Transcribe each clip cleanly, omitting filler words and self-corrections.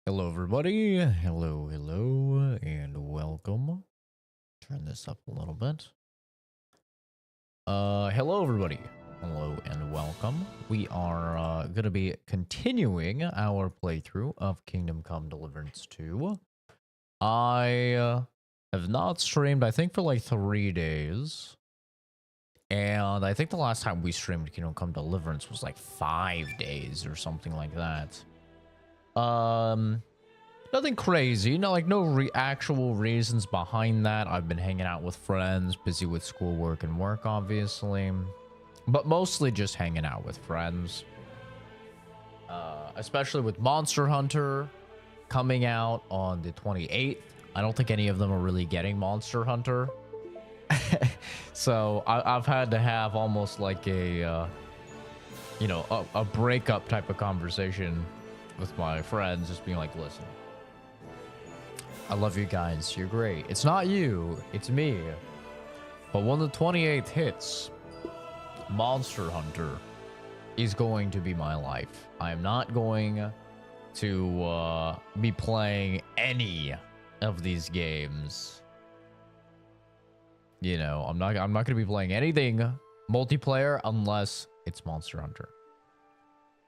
Hello, everybody. Hello, and welcome. Turn this up a little bit. Hello, everybody. Hello, and welcome. We are going to be continuing our playthrough of Kingdom Come Deliverance 2. I have not streamed, I think, for like 3 days. And I think the last time we streamed Kingdom Come Deliverance was like 5 days or something like that. Nothing crazy, no actual reasons behind that. I've been hanging out with friends, busy with schoolwork and work, obviously, but mostly just hanging out with friends. Especially with Monster Hunter coming out on the 28th. I don't think any of them are really getting Monster Hunter. So I've had to have almost like a breakup type of conversation with my friends, just being like, listen, I love you guys. You're great. It's not you. It's me. But when the 28th hits, Monster Hunter is going to be my life. I'm not going to be playing any of these games. You know, I'm not going to be playing anything multiplayer unless it's Monster Hunter.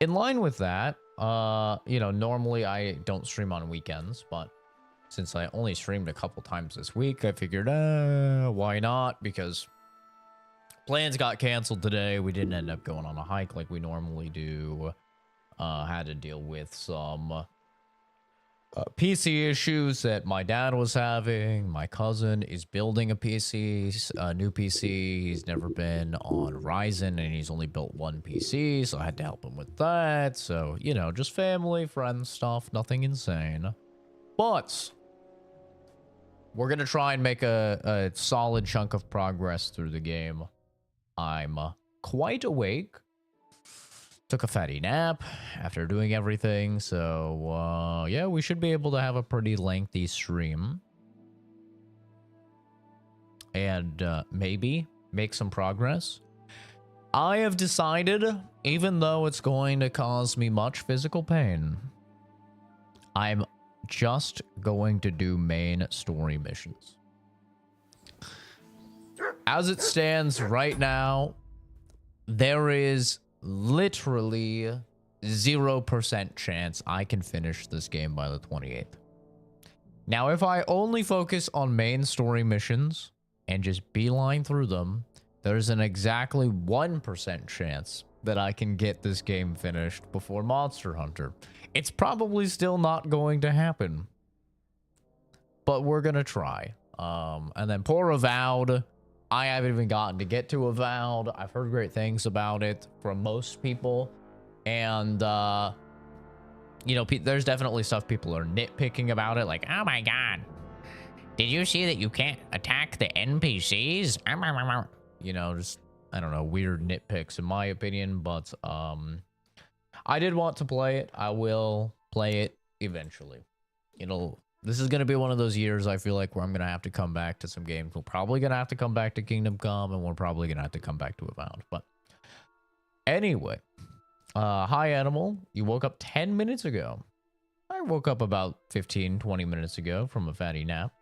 In line with that, normally I don't stream on weekends, but since I only streamed a couple times this week, I figured, why not? Because plans got canceled today. We didn't end up going on a hike like we normally do. Had to deal with some PC issues that my dad was having. My cousin is building a PC, a new PC. He's never been on Ryzen, and he's only built one PC, so I had to help him with that. So, just family, friends stuff, nothing insane. But we're going to try and make a solid chunk of progress through the game. I'm quite awake. Took a fatty nap after doing everything. So, yeah, we should be able to have a pretty lengthy stream. And maybe make some progress. I have decided, even though it's going to cause me much physical pain, I'm just going to do main story missions. As it stands right now, there is literally 0% chance I can finish this game by the 28th. Now, if I only focus on main story missions and just beeline through them, there's an exactly 1% chance that I can get this game finished before Monster Hunter. It's probably still not going to happen, but we're gonna try. And then poor Avowed, I haven't even gotten to get to Avowed. I've heard great things about it from most people, and there's definitely stuff people are nitpicking about it, like, oh my god, did you see that you can't attack the NPCs? Just, I don't know, weird nitpicks in my opinion, but I did want to play it. I will play it eventually. This is going to be one of those years, I feel like, where I'm going to have to come back to some games. We're probably going to have to come back to Kingdom Come, and we're probably going to have to come back to Avowed. But anyway, hi, Animal. You woke up 10 minutes ago. I woke up about 15, 20 minutes ago from a fatty nap.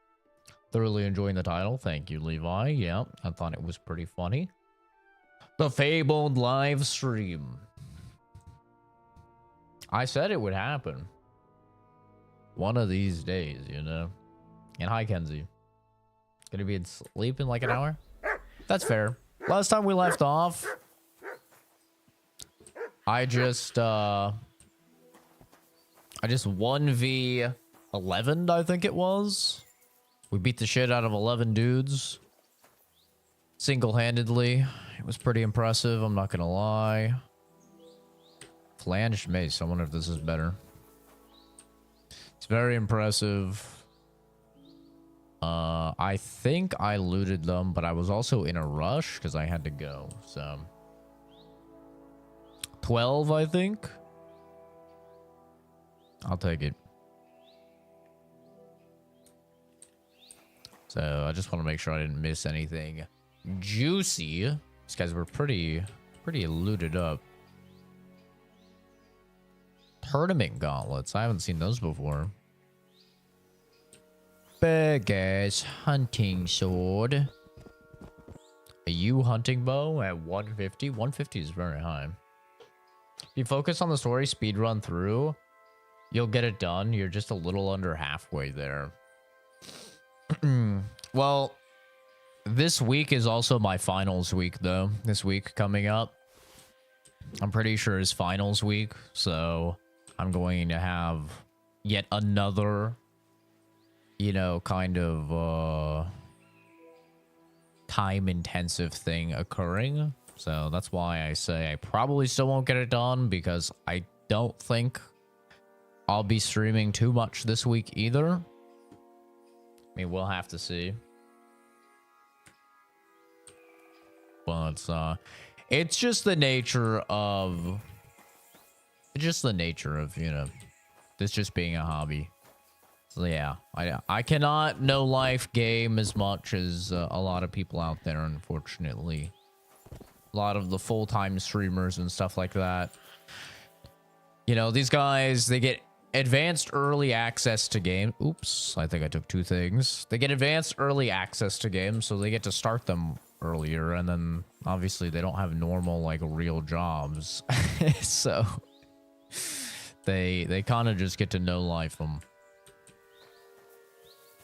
Thoroughly enjoying the title. Thank you, Levi. Yeah, I thought it was pretty funny. The fabled live stream. I said it would happen. One of these days, And hi, Kenzie. Gonna be asleep in like an hour? That's fair. Last time we left off, I just 1v11'd, I think it was. We beat the shit out of 11 dudes. Single-handedly. It was pretty impressive, I'm not gonna lie. Flanged mace, I wonder if this is better. It's very impressive. I think I looted them, but I was also in a rush because I had to go, so 12, I think. I'll take it. So I just want to make sure I didn't miss anything juicy. These guys were pretty looted up. tournament gauntlets. I haven't seen those before. Big ass hunting sword. A U hunting bow at 150. 150 is very high. If you focus on the story, speed run through, you'll get it done. You're just a little under halfway there. Well, this week is also my finals week, though. This week coming up, I'm pretty sure is finals week. So I'm going to have yet another, you know, kind of time-intensive thing occurring. So that's why I say I probably still won't get it done, because I don't think I'll be streaming too much this week either. I mean, we'll have to see. But it's just the nature of... It's just the nature of, you know, this just being a hobby. So yeah, I cannot no-life game as much as a lot of people out there, unfortunately. A lot of the full-time streamers and stuff like that. You know, these guys, they get advanced early access to game. Oops, I think I took two things. They get advanced early access to games, so they get to start them earlier, and then obviously they don't have normal, like, real jobs. So they kind of just get to no-life them.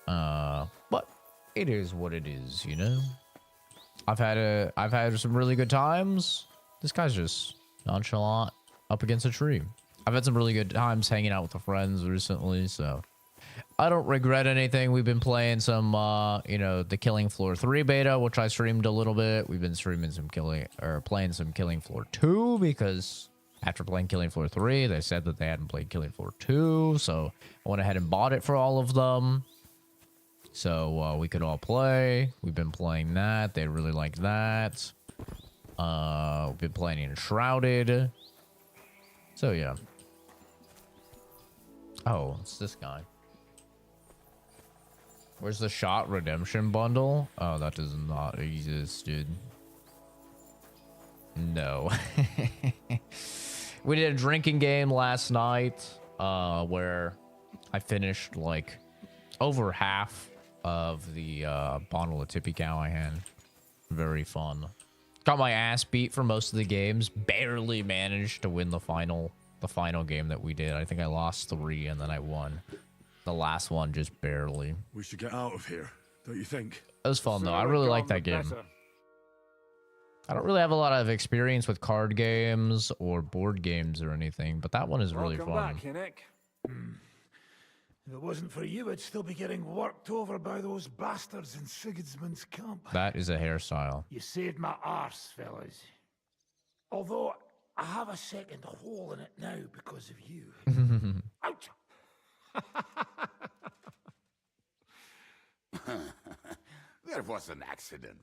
But it is what it is, you know? I've had some really good times. This guy's just nonchalant up against a tree. I've had some really good times hanging out with the friends recently, so I don't regret anything. We've been playing some, you know, the Killing Floor 3 beta, which I streamed a little bit. We've been streaming some playing some Killing Floor 2, because after playing Killing Floor 3, they said that they hadn't played Killing Floor 2, so I went ahead and bought it for all of them. So we could all play. We've been playing that. They really like that. We've been playing Enshrouded. So yeah. Oh, it's this guy. Where's the Shot Redemption bundle? Oh, that does not exist, dude. No. We did a drinking game last night, where I finished like over half of the bottle of Tippy Cow I had. Very fun. Got my ass beat for most of the games. Barely managed to win the final game that we did. I think I lost 3 and then I won the last one just barely. We should get out of here, don't you think? It was fun though. I really like that game. I don't really have a lot of experience with card games or board games or anything, but that one is really fun. Welcome back, Hinnick. If it wasn't for you, I'd still be getting worked over by those bastards in Sigismund's camp. That is a hairstyle. You saved my arse, fellas. Although, I have a second hole in it now because of you. Ouch! There was an accident.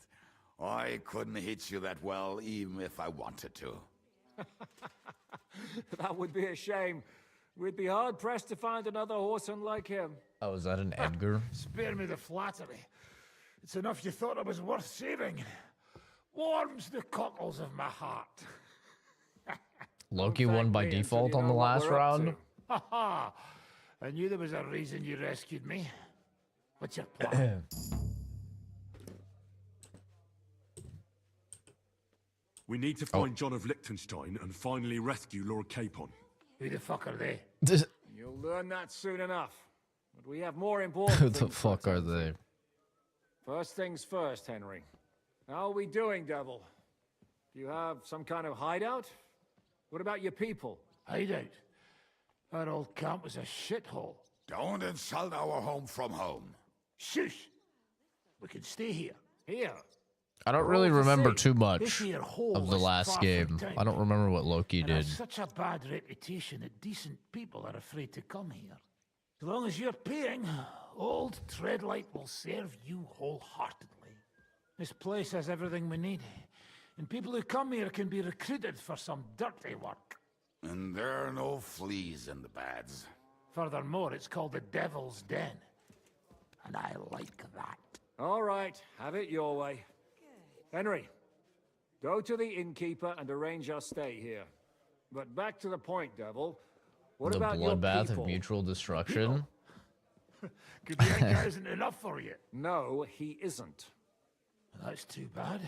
I couldn't hit you that well, even if I wanted to. That would be a shame. We'd be hard-pressed to find another horseman like him. Oh, is that an Edgar? Spare me the flattery. It's enough you thought I was worth saving. Warms the cockles of my heart. Loki won by default on the last round. Ha ha! I knew there was a reason you rescued me. What's your plan? We need to find John of Liechtenstein and finally rescue Lord Capon. Who the fuck are they? You'll learn that soon enough. But we have more important Who things the to fuck are attend to. they? First things first, Henry. How are we doing, Devil? Do you have some kind of hideout? What about your people? Hideout. Our old camp was a shithole. Don't insult our home from home. Shush! We can stay here. Here? I don't really remember too This much here hole of the was last far game. from town. I don't remember what Loki And did. has such a bad reputation that decent people are afraid to come here. As long as you're paying, old Treadlight will serve you wholeheartedly. This place has everything we need, and people who come here can be recruited for some dirty work. And there are no fleas in the beds. Furthermore, it's called the Devil's Den, and I like that. All right, have it your way. Henry, go to the innkeeper and arrange our stay here. But back to the point, Devil. What The about your bloodbath people? of mutual destruction. Good Bianca isn't enough for you. No, he isn't. That's too bad.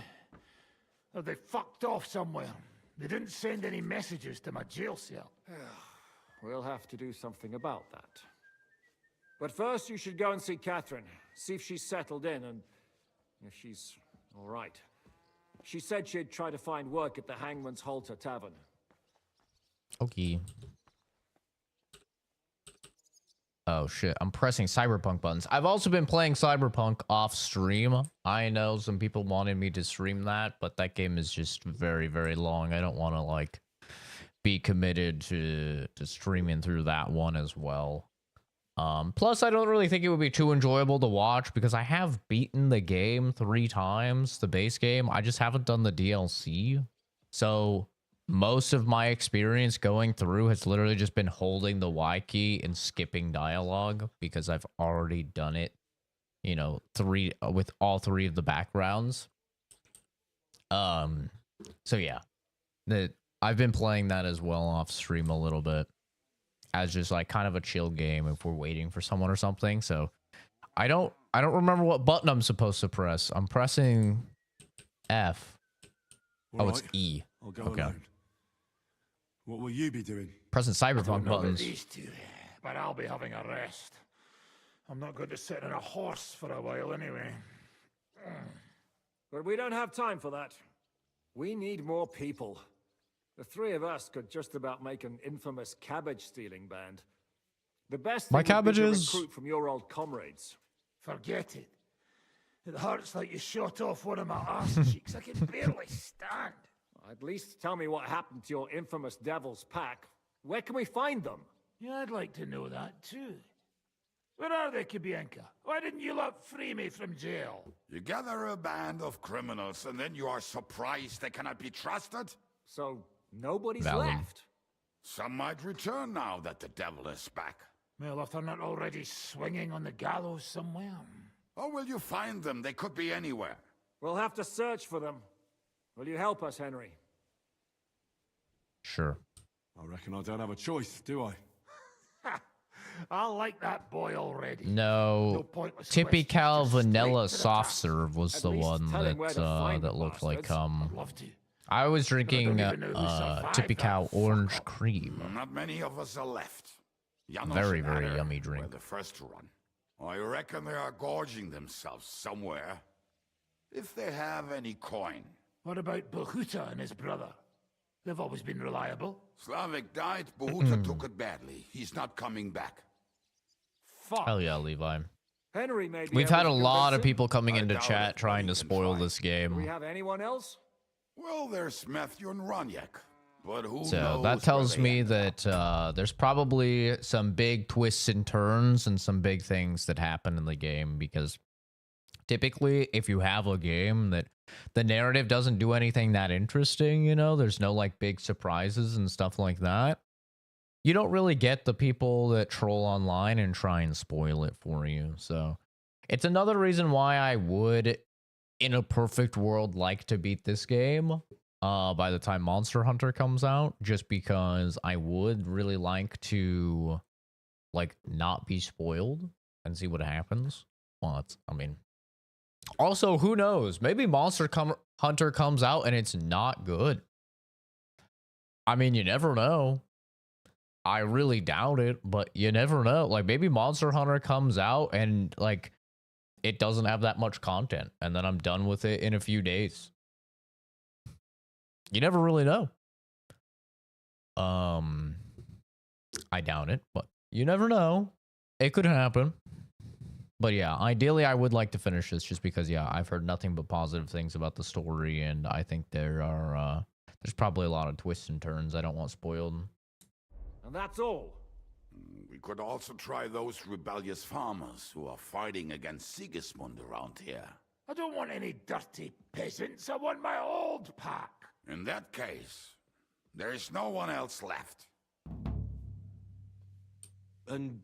Oh, they fucked off somewhere. They didn't send any messages to my jail cell. We'll have to do something about that. But first, you should go and see Catherine. See if she's settled in and if she's all right. She said she'd try to find work at the Hangman's Halter Tavern. Okay. Oh shit, I'm pressing Cyberpunk buttons. I've also been playing Cyberpunk off stream. I know some people wanted me to stream that, but that game is just very, very long. I don't want to like be committed to streaming through that one as well. Plus, I don't really think it would be too enjoyable to watch because I have beaten the game 3 times, the base game. I just haven't done the DLC. So most of my experience going through has literally just been holding the Y key and skipping dialogue because I've already done it, you know, with all 3 of the backgrounds. So yeah, I've been playing that as well off stream a little bit as just like kind of a chill game if we're waiting for someone or something. So I don't remember what button I'm supposed to press. I'm pressing F. All It's right, E. I'll go Okay. alone. What will you be doing? Pressing I don't Cyberpunk know about buttons. these two, but I'll be having a rest. I'm not going to sit on a horse for a while anyway. But we don't have time for that. We need more people. The 3 of us could just about make an infamous cabbage-stealing band. The best My thing would be to cabbages. recruit from your old comrades. Forget it. It hurts like you shot off one of my arse cheeks. I can barely stand. At least tell me what happened to your infamous Devil's Pack. Where can we find them? Yeah, I'd like to know that too. Where are they, Kabienka? Why didn't you lot free me from jail? You gather a band of criminals and then you are surprised they cannot be trusted? So, nobody's Valid. left. Some might return now that the devil is back. Well, if they're not already swinging on the gallows somewhere. How will you find them? They could be anywhere. We'll have to search for them. Will you help us, Henry? Sure. I reckon I don't have a choice, do I? I like that boy already. No, pointless Tippy questions, Cal just straight Vanilla to the Soft task. Serve was At the least one tell him where that to find that the looked like bastards. Love to. I was drinking even know who survived Tippy that Cow fuck Orange up. Cream. Not many of us are left. Janos Very, and very Adder yummy were drink. the first to run. I reckon they are gorging themselves somewhere. If they have any coin. What about Bahuta and his brother? They've always been reliable. Slavik died, Bahuta took it badly. He's not coming back. Fuck. Hell yeah, Levi. Henry may be We've able had a to lot of convince him. people coming I into doubt chat it, but trying we to can spoil try. this Do we game. have anyone else? Well, there's Matthew and Roniak. But who So knows that where tells they me ended up. that there's probably some big twists and turns and some big things that happen in the game, because typically if you have a game that the narrative doesn't do anything that interesting, you know, there's no like big surprises and stuff like that, you don't really get the people that troll online and try and spoil it for you. So it's another reason why I would, in a perfect world, like to beat this game by the time Monster Hunter comes out, just because I would really like to like not be spoiled and see what happens. Well, I mean, also, who knows? Maybe Hunter comes out and it's not good. I mean, you never know. I really doubt it, but you never know. Like, maybe Monster Hunter comes out and like it doesn't have that much content, and then I'm done with it in a few days. You never really know. I doubt it, but you never know. It could happen. But yeah, ideally I would like to finish this just because, yeah, I've heard nothing but positive things about the story, and I think there's probably a lot of twists and turns I don't want spoiled. And that's all. We could also try those rebellious farmers who are fighting against Sigismund around here. I don't want any dirty peasants. I want my old pack. In that case, there is no one else left. And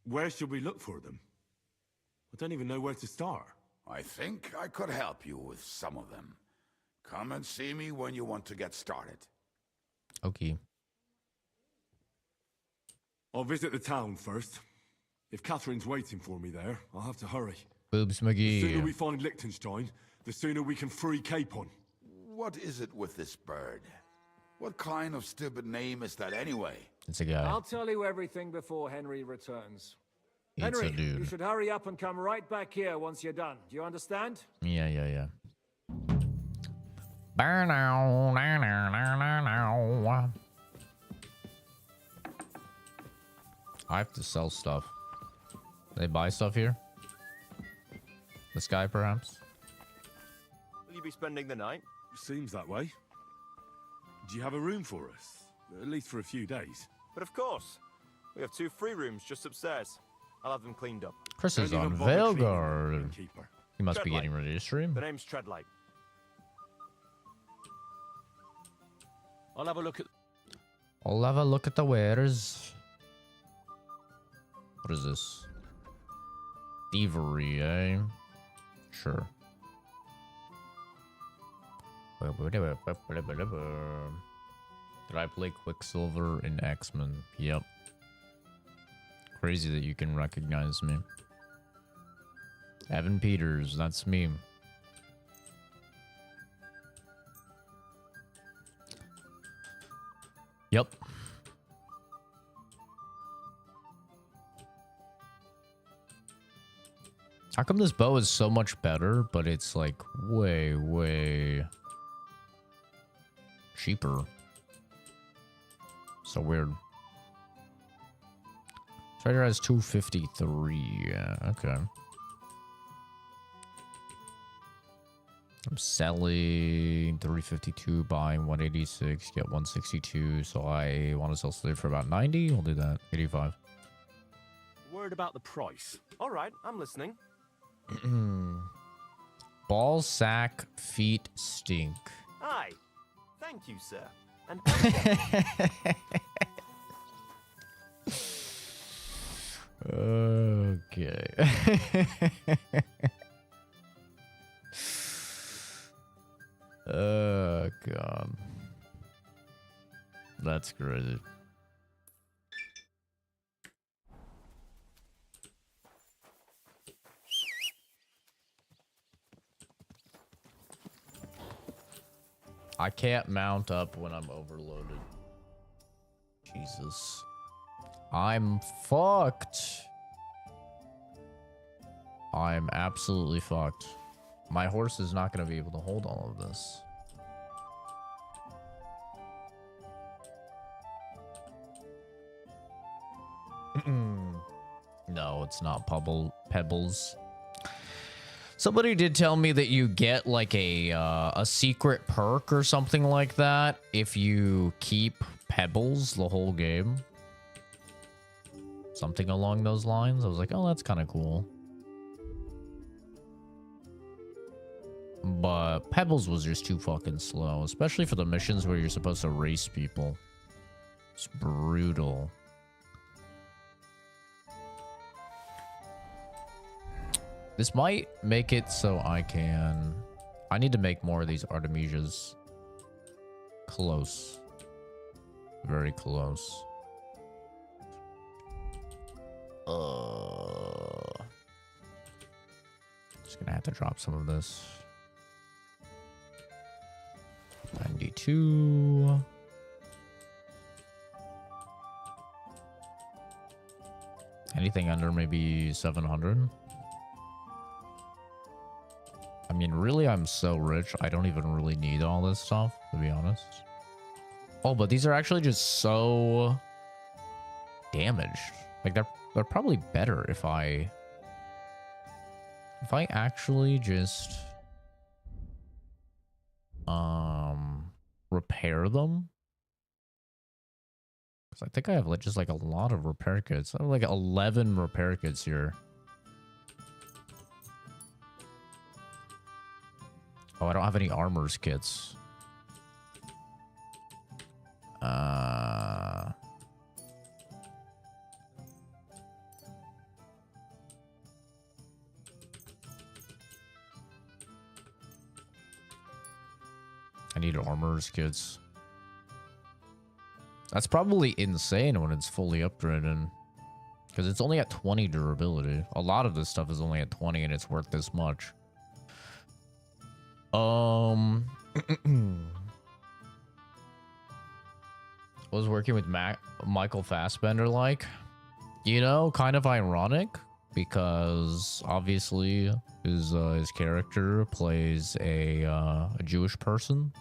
where should we look for them? I don't even know where to start. I think I could help you with some of them. Come and see me when you want to get started. Okay. I'll visit the town first. If Catherine's waiting for me there, I'll have to hurry. Boobs The sooner McGee. we find Liechtenstein, the sooner we can free Capon. What is it with this bird? What kind of stupid name is that anyway? It's a guy. I'll tell you everything before Henry returns. It's Henry, a dude. you should hurry up and come right back here once you're done. Do you understand? Yeah. I have to sell stuff. They buy stuff here? This guy, perhaps? Will you be spending the night? Seems that way. Do you have a room for us? At least for a few days. But of course. We have 2 free rooms just upstairs. I'll have them cleaned up. Chris is Don't on even bother cleaning Veilguard. them, Keeper. He must be Treadlight. getting ready to stream. The name's Treadlight. I'll have a look at... I'll have a look at the wares. What is this? Thievery, eh? Sure. Did I play Quicksilver in X-Men? Yep. Crazy that you can recognize me. Evan Peters, that's me. Yep. How come this bow is so much better, but it's like way cheaper? So weird. Trader has 253. Yeah, okay. I'm selling 352, buying 186, get 162. So I want to sell slave for about 90. We'll do that. 85. Worried about the price. All right, I'm listening. Ball sack feet stink. Aye. Thank you, sir. And Okay. Oh god. That's crazy. I can't mount up when I'm overloaded. Jesus. I'm fucked. I'm absolutely fucked. My horse is not going to be able to hold all of this. No, it's not Pebbles. Somebody did tell me that you get like a secret perk or something like that if you keep Pebbles the whole game. Something along those lines. I was like, oh, that's kind of cool. But Pebbles was just too fucking slow, especially for the missions where you're supposed to race people. It's brutal. This might make it so I need to make more of these Artemisias. Close. Very close. Just gonna have to drop some of this. 92. Anything under maybe 700? I mean, really, I'm so rich. I don't even really need all this stuff, to be honest. Oh, but these are actually just so damaged. Like, they're probably better if I actually just repair them. Because I think I have just like a lot of repair kits. I have like 11 repair kits here. Oh, I don't have any armors kits. I need armors kits. That's probably insane when it's fully upgraded. Because it's only at 20 durability. A lot of this stuff is only at 20 and it's worth this much. I was working with Michael Fassbender, like, you know, kind of ironic because obviously his character plays a Jewish person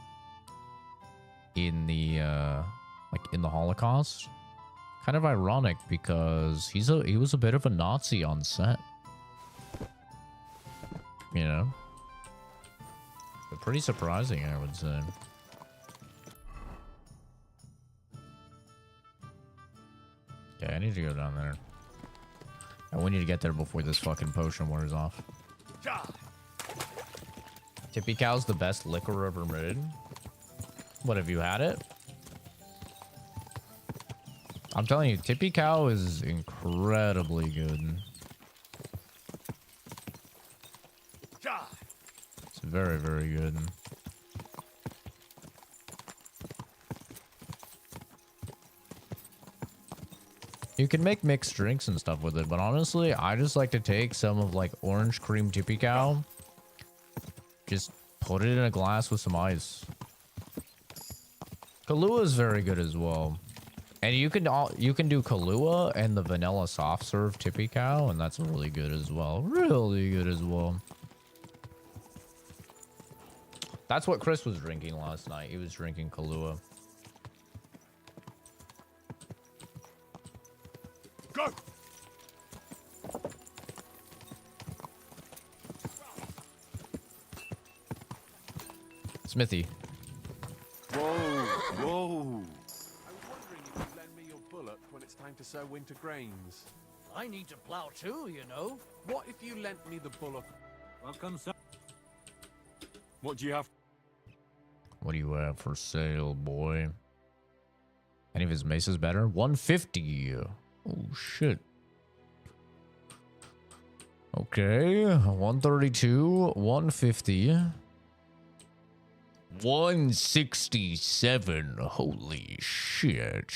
in the in the Holocaust. Kind of ironic because he was a bit of a Nazi on set. You know? But pretty surprising, I would say. Okay, I need to go down there. And we need to get there before this fucking potion wears off. Tippy Cow's the best liquor ever made. What, have you had it? I'm telling you, Tippy Cow is incredibly good. It's very, very good. You can make mixed drinks and stuff with it, but honestly, I just like to take some of like orange cream Tippy Cow, just put it in a glass with some ice. Kahlua is very good as well. And you can do Kahlua and the vanilla soft serve Tippy Cow, and that's really good as well. Really good as well. That's what Chris was drinking last night. He was drinking Kahlua. Go! Smithy. Whoa, whoa. I was wondering if you'd lend me your bullock when it's time to sow winter grains. I need to plow too, you know. What if you lent me the bullock? Welcome, sir. What do you have? What do you have for sale, boy? Any of his maces better? 150. Oh, shit. Okay. 132. 150. 167. Holy shit.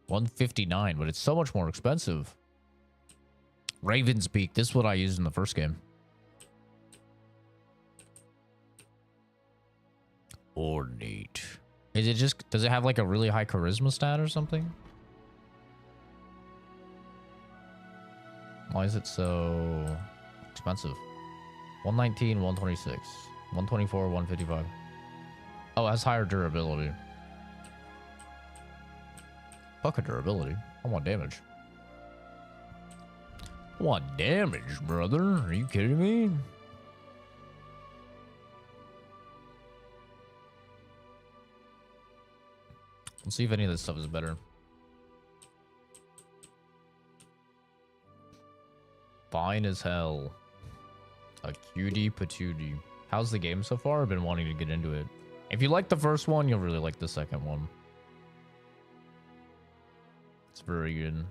159, but it's so much more expensive. Raven's Peak. This is what I used in the first game. Ornate. Is it just, does it have like a really high charisma stat or something? Why is it so expensive? 119, 126, 124, 155. Oh, it has higher durability. Fuck a durability. I want damage. I want damage, brother. Are you kidding me? Let's see if any of this stuff is better. Fine as hell. A cutie patootie. How's the game so far? I've been wanting to get into it. If you like the first one, you'll really like the second one. It's very good.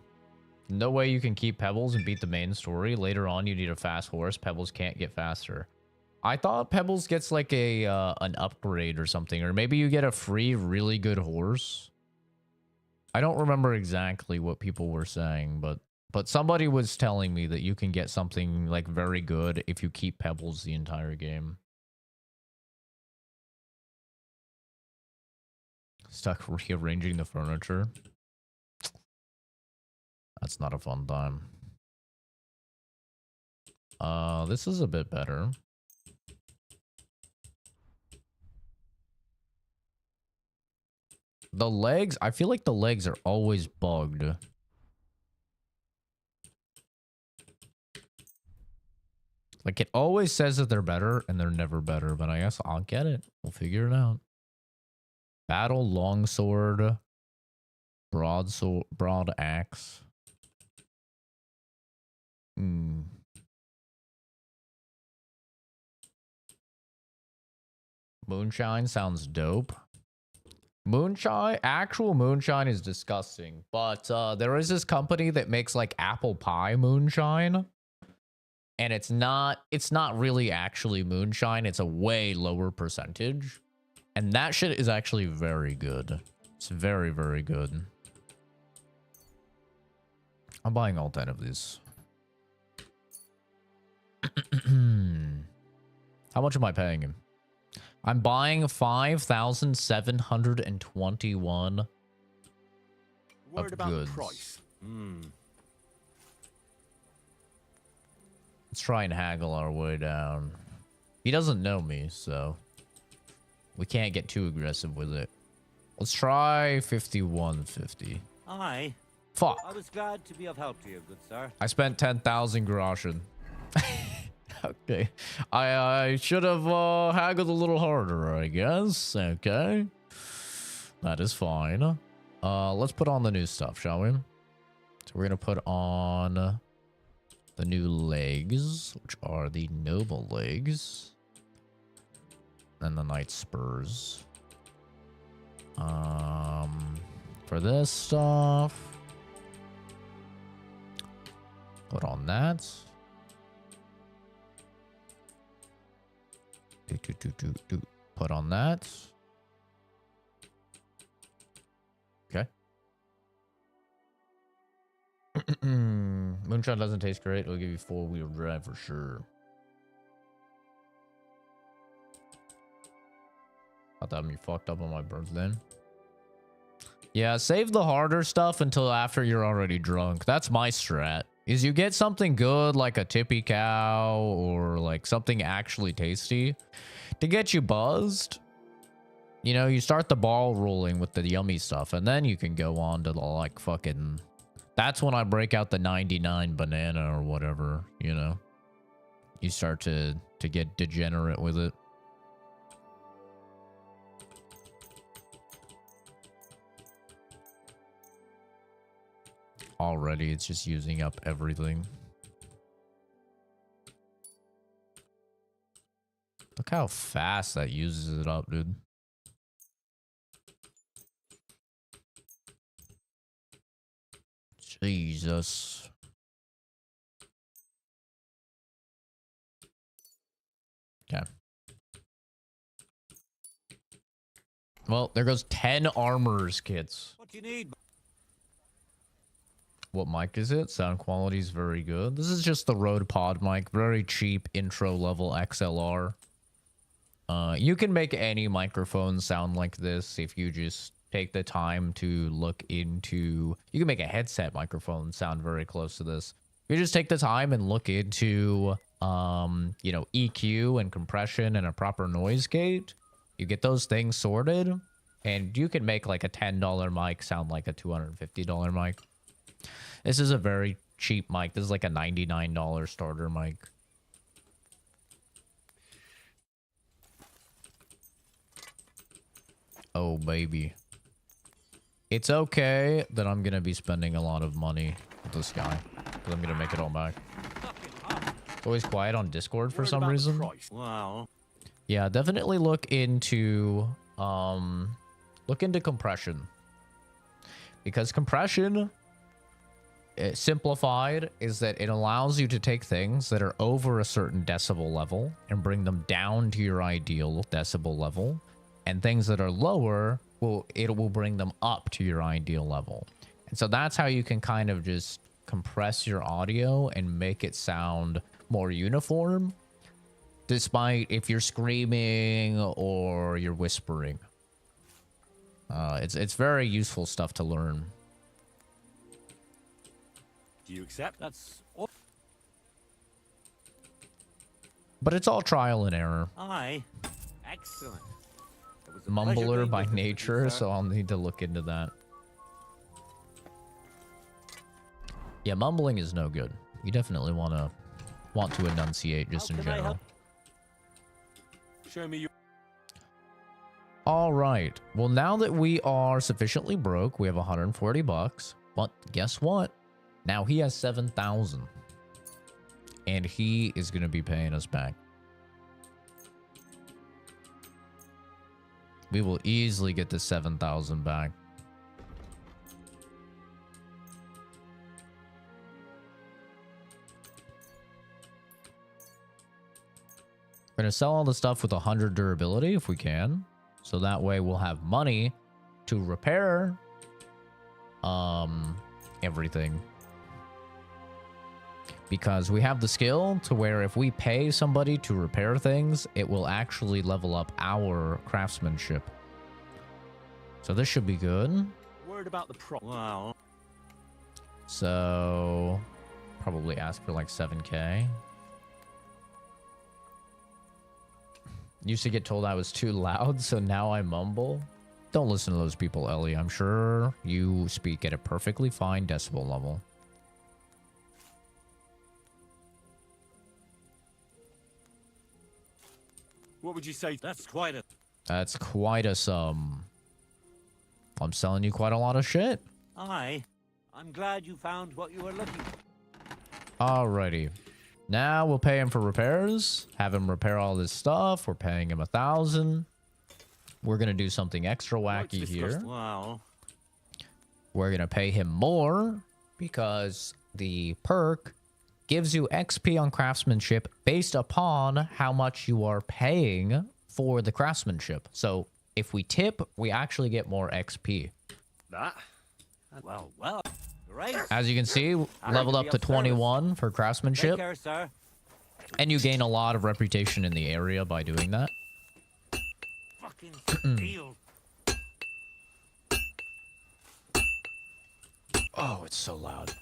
No way you can keep Pebbles and beat the main story. Later on, you need a fast horse. Pebbles can't get faster. I thought Pebbles gets like a an upgrade or something, or maybe you get a free really good horse. I don't remember exactly what people were saying, but somebody was telling me that you can get something like very good if you keep Pebbles the entire game. Stuck rearranging the furniture. That's not a fun time. This is a bit better. The legs, I feel like the legs are always bugged. Like it always says that they're better and they're never better, but I guess I'll get it. We'll figure it out. Battle, longsword, broadsword, broad axe. Moonshine sounds dope. Moonshine, actual moonshine is disgusting, but there is this company that makes like apple pie moonshine, and it's not really actually moonshine. It's a way lower percentage, and that shit is actually very good. It's very, very good. I'm buying all 10 of these. How much am I paying him? I'm buying 5,721 Worried of about goods. the price. Let's try and haggle our way down. He doesn't know me, so we can't get too aggressive with it. Let's try 5150. Aye. Fuck. I was glad to be of help to you, good sir. I spent 10,000 groschen. Okay. I should have haggled a little harder, I guess. Okay. That is fine. Let's put on the new stuff, shall we? So we're going to put on the new legs, which are the noble legs. And the knight spurs. For this stuff, put on that. Put on that. Okay. Moonshine doesn't taste great. It'll give you 4-wheel drive for sure. Thought that me fucked up on my birthday. Yeah, save the harder stuff until after you're already drunk. That's my strat. Is you get something good like a tippy cow or like something actually tasty to get you buzzed. You know, you start the ball rolling with the yummy stuff and then you can go on to the like fucking... That's when I break out the 99 banana or whatever, you know. You start to get degenerate with it. Already, it's just using up everything. Look how fast that uses it up, dude. Jesus. Okay. Well, there goes 10 armorers kits. What do you need? What mic is it? Sound quality is very good. This is just the Rode Pod mic. Very cheap intro level XLR. You can make any microphone sound like this if you just take the time to look into... You can make a headset microphone sound very close to this. You just take the time and look into, you know, EQ and compression and a proper noise gate. You get those things sorted, and you can make like a $10 mic sound like a $250 mic. This is a very cheap mic. This is like a $99 starter mic. Oh, baby. It's okay that I'm going to be spending a lot of money with this guy. Because I'm going to make it all back. It's always quiet on Discord for some reason. Wow. Yeah, definitely look into compression. Because compression... simplified is that it allows you to take things that are over a certain decibel level and bring them down to your ideal decibel level, and things that are lower it will bring them up to your ideal level. And so that's how you can kind of just compress your audio and make it sound more uniform, despite if you're screaming or you're whispering. It's very useful stuff to learn. Do you accept? That's... But it's all trial and error. Aye. Excellent. It was a pleasure Mumbler being by with you, nature, sir. so I'll need to look into that. Yeah, mumbling is no good. You definitely want to enunciate just How in can I general. help? Show me your... All right. Well, now that we are sufficiently broke, we have 140 bucks. But guess what? Now he has 7,000. And he is going to be paying us back. We will easily get the 7,000 back. We're going to sell all the stuff with 100 durability if we can. So that way we'll have money to repair everything. Because we have the skill to where if we pay somebody to repair things, it will actually level up our craftsmanship. So this should be good. Word about the Wow. So probably ask for like 7K. Used to get told I was too loud, so now I mumble. Don't listen to those people, Ellie. I'm sure you speak at a perfectly fine decibel level. What would you say? That's quite a... That's quite a sum. I'm selling you quite a lot of shit. Aye. I'm glad you found what you were looking for. Alrighty. Now we'll pay him for repairs. Have him repair all this stuff. We're paying him 1,000. We're going to do something extra wacky here. Wow. We're going to pay him more because the perk gives you XP on craftsmanship based upon how much you are paying for the craftsmanship. So if we tip, we actually get more XP. That? Well. Right. As you can see, leveled up to 21 for craftsmanship. Take care, sir. And you gain a lot of reputation in the area by doing that. Fucking deal. Oh, it's so loud.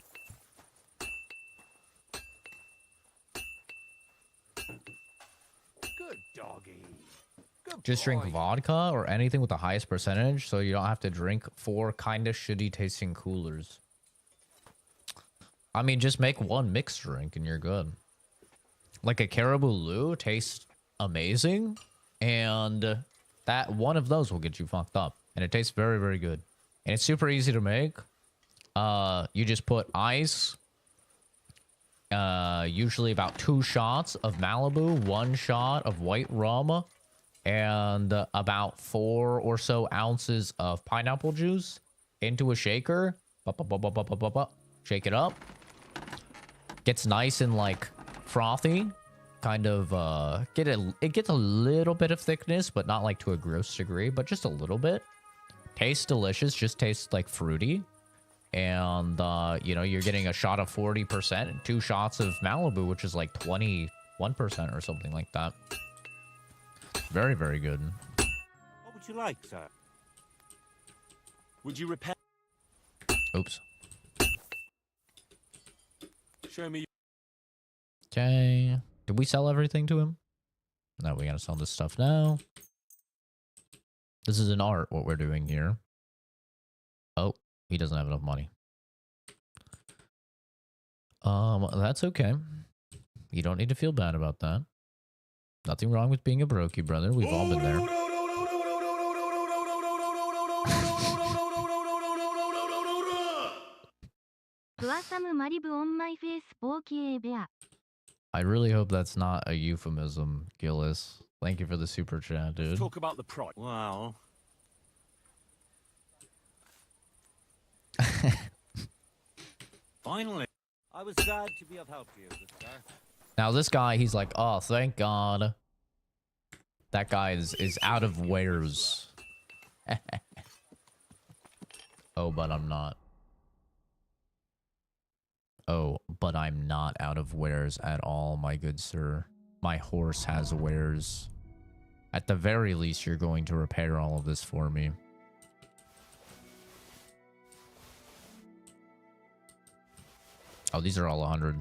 Good doggy. Good Just drink boy. vodka or anything with the highest percentage so you don't have to drink 4 kind of shitty tasting coolers. I mean, just make one mixed drink and you're good. Like a Caribou Lou tastes amazing, and that one of those will get you fucked up. And it tastes very, very good. And it's super easy to make. You just put ice, usually about 2 shots of Malibu, 1 shot of white rum, and about 4 or so ounces of pineapple juice into a shaker. Shake it up. Gets nice and like frothy. Kind of it gets a little bit of thickness, but not like to a gross degree, but just a little bit. Tastes delicious, just tastes like fruity. And you know, you're getting a shot of 40% and 2 shots of Malibu, which is like 21% or something like that. Very, very good. What would you like, sir? Would you repair? Oops. Show me. Okay. Did we sell everything to him? No, we gotta sell this stuff now. This is an art, what we're doing here. Oh, he doesn't have enough money. That's okay. You don't need to feel bad about that. Nothing wrong with being a brokey, brother. We've all been there. I really hope that's not a euphemism, Gillis. Thank you for the super chat, dude. Talk about the price. Wow. Finally. I was glad to be of help to you, good sir. Now this guy, he's like, oh, thank God. That guy is out of wares. Oh, but I'm not. Oh, but I'm not out of wares at all, my good sir. My horse has wares. At the very least, you're going to repair all of this for me. Oh, these are all 100.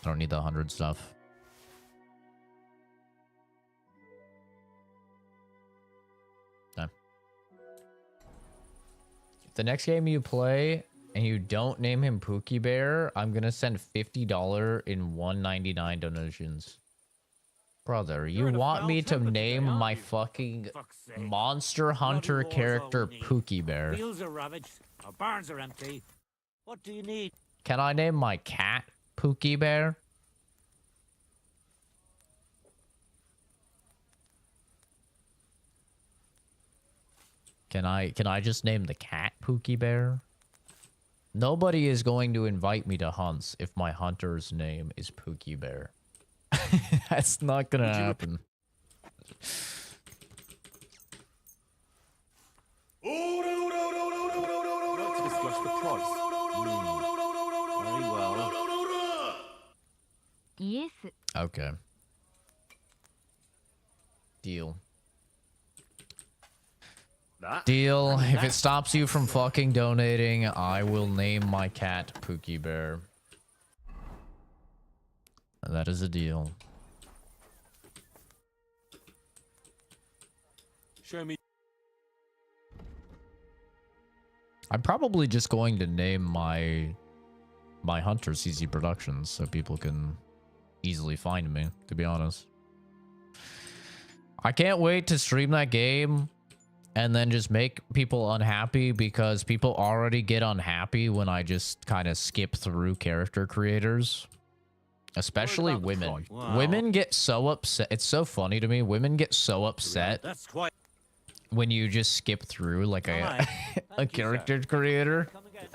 I don't need the 100 stuff. Okay. If the next game you play and you don't name him Pookie Bear, I'm gonna send $50 in $1.99 donations. Brother, you want me to name my fucking Monster Hunter character Pookie Bear? Wheels are ravaged. Our barns are empty. What do you need? Can I name my cat Pookie Bear? Can I just name the cat Pookie Bear? Nobody is going to invite me to hunts if my hunter's name is Pookie Bear. That's not gonna happen. plus the price. Very well. Yes. Okay. Deal. Deal. If it stops you from fucking donating, I will name my cat Pookie Bear. That is a deal. Show me. I'm probably just going to name my hunter CC Productions so people can easily find me, to be honest. I can't wait to stream that game and then just make people unhappy, because people already get unhappy when I just kind of skip through character creators. Especially women. Wow. Women get so upset. It's so funny to me. Women get so upset That's quite. when you just skip through like a character creator. Come again.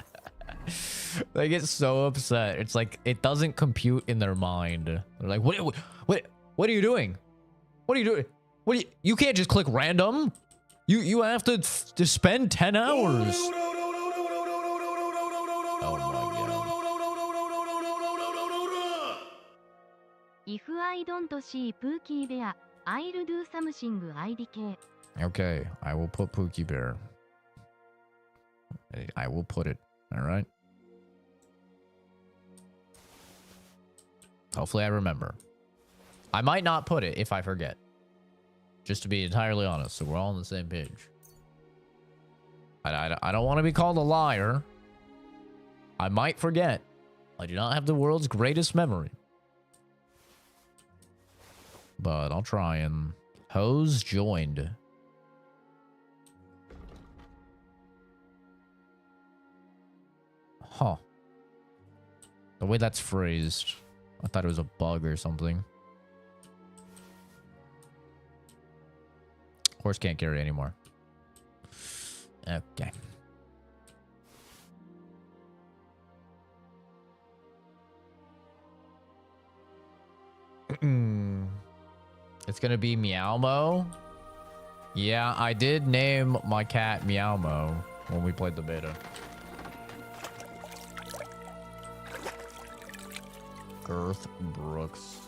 They get so upset. It's like it doesn't compute in their mind. They're like, what are you doing? What are you doing? You can't just click random. You have to spend 10 hours. Oh my god. If I don't see Pookie Bear, I'll do something IDK. Okay, I will put Pookie Bear. I will put it. All right. Hopefully I remember. I might not put it if I forget. Just to be entirely honest, so we're all on the same page. I don't want to be called a liar. I might forget. I do not have the world's greatest memory. But I'll try and... Hose joined. Huh. The way that's phrased, I thought it was a bug or something. Horse can't carry anymore. Okay. It's gonna be Meowmo. Yeah, I did name my cat Meowmo when we played the beta. Girth Brooks.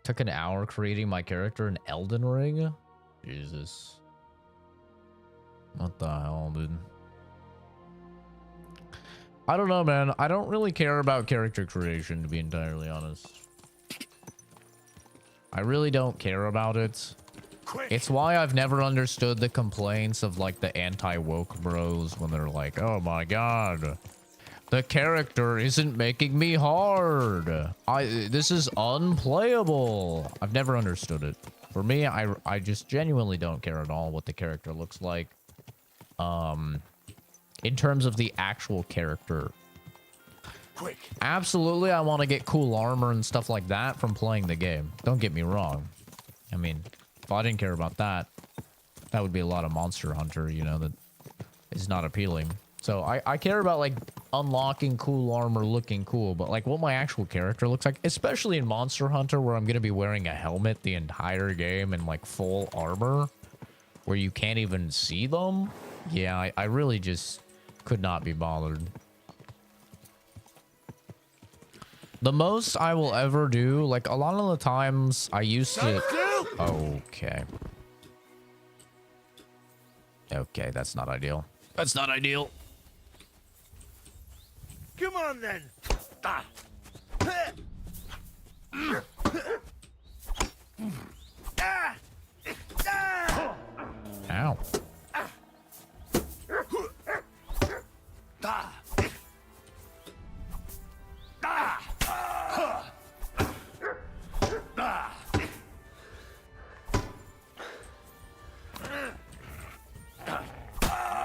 Took an hour creating my character in Elden Ring? Jesus. What the hell, dude? I don't know, man. I don't really care about character creation, to be entirely honest. I really don't care about it. It's why I've never understood the complaints of, like, the anti-woke bros when they're like, oh my god, the character isn't making me hard. This is unplayable. I've never understood it. For me, I just genuinely don't care at all what the character looks like. In terms of the actual character. Absolutely, I want to get cool armor and stuff like that from playing the game. Don't get me wrong. I mean, if I didn't care about that, that would be a lot of Monster Hunter, you know, that is not appealing. So I care about, like, unlocking cool armor, looking cool, but, like, what my actual character looks like, especially in Monster Hunter, where I'm going to be wearing a helmet the entire game and, like, full armor, where you can't even see them. Yeah, I really just could not be bothered. The most I will ever do, like, a lot of the times I used to... Okay. Okay, that's not ideal. That's not ideal. Come on then. Ow.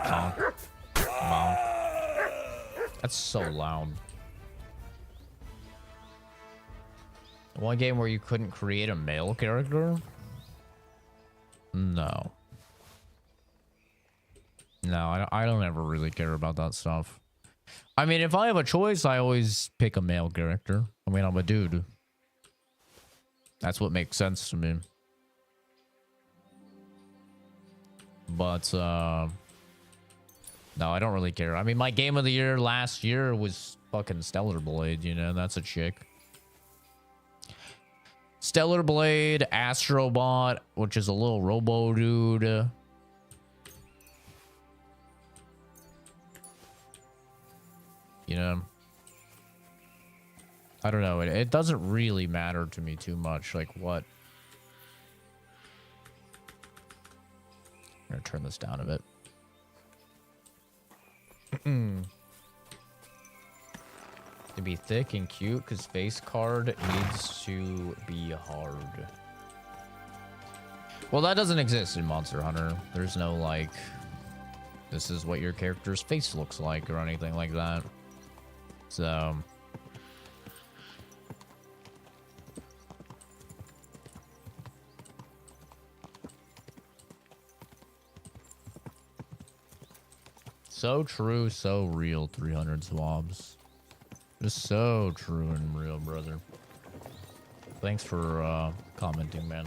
Bonk. Bonk. That's so loud. One game where you couldn't create a male character? No. No, I don't ever really care about that stuff. I mean, if I have a choice, I always pick a male character. I mean, I'm a dude. That's what makes sense to me. But, no, I don't really care. I mean, my game of the year last year was fucking Stellar Blade, you know? That's a chick. Stellar Blade, Astrobot, which is a little robo dude. You know? I don't know. It doesn't really matter to me too much. Like, what? I'm gonna turn this down a bit. To be thick and cute, because face card needs to be hard. Well, that doesn't exist in Monster Hunter. There's no, like, this is what your character's face looks like or anything like that. So... So true, so real, 300 swabs. Just so true and real, brother. Thanks for commenting, man.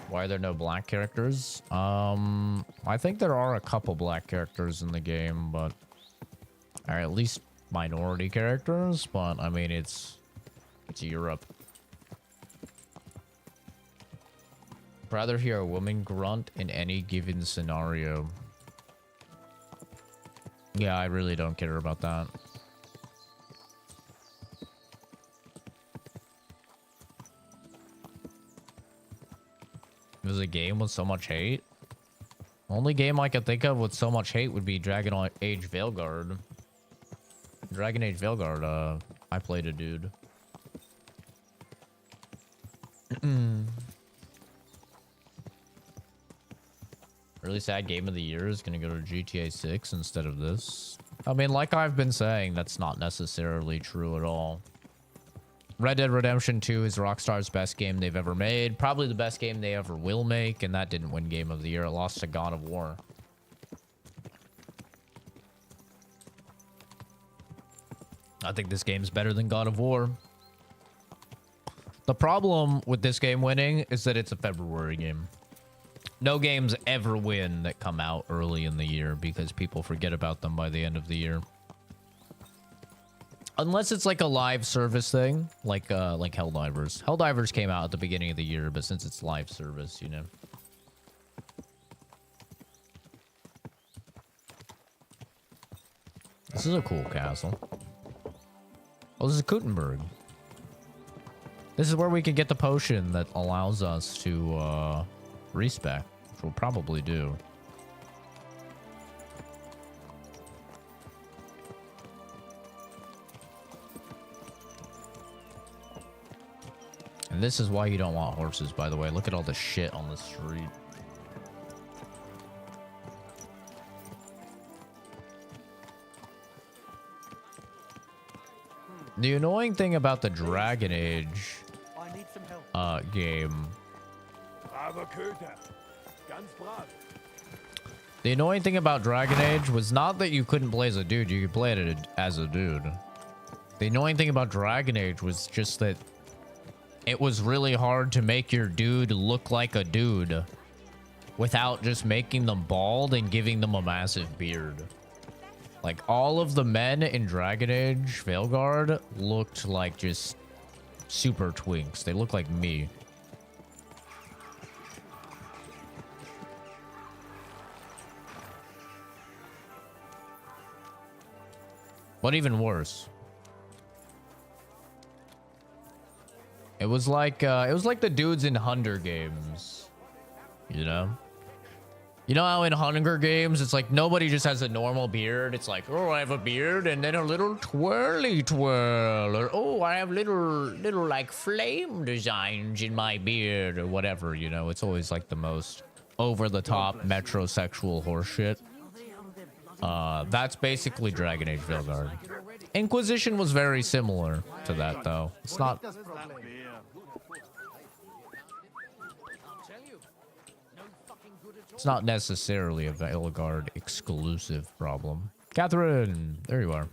Why are there no black characters? I think there are a couple black characters in the game, but... Or at least minority characters, but I mean, it's Europe. Rather hear a woman grunt in any given scenario. Yeah, I really don't care about that. There's a game with so much hate. Only game I could think of with so much hate would be Dragon Age Veilguard. Dragon Age Veilguard, I played a dude. Really sad game of the year is gonna go to GTA 6 instead of this. I mean, like I've been saying, that's not necessarily true at all. Red Dead Redemption 2 is Rockstar's best game they've ever made. Probably the best game they ever will make, and that didn't win Game of the Year. It lost to God of War. I think this game's better than God of War. The problem with this game winning is that it's a February game. No games ever win that come out early in the year because people forget about them by the end of the year. Unless it's like a live service thing, like Helldivers. Helldivers came out at the beginning of the year, but since it's live service, you know. This is a cool castle. Oh, this is Kuttenberg. This is where we can get the potion that allows us to respec, which we'll probably do. And this is why you don't want horses, by the way. Look at all the shit on the street. The annoying thing about the Dragon Age game. The annoying thing about Dragon Age was not that you couldn't play as a dude, you could play it as a dude. The annoying thing about Dragon Age was just that it was really hard to make your dude look like a dude without just making them bald and giving them a massive beard. Like, all of the men in Dragon Age Veilguard looked like just super twinks. They look like me. But even worse. It was like the dudes in Hunger Games. You know? You know how in Hunger Games, it's like nobody just has a normal beard. It's like, oh, I have a beard and then a little twirly twirl. Or, oh, I have little like flame designs in my beard or whatever, you know? It's always like the most over-the-top metrosexual horseshit. That's basically Dragon Age Veilguard. Inquisition was very similar to that, though. It's not... It's not necessarily a Veilguard exclusive problem. Catherine, there you are.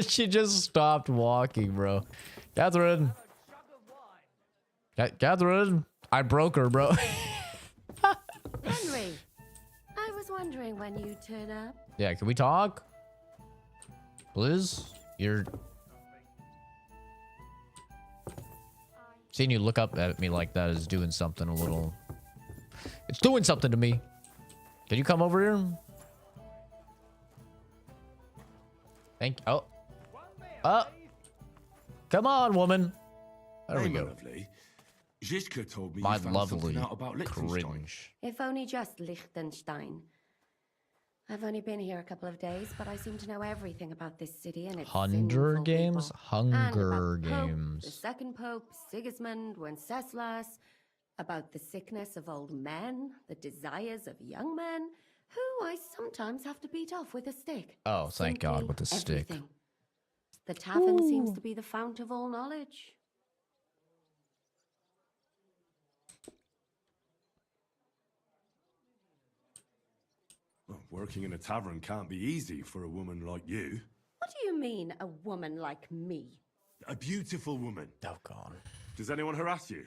She just stopped walking, bro. Catherine. Catherine. I broke her, bro. Henry, I was wondering when you'd turn up. Yeah, can we talk? Please? You're... Seeing you look up at me like that is doing something a little... It's doing something to me. Can you come over here? Thank you. Oh. Oh. Come on, woman. There we go. Lovely. Zizka told me My you found lovely something out about Liechtenstein. cringe. If only just Liechtenstein. I've only been here a couple of days, but I seem to know everything about this city and its Hunger sinful Games? people. Hunger And about the Pope, Games. the second Pope, Sigismund, Wenceslas, about the sickness of old men, the desires of young men, who I sometimes have to beat off with a stick. Oh, thank God, Simply with a stick. everything. The tavern seems to be the fount of all knowledge. Well, working in a tavern can't be easy for a woman like you. What do you mean, a woman like me? A beautiful woman. Oh, God. Does anyone harass you?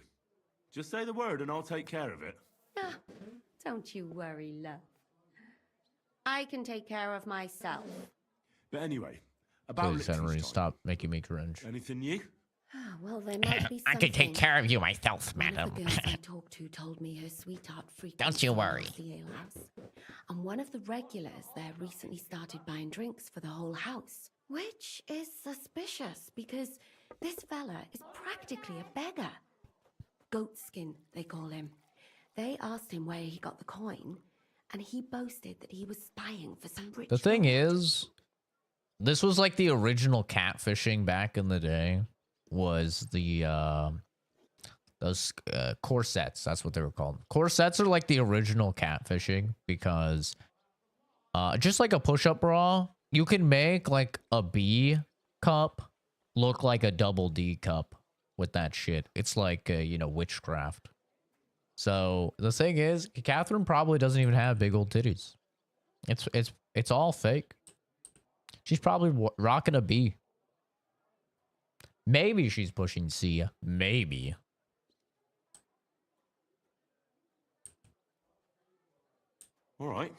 Just say the word and I'll take care of it. Ah, don't you worry, love. I can take care of myself. But anyway, about Please, Henry, Liechtenstein. stop making me cringe. Anything new? Ah, well, there might be something. I can take care of you myself, One madam. of the girls I talked to told me her sweetheart freaked Don't out you from worry. the alehouse. And one of the regulars there recently started buying drinks for the whole house. Which is suspicious, because this fella is practically a beggar. Goatskin, they call him. They asked him where he got the coin, and he boasted that he was spying for some rich The thing lord. is, this was like the original catfishing back in the day. Was the those corsets? That's what they were called. Corsets are like the original catfishing because just like a push-up bra, you can make like a B cup look like a double D cup with that shit. It's like you know, witchcraft. So the thing is, Catherine probably doesn't even have big old titties. It's all fake. She's probably rocking a B. Maybe she's pushing C. Maybe. All right.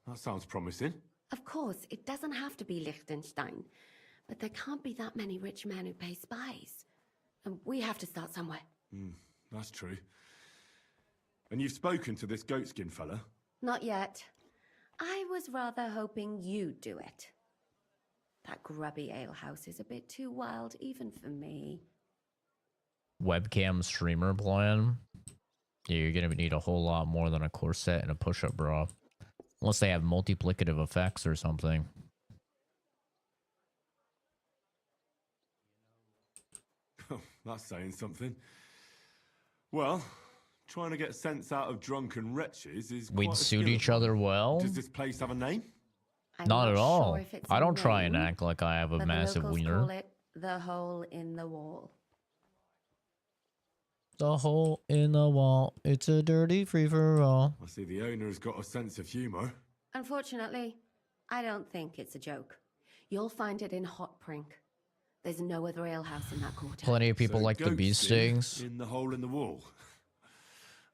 That sounds promising. Of course, it doesn't have to be Liechtenstein, but there can't be that many rich men who pay spies. And we have to start somewhere. That's true. And you've spoken to this goatskin fella? Not yet. I was rather hoping you'd do it. That grubby alehouse is a bit too wild even for me. Webcam streamer plan. Yeah, you're gonna need a whole lot more than a corset and a push-up bra. Unless they have multiplicative effects or something. That's saying something. Well, trying to get sense out of drunken wretches is We'd quite a suit skill each of other mine. well. Does this place have a name? I'm Not at all. Sure if it's I a don't try and name, act like I have a but massive the locals wiener. call it the hole in the wall. The hole in the wall. It's a dirty free-for-all. I see the owner has got a sense of humor. Unfortunately, I don't think it's a joke. You'll find it in Hot Prink. There's no other alehouse in that quarter. Plenty of people So like the bee goatskin stings. in the hole in the wall.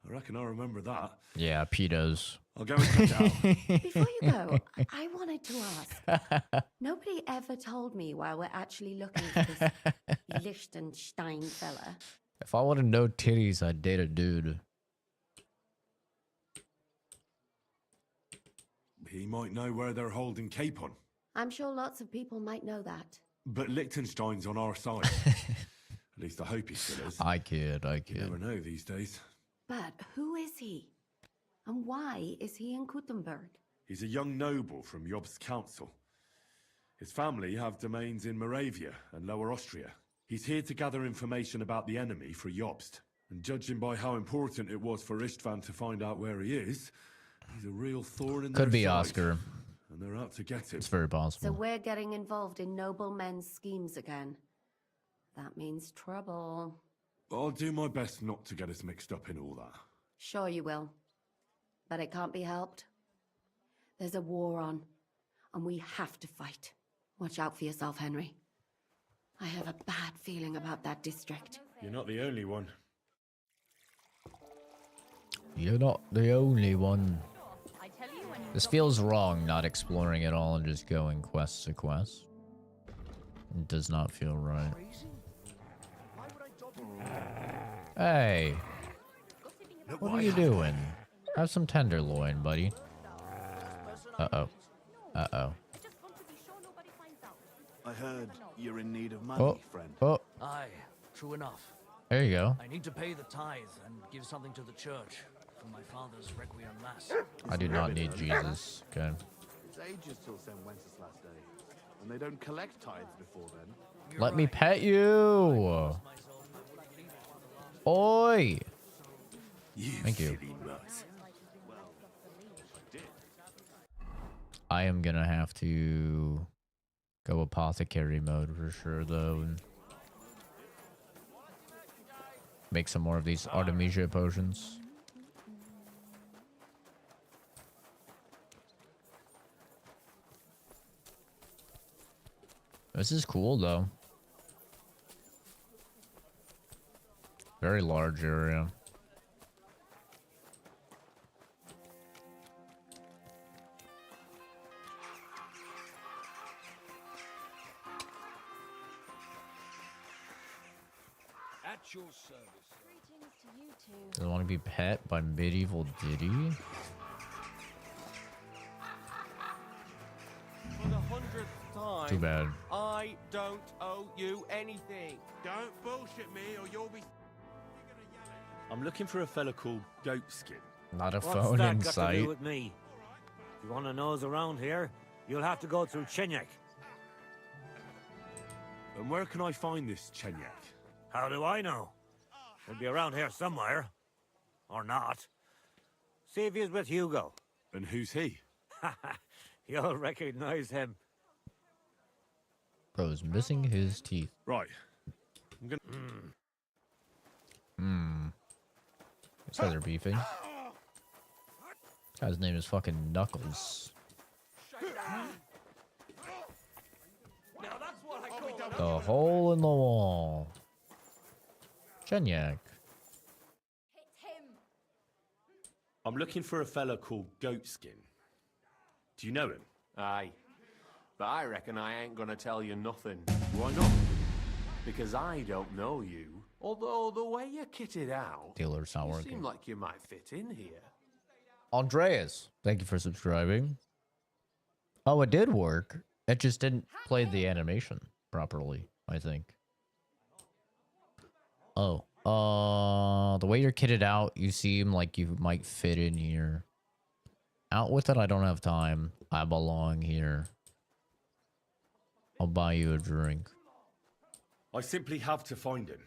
I reckon I remember that. Yeah, pedos. I'll go and check it out. Before you go, I wanted to ask. Nobody ever told me why we're actually looking for this Liechtenstein fella. If I wanted no titties, I'd date a dude. He might know where they're holding Capon. I'm sure lots of people might know that. But Liechtenstein's on our side. At least I hope he still is. I kid. You never know these days. But who is he? And why is he in Kuttenberg? He's a young noble from Jobst's council. His family have domains in Moravia and Lower Austria. He's here to gather information about the enemy for Jobst. And judging by how important it was for Istvan to find out where he is, he's a real thorn in their Could be side. Oscar. And they're out to get him. It's very So possible. we're getting involved in noble men's schemes again. That means trouble. I'll do my best not to get us mixed up in all that. Sure you will. But it can't be helped. There's a war on, and we have to fight. Watch out for yourself, Henry. I have a bad feeling about that district. You're not the only one. You're not the only one. This feels wrong, not exploring it all and just going quest to quest. It does not feel right. Hey. What are you doing? Have some tenderloin, buddy. Uh-oh. Uh-oh. I heard you're in need of money, friend. Oh. Aye, true enough. There you go. I need to pay the tithe and give something to the church for my father's requiem mass. I do not need Jesus. Okay. It's ages till St. Wenceslas Day, and they don't collect tithes before then. Let me pet you. Oi. Thank you. I am gonna have to go apothecary mode for sure, though. And make some more of these Artemisia potions. This is cool, though. Very large area. At your service. Doesn't want to be pet by medieval Diddy. For the 100th time. Too bad. I don't owe you anything. Don't bullshit me, or you'll be. I'm looking for a fella called Goatskin. Not a What's phone that in got to sight. do with me? If you want to nose around here, you'll have to go through Chenyak. And where can I find this Chenyak? How do I know? He'll be around here somewhere. Or not. See if he's with Hugo. And who's he? You'll recognize him. Bro's missing his teeth. Right. I'm gonna. These guys are beefing. This guy's name is fucking Knuckles. The hole in the wall. Chenyak. I'm looking for a fella called Goatskin. Do you know him? Aye. But I reckon I ain't gonna tell you nothing. Why not? Because I don't know you. Although the way you're kitted out, Dealer's not you working. seem like you might fit in here. Andreas, thank you for subscribing. Oh, it did work. It just didn't play the animation properly, I think. Oh, the way you're kitted out, you seem like you might fit in here. Out with it, I don't have time. I belong here. I'll buy you a drink. I simply have to find him.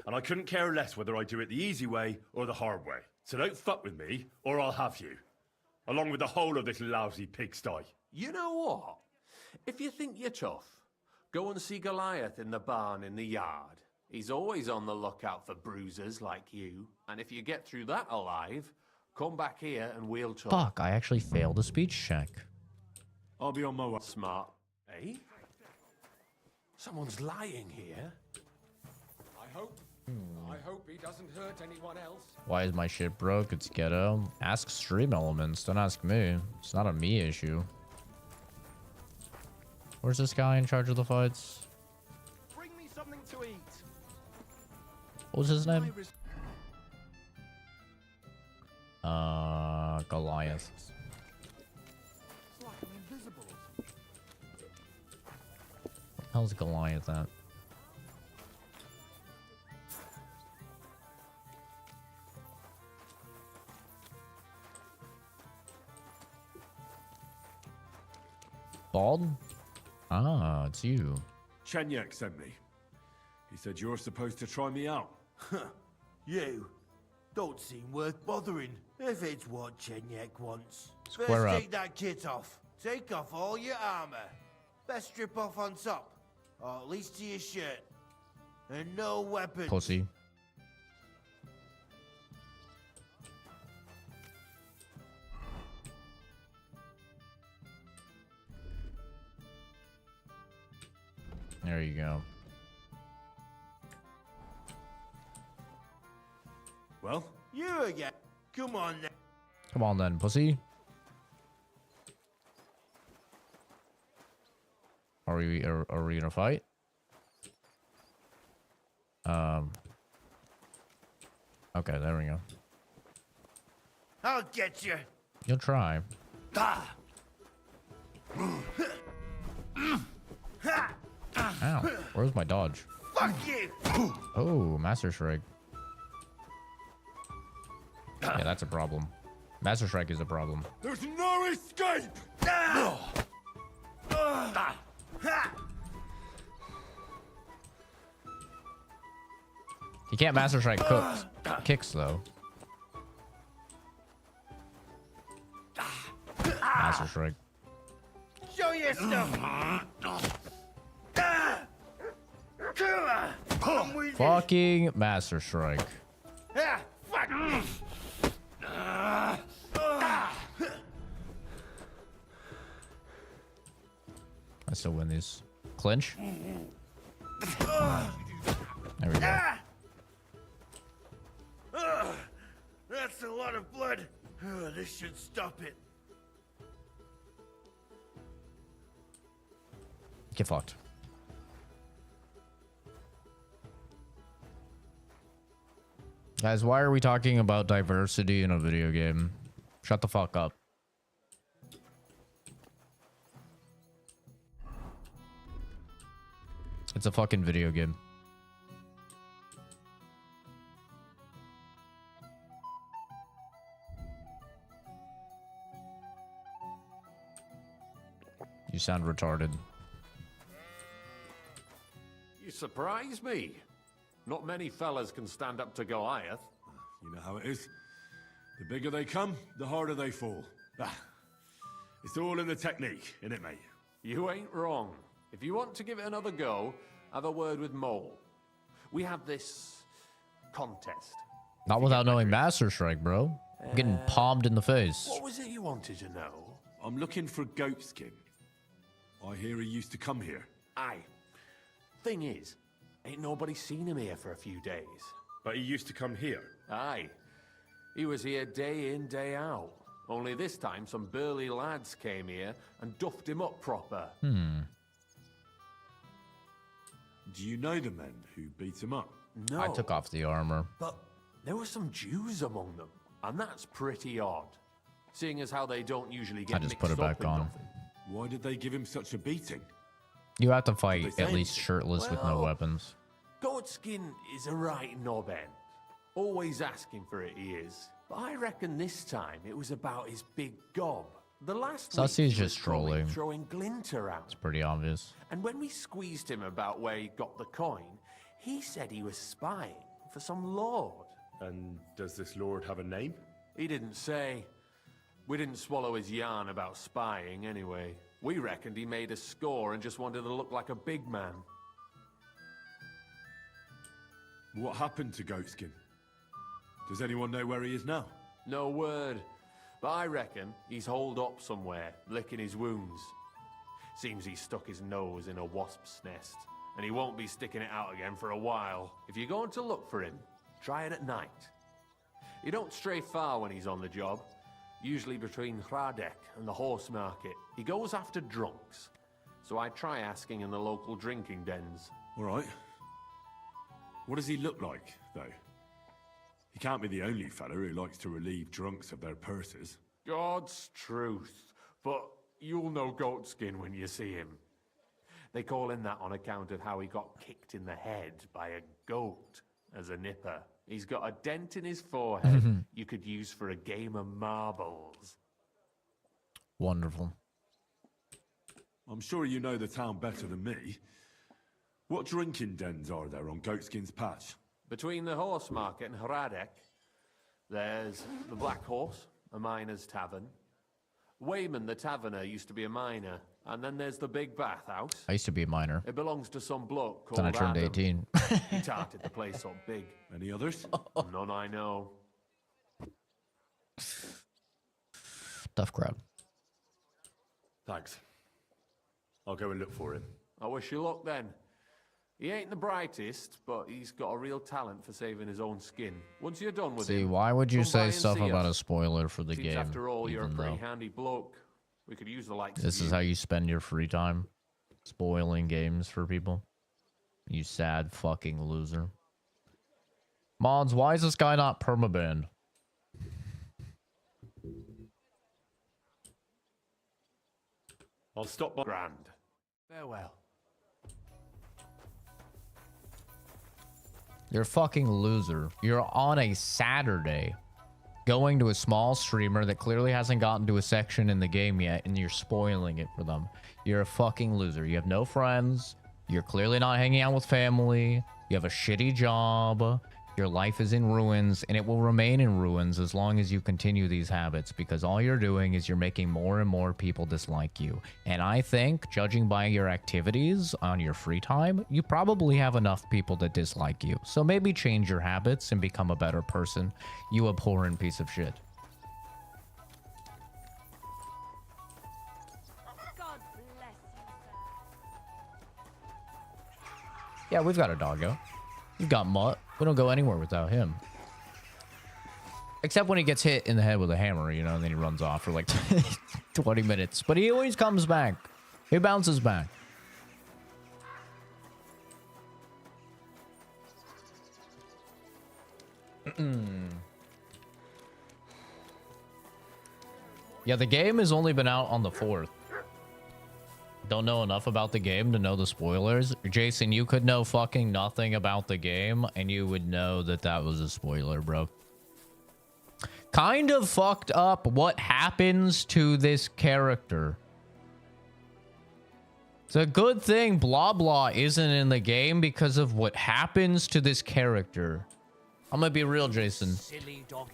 And I couldn't care less whether I do it the easy way or the hard way. So don't fuck with me, or I'll have you. Along with the whole of this lousy pigsty. You know what? If you think you're tough, go and see Goliath in the barn in the yard. He's always on the lookout for bruisers like you. And if you get through that alive, come back here and we'll talk. Fuck, I actually failed a speech check. I'll be on my way. Smart. Eh? Someone's lying here. I hope he doesn't hurt anyone else. Why is my shit broke? It's ghetto. Ask Stream Elements. Don't ask me. It's not a me issue. Where's this guy in charge of the fights? Bring me something to eat. What was his name? Goliath. It's like I'm invisible. What the hell's Goliath at? Bald? Ah, it's you. Chenyak sent me. He said you're supposed to try me out. You don't seem worth bothering if it's what Chenyak wants. Square First, up. take that kit off. Take off all your armor. Best strip off on top, or at least to your shirt. And no weapons. Pussy. There you go. Well? You again. Come on then. Come on then, pussy. Are we gonna fight? Okay, there we go. I'll get you. You'll try. Ah. Ow. Where's my dodge? Fuck you. Oh, Master Strike. Yeah, that's a problem. Master Strike is a problem. There's no escape! You can't Master Strike kicks though. Master Strike. Show your stuff. Come with me. Fucking Master Strike. Ah, fuck me. I still win these. Clinch. There we go. That's a lot of blood. This should stop it. Get fucked. Guys, why are we talking about diversity in a video game? Shut the fuck up. It's a fucking video game. You sound retarded. You surprise me. Not many fellas can stand up to Goliath. You know how it is. The bigger they come, the harder they fall. It's all in the technique, innit, mate? You ain't wrong. If you want to give it another go, have a word with Mole. We have this contest. Not without knowing Master Strike, bro. I'm getting palmed in the face. What was it you wanted to know? I'm looking for Goatskin. I hear he used to come here. Aye. Thing is, ain't nobody seen him here for a few days. But he used to come here. Aye. He was here day in, day out. Only this time some burly lads came here and duffed him up proper. Do you know the men who beat him up? No. I took off the armor. But there were some Jews among them, and that's pretty odd. Seeing as how they don't usually get I just mixed put it up back in on. nothing. Why did they give him such a beating? You have to Did fight they at say least shirtless with no Well- weapons. Goatskin is a right knobhead. Always asking for it, he is. But I reckon this time it was about his big gob. The last Sussy week is he was just trolling. throwing glint around. It's pretty obvious. And when we squeezed him about where he got the coin, he said he was spying for some lord. And does this lord have a name? He didn't say. We didn't swallow his yarn about spying anyway. We reckoned he made a score and just wanted to look like a big man. What happened to Goatskin? Does anyone know where he is now? No word. But I reckon he's holed up somewhere, licking his wounds. Seems he stuck his nose in a wasp's nest, and he won't be sticking it out again for a while. If you're going to look for him, try it at night. He don't stray far when he's on the job. Usually between Hradek and the horse market. He goes after drunks. So I try asking in the local drinking dens. All right. What does he look like, though? He can't be the only fella who likes to relieve drunks of their purses. God's truth. But you'll know Goatskin when you see him. They call him that on account of how he got kicked in the head by a goat as a nipper. He's got a dent in his forehead you could use for a game of marbles. Wonderful. I'm sure you know the town better than me. What drinking dens are there on Goatskin's patch? Between the horse market and Hradek, there's the Black Horse, a miner's tavern. Wayman, the taverner, used to be a miner. And then there's the Big Bathhouse. I used to be a minor. It belongs to some bloke called Then I turned Adam. 18. He tarted the place up big. Any others? None I know. Tough crowd. Thanks. I'll go and look for him. I wish you luck then. He ain't the brightest, but he's got a real talent for saving his own skin. Once you're done with See, him, why would you come by say and stuff see about a us. spoiler for the Seems game? after all, you're a Even pretty though handy bloke. We could use the likes this of is you. how you spend your free time, spoiling games for people. You sad fucking loser. Mods, why is this guy not permabanned? I'll stop by. Grand. Farewell. You're a fucking loser. You're on a Saturday going to a small streamer that clearly hasn't gotten to a section in the game yet, and you're spoiling it for them. You're a fucking loser. You have no friends. You're clearly not hanging out with family. You have a shitty job. Your life is in ruins, and it will remain in ruins as long as you continue these habits, because all you're doing is you're making more and more people dislike you. And I think, judging by your activities on your free time, you probably have enough people that dislike you. So maybe change your habits and become a better person, you abhorrent piece of shit. God bless you, sir. Yeah, we've got a doggo. We've got Mutt. We don't go anywhere without him. Except when he gets hit in the head with a hammer, you know, and then he runs off for like 20 minutes. But he always comes back. He bounces back. Yeah, the game has only been out on the 4th. Don't know enough about the game to know the spoilers. Jason, you could know fucking nothing about the game, and you would know that that was a spoiler, bro. Kind of fucked up what happens to this character. It's a good thing blah blah isn't in the game because of what happens to this character. I'm gonna be real, Jason. Silly doggy.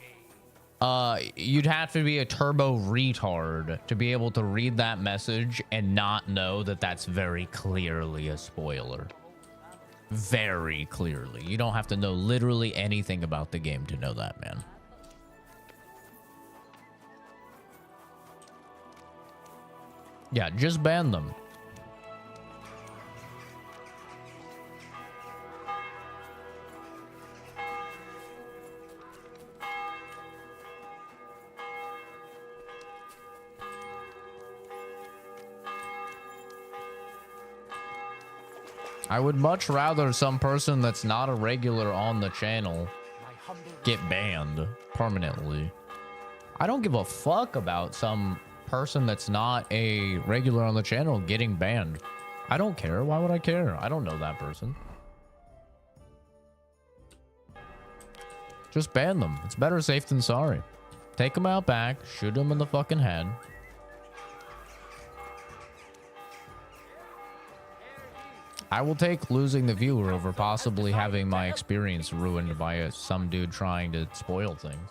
You'd have to be a turbo retard to be able to read that message and not know that that's very clearly a spoiler. Very clearly. You don't have to know literally anything about the game to know that, man. Yeah, just ban them. I would much rather some person that's not a regular on the channel get banned permanently. I don't give a fuck about some person that's not a regular on the channel getting banned. I don't care. Why would I care? I don't know that person. Just ban them. It's better safe than sorry. Take them out back, shoot them in the fucking head. I will take losing the viewer over possibly having my experience ruined by some dude trying to spoil things.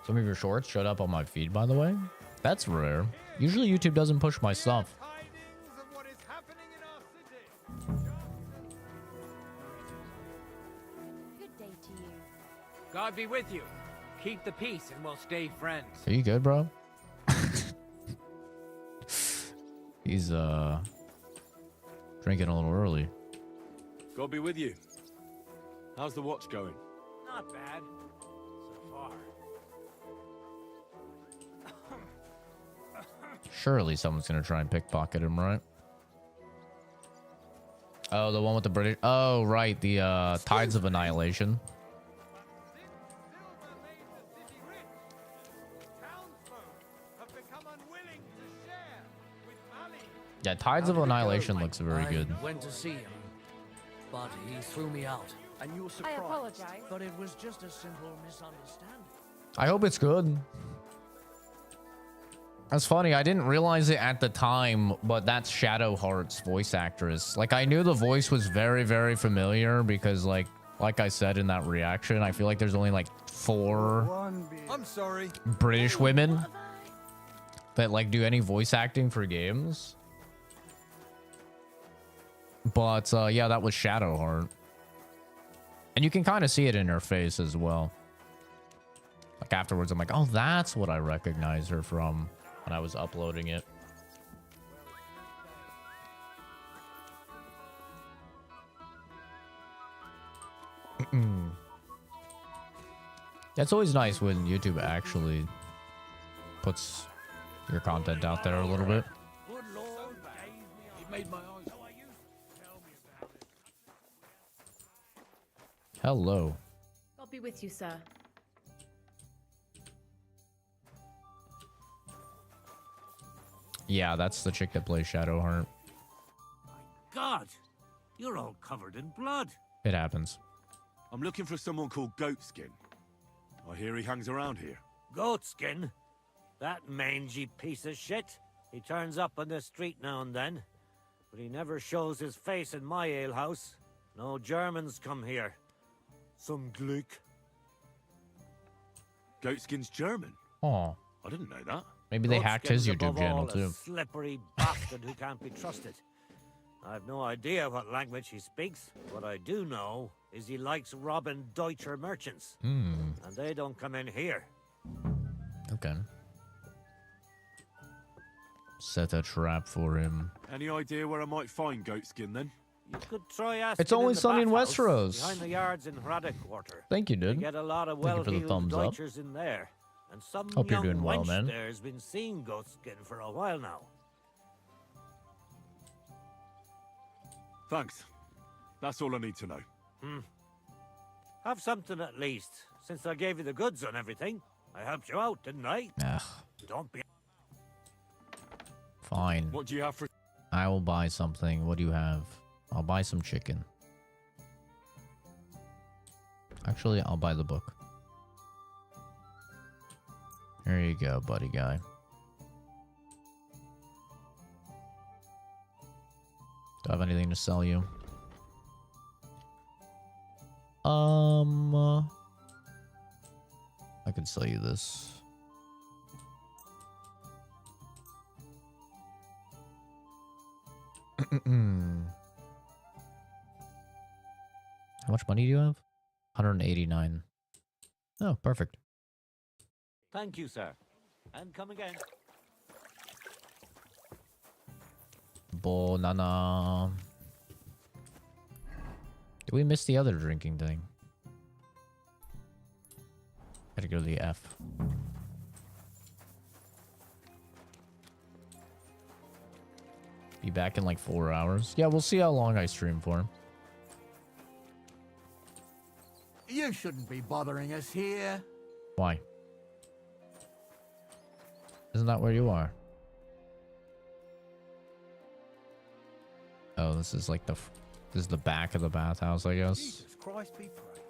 Some of your shorts showed up on my feed, by the way. That's rare. Usually YouTube doesn't push my stuff. Good day to you. God be with you. Keep the peace and we'll stay friends. Are you good, bro? He's drinking a little early. God be with you. How's the watch going? Not bad. So far. Surely someone's gonna try and pickpocket him, right? Oh, the one with the British. Oh, right. The Tides of Annihilation. Yeah, Tides of Annihilation looks very good. Went to see him, but he threw me out. And you were I surprised. apologize. But it was just a simple misunderstanding. I hope it's good. That's funny. I didn't realize it at the time, but that's Shadowheart's voice actress. Like, I knew the voice was very, very familiar because, like I said in that reaction, I feel like there's only like 4 I'm sorry. British women that like do any voice acting for games. But yeah, that was Shadowheart. And you can kind of see it in her face as well. Like afterwards, I'm like, oh, that's what I recognize her from when I was uploading it. It's always nice when YouTube actually puts your content out there a little bit. Good Lord, it made my eyes. Hello. I'll be with you, sir. Yeah, that's the chick that plays Shadowheart. God, you're all covered in blood. It happens. I'm looking for someone called Goatskin. I hear he hangs around here. Goatskin? That mangy piece of shit. He turns up on the street now and then, but he never shows his face in my alehouse. No Germans come here. Some Glick. Goatskin's German? Oh. I didn't know that. Maybe they hacked his YouTube channel A too. slippery bastard who can't be trusted. I've no idea what language he speaks. What I do know is he likes robbing Deutscher merchants. And they don't come in here. Okay. Set a trap for him. Any idea where I might find Goatskin then? You could try asking It's only in the sunny in bathhouse, Westeros. behind the yards in Hradec Quarter. Thank you, dude. You get a lot of Thank you for the well-heeled thumbs up. Deutschers in there. And some Hope you're young doing well, wench man. there's been seeing Goatskin for a while now. Thanks. That's all I need to know. Have something at least, since I gave you the goods on everything. I helped you out, didn't I? Ugh. Don't be... Fine. What do you have for... I will buy something. What do you have? I'll buy some chicken. Actually, I'll buy the book. There you go, buddy guy. Do I have anything to sell you? I could sell you this. How much money do you have? 189. Oh, perfect. Thank you, sir. And come again. Banana. Did we miss the other drinking thing? Gotta go to the F. Be back in like 4 hours. Yeah, we'll see how long I stream for. You shouldn't be bothering us here. Why? Isn't that where you are? Oh, this is like the... This is the back of the bathhouse, I guess. Jesus Christ be praised.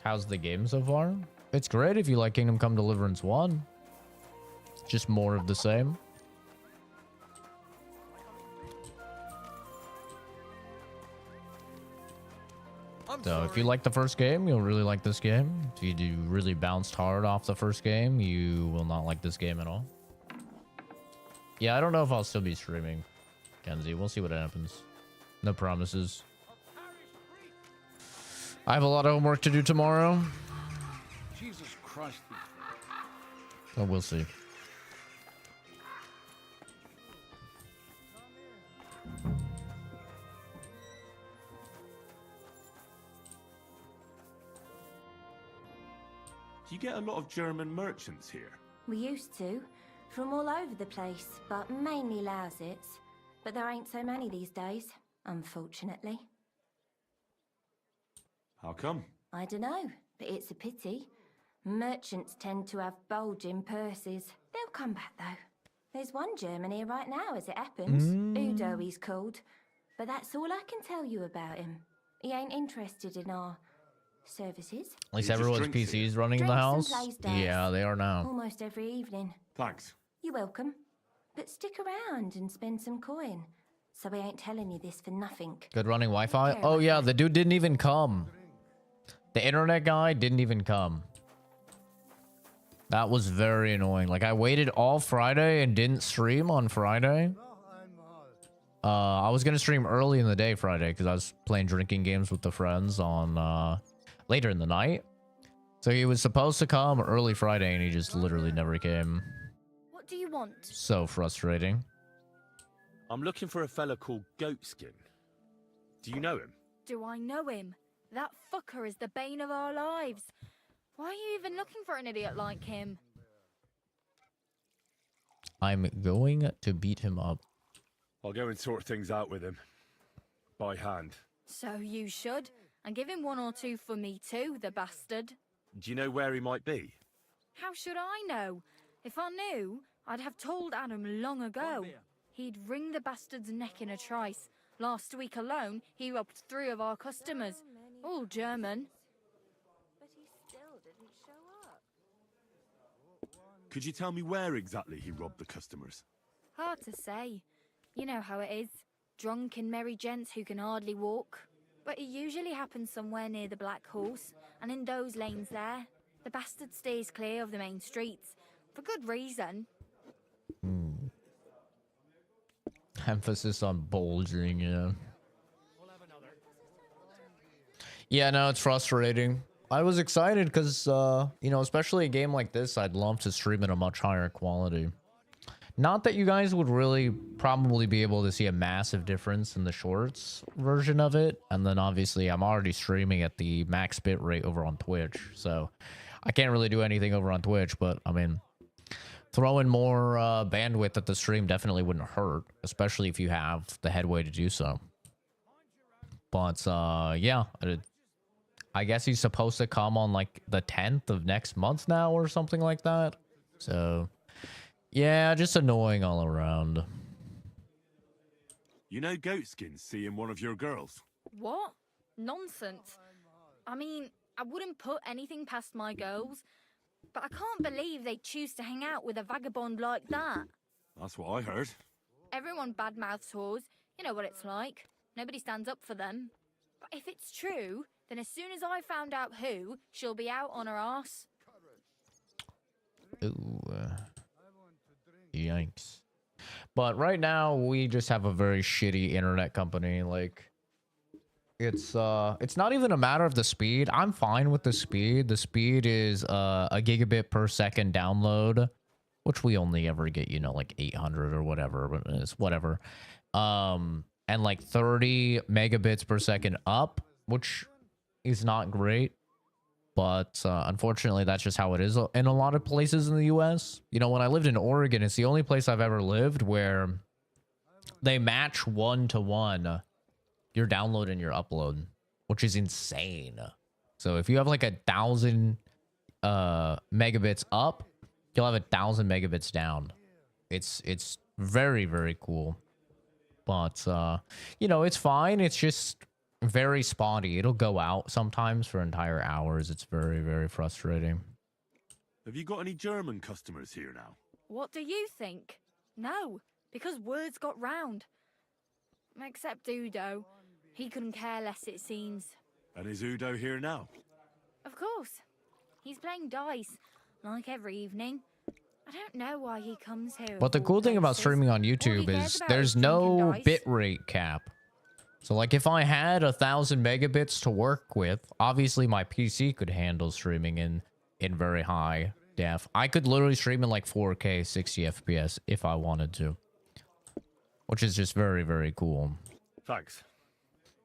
How's the game so far? It's great if you like Kingdom Come Deliverance 1. Just more of the same. So if you like the first game, you'll really like this game. If you do really bounced hard off the first game, you will not like this game at all. Yeah, I don't know if I'll still be streaming, Kenzie. We'll see what happens. No promises. I have a lot of homework to do tomorrow. Jesus Christ. So we'll see. Do you get a lot of German merchants here? We used to, from all over the place, but mainly Lausitz. But there ain't so many these days, unfortunately. How come? I dunno, but it's a pity. Merchants tend to have bulging purses. They'll come back though. There's one German here right now as it happens. Udo he's called. But that's all I can tell you about him. He ain't interested in our services. At least everyone's PC's running in the Drinks house. and plays darts. Yeah, they are now. Almost every evening. Thanks. You're welcome. But stick around and spend some coin. So we ain't telling you this for nothing. Good running Wi-Fi. Oh yeah, the dude didn't even come. The internet guy didn't even come. That was very annoying. Like, I waited all Friday and didn't stream on Friday. I was gonna stream early in the day Friday because I was playing drinking games with the friends on later in the night. So he was supposed to come early Friday and he just literally never came. What do you want? So frustrating. I'm looking for a fella called Goatskin. Do you know him? Do I know him? That fucker is the bane of our lives. Why are you even looking for an idiot like him? I'm going to beat him up. I'll go and sort things out with him. By hand. So you should. And give him 1 or 2 for me too, the bastard. Do you know where he might be? How should I know? If I knew, I'd have told Adam long ago. He'd wring the bastard's neck in a trice. Last week alone, he robbed 3 of our customers. All German. But he still didn't show up. Could you tell me where exactly he robbed the customers? Hard to say. You know how it is. Drunk and merry gents who can hardly walk. But it usually happens somewhere near the Black Horse, and in those lanes there. The bastard stays clear of the main streets. For good reason. Emphasis on bulging, yeah. Yeah, no, it's frustrating. I was excited because, you know, especially a game like this, I'd love to stream at a much higher quality. Not that you guys would really probably be able to see a massive difference in the shorts version of it. And then obviously I'm already streaming at the max bit rate over on Twitch. So I can't really do anything over on Twitch, but I mean, throwing more bandwidth at the stream definitely wouldn't hurt, especially if you have the headway to do so. But yeah, I guess he's supposed to come on like the 10th of next month now or something like that. So yeah, just annoying all around. You know Goatskin's seeing one of your girls. What? Nonsense. I mean, I wouldn't put anything past my girls, but I can't believe they choose to hang out with a vagabond like that. That's what I heard. Everyone badmouths whores. You know what it's like. Nobody stands up for them. But if it's true, then as soon as I found out who, she'll be out on her arse. Ooh. Yikes. But right now we just have a very shitty internet company. Like it's not even a matter of the speed. I'm fine with the speed. The speed is a gigabit per second download, which we only ever get, you know, like 800 or whatever, but it's whatever. And like 30 megabits per second up, which is not great. But unfortunately, that's just how it is in a lot of places in the US. You know, when I lived in Oregon, it's the only place I've ever lived where they match 1-to-1 your download and your upload, which is insane. So if you have like 1,000 megabits up, you'll have 1,000 megabits down. It's very, very cool. But, you know, it's fine. It's just very spotty. It'll go out sometimes for entire hours. It's very, very frustrating. Have you got any German customers here now? What do you think? No, because words got round. Except Udo. He couldn't care less, it seems. And is Udo here now? Of course. He's playing dice, like every evening. I don't know why he comes here. But the cool thing about streaming on YouTube is there's no bitrate cap. So like if I had 1,000 megabits to work with, obviously my PC could handle streaming in very high def. I could literally stream in like 4K 60 FPS if I wanted to. Which is just very, very cool. Thanks.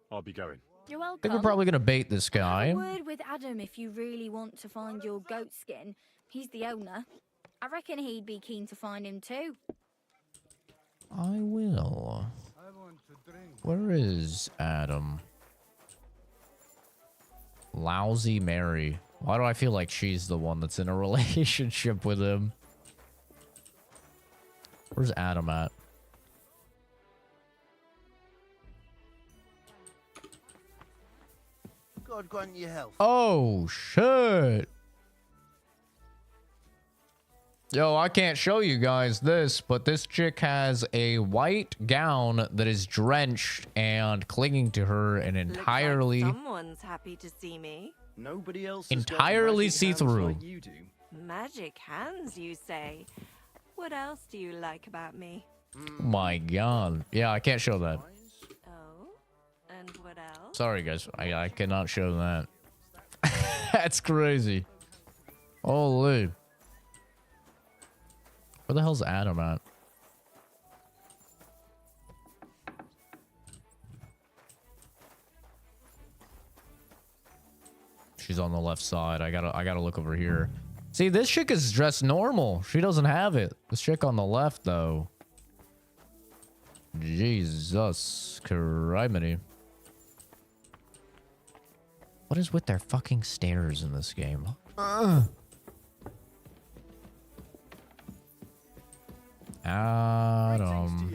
I'll be going. You're welcome. I think we're probably going to bait this guy. Have a word with Adam if you really want to find your goatskin. He's the owner. I reckon he'd be keen to find him too. I will. Where is Adam? Lousy Mary. Why do I feel like she's the one that's in a relationship with him? Where's Adam at? God grant you health. Oh, shit. Yo, I can't show you guys this, but this chick has a white gown that is drenched and clinging to her an entirely... Looks like someone's happy to see me. Nobody else entirely see-through. Like you do. Magic hands, you say? What else do you like about me? My god. Yeah, I can't show that. Oh, and what else? Sorry, guys. I cannot show that. That's crazy. Holy. Where the hell's Adam at? she's on the left side. I gotta look over here. See, this chick is dressed normal. She doesn't have it. This chick on the left, though. Jesus criminy. What is with their fucking stairs in this game? Adam.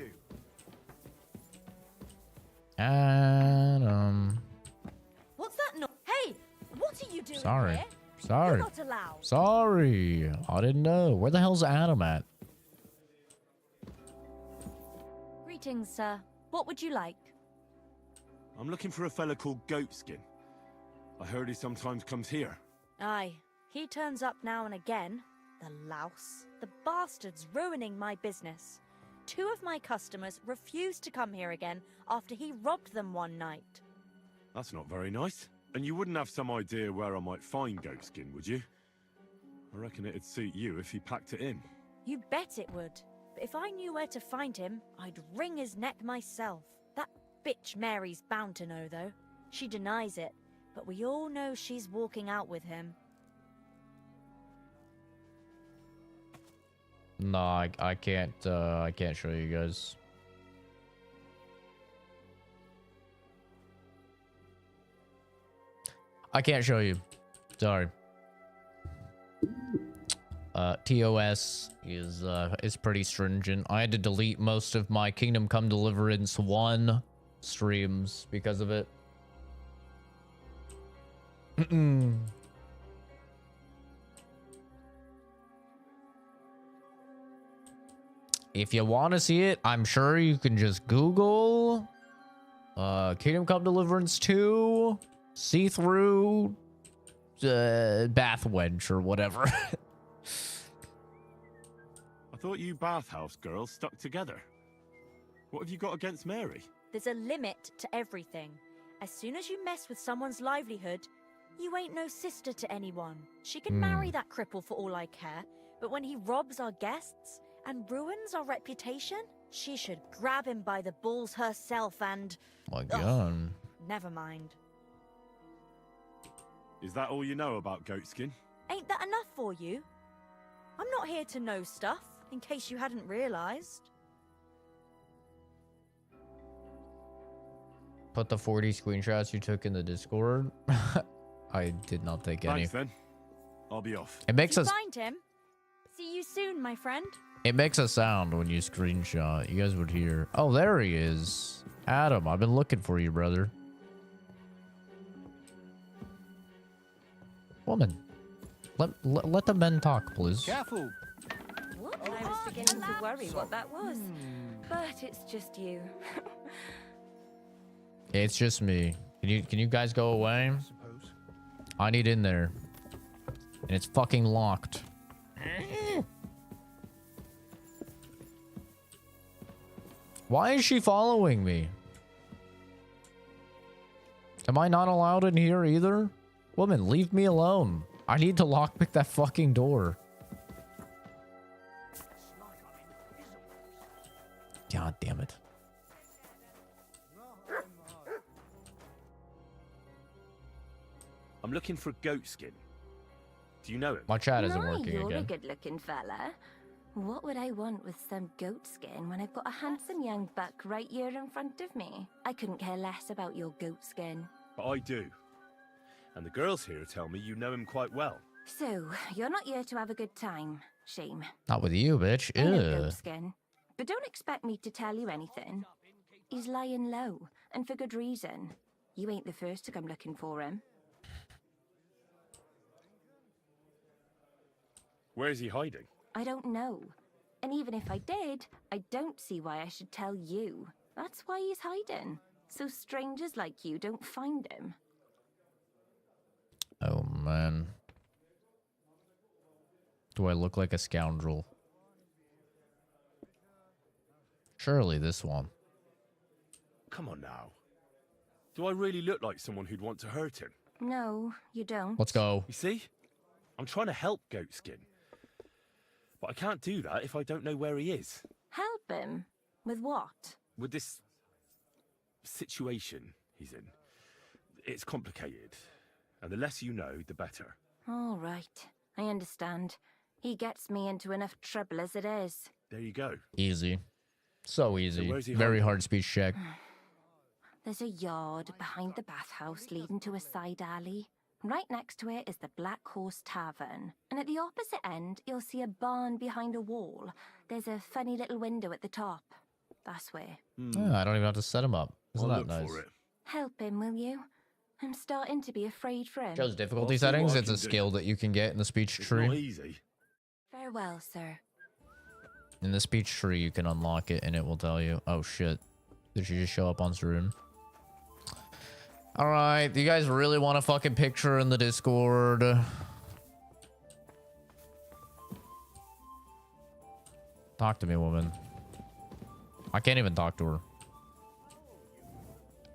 What's that? No. Hey, what are you doing Sorry. here? Sorry. You're not allowed. Sorry. I didn't know. Where the hell's Adam at? Greetings, sir. What would you like? I'm looking for a fella called Goatskin. I heard he sometimes comes here. Aye, he turns up now and again. The louse. The bastard's ruining my business. 2 of my customers refused to come here again after he robbed them one night. That's not very nice. And you wouldn't have some idea where I might find Goatskin, would you? I reckon it'd suit you if he packed it in. You bet it would. But if I knew where to find him, I'd wring his neck myself. That bitch Mary's bound to know, though. She denies it, but we all know she's walking out with him. No, I can't show you guys. I can't show you. Sorry. TOS is pretty stringent. I had to delete most of my Kingdom Come Deliverance 1 streams because of it. If you want to see it, I'm sure you can just Google Kingdom Come Deliverance 2 see-through bath wench or whatever. I thought you bathhouse girls stuck together. What have you got against Mary? There's a limit to everything. As soon as you mess with someone's livelihood, you ain't no sister to anyone. She can marry that cripple for all I care, but when he robs our guests and ruins our reputation, she should grab him by the balls herself and... My God. Never mind. Is that all you know about Goatskin? Ain't that enough for you? I'm not here to know stuff, in case you hadn't realized. Put the 40 screenshots you took in the Discord. I did not take any. Thanks then. I'll be off. It makes us... Find him. See you soon, my friend. It makes a sound when you screenshot. You guys would hear. Oh, there he is. Adam, I've been looking for you, brother. Woman. Let the men talk, please. Careful. What? I was beginning to worry what that was. But it's just you. It's just me. Can you guys go away? I need in there. And it's fucking locked. Why is she following me? Am I not allowed in here either? Woman, leave me alone. I need to lockpick that fucking door. God damn it. I'm looking for Goatskin. Do you know him? My chat isn't working You're a again. good-looking fella. What would I want with some goat skin when I've got a handsome young buck right here in front of me? I couldn't care less about your goat skin. But I do. And the girls here tell me you know him quite well. So, you're not here to have a good time. Shame. Not with you, bitch. I know Ew. goat skin. But don't expect me to tell you anything. He's lying low, and for good reason. You ain't the first to come looking for him. Where is he hiding? I don't know. And even if I did, I don't see why I should tell you. That's why he's hiding. So strangers like you don't find him. Oh, man. Do I look like a scoundrel? Surely this one. Come on now. Do I really look like someone who'd want to hurt him? No, you don't. Let's go. You see? I'm trying to help Goatskin. But I can't do that if I don't know where he is. Help him? With what? With this situation he's in. It's complicated. and the less you know, the better. All right. I understand. He gets me into enough trouble as it is. There you go. Easy. So easy. where's he Very hiding? hard speech check. There's a yard behind the bathhouse leading to a side alley. Right next to it is the Black Horse Tavern. And at the opposite end, you'll see a barn behind a wall. There's a funny little window at the top. That's where. Yeah, I don't even have to set him up. Isn't I'll that look nice? for it. Help him, will you? I'm starting to be afraid for him. Shows difficulty I'll see what settings. I It's a can do. skill that you can get in the speech It's tree. not easy. Farewell, sir. In the speech tree, you can unlock it, and it will tell you. Oh shit! Did she just show up on screen? All right, do you guys really want a fucking picture in the Discord? Talk to me, woman. I can't even talk to her.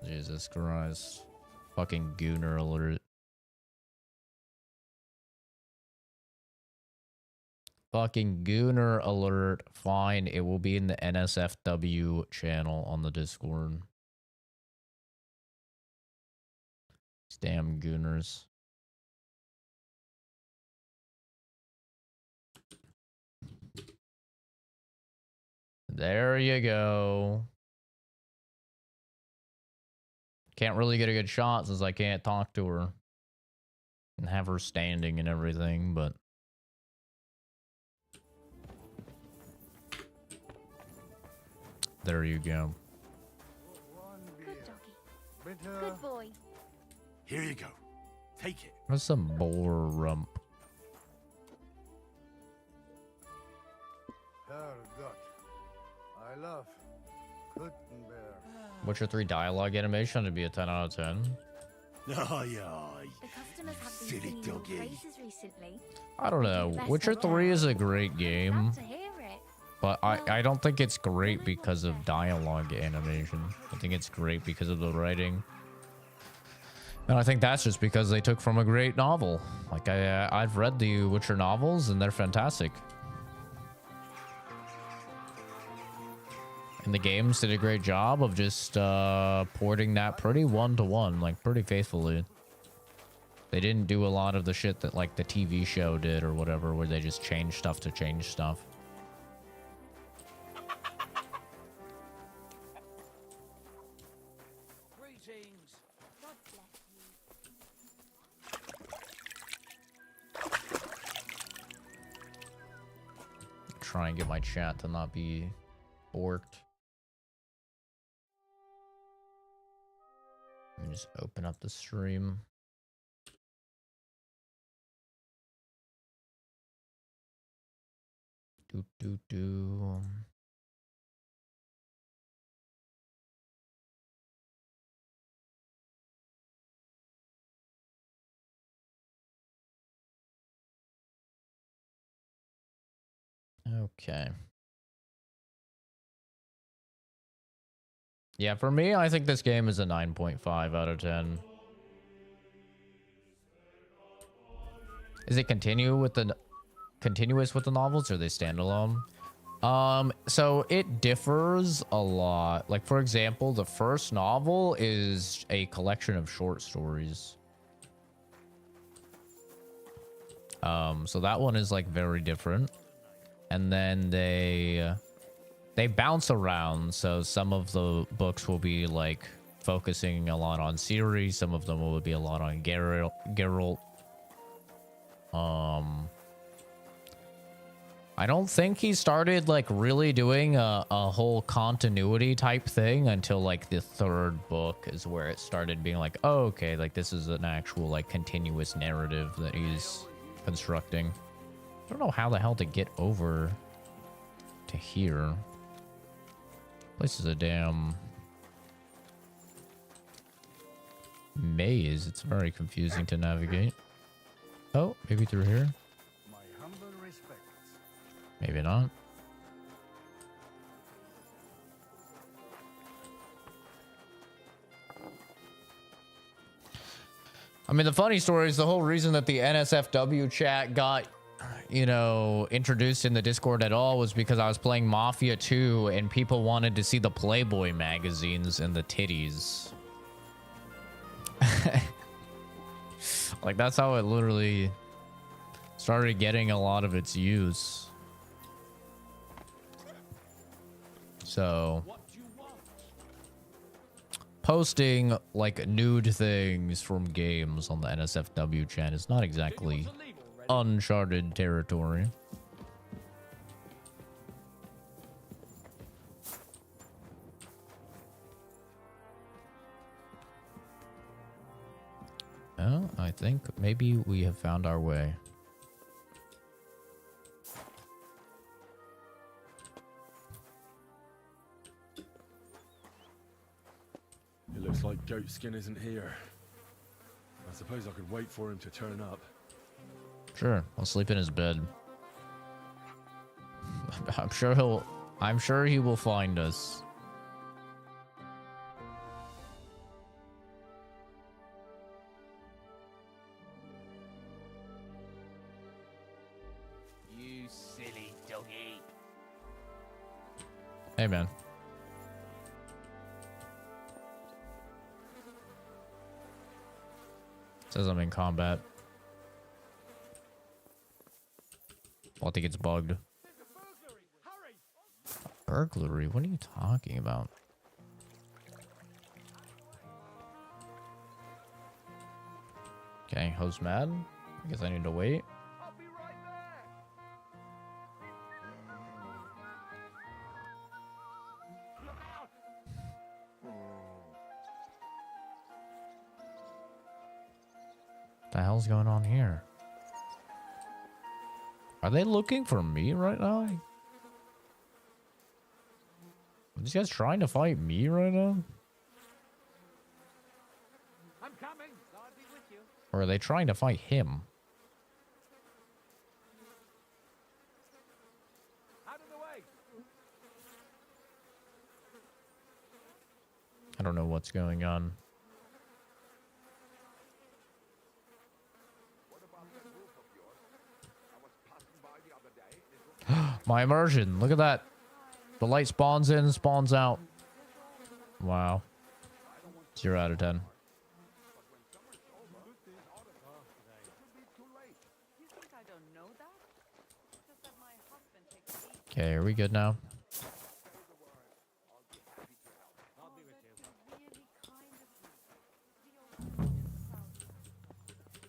Jesus Christ! Fucking gooner alert. Fucking gooner alert. Fine, it will be in the NSFW channel on the Discord. These damn gooners. There you go. Can't really get a good shot since I can't talk to her and have her standing and everything, but there you go. Good doggy. Good boy. Here you go. Take it. What's some boar rump? Herrgott. I love Gutenberg. Witcher 3 dialogue animation to be a 10 out of 10. Aye, aye. The customers have been Silly singing your doggy. praises recently. I don't know. Witcher 3 is a great game, Glad to hear it. but I don't think it's great because of dialogue animation. I think it's great because of the writing. And I think that's just because they took from a great novel. Like I've read the Witcher novels and they're fantastic. And the games did a great job of just porting that pretty one-to-one, like pretty faithfully. They didn't do a lot of the shit that like the TV show did or whatever, where they just changed stuff to change stuff. Greetings. God bless you. Try and get my chat to not be borked. Let me just open up the stream. Do. Okay. Yeah, for me, I think this game is a 9.5 out of 10. Is it continuous with the novels, or are they standalone? So it differs a lot. Like, for example, the first novel is a collection of short stories. So that one is like very different. And then they bounce around. So some of the books will be like focusing a lot on Ciri. Some of them will be a lot on Geralt. I don't think he started like really doing a whole continuity type thing until like the third book is where it started being like, oh, okay, like this is an actual like continuous narrative that he's constructing. I don't know how the hell to get over to here. This is a damn maze. It's very confusing to navigate. Oh, maybe through here? My humble respects. Maybe not. I mean, the funny story is the whole reason that the NSFW chat got, you know, introduced in the Discord at all was because I was playing Mafia 2 and people wanted to see the Playboy magazines and the titties. Like, that's how it literally started getting a lot of its use. So, posting like nude things from games on the NSFW chat is not exactly uncharted territory. Well, I think maybe we have found our way. It looks like Goatskin isn't here. I suppose I could wait for him to turn up. Sure, I'll sleep in his bed. I'm sure he will find us. You silly doggy. Hey, man. Says I'm in combat. Well, I think it's bugged. Burglary? What are you talking about? Okay, host mad. I guess I need to wait. What the hell's going on here? Are they looking for me right now? Are these guys trying to fight me right now? I'm coming. I'll be with you. Or are they trying to fight him? Out of the way. I don't know what's going on. My immersion. Look at that. The light spawns in, spawns out. Wow. 0 out of 10. Okay, are we good now?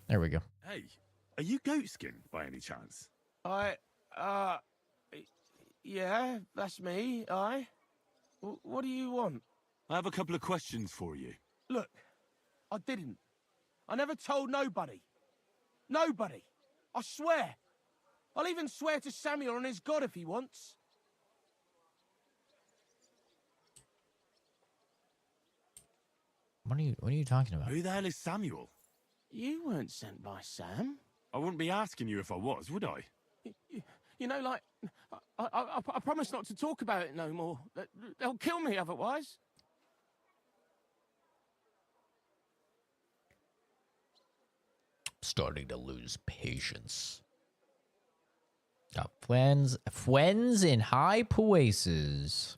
There we go. Hey, are you Goatskin by any chance? Yeah, that's me, What do you want? I have a couple of questions for you. Look, I didn't. I never told nobody. Nobody. I swear. I'll even swear to Samuel and his God if he wants. What are you talking about? Who the hell is Samuel? You weren't sent by Sam. I wouldn't be asking you if I was, would I? You know, like, I promise not to talk about it no more. They'll kill me otherwise. Starting to lose patience. Friends in high places.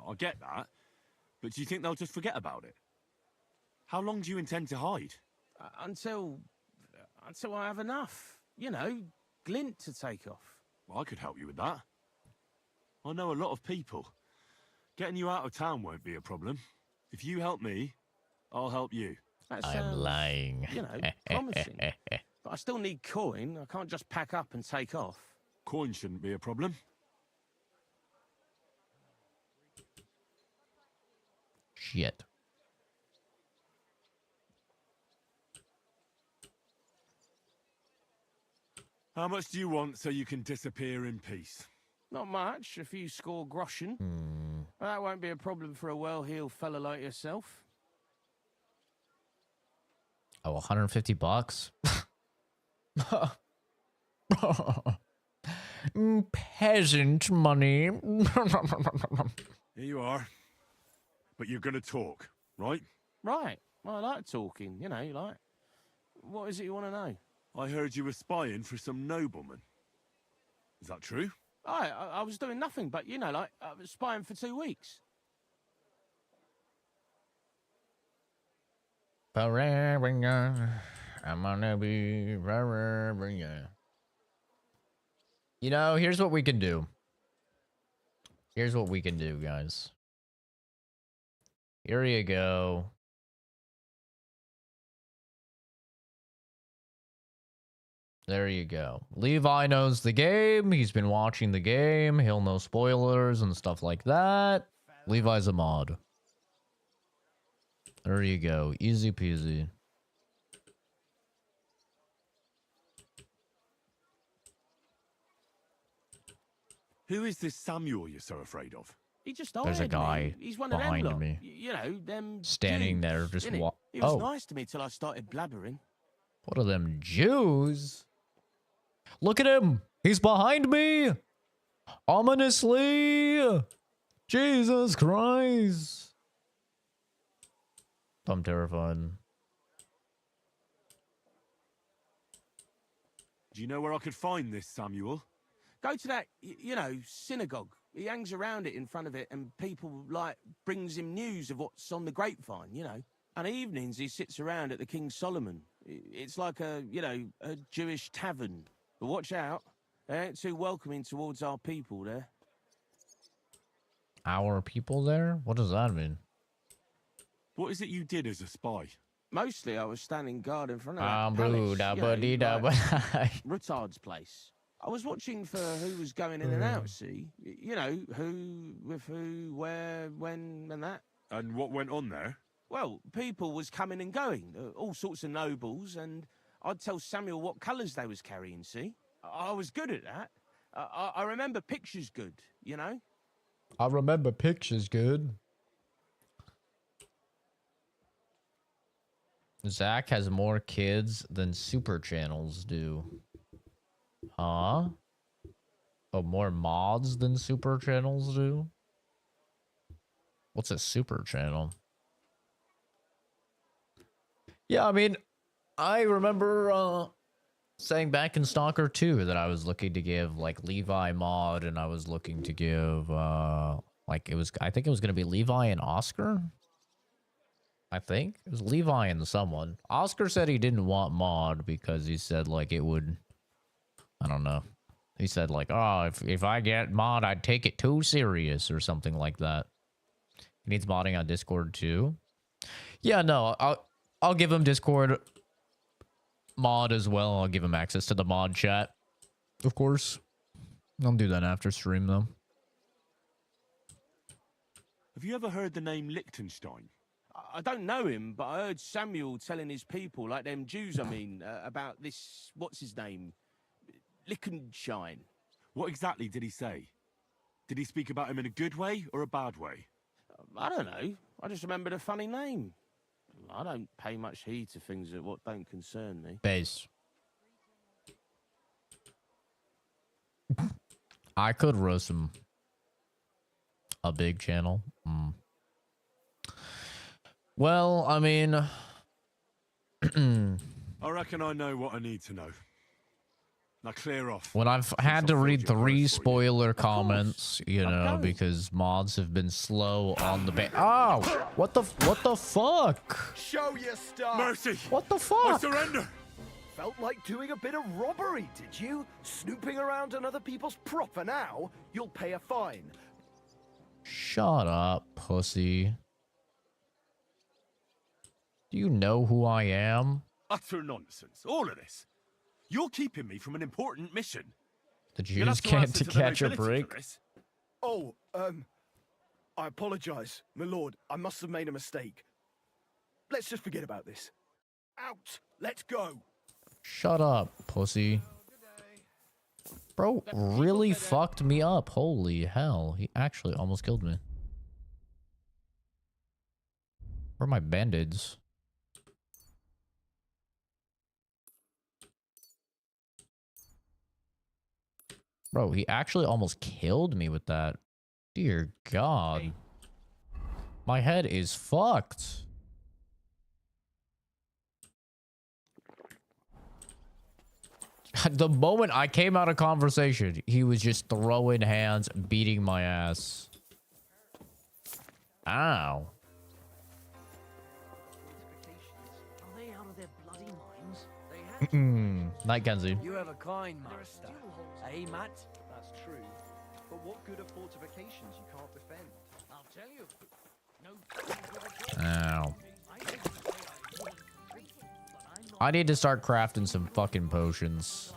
I get that, but do you think they'll just forget about it? How long do you intend to hide? Until I have enough. You know, glint to take off. Well, I could help you with that. I know a lot of people. Getting you out of town won't be a problem. If you help me, I'll help you. That I'm sounds, lying. You know, promising. But I still need coin. I can't just pack up and take off. Coin shouldn't be a problem. Shit. How much do you want so you can disappear in peace? Not much, a few score groschen. That won't be a problem for a well-heeled fella like yourself. Oh, 150 bucks. Peasant money. Here you are. But you're gonna talk, right? Right. Well, I like talking, you know, like... What is it you want to know? I heard you were spying for some nobleman. Is that true? I was doing nothing but, you know, like, I was spying for 2 weeks. Forever young. I'm gonna be forever young. You know, here's what we can do. Here's what we can do, guys. Here you go. There you go. Levi knows the game. He's been watching the game. He'll know spoilers and stuff like that. Levi's a mod. There you go. Easy peasy. Who is this Samuel you're so afraid of? He just There's a hired guy me. He's one of them behind lot. me. You know, them Standing Jews, there just innit? He was Oh, nice to me till I started blabbering. what are them Jews? Look at him. He's behind me. Ominously. Jesus Christ. I'm terrified. Do you know where I could find this Samuel? Go to that, you know, synagogue. He hangs around it in front of it, and people, like, brings him news of what's on the grapevine, you know. And evenings he sits around at the King Solomon. It's like a, you know, a Jewish tavern. But watch out. They ain't too welcoming towards our people there. Our people there? What does that mean? What is it you did as a spy? Mostly I was standing guard in front of that palace, Rutard's place. I was watching for who was going in and out, see? You know, who, with who, where, when, and that. And what went on there? Well, people was coming and going, all sorts of nobles, and I'd tell Samuel what colours they was carrying, see? I was good at that. I remember pictures good, you know? I remember pictures good. Zach has more kids than super channels do. Huh? Oh, more mods than super channels do? What's a super channel? Yeah, I mean, I remember saying back in Stalker 2 that I was looking to give like Levi mod, and I was looking to give like I think it was gonna be Levi and Oscar. I think it was Levi and someone. Oscar said he didn't want mod because he said like it would, I don't know. He said like, oh, if I get mod, I'd take it too serious or something like that. He needs modding on Discord too. Yeah, no, I'll give him Discord mod as well. I'll give him access to the mod chat. Of course. I'll do that after stream though. Have you ever heard the name Liechtenstein? I don't know him, but I heard Samuel telling his people, like them Jews, I mean, about this, what's his name? Liechtenstein. What exactly did he say? Did he speak about him in a good way or a bad way? I don't know. I just remembered a funny name. I don't pay much heed to things that what don't concern me. Base. I could roast him. A big channel. Well, I mean... I reckon I know what I need to know. Now clear off. When I've had to read 3 spoiler comments, you know, because mods have been slow on the Oh! What the fuck? Show your stuff! Mercy! What the fuck? I surrender! Felt like doing a bit of robbery, did you? Snooping around on other people's prop, and now you'll pay a fine. Shut up, pussy. Do you know who I am? Utter nonsense. All of this. You're keeping me from an important mission. The Jews can't to catch a break. Oh, I apologize, my lord. I must have made a mistake. Let's just forget about this. Out! Let's go! Shut up, pussy. Bro really fucked me up. Holy hell. He actually almost killed me. Where are my band-aids? Bro, he actually almost killed me with that. Dear God. My head is fucked. The moment I came out of conversation, he was just throwing hands, beating my ass. Ow. Night, Kenzie. You have a kind master. Eh, Matt? That's true. But what good are fortifications you can't defend? I'll tell you. Ow. I need to start crafting some fucking potions.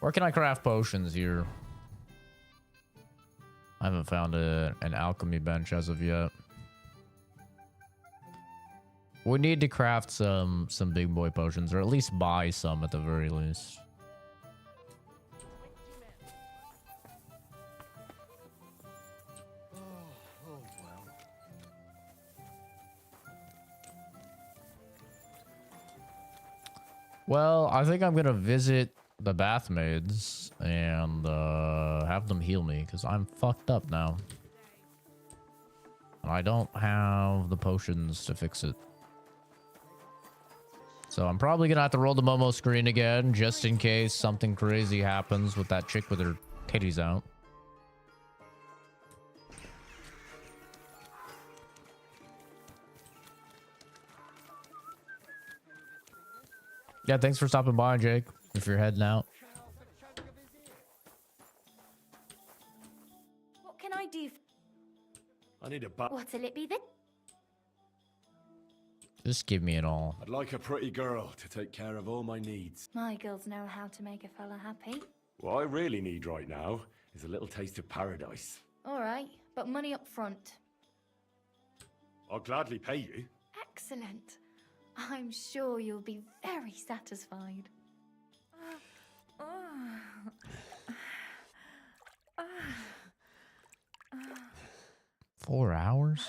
Where can I craft potions here? I haven't found an alchemy bench as of yet. We need to craft some big boy potions, or at least buy some at the very least. Well, I think I'm gonna visit the bath maids and have them heal me because I'm fucked up now. And I don't have the potions to fix it. So I'm probably gonna have to roll the Momo screen again just in case something crazy happens with that chick with her titties out. Yeah, thanks for stopping by, Jake, if you're heading out. What can I do? I need a butt. What'll it be then? Just give me it all. I'd like a pretty girl to take care of all my needs. My girls know how to make a fella happy. What I really need right now is a little taste of paradise. All right, but money up front. I'll gladly pay you. Excellent. I'm sure you'll be very satisfied. 4 hours?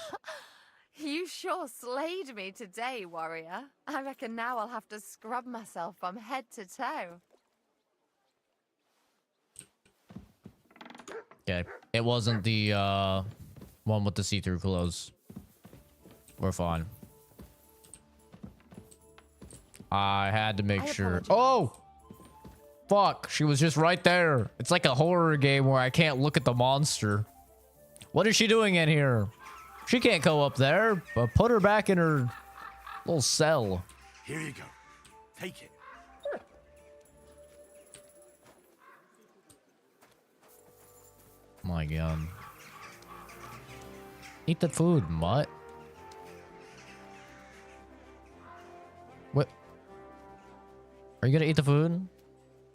You sure slayed me today, warrior. I reckon now I'll have to scrub myself from head to toe. Okay. It wasn't the one with the see-through clothes. We're fine. I had to make sure. Oh! Fuck. She was just right there. It's like a horror game where I can't look at the monster. What is she doing in here? She can't go up there, but put her back in her little cell. Here you go. Take it. My God. Eat the food, mutt. What? Are you gonna eat the food?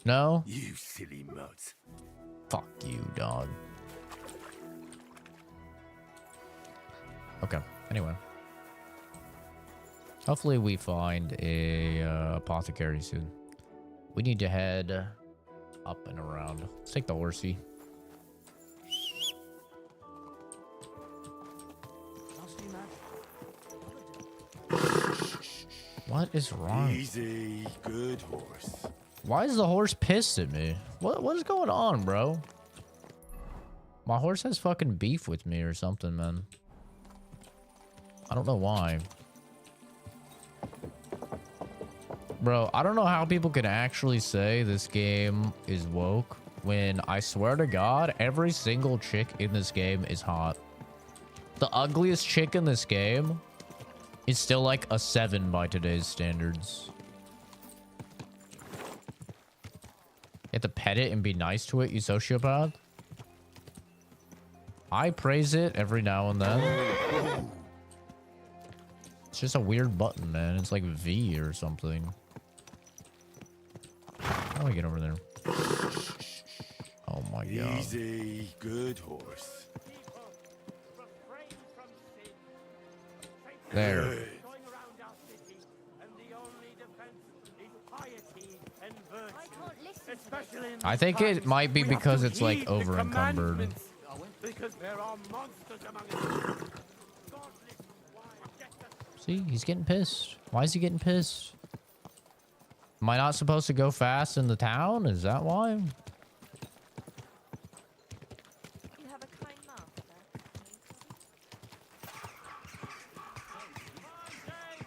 No? You silly mutt. Fuck you, dog. Okay, anyway. Hopefully we find a apothecary soon. We need to head up and around. Let's take the horsey. What is wrong? Easy, good horse. Why is the horse pissed at me? What is going on, bro? My horse has fucking beef with me or something, man. I don't know why. Bro, I don't know how people can actually say this game is woke when I swear to God, every single chick in this game is hot. The ugliest chick in this game is still like a 7 by today's standards. You have to pet it and be nice to it, you sociopath. I praise it every now and then. It's just a weird button, man. It's like V or something. How do I get over there? Oh my God. Easy, good horse. There. I think it might be because it's like over encumbered. Because there are monsters among us. See, he's getting pissed. Why is he getting pissed? Am I not supposed to go fast in the town? Is that why? You have a kind master.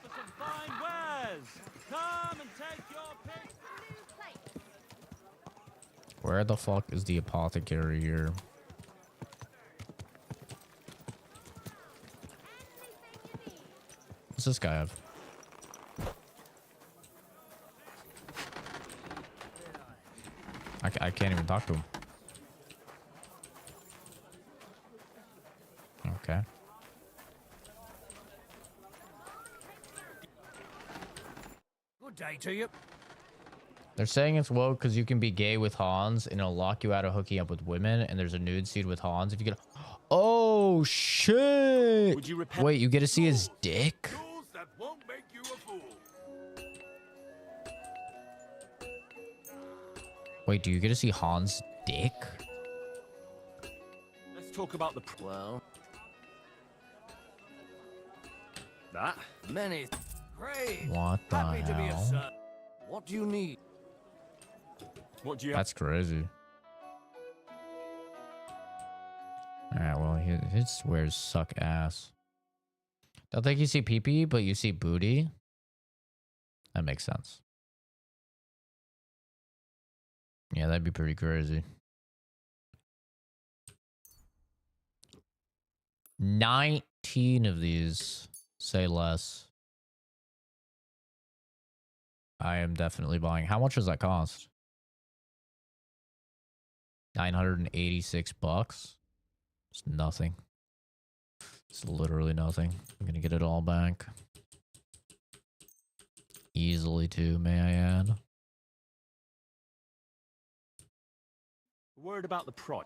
For some fine wares. Come and take your pick. Where the fuck is the apothecary here? What's this guy have? I can't even talk to him. Okay. Good day to you. They're saying it's woke because you can be gay with Hans and it'll lock you out of hooking up with women. And there's a nude scene with Hans. If you get, oh shit! Would you repent? Wait, you get to see his dick? That won't make you a fool. Wait, do you get to see Hans' dick? Let's talk about the well. That Many. Great. What the Happy to be of hell? service. What do you need? What do you That's crazy. Alright, well, his swears suck ass. Don't think you see pee-pee, but you see booty. That makes sense. Yeah, that'd be pretty crazy. 19 of these say less. I am definitely buying. How much does that cost? 986 bucks. It's nothing. It's literally nothing. I'm gonna get it all back. Easily too, may I add. Word about the price.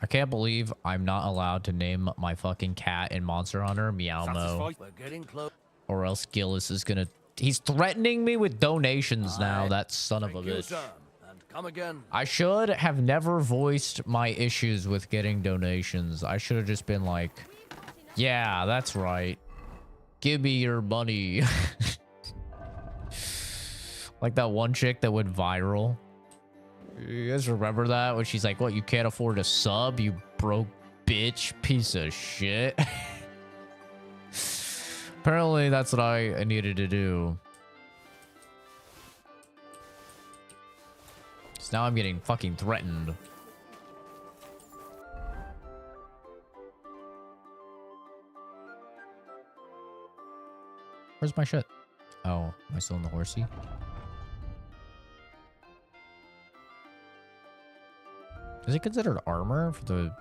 I can't believe I'm not allowed to name my fucking cat in Monster Hunter Meowmo. We're getting close. Or else Gillis is gonna... He's threatening me with donations now, that son of a Thank you, bitch. sir. And come again. I should have never voiced my issues with getting donations. I should have just been like, yeah, that's right. Give me your money. Like that one chick that went viral. You guys remember that? When she's like, what, you can't afford a sub, you broke bitch piece of shit? Apparently that's what I needed to do. So now I'm getting fucking threatened. Where's my shit? Oh, am I still in the horsey? Is it considered armor for the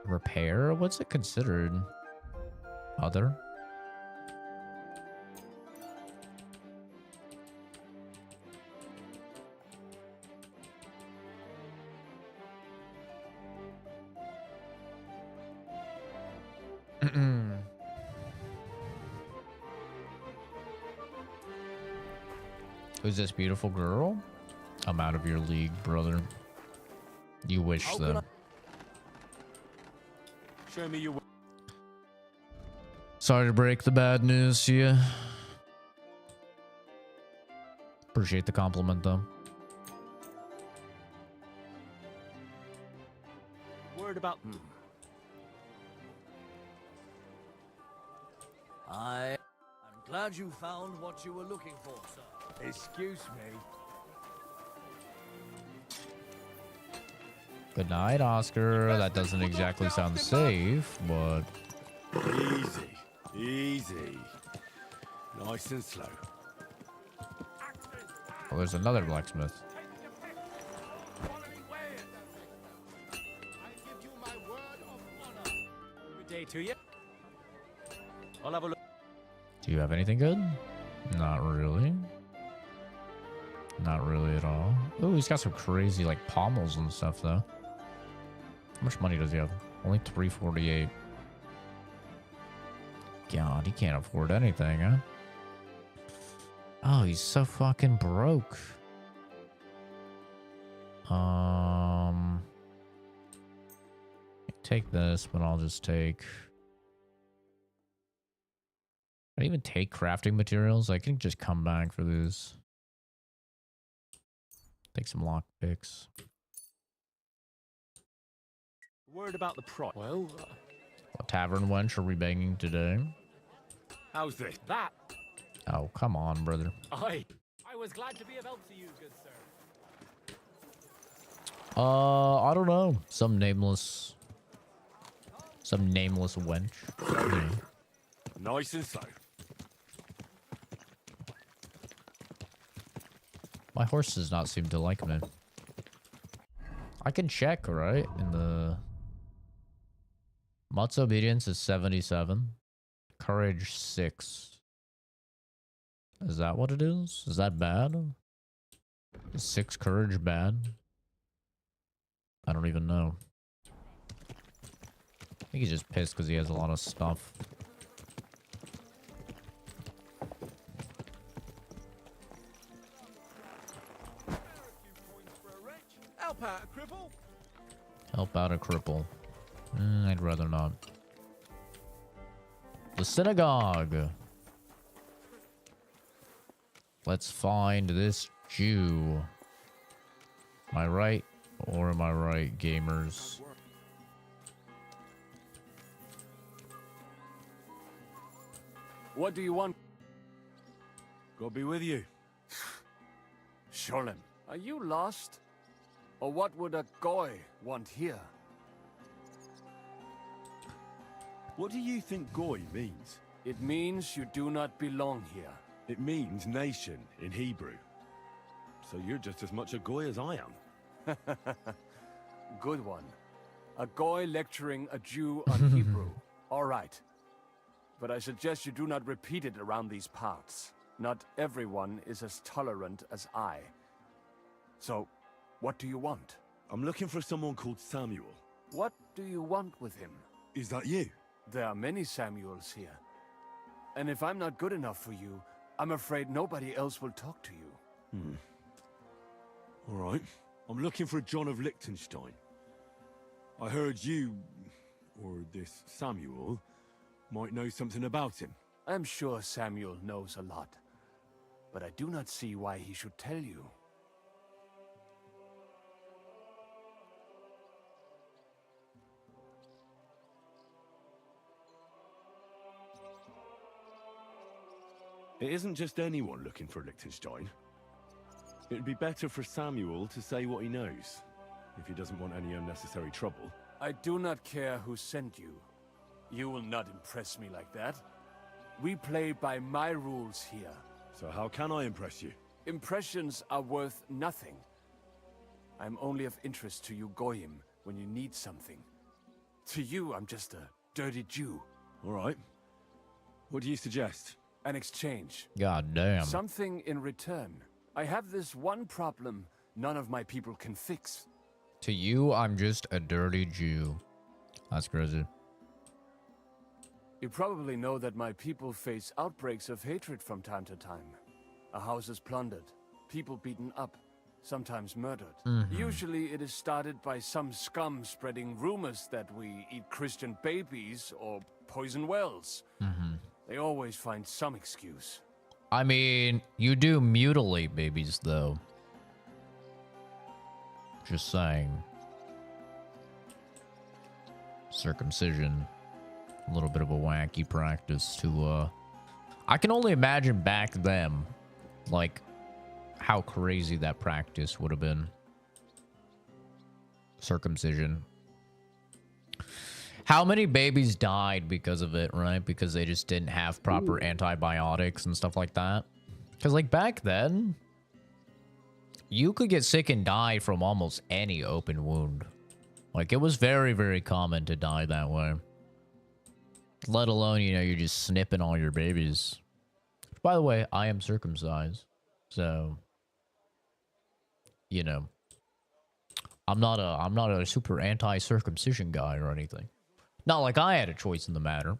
repair? What's it considered? Other? Who's this beautiful girl? I'm out of your league, brother. You wish, though. Show me your. Sorry to break the bad news to you. Appreciate the compliment, though. Word about. I'm glad you found what you were looking for, sir. Excuse me. Good night, Oscar. That doesn't exactly sound safe, but... Easy. Easy. Nice and slow. Oh, there's another blacksmith. Good day to you. I'll have a look. Do you have anything good? Not really. Not really at all. Oh, he's got some crazy, like, pommels and stuff, though. How much money does he have? Only 348. God, he can't afford anything, huh? Oh, he's so fucking broke. Take this, but I'll just take... I even take crafting materials. I can just come back for these. Take some lock picks. Word about the price. Well, What tavern wench are we banging today? how's this? That. Oh, come on, brother. I was glad to be of help to you, good sir. I don't know. Some nameless wench. Yeah. Nice and slow. My horse does not seem to like me. I can check, right? In the... Mutt's obedience is 77. Courage 6. Is that what it is? Is that bad? Is 6 courage bad? I don't even know. I think he's just pissed because he has a lot of stuff. Help out a cripple. Help out a cripple. I'd rather not. The synagogue. Let's find this Jew. Am I right? Or am I right, gamers? What do you want? God be with you. Sholem, are you lost? Or what would a goy want here? What do you think goy means? It means you do not belong here. It means nation in Hebrew. So you're just as much a goy as I am. Good one. A goy lecturing a Jew on Hebrew. All right. But I suggest you do not repeat it around these parts. Not everyone is as tolerant as I. So, what do you want? I'm looking for someone called Samuel. What do you want with him? Is that you? There are many Samuels here. And if I'm not good enough for you, I'm afraid nobody else will talk to you. All right. I'm looking for John of Liechtenstein. I heard you, or this Samuel, might know something about him. I'm sure Samuel knows a lot. But I do not see why he should tell you. It isn't just anyone looking for Liechtenstein. It'd be better for Samuel to say what he knows, if he doesn't want any unnecessary trouble. I do not care who sent you. You will not impress me like that. We play by my rules here. So how can I impress you? Impressions are worth nothing. I'm only of interest to you Goyim when you need something. To you, I'm just a dirty Jew. All right. What do you suggest? An exchange. God damn. Something in return. I have this one problem none of my people can fix. To you, I'm just a dirty Jew. That's crazy. You probably know that my people face outbreaks of hatred from time to time. A house is plundered, people beaten up, sometimes murdered. Usually it is started by some scum spreading rumors that we eat Christian babies or poison wells. They always find some excuse. I mean, you do mutilate babies, though. Just saying. Circumcision. A little bit of a wacky practice to, I can only imagine back then, like, how crazy that practice would have been. Circumcision. How many babies died because of it, right? Because they just didn't have proper antibiotics and stuff like that. Because, like, back then, you could get sick and die from almost any open wound. Like, it was very, very common to die that way. Let alone, you know, you're just snipping all your babies. By the way, I am circumcised. So, you know, I'm not a super anti-circumcision guy or anything. Not like I had a choice in the matter.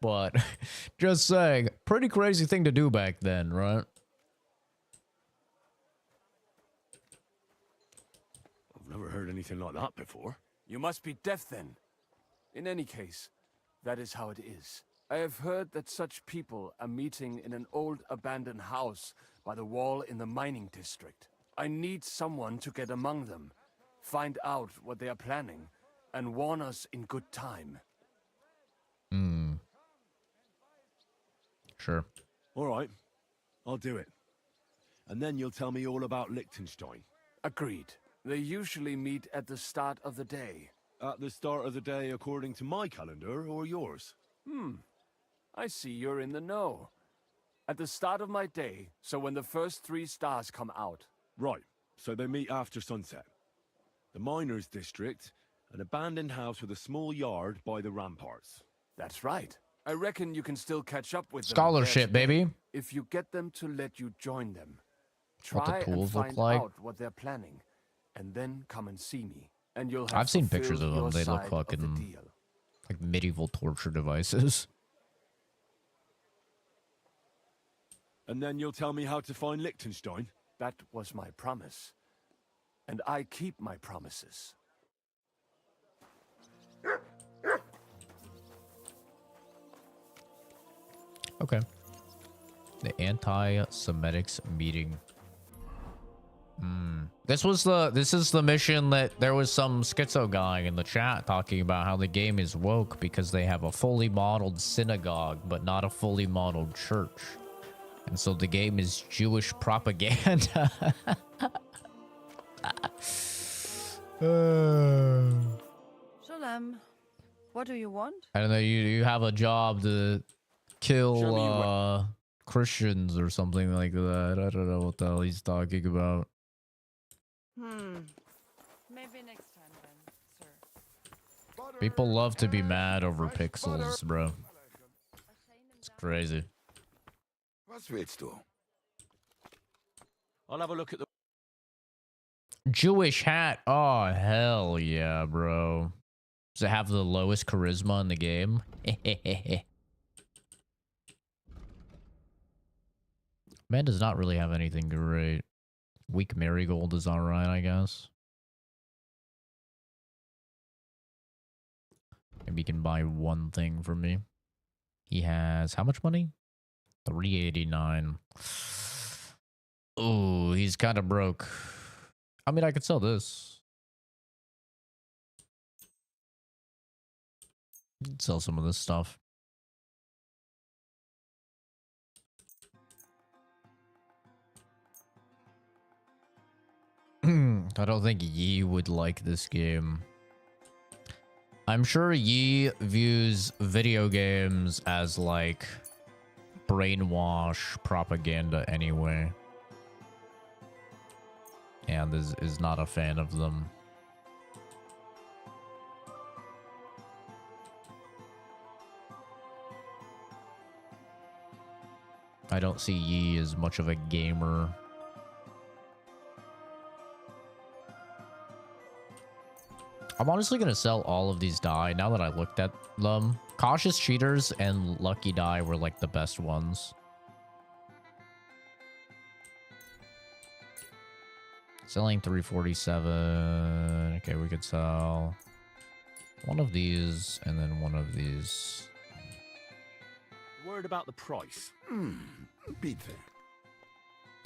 But just saying, pretty crazy thing to do back then, right? I've never heard anything like that before. You must be deaf then. In any case, that is how it is. I have heard that such people are meeting in an old abandoned house by the wall in the mining district. I need someone to get among them, find out what they are planning, and warn us in good time. Sure. All right. I'll do it. And then you'll tell me all about Liechtenstein. Agreed. They usually meet at the start of the day. At the start of the day according to my calendar or yours? I see you're in the know. At the start of my day, so when the first 3 stars come out. Right, so they meet after sunset. The miners' district, an abandoned house with a small yard by the ramparts. That's right. I reckon you can still catch up with them Scholarship, there today, baby. if you get them to let you join them. What the Try and tools look find like. out what they're planning, and then come and see me. And you'll have I've seen pictures fulfilled of them. your They look side of the fucking deal. like medieval torture devices. And then you'll tell me how to find Liechtenstein? That was my promise. And I keep my promises. Okay. The anti-Semitics meeting. This is the mission that there was some schizo guy in the chat talking about how the game is woke because they have a fully modeled synagogue but not a fully modeled church. And so the game is Jewish propaganda. Shalom. What do you want? I don't know, you have a job to kill Christians or something like that. I don't know what the hell he's talking about. Maybe next time then, sir. People love to be mad over pixels, bro. It's crazy. Was willst du? I'll have a look at the... Jewish hat. Oh, hell yeah, bro. Does it have the lowest charisma in the game? Man does not really have anything great. Weak Marigold is alright, I guess. Maybe he can buy one thing for me. He has how much money? 389. Oh, he's kind of broke. I mean, I could sell this. Sell some of this stuff. I don't think Yi would like this game. I'm sure Yi views video games as like brainwash propaganda anyway. And is not a fan of them. I don't see Yi as much of a gamer. I'm honestly gonna sell all of these die now that I looked at them. Cautious Cheaters and Lucky Die were like the best ones. Selling 347. Okay, we could sell one of these and then one of these. Worried about the price? Bitte.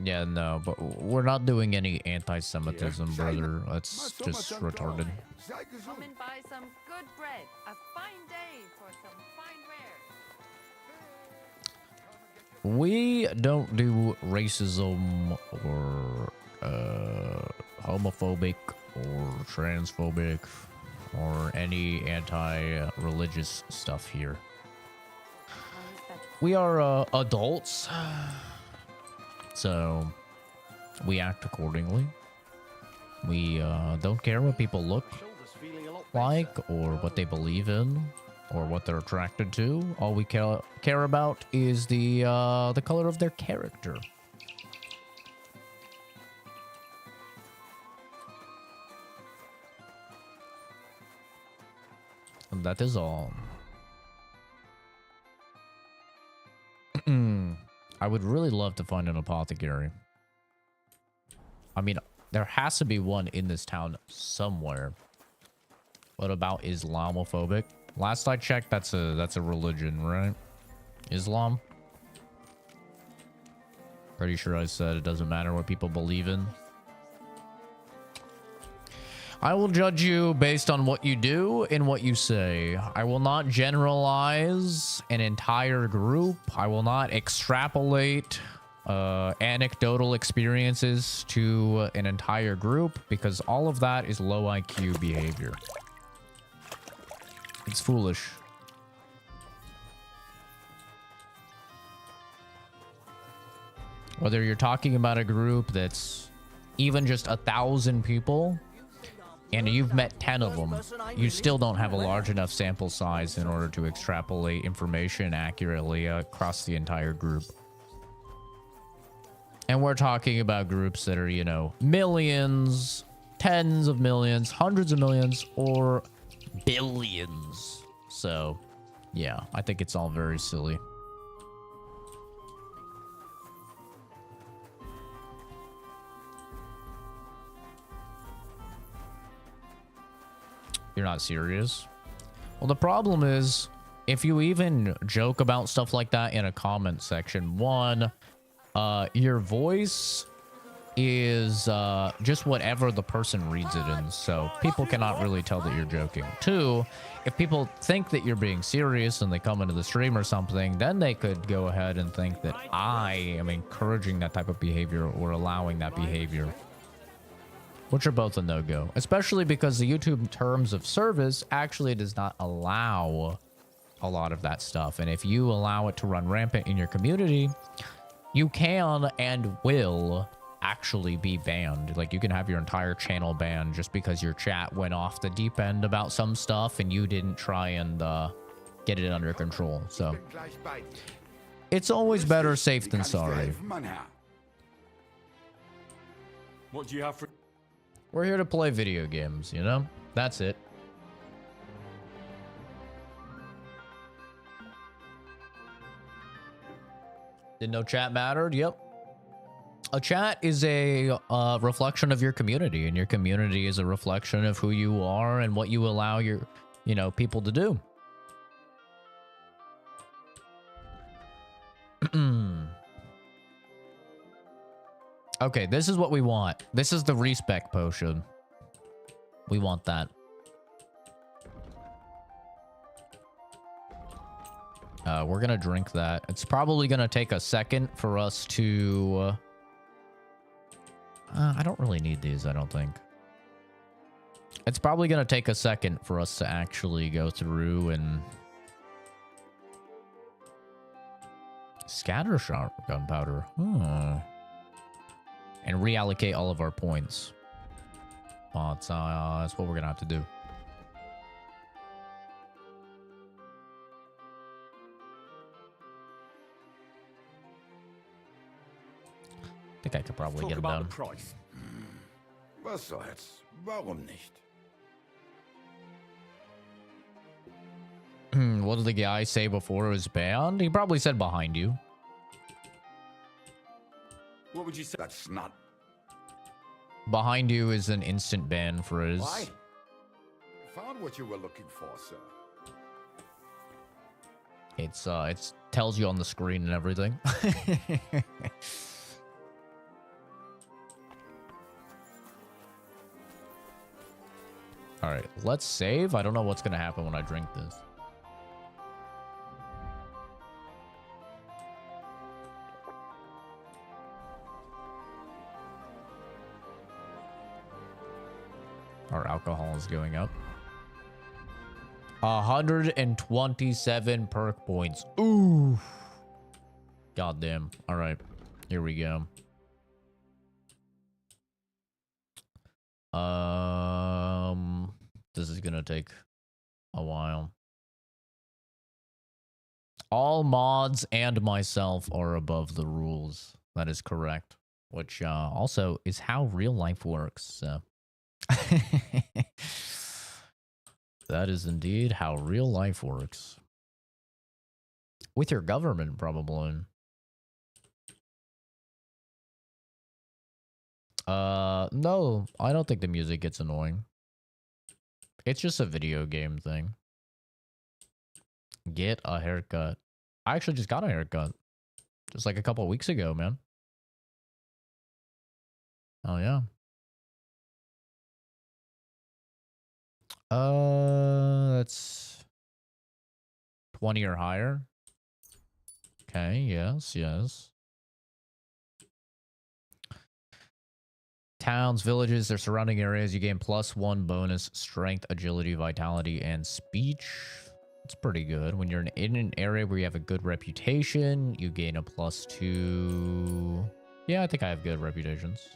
Yeah, no, but we're not doing any anti-Semitism, brother. That's just retarded. Come and buy some good bread. A fine day for some fine wares. We don't do racism or homophobic or transphobic or any anti-religious stuff here. We are adults, so we act accordingly. We don't care what people look like or what they believe in or what they're attracted to. All we care about is the color of their character. And that is all. I would really love to find an apothecary. I mean, there has to be one in this town somewhere. What about Islamophobic? Last I checked, that's a religion, right? Islam? Pretty sure I said it doesn't matter what people believe in. I will judge you based on what you do and what you say. I will not generalize an entire group. I will not extrapolate anecdotal experiences to an entire group because all of that is low IQ behavior. It's foolish. Whether you're talking about a group that's even just 1,000 people, and you've met 10 of them, you still don't have a large enough sample size in order to extrapolate information accurately across the entire group. And we're talking about groups that are, you know, millions, tens of millions, hundreds of millions, or billions. So, yeah, I think it's all very silly. You're not serious? Well, the problem is, if you even joke about stuff like that in a comment section, one, your voice is just whatever the person reads it in, so people cannot really tell that you're joking. Two, if people think that you're being serious and they come into the stream or something, then they could go ahead and think that I am encouraging that type of behavior or allowing that behavior, which are both a no-go, especially because the YouTube terms of service actually does not allow a lot of that stuff. And if you allow it to run rampant in your community, you can and will actually be banned. Like, you can have your entire channel banned just because your chat went off the deep end about some stuff and you didn't try and get it under control. So it's always better safe than sorry. What do you have for... We're here to play video games, you know? That's it. Didn't know chat mattered? Yep. A chat is a reflection of your community, and your community is a reflection of who you are and what you allow your, you know, people to do. Okay, this is what we want. This is the respec potion. We want that. We're gonna drink that. It's probably gonna take a second for us to... I don't really need these, I don't think. It's probably gonna take a second for us to actually go through and... Scatter shot gunpowder. And reallocate all of our points. But that's what we're gonna have to do. I think I could probably get him down. Price. Was soll's? Warum nicht? What did the guy say before it was banned? He probably said behind you. What would you say? That's not... Behind you is an instant ban for his... Why? Found what you were looking for, sir. It's tells you on the screen and everything. All right, let's save. I don't know what's gonna happen when I drink this. Our alcohol is going up. 127 perk points. Ooh. Goddamn. All right, here we go. This is gonna take a while. All mods and myself are above the rules. That is correct. Which also is how real life works. So. That is indeed how real life works. With your government, probably. No, I don't think the music gets annoying. It's just a video game thing. Get a haircut. I actually just got a haircut. Just like a couple of weeks ago, man. Oh, yeah. That's 20 or higher. Okay, yes, yes. Towns, villages, their surrounding areas, you gain +1 bonus strength, agility, vitality, and speech. It's pretty good. When you're in an area where you have a good reputation, you gain a +2 Yeah, I think I have good reputations.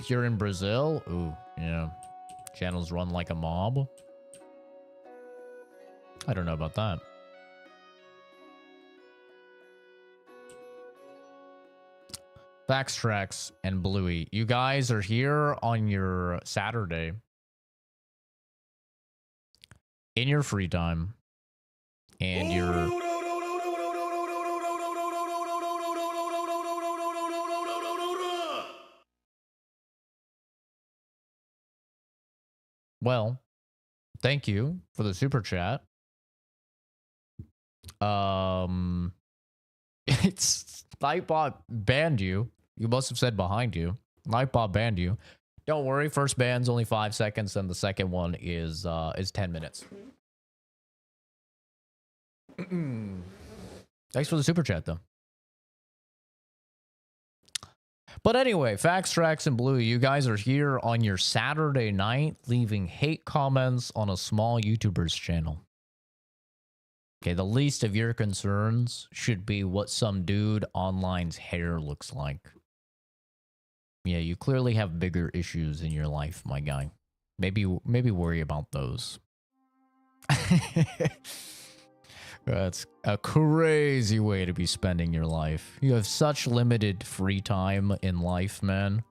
You're in Brazil? Ooh, yeah. Channels run like a mob. I don't know about that. Backtracks and Bluey, you guys are here on your Saturday in your free time, and you're well. Thank you for the super chat. It's Nightbot banned you. You must have said behind you. Nightbot banned you. Don't worry, first ban's only 5 seconds, and the second one is 10 minutes. Thanks for the super chat, though. But anyway, Facts, Tracks, and Blue, you guys are here on your Saturday night leaving hate comments on a small YouTuber's channel. Okay, the least of your concerns should be what some dude online's hair looks like. Yeah, you clearly have bigger issues in your life, my guy. Maybe worry about those. That's a crazy way to be spending your life. You have such limited free time in life, man.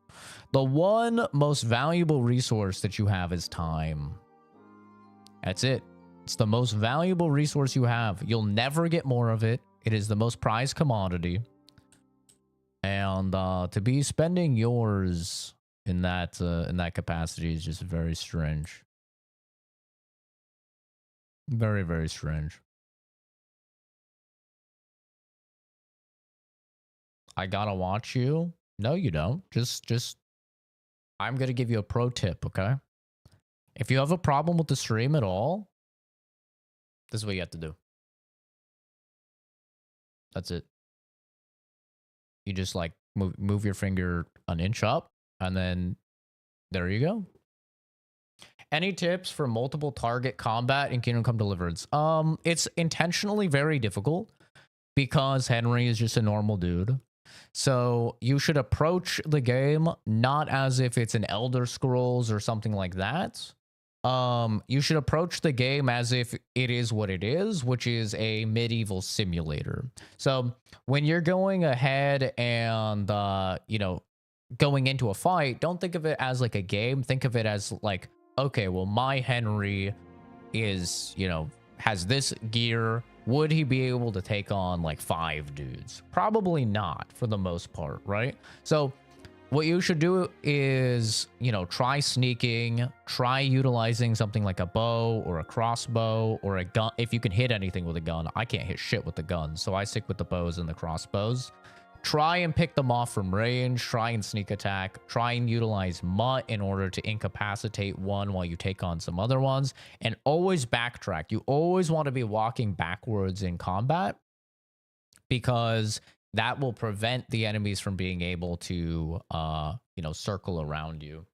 The one most valuable resource that you have is time. That's it. It's the most valuable resource you have. You'll never get more of it. It is the most prized commodity. And to be spending yours in that capacity is just very strange. Very, very strange. I gotta watch you? No, you don't. Just I'm gonna give you a pro tip, okay? If you have a problem with the stream at all, this is what you have to do. That's it. You just like move your finger an inch up, and then there you go. Any tips for multiple target combat in Kingdom Come Deliverance? It's intentionally very difficult because Henry is just a normal dude. So you should approach the game not as if it's an Elder Scrolls or something like that. You should approach the game as if it is what it is, which is a medieval simulator. So when you're going ahead and, you know, going into a fight, don't think of it as like a game. Think of it as like, okay, well, my Henry is, you know, has this gear. Would he be able to take on like 5 dudes? Probably not for the most part, right? So what you should do is, you know, try sneaking, try utilizing something like a bow or a crossbow or a gun. If you can hit anything with a gun, I can't hit shit with the gun, so I stick with the bows and the crossbows. Try and pick them off from range, try and sneak attack, try and utilize Mutt in order to incapacitate one while you take on some other ones, and always backtrack. You always want to be walking backwards in combat because that will prevent the enemies from being able to, you know, circle around you.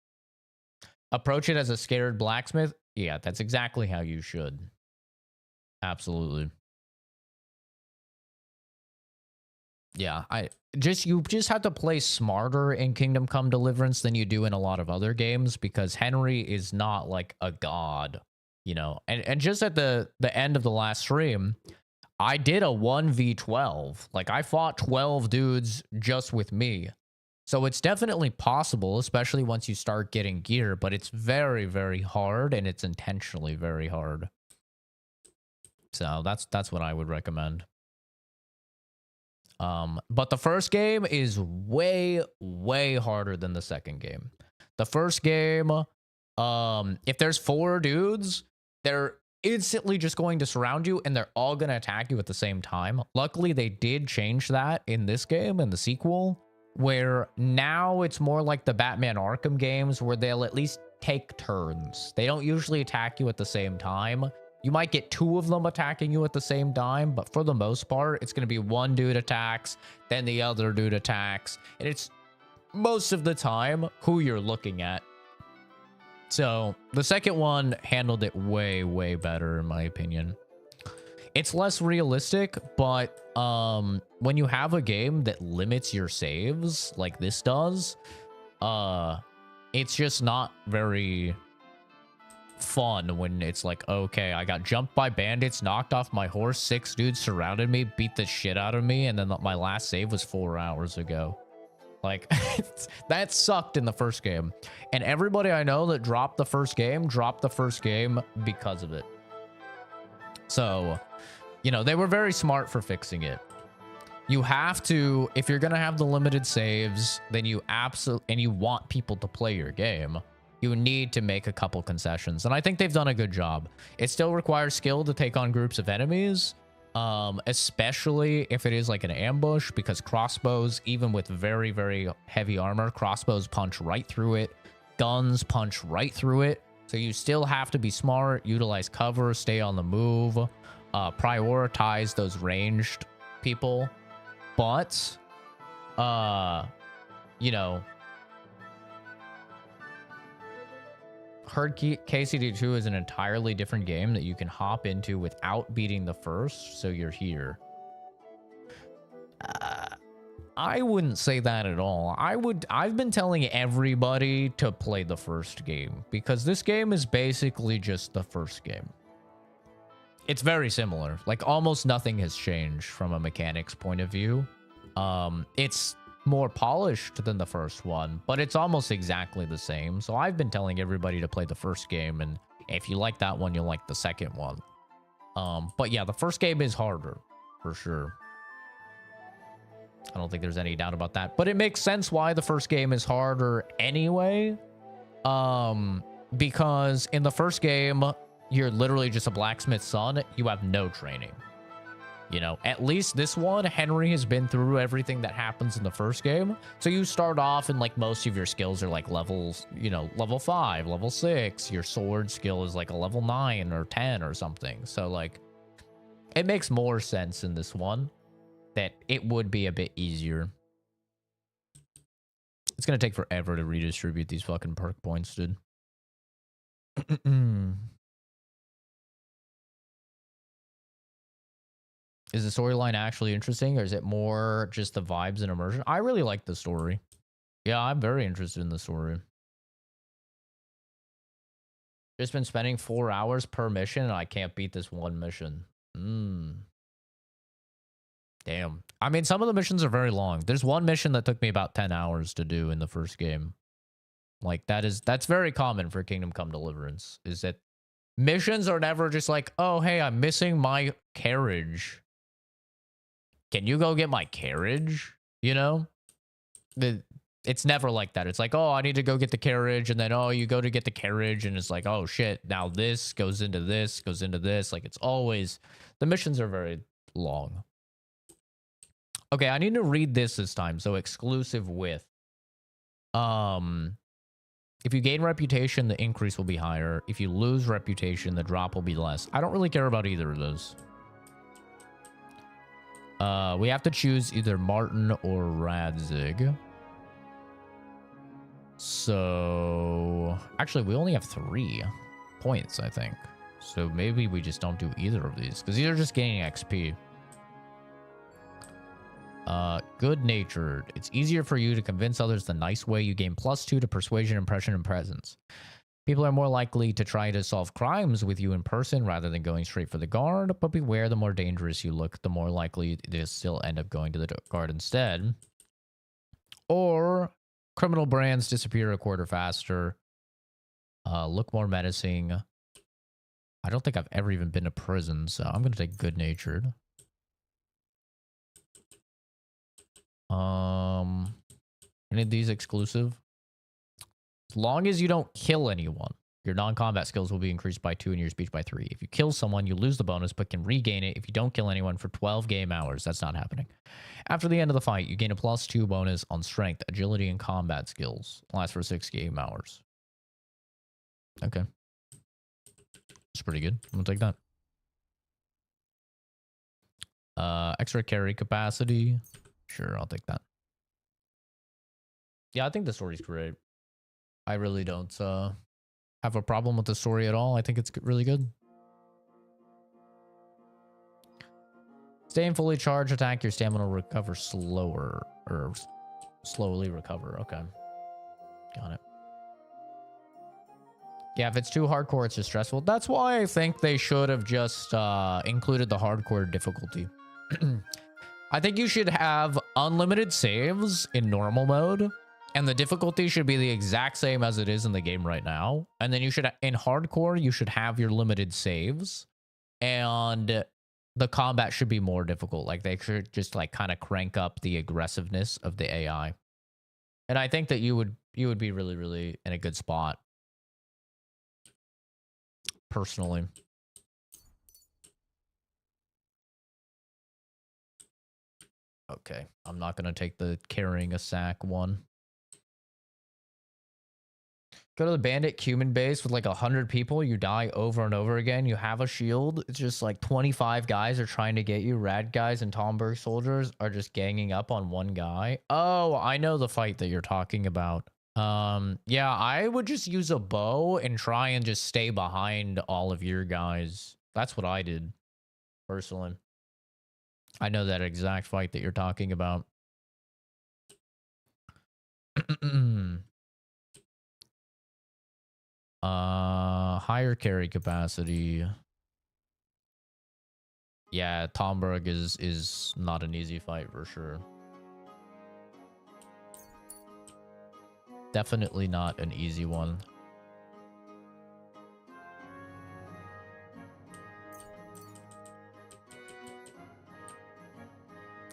Approach it as a scared blacksmith. Yeah, that's exactly how you should. Absolutely. Yeah, you just have to play smarter in Kingdom Come Deliverance than you do in a lot of other games because Henry is not like a god, you know. And just at the end of the last stream, I did a 1v12. Like I fought 12 dudes just with me. So it's definitely possible, especially once you start getting gear, but it's very, very hard and it's intentionally very hard. So that's what I would recommend. But the first game is way, way harder than the second game. The first game, if there's 4 dudes, they're instantly just going to surround you and they're all going to attack you at the same time. Luckily, they did change that in this game, in the sequel, where now it's more like the Batman Arkham games where they'll at least take turns. They don't usually attack you at the same time. You might get 2 of them attacking you at the same time, but for the most part, it's going to be one dude attacks, then the other dude attacks, and it's most of the time who you're looking at. So the second one handled it way, way better, in my opinion. It's less realistic, but when you have a game that limits your saves like this does, it's just not very fun when it's like, okay, I got jumped by bandits, knocked off my horse, 6 dudes surrounded me, beat the shit out of me, and then my last save was 4 hours ago. Like, that sucked in the first game. And everybody I know that dropped the first game because of it. So, you know, they were very smart for fixing it. You have to, if you're going to have the limited saves, then you absolutely, and you want people to play your game, you need to make a couple concessions. And I think they've done a good job. It still requires skill to take on groups of enemies, especially if it is like an ambush, because crossbows, even with very, very heavy armor, crossbows punch right through it. Guns punch right through it. So you still have to be smart, utilize cover, stay on the move, prioritize those ranged people. But, you know, Herd KCD2 is an entirely different game that you can hop into without beating the first, so you're here. I wouldn't say that at all. I've been telling everybody to play the first game, because this game is basically just the first game. It's very similar. Like, almost nothing has changed from a mechanics point of view. It's more polished than the first one, but it's almost exactly the same. So I've been telling everybody to play the first game, and if you like that one, you'll like the second one. But yeah, the first game is harder, for sure. I don't think there's any doubt about that. But it makes sense why the first game is harder anyway. Because in the first game, you're literally just a blacksmith's son. You have no training. You know, at least this one, Henry has been through everything that happens in the first game. So you start off and like most of your skills are like levels, you know, level 5, level 6. Your sword skill is like a level 9 or 10 or something. So like, it makes more sense in this one that it would be a bit easier. It's going to take forever to redistribute these fucking perk points, dude. Is the storyline actually interesting, or is it more just the vibes and immersion? I really like the story. Yeah, I'm very interested in the story. Just been spending 4 hours per mission, and I can't beat this one mission. Damn. I mean, some of the missions are very long. There's one mission that took me about 10 hours to do in the first game. Like, that's very common for Kingdom Come Deliverance, is that missions are never just like, oh, hey, I'm missing my carriage. Can you go get my carriage? You know? It's never like that. It's like, oh, I need to go get the carriage. And then, oh, you go to get the carriage. And it's like, oh, shit. Now this goes into this, goes into this. Like, it's always... The missions are very long. Okay, I need to read this time. So, exclusive with... If you gain reputation, the increase will be higher. If you lose reputation, the drop will be less. I don't really care about either of those. We have to choose either Martin or Radzig. So, actually, we only have 3 points, I think. So maybe we just don't do either of these, because these are just gaining XP. Good-natured. It's easier for you to convince others the nice way. You gain +2 to persuasion, impression, and presence. People are more likely to try to solve crimes with you in person rather than going straight for the guard, but beware, the more dangerous you look, the more likely they still end up going to the guard instead. Or criminal brands disappear a quarter faster. Look more menacing. I don't think I've ever even been to prison, so I'm going to take good-natured. Any of these exclusive? As long as you don't kill anyone, your non-combat skills will be increased by 2 and your speech by 3. If you kill someone, you lose the bonus, but can regain it if you don't kill anyone for 12 game hours. That's not happening. After the end of the fight, you gain a +2 bonus on strength, agility, and combat skills. Lasts for 6 game hours. Okay. It's pretty good. I'm gonna take that. Extra carry capacity. Sure, I'll take that. Yeah, I think the story's great. I really don't have a problem with the story at all. I think it's really good. Staying fully charged, attack, your stamina will recover slower. Or slowly recover. Okay. Got it. Yeah, if it's too hardcore, it's just stressful. That's why I think they should have just included the hardcore difficulty. I think you should have unlimited saves in normal mode, and the difficulty should be the exact same as it is in the game right now. And then you should, in hardcore, you should have your limited saves, and the combat should be more difficult. Like they should just like kind of crank up the aggressiveness of the AI. And I think that you would be really, really in a good spot. Personally. Okay, I'm not going to take the carrying a sack one. Go to the bandit cumin base with like 100 people. You die over and over again. You have a shield. It's just like 25 guys are trying to get you. Rad guys and Tomberg soldiers are just ganging up on one guy. Oh, I know the fight that you're talking about. Yeah, I would just use a bow and try and just stay behind all of your guys. That's what I did, personally. I know that exact fight that you're talking about. Higher carry capacity. Yeah, Tomberg is not an easy fight for sure. Definitely not an easy one.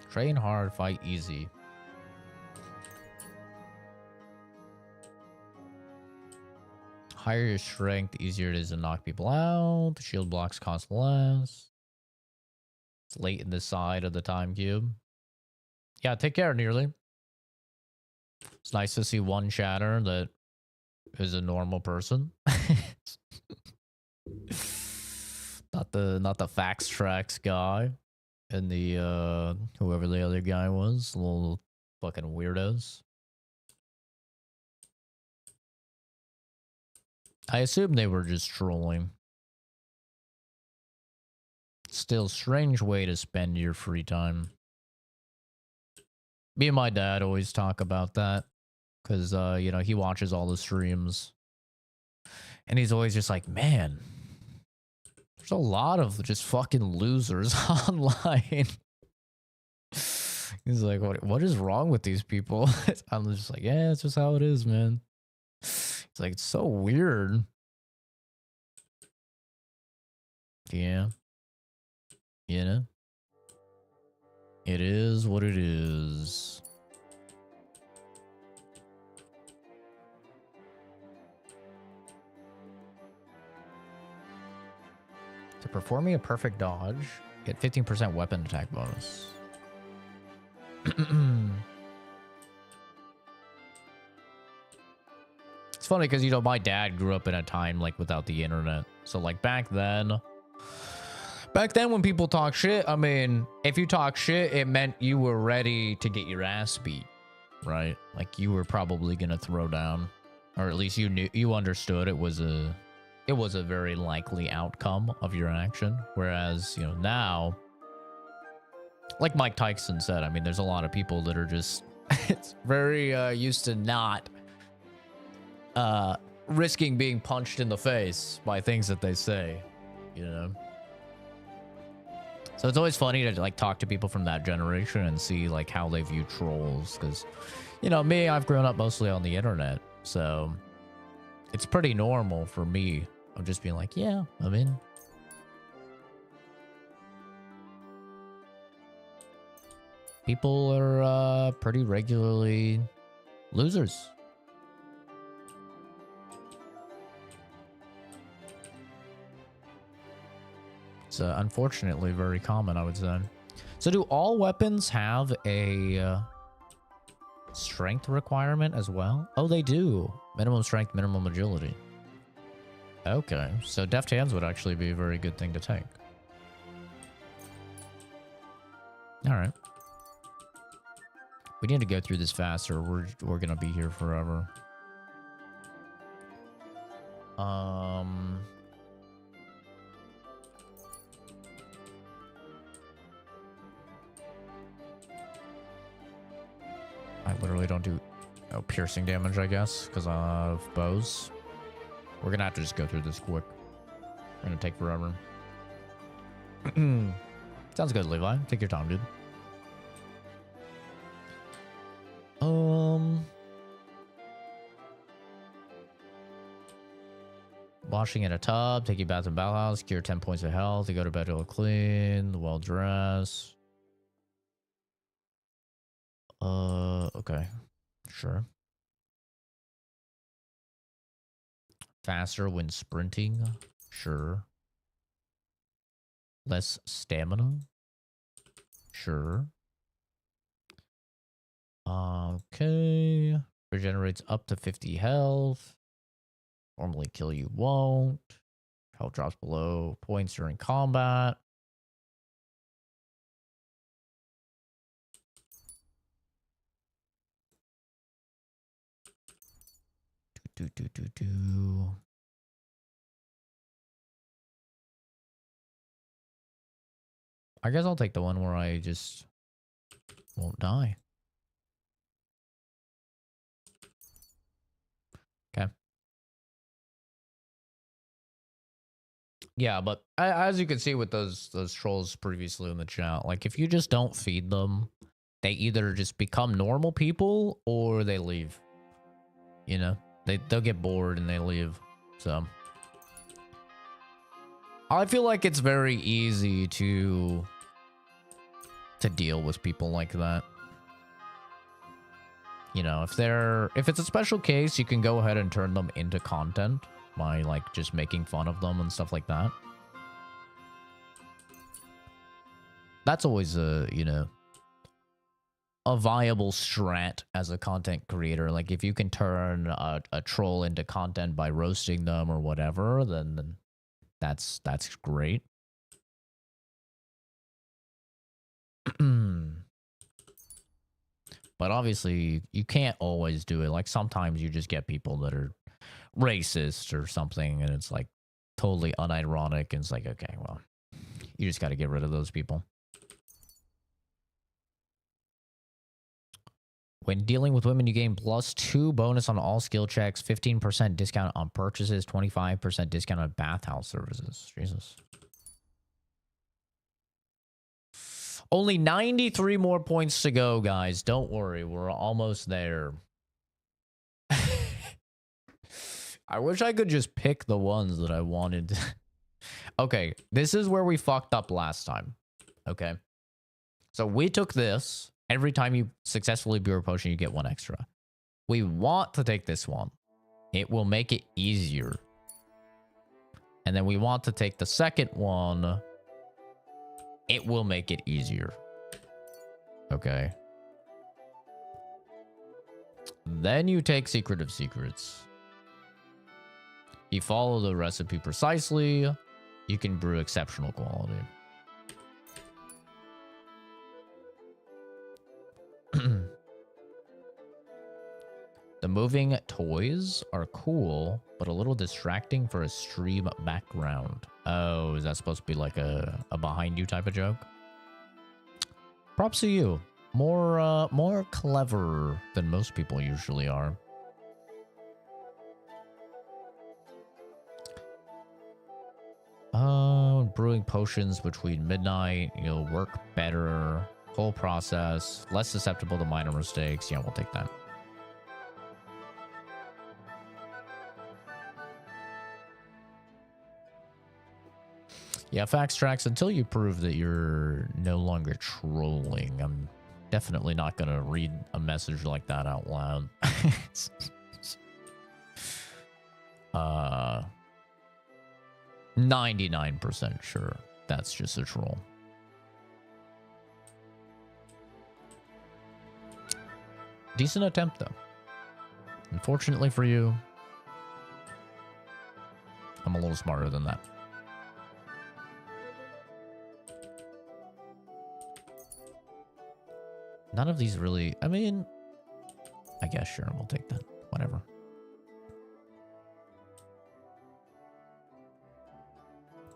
Train hard, fight easy. Higher your strength, the easier it is to knock people out. The shield blocks cost less. It's late in the side of the time cube. Yeah, take care, Nearly. It's nice to see one chatter that is a normal person. not the facts tracks guy and the whoever the other guy was, little fucking weirdos. I assume they were just trolling. Still, strange way to spend your free time. Me and my dad always talk about that. Because, you know, he watches all the streams. And he's always just like, man, there's a lot of just fucking losers online. He's like, what is wrong with these people? I'm just like, yeah, it's just how it is, man. It's like, it's so weird. Yeah. You know? It is what it is. To performing a perfect dodge, get 15% weapon attack bonus. It's funny because, you know, my dad grew up in a time like without the internet. So like back then when people talk shit, I mean, if you talk shit, it meant you were ready to get your ass beat, right? Like you were probably going to throw down, or at least you understood it was a very likely outcome of your action. Whereas, you know, now, like Mike Tyson said, I mean, there's a lot of people that are just it's very used to not risking being punched in the face by things that they say, you know? So it's always funny to like talk to people from that generation and see like how they view trolls. Because, you know, me, I've grown up mostly on the internet. So it's pretty normal for me. I'm just being like, yeah, I'm in. People are pretty regularly losers. It's unfortunately very common, I would say. So do all weapons have a strength requirement as well? Oh, they do. Minimum strength, minimum agility. Okay, so deft hands would actually be a very good thing to take. All right. We need to go through this faster. We're gonna be here forever. I literally don't do piercing damage, I guess, because of bows. We're gonna have to just go through this quick. We're gonna take forever. Sounds good, Levi. Take your time, dude. Washing in a tub, taking baths in bathhouse, cure 10 points of health, to go to bed to look clean, well dressed. Okay. Sure. Faster when sprinting. Sure. Less stamina. Sure. Okay. Regenerates up to 50 health. Normally kill you won't. Health drops below points during combat. I guess I'll take the one where I just won't die. Okay. Yeah, but as you can see with those trolls previously in the chat, like if you just don't feed them, they either just become normal people or they leave. You know, they'll get bored and they leave. So I feel like it's very easy to deal with people like that. You know, if it's a special case, you can go ahead and turn them into content by like just making fun of them and stuff like that. That's always a, you know, a viable strat as a content creator. Like if you can turn a troll into content by roasting them or whatever, then that's great. But obviously you can't always do it. Like sometimes you just get people that are racist or something and it's like totally unironic and it's like, okay, well, you just got to get rid of those people. When dealing with women, you gain +2 bonus on all skill checks, 15% discount on purchases, 25% discount on bathhouse services. Jesus. Only 93 more points to go, guys. Don't worry. We're almost there. I wish I could just pick the ones that I wanted. Okay, this is where we fucked up last time. Okay. So we took this. Every time you successfully brew a potion, you get 1 extra. We want to take this one. It will make it easier. And then we want to take the second one. It will make it easier. Okay. Then you take Secret of Secrets. You follow the recipe precisely. You can brew exceptional quality. The moving toys are cool, but a little distracting for a stream background. Oh, is that supposed to be like a behind you type of joke? Props to you. More clever than most people usually are. Brewing potions between midnight, you'll work better. Whole process, less susceptible to minor mistakes. Yeah, we'll take that. Yeah, facts tracks. Until you prove that you're no longer trolling, I'm definitely not going to read a message like that out loud. 99% sure that's just a troll. Decent attempt, though. Unfortunately for you, I'm a little smarter than that. None of these really... I mean... I guess, sure, we'll take that. Whatever.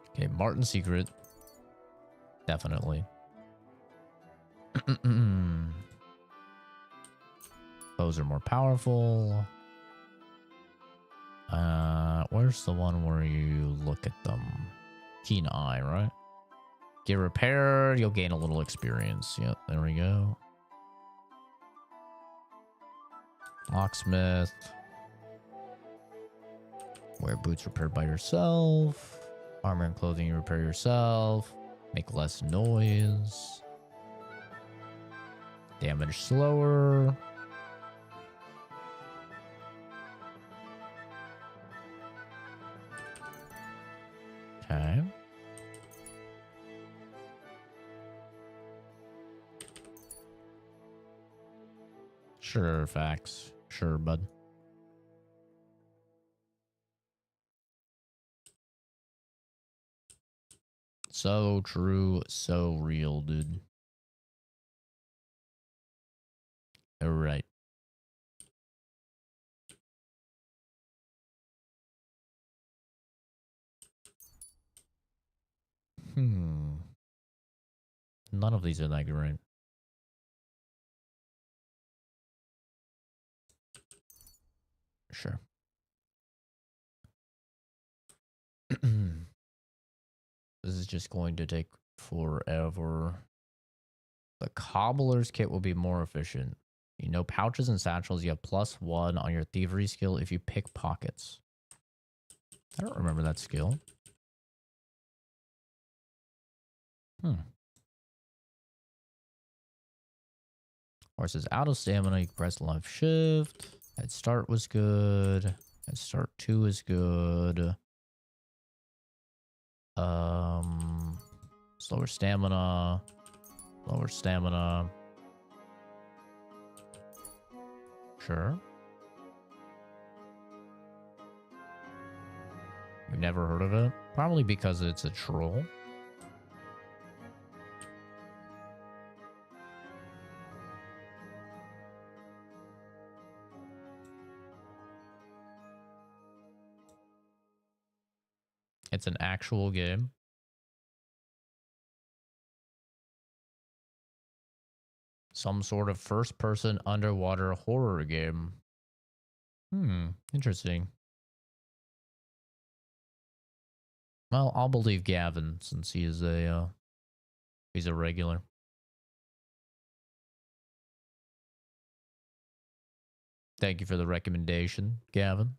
Okay, Martin's Secret. Definitely. Bows are more powerful. Where's the one where you look at them? Keen eye, right? Get repaired, you'll gain a little experience. Yep, there we go. Locksmith. Wear boots repaired by yourself. Armor and clothing you repair yourself. Make less noise. Damage slower. Okay. Sure, facts. Sure, bud. So true, so real, dude. All right. None of these are that great. Sure. This is just going to take forever. The cobbler's kit will be more efficient. You know, pouches and satchels, you have +1 on your thievery skill if you pick pockets. I don't remember that skill. Horse is out of stamina. You can press left shift. Head start was good. Head start 2 is good. Slower stamina. Lower stamina. Sure. We've never heard of it. Probably because it's a troll. It's an actual game. Some sort of first-person underwater horror game. Interesting. Well, I'll believe Gavin since he is he's a regular. Thank you for the recommendation, Gavin.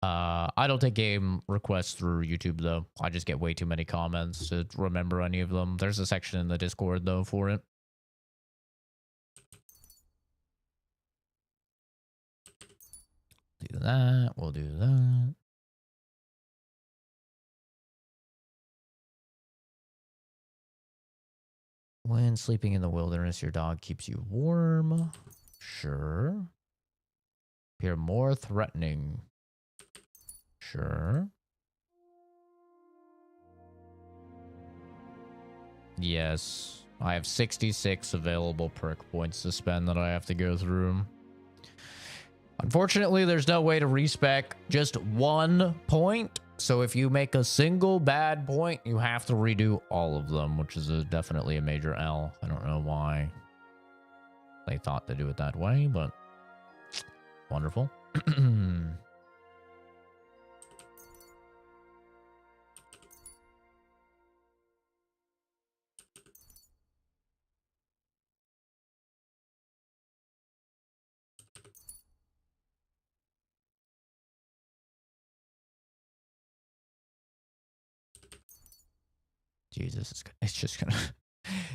I don't take game requests through YouTube, though. I just get way too many comments to remember any of them. There's a section in the Discord, though, for it. Do that. We'll do that. When sleeping in the wilderness, your dog keeps you warm. Sure. Appear more threatening. Sure. Yes. I have 66 available perk points to spend that I have to go through. Unfortunately, there's no way to respec just 1 point. So if you make a single bad point, you have to redo all of them, which is definitely a major L. I don't know why they thought to do it that way, but wonderful. Jesus, it's just gonna...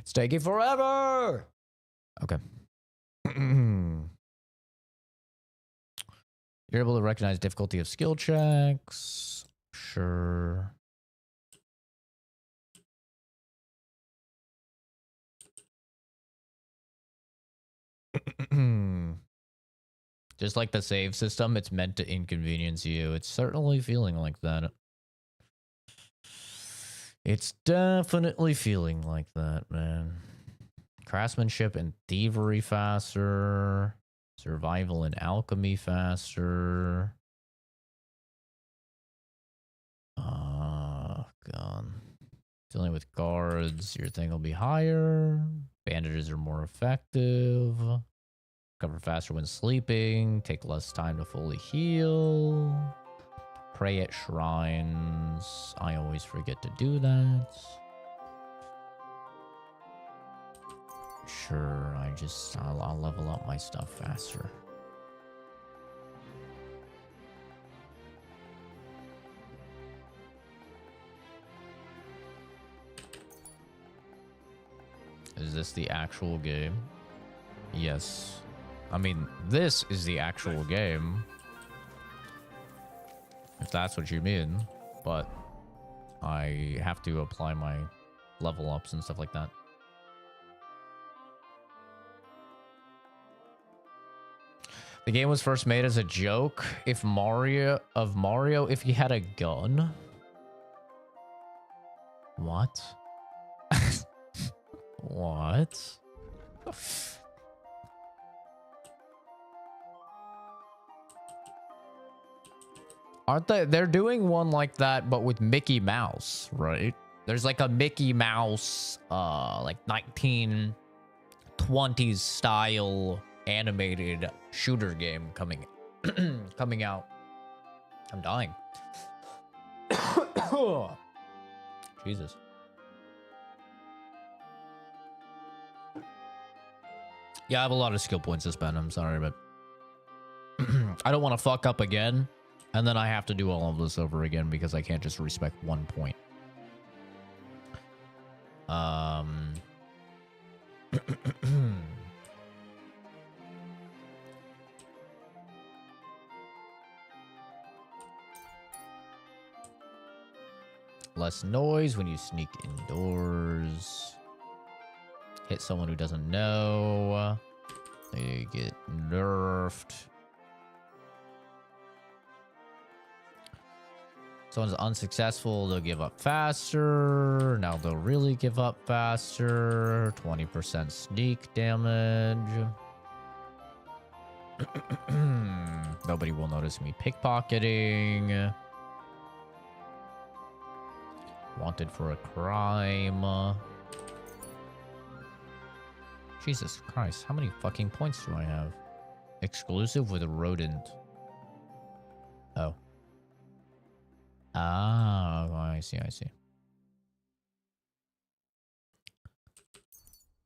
It's taking forever! Okay. You're able to recognize difficulty of skill checks. Sure. Just like the save system, it's meant to inconvenience you. It's certainly feeling like that. It's definitely feeling like that, man. Craftsmanship and thievery faster. Survival and alchemy faster. Oh, God. Dealing with guards, your thing will be higher. Bandages are more effective. Recover faster when sleeping. Take less time to fully heal. Pray at shrines. I always forget to do that. Sure, I'll level up my stuff faster. Is this the actual game? Yes. I mean, this is the actual game. If that's what you mean. But I have to apply my level ups and stuff like that. The game was first made as a joke. If Mario, if he had a gun. What? What? Aren't they're doing one like that, but with Mickey Mouse, right? There's like a Mickey Mouse, like 1920s style animated shooter game coming out. I'm dying. Jesus. Yeah, I have a lot of skill points to spend. I'm sorry, but I don't want to fuck up again. And then I have to do all of this over again because I can't just respect 1 point. Less noise when you sneak indoors. Hit someone who doesn't know. They get nerfed. Someone's unsuccessful, they'll give up faster. Now they'll really give up faster. 20% sneak damage. Nobody will notice me pickpocketing. Wanted for a crime. Jesus Christ, how many fucking points do I have? Exclusive with a rodent. Oh. Ah, I see, I see.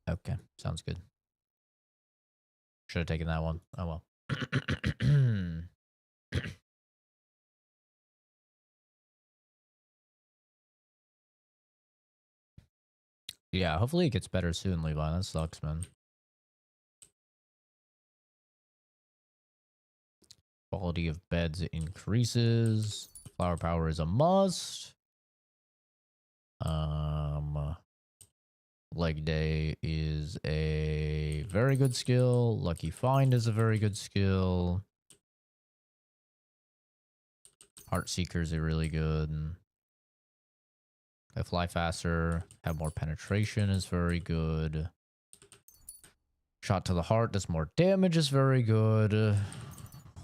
Okay, sounds good. Should have taken that one. Oh well. Yeah, hopefully it gets better soon, Levi. That sucks, man. Quality of beds increases. Flower power is a must. Leg day is a very good skill. Lucky find is a very good skill. Heart seekers are really good. I fly faster. Have more penetration is very good. Shot to the heart does more damage is very good.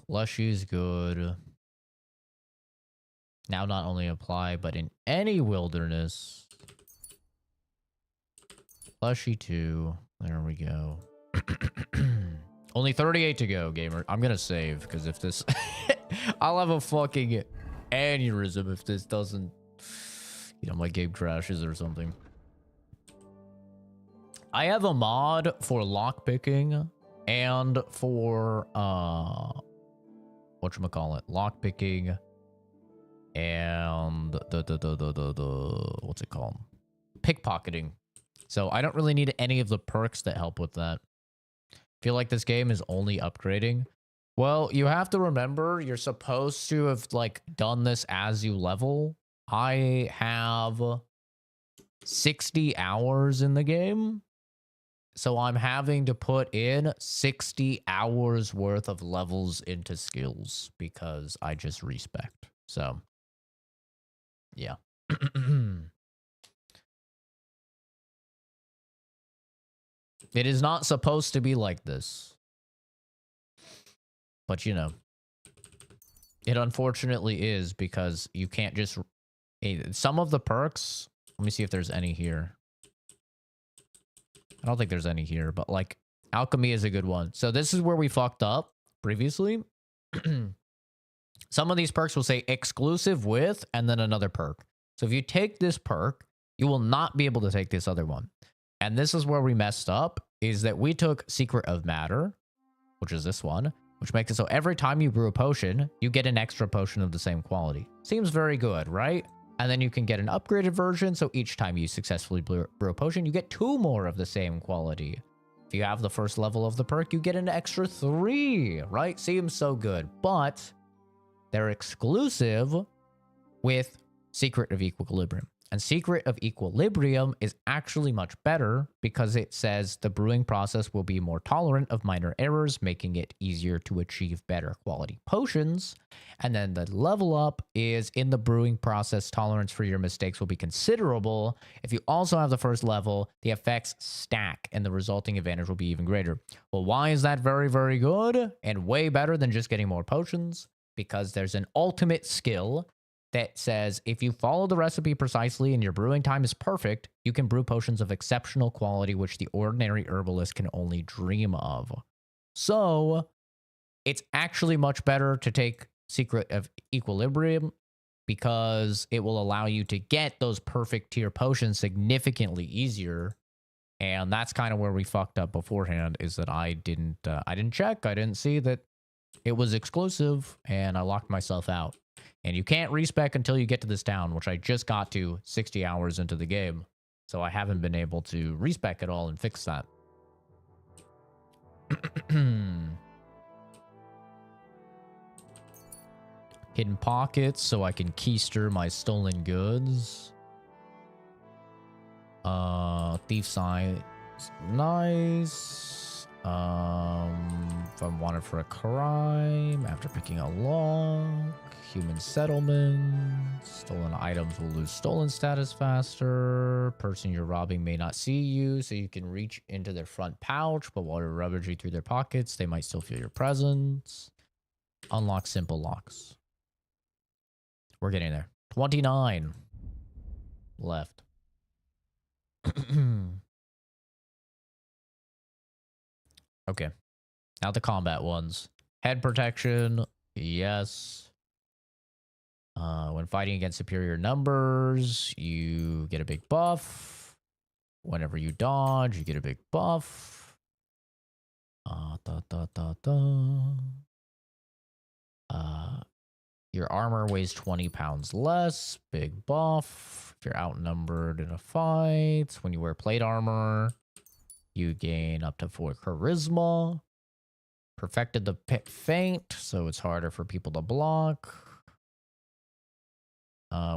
Lushy is good. Now not only apply, but in any wilderness. Lushy 2. There we go. Only 38 to go, gamer. I'm gonna save, because if this... I'll have a fucking aneurysm if this doesn't... You know, my game crashes or something. I have a mod for lockpicking and for, whatchamacallit, lockpicking and what's it called? Pickpocketing. So I don't really need any of the perks that help with that. Feel like this game is only upgrading. Well, you have to remember, you're supposed to have, like, done this as you level. I have 60 hours in the game. So I'm having to put in 60 hours worth of levels into skills because I just respect. So, yeah. It is not supposed to be like this. But, you know, it unfortunately is because you can't just... Some of the perks... Let me see if there's any here. I don't think there's any here, but like alchemy is a good one. So this is where we fucked up previously. Some of these perks will say exclusive with and then another perk. So if you take this perk, you will not be able to take this other one. And this is where we messed up, is that we took Secret of Matter, which is this one, which makes it so every time you brew a potion, you get an extra potion of the same quality. Seems very good, right? And then you can get an upgraded version, so each time you successfully brew a potion, you get 2 more of the same quality. If you have the first level of the perk, you get an extra 3, right? Seems so good, but they're exclusive with Secret of Equilibrium. And Secret of Equilibrium is actually much better because it says the brewing process will be more tolerant of minor errors, making it easier to achieve better quality potions. And then the level up is in the brewing process, tolerance for your mistakes will be considerable. If you also have the first level, the effects stack and the resulting advantage will be even greater. Well, why is that very, very good and way better than just getting more potions? Because there's an ultimate skill that says if you follow the recipe precisely and your brewing time is perfect, you can brew potions of exceptional quality, which the ordinary herbalist can only dream of. So it's actually much better to take Secret of Equilibrium because it will allow you to get those perfect tier potions significantly easier. And that's kind of where we fucked up beforehand, is that I didn't check. I didn't see that it was exclusive and I locked myself out. And you can't respec until you get to this town, which I just got to 60 hours into the game. So I haven't been able to respec at all and fix that. Hidden pockets so I can keister my stolen goods. Thief's eye. Nice. If I'm wanted for a crime, after picking a lock, human settlement, stolen items will lose stolen status faster, person you're robbing may not see you, so you can reach into their front pouch, but while you're rummaging through their pockets, they might still feel your presence. Unlock simple locks. We're getting there. 29 left. Okay. Now the combat ones. Head protection. Yes. When fighting against superior numbers, you get a big buff. Whenever you dodge, you get a big buff. Your armor weighs 20 pounds less. Big buff. If you're outnumbered in a fight. When you wear plate armor, you gain up to 4 charisma. Perfected the pit feint, so it's harder for people to block.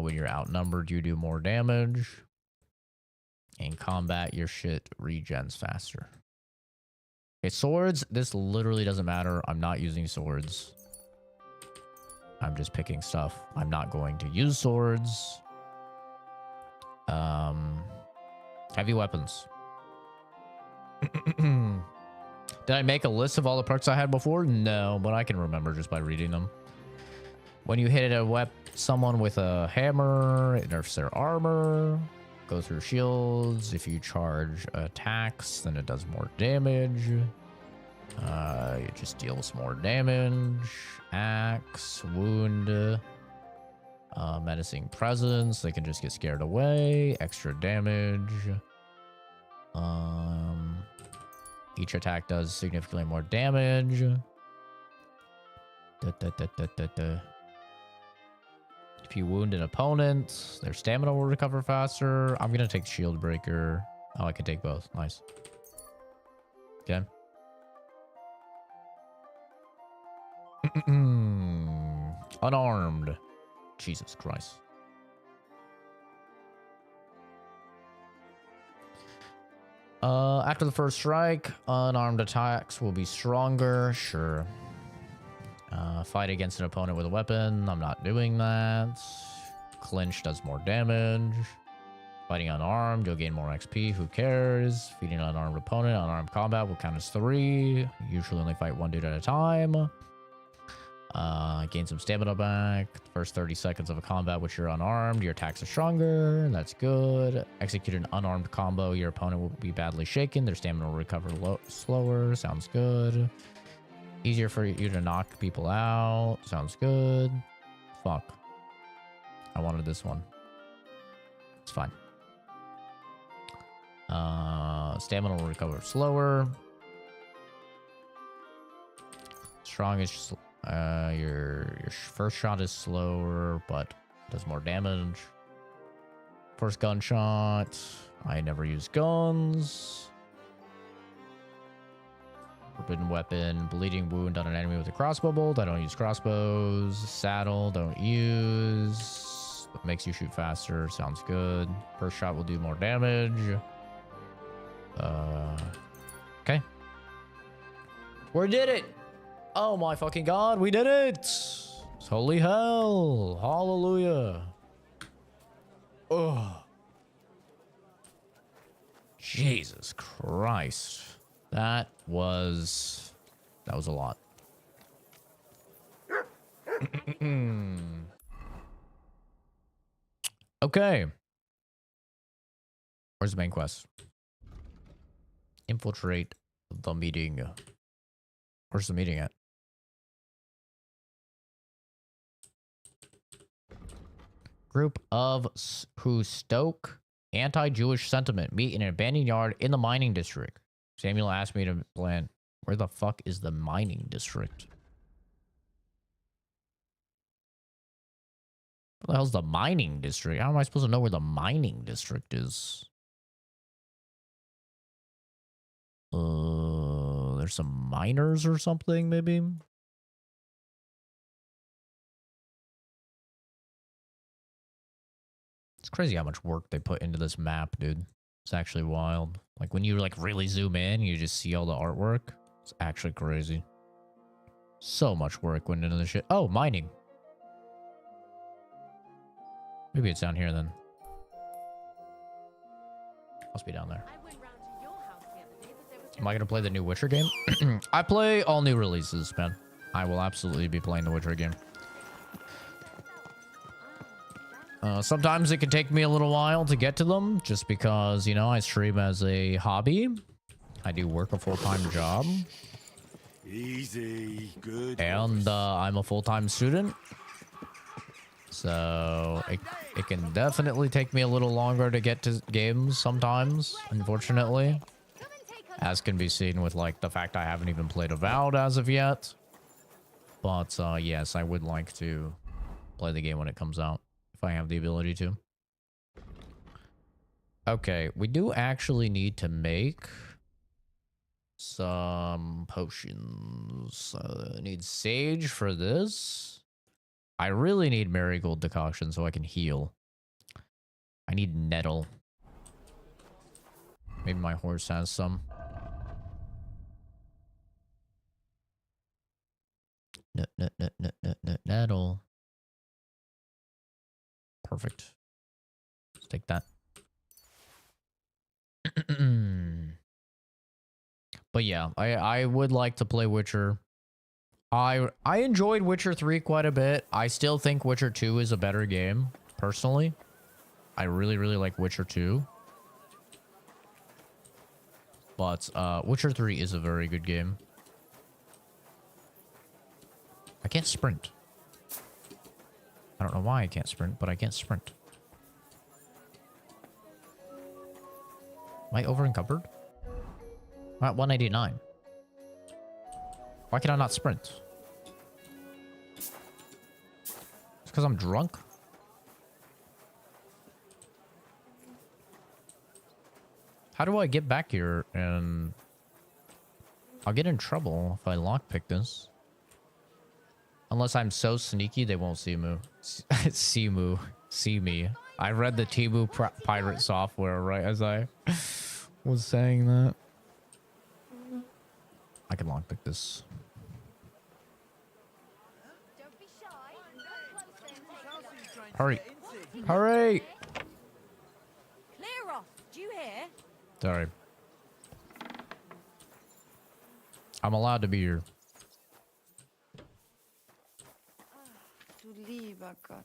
When you're outnumbered, you do more damage. In combat, your shit regens faster. Okay, swords. This literally doesn't matter. I'm not using swords. I'm just picking stuff. I'm not going to use swords. Heavy weapons. Did I make a list of all the perks I had before? No, but I can remember just by reading them. When you hit someone with a hammer, it nerfs their armor. Go through shields. If you charge attacks, then it does more damage. It just deals more damage. Axe, wound, menacing presence. They can just get scared away. Extra damage. Each attack does significantly more damage. If you wound an opponent, their stamina will recover faster. I'm gonna take Shield Breaker. Oh, I can take both. Nice. Okay. Unarmed. Jesus Christ. After the first strike, unarmed attacks will be stronger. Sure. Fight against an opponent with a weapon. I'm not doing that. Clinch does more damage. Fighting unarmed, you'll gain more XP. Who cares? Feeding an unarmed opponent. Unarmed combat will count as 3. Usually only fight one dude at a time. Gain some stamina back. First 30 seconds of a combat which you're unarmed. Your attacks are stronger. That's good. Execute an unarmed combo. Your opponent will be badly shaken. Their stamina will recover slower. Sounds good. Easier for you to knock people out. Sounds good. Fuck. I wanted this one. It's fine. Stamina will recover slower. Strong is your first shot is slower, but does more damage. First gunshot. I never use guns. Forbidden weapon. Bleeding wound on an enemy with a crossbow bolt. I don't use crossbows. Saddle. Don't use. Makes you shoot faster. Sounds good. First shot will do more damage. Okay. We did it! Oh my fucking god, we did it! Holy hell! Hallelujah! Oh. Jesus Christ. That was a lot. Okay. Where's the main quest? Infiltrate the meeting. Where's the meeting at? Group of who stoke anti-Jewish sentiment meet in an abandoned yard in the mining district. Samuel asked me to plan. Where the fuck is the mining district? What the hell's the mining district? How am I supposed to know where the mining district is? There's some miners or something, maybe? It's crazy how much work they put into this map, dude. It's actually wild. Like, when you, like, really zoom in, you just see all the artwork. It's actually crazy. So much work went into this shit. Oh, mining. Maybe it's down here, then. Must be down there. Am I going to play the new Witcher game? I play all new releases, man. I will absolutely be playing the Witcher game. Sometimes it can take me a little while to get to them, just because, you know, I stream as a hobby. I do work a full-time job. Easy, good. And I'm a full-time student. So it can definitely take me a little longer to get to games sometimes, unfortunately. As can be seen with, like, the fact I haven't even played Avowed as of yet. But, yes, I would like to play the game when it comes out, if I have the ability to. Okay, we do actually need to make some potions. I need sage for this. I really need marigold decoction so I can heal. I need nettle. Maybe my horse has some. Nettle. Perfect. Let's take that. But yeah, I would like to play Witcher. I enjoyed Witcher 3 quite a bit. I still think Witcher 2 is a better game, personally. I really, really like Witcher 2. But Witcher 3 is a very good game. I can't sprint. I don't know why I can't sprint, but I can't sprint. Am I over encumbered? I'm at 189. Why can I not sprint? It's because I'm drunk? How do I get back here? And I'll get in trouble if I lockpick this. Unless I'm so sneaky, they won't see me. See me. I read the Temu pirate software right as I was saying that. I can lockpick this. Hurry. Hurry! Clear off. Do you hear? Sorry. I'm allowed to be here. Du lieber Gott.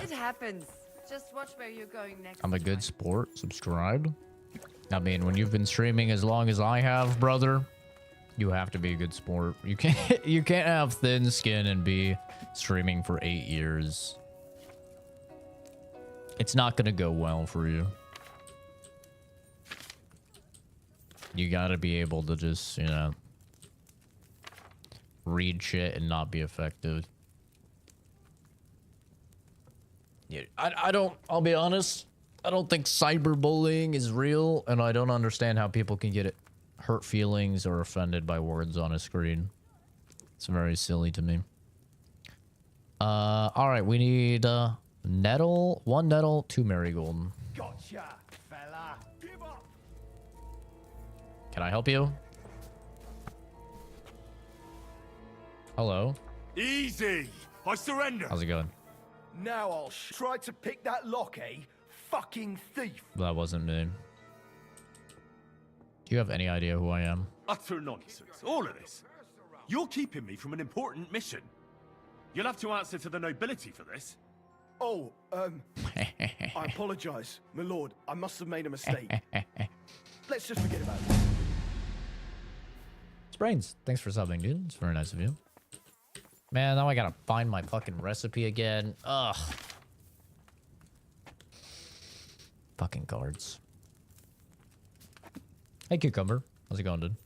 It happens. Just watch where you're going next. I'm a good sport. Subscribe. I mean, when you've been streaming as long as I have, brother, you have to be a good sport. You can't have thin skin and be streaming for 8 years. It's not gonna go well for you. You gotta be able to just, you know, read shit and not be affected. Yeah, I'll be honest, I don't think cyberbullying is real, and I don't understand how people can get hurt feelings or offended by words on a screen. It's very silly to me. All right, we need nettle, 1 nettle, 2 marigold. Gotcha, fella. Give up. Can I help you? Hello. Easy. I surrender. How's it going? Now I'll try to pick that lock, eh? Fucking thief. That wasn't me. Do you have any idea who I am? Utter nonsense. All of this. You're keeping me from an important mission. You'll have to answer to the nobility for this. Oh, I apologize, my lord. I must have made a mistake. Let's just forget about it. Sprains, thanks for subbing, dude. It's very nice of you. Man, now I gotta find my fucking recipe again. Ugh. Fucking cards. Hey, Cucumber. How's it going, dude?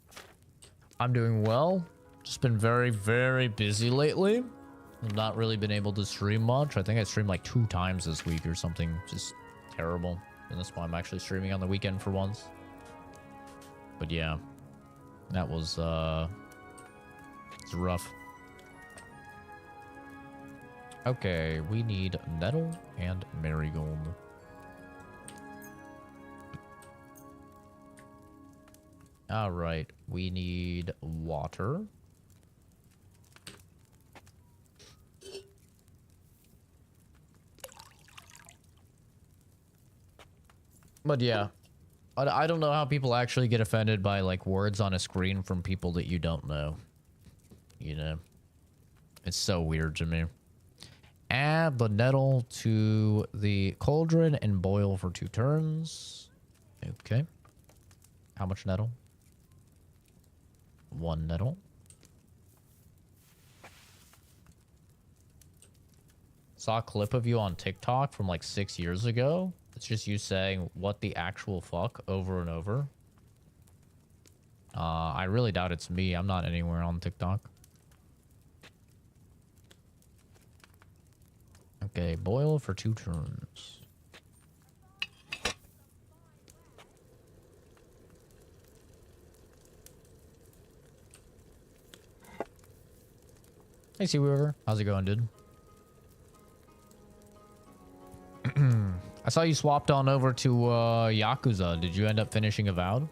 I'm doing well. Just been very, very busy lately. I've not really been able to stream much. I think I streamed like 2 times this week or something. Just terrible. And that's why I'm actually streaming on the weekend for once. But yeah. That was, it's rough. Okay, we need nettle and marigold. All right, we need water. But yeah, I don't know how people actually get offended by like words on a screen from people that you don't know. You know, it's so weird to me. Add the nettle to the cauldron and boil for 2 turns. Okay. How much nettle? 1 nettle. Saw a clip of you on TikTok from like 6 years ago. It's just you saying what the actual fuck over and over. I really doubt it's me. I'm not anywhere on TikTok. Okay, boil for 2 turns. Hey, Sea Weaver. How's it going, dude? I saw you swapped on over to Yakuza. Did you end up finishing Avowed?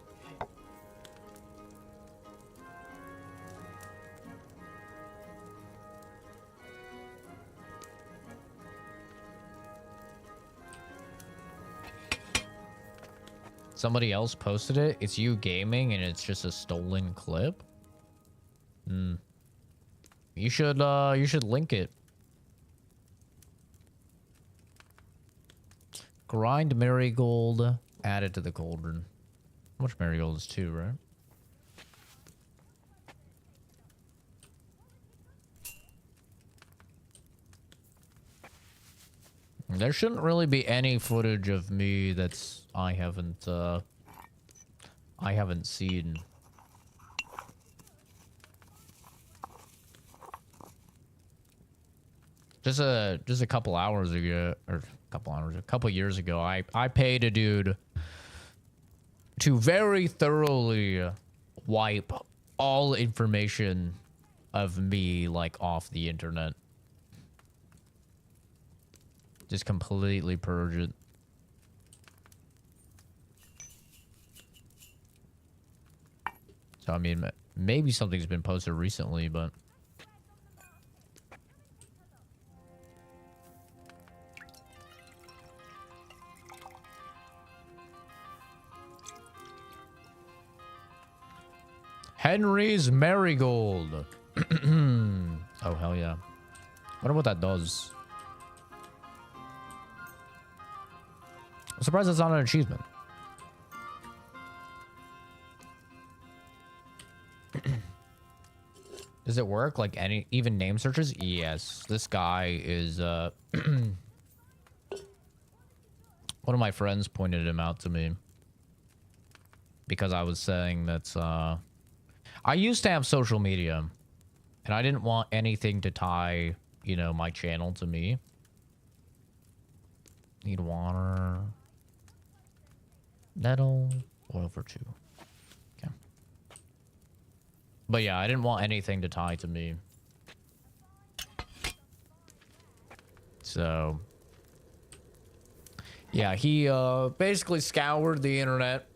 Somebody else posted it. It's you gaming and it's just a stolen clip. You should link it. Grind marigold added to the cauldron. How much marigold is 2, right? There shouldn't really be any footage of me that's I haven't seen. Just a couple hours ago, or a couple years ago, I paid a dude to very thoroughly wipe all information of me like off the internet. Just completely purge it. So, I mean, maybe something's been posted recently, but... Henry's Marigold. Oh, hell yeah. Wonder what that does. I'm surprised it's not an achievement. Does it work like even name searches? Yes. This guy is one of my friends pointed him out to me because I was saying that I used to have social media and I didn't want anything to tie, you know, my channel to me. Need water. Nettle. Oil for 2. Okay. But yeah, I didn't want anything to tie to me. So yeah, he basically scoured the internet,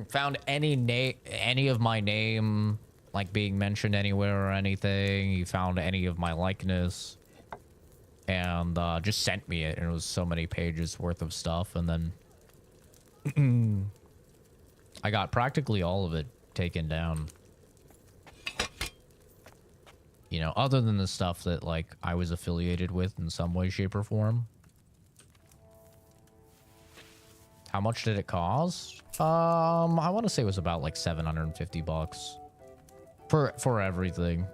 found any of my name like being mentioned anywhere or anything. He found any of my likeness and just sent me it, and it was so many pages worth of stuff. And then I got practically all of it taken down. You know, other than the stuff that like I was affiliated with in some way, shape, or form. How much did it cost? I want to say it was about like $750 for everything.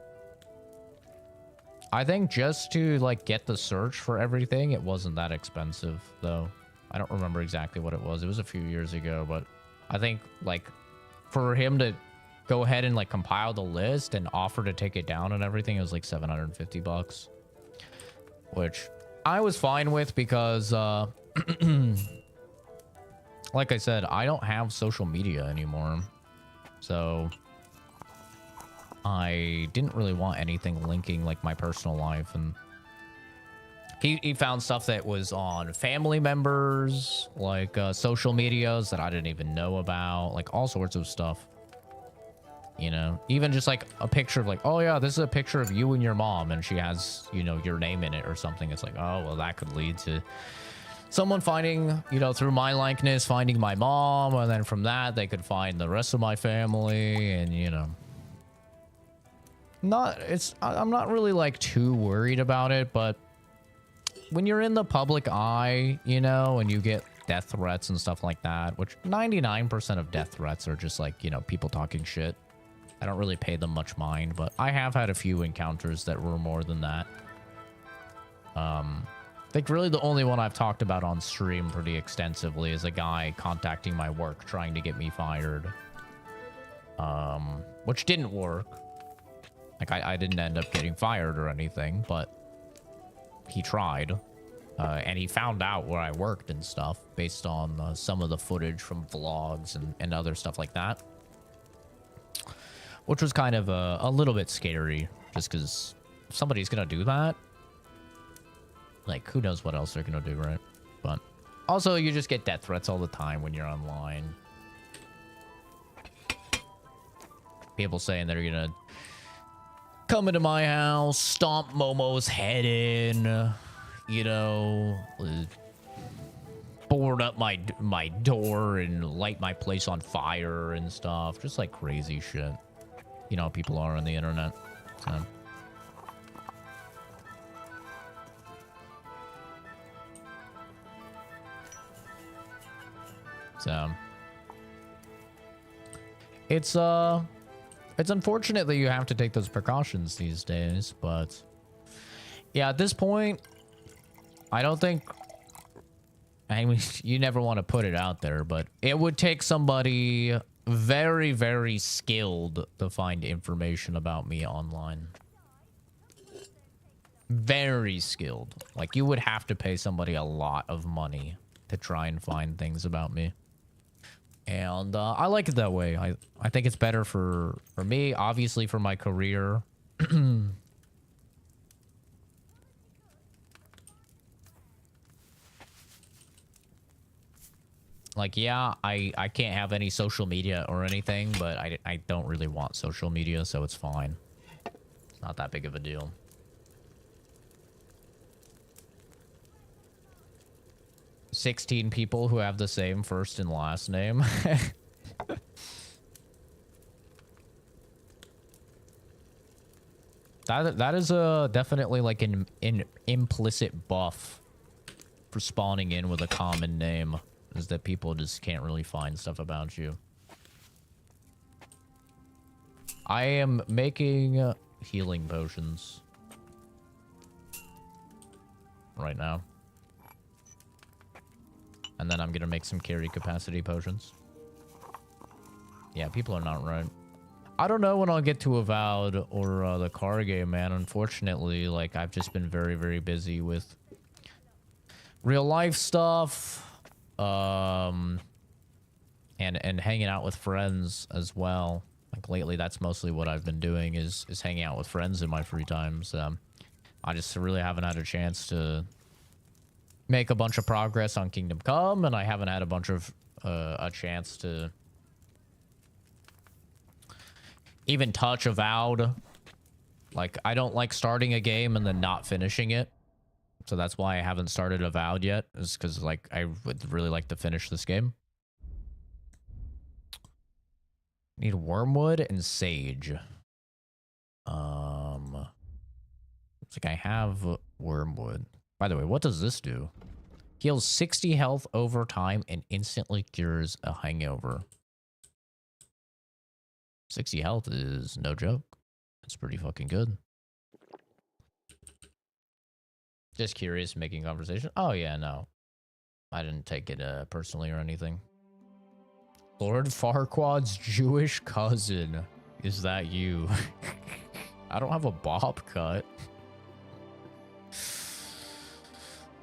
I think just to like get the search for everything, it wasn't that expensive though. I don't remember exactly what it was. It was a few years ago, but I think like for him to go ahead and like compile the list and offer to take it down and everything, it was like $750, which I was fine with because like I said, I don't have social media anymore, so I didn't really want anything linking like my personal life. And he found stuff that was on family members, like social medias that I didn't even know about, like all sorts of stuff. You know, even just like a picture of like, oh yeah, this is a picture of you and your mom, and she has, you know, your name in it or something. It's like, oh, well, that could lead to someone finding, you know, through my likeness, finding my mom, and then from that they could find the rest of my family. And you know, I'm not really like too worried about it, but when you're in the public eye, you know, and you get death threats and stuff like that, which 99% of death threats are just like, you know, people talking shit. I don't really pay them much mind, but I have had a few encounters that were more than that. I think really the only one I've talked about on stream pretty extensively is a guy contacting my work trying to get me fired. Which didn't work. Like I didn't end up getting fired or anything, but he tried. And he found out where I worked and stuff based on some of the footage from vlogs and other stuff like that. Which was kind of a little bit scary, just because if somebody's going to do that, like, who knows what else they're going to do, right? But also, you just get death threats all the time when you're online. People saying they're going to come into my house, stomp Momo's head in, you know, board up my door and light my place on fire and stuff. Just like crazy shit. You know how people are on the internet. So it's unfortunate that you have to take those precautions these days, but yeah, at this point, I don't think, I mean, you never want to put it out there, but it would take somebody very, very skilled to find information about me online. Very skilled. Like, you would have to pay somebody a lot of money to try and find things about me. And I like it that way. I think it's better for me, obviously for my career. Like, yeah, I can't have any social media or anything, but I don't really want social media, so it's fine. It's not that big of a deal. "16 people who have the same first and last name." That is definitely like an implicit buff for spawning in with a common name, is that people just can't really find stuff about you. I am making healing potions right now. And then I'm gonna make some carry capacity potions. Yeah, people are not right. I don't know when I'll get to Avowed or the car game, man. Unfortunately, like, I've just been very, very busy with real life stuff, and hanging out with friends as well. Like, lately, that's mostly what I've been doing is hanging out with friends in my free times. I just really haven't had a chance to make a bunch of progress on Kingdom Come, and I haven't had a chance to even touch Avowed. Like, I don't like starting a game and then not finishing it. So that's why I haven't started Avowed yet, is because, like, I would really like to finish this game. Need wormwood and sage. It's like I have wormwood. By the way, what does this do? Heals 60 health over time and instantly cures a hangover. 60 health is no joke. It's pretty fucking good. Just curious, making conversation. Oh yeah, no. I didn't take it personally or anything. Lord Farquaad's Jewish cousin. Is that you? I don't have a bob cut.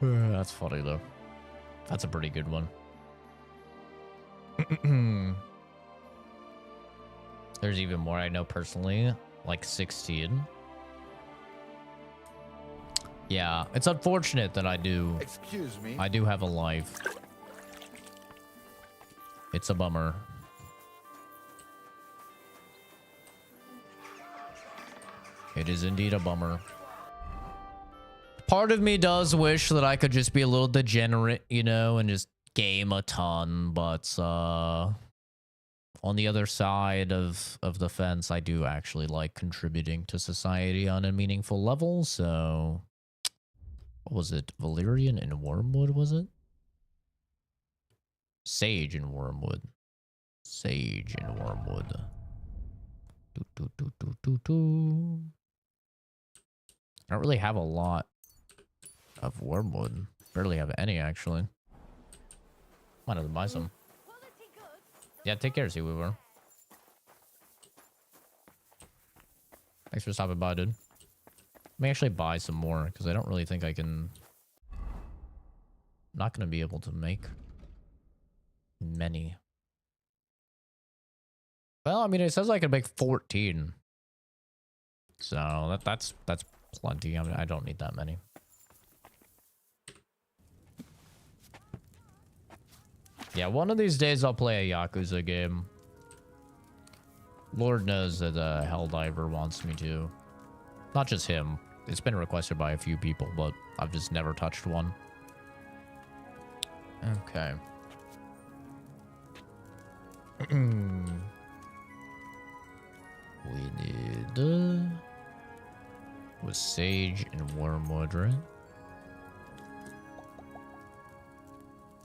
That's funny though. That's a pretty good one. There's even more I know personally, like 16. Yeah, it's unfortunate that I do. Excuse me. I do have a life. It's a bummer. It is indeed a bummer. Part of me does wish that I could just be a little degenerate, you know, and just game a ton, but on the other side of the fence, I do actually like contributing to society on a meaningful level, so what was it? Valerian and Wormwood, was it? Sage and Wormwood. Sage and Wormwood. I don't really have a lot of Wormwood. Barely have any, actually. Might have to buy some. Yeah, take care, Seaweaver. Thanks for stopping by, dude. Let me actually buy some more, because I don't really think I can... I'm not going to be able to make many. Well, I mean, it says I can make 14. So, that's plenty. I mean, I don't need that many. Yeah, one of these days I'll play a Yakuza game. Lord knows that Helldiver wants me to. Not just him. It's been requested by a few people, but I've just never touched one. Okay. We need... with Sage and Wormwood, right?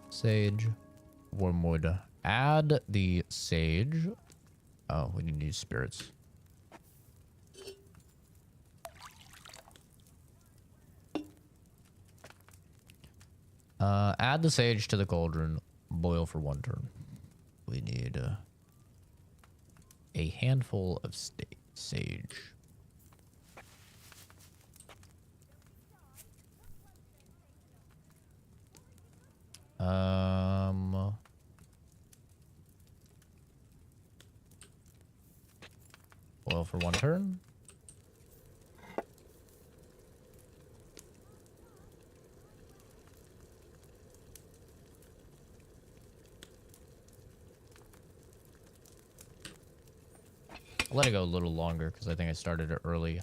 Sage, Wormwood. Add the Sage. Oh, we need to use spirits. Add the Sage to the cauldron. Boil for 1 turn. We need a handful of sage. Boil for 1 turn. I'll let it go a little longer because I think I started it early.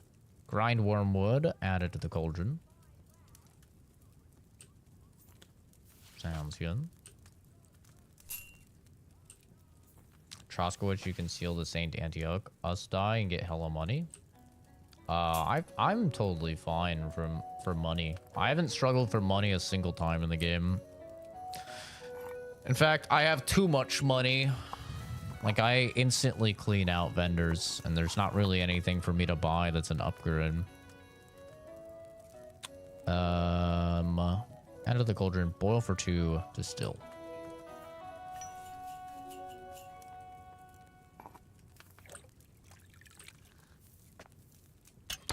Grind wormwood, add it to the cauldron. Sounds good. Troskowitz, you can seal the Saint Antioch. Us die and get hella money. I'm totally fine for money. I haven't struggled for money a single time in the game. In fact, I have too much money. Like, I instantly clean out vendors, and there's not really anything for me to buy that's an upgrade. Add to the cauldron, boil for 2, distill.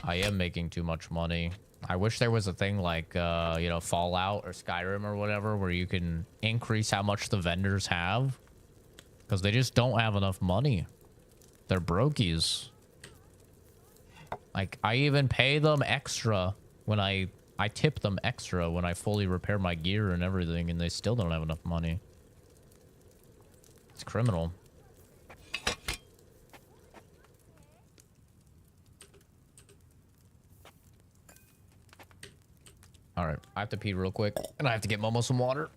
I am making too much money. I wish there was a thing like, you know, Fallout or Skyrim or whatever, where you can increase how much the vendors have. Because they just don't have enough money. They're brokies. Like, I even pay them extra when I tip them extra when I fully repair my gear and everything, and they still don't have enough money. It's criminal. All right, I have to pee real quick, and I have to get Momo some water.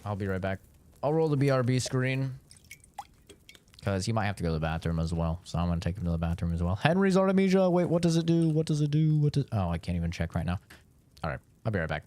I'll be right back. I'll roll the BRB screen, because he might have to go to the bathroom as well. So I'm going to take him to the bathroom as well. Henry's Artemisia. Wait, what does it do? What does it do? What does... Oh, I can't even check right now. All right, I'll be right back.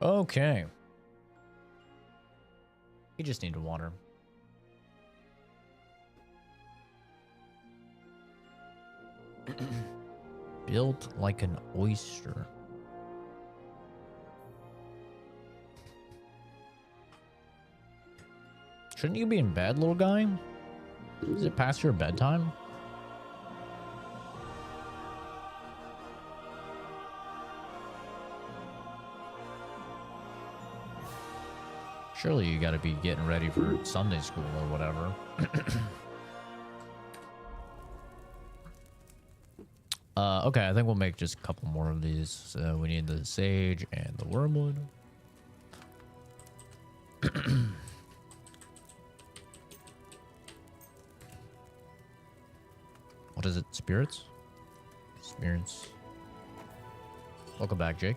Okay. You just need water. Built like an oyster. Shouldn't you be in bed, little guy? Is it past your bedtime? Surely you gotta be getting ready for Sunday school or whatever. Okay, I think we'll make just a couple more of these. So we need the sage and the wormwood. What is it? Spirits? Spirits. Welcome back, Jake.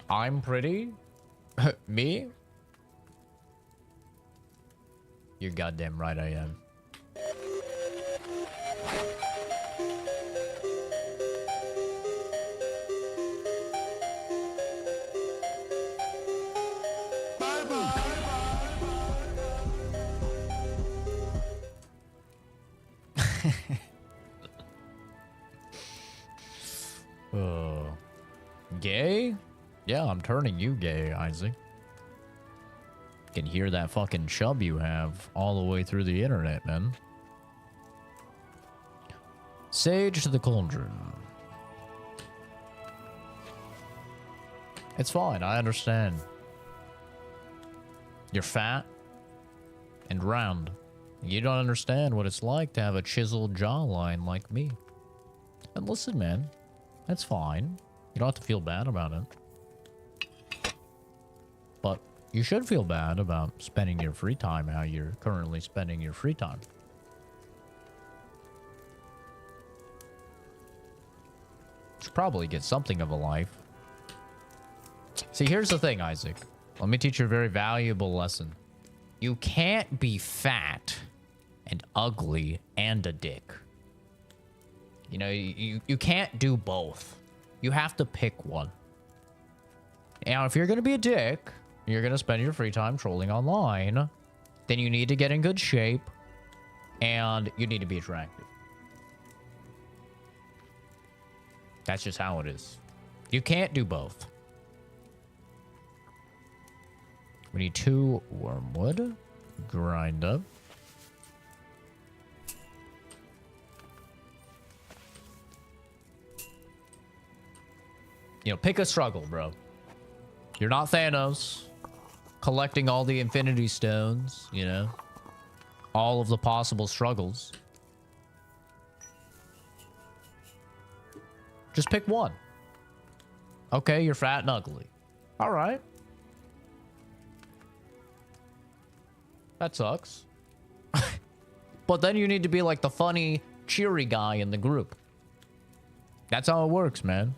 I'm pretty? Me? You're goddamn right I am. Gay? Yeah, I'm turning you gay, Isaac. Can hear that fucking chub you have all the way through the internet, man. Sage to the cauldron. It's fine, I understand. You're fat and round. You don't understand what it's like to have a chiseled jawline like me. And listen, man, that's fine. You don't have to feel bad about it. But you should feel bad about spending your free time how you're currently spending your free time. You should probably get something of a life. See, here's the thing, Isaac. Let me teach you a very valuable lesson. You can't be fat and ugly and a dick. You know, you can't do both. You have to pick one. Now, if you're going to be a dick, you're going to spend your free time trolling online, then you need to get in good shape, and you need to be attractive. That's just how it is. You can't do both. We need 2 wormwood. Grind up. You know, pick a struggle, bro. You're not Thanos. Collecting all the Infinity Stones, you know. All of the possible struggles. Just pick one. Okay, you're fat and ugly. All right. That sucks. But then you need to be like the funny, cheery guy in the group. That's how it works, man.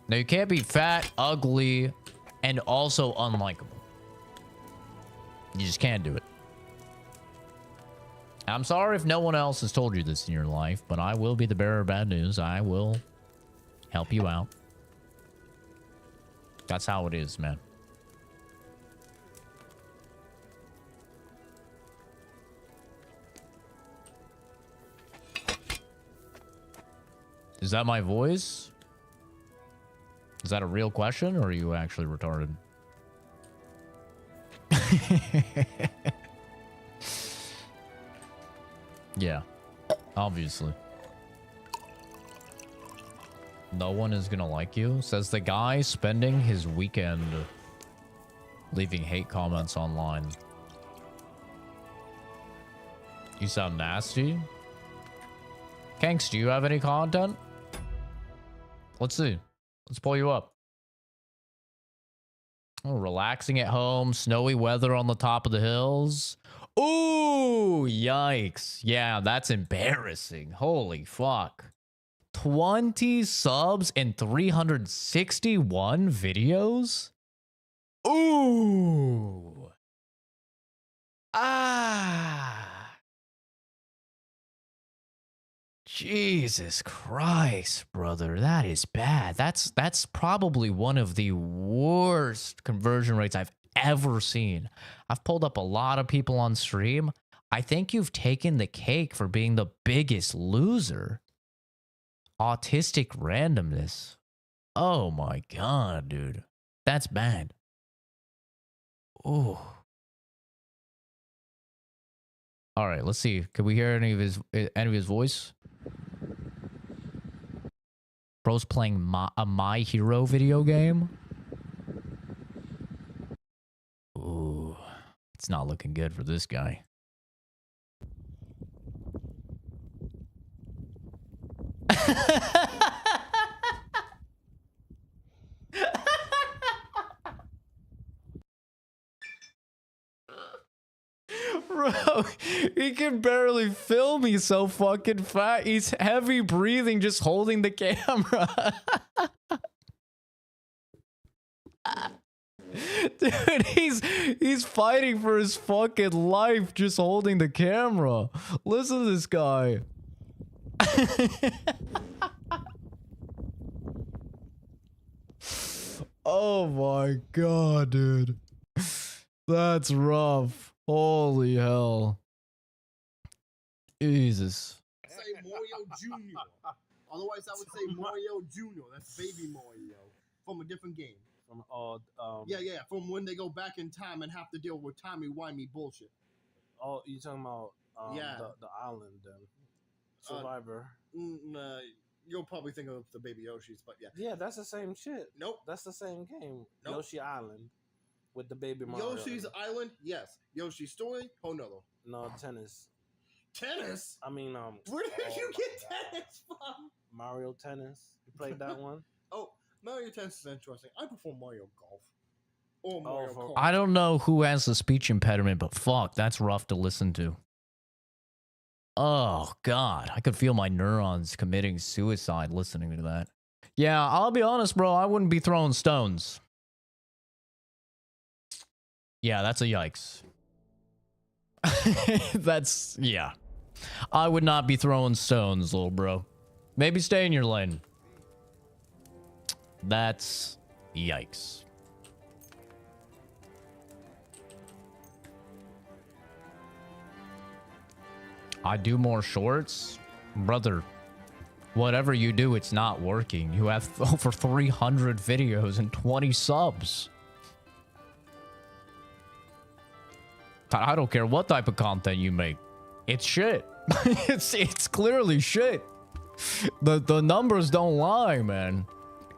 Now, you can't be fat, ugly, and also unlikable. You just can't do it. I'm sorry if no one else has told you this in your life, but I will be the bearer of bad news. I will help you out. That's how it is, man. Is that my voice? Is that a real question, or are you actually retarded? Yeah, obviously. No one is gonna like you, says the guy spending his weekend leaving hate comments online. You sound nasty. Kanks, do you have any content? Let's see. Let's pull you up. Oh, relaxing at home, snowy weather on the top of the hills. Ooh, yikes. Yeah, that's embarrassing. Holy fuck. 20 subs and 361 videos? Ooh. Ah. Jesus Christ, brother. That is bad. That's probably one of the worst conversion rates I've ever seen. I've pulled up a lot of people on stream. I think you've taken the cake for being the biggest loser. Autistic randomness. Oh my god, dude. That's bad. Oh. All right, let's see. Can we hear any of his voice? Bro's playing a My Hero video game. Ooh, it's not looking good for this guy. Bro, he can barely film. He's so fucking fat. He's heavy breathing, just holding the camera. Dude, he's fighting for his fucking life, just holding the camera. Listen to this guy. Oh my god, dude. That's rough. Holy hell. Jesus. Say Mario Jr. Otherwise, I would say Mario Jr. That's baby Mario from a different game. From yeah, from when they go back in time and have to deal with timey-wimey bullshit. Oh, you talking about yeah. the island then? Survivor. You'll probably think of the Baby Yoshis, but yeah. Yeah, that's the same shit. Nope. That's the same game. Nope. Yoshi Island with the baby Mario. Yoshi's Island, yes. Yoshi's Story, Honolo. No, tennis. Tennis? I mean, where did you get tennis from? Mario Tennis. You played that one? Oh, Mario Tennis is interesting. I prefer Mario Golf. Or Mario Kart. I don't know who has the speech impediment, but fuck, that's rough to listen to. Oh, God. I could feel my neurons committing suicide listening to that. Yeah, I'll be honest, bro. I wouldn't be throwing stones. Yeah, that's a yikes. That's, yeah. I would not be throwing stones, little bro. Maybe stay in your lane. That's yikes. I do more shorts? Brother, whatever you do, it's not working. You have over 300 videos and 20 subs. I don't care what type of content you make. It's shit. it's clearly shit. The numbers don't lie, man.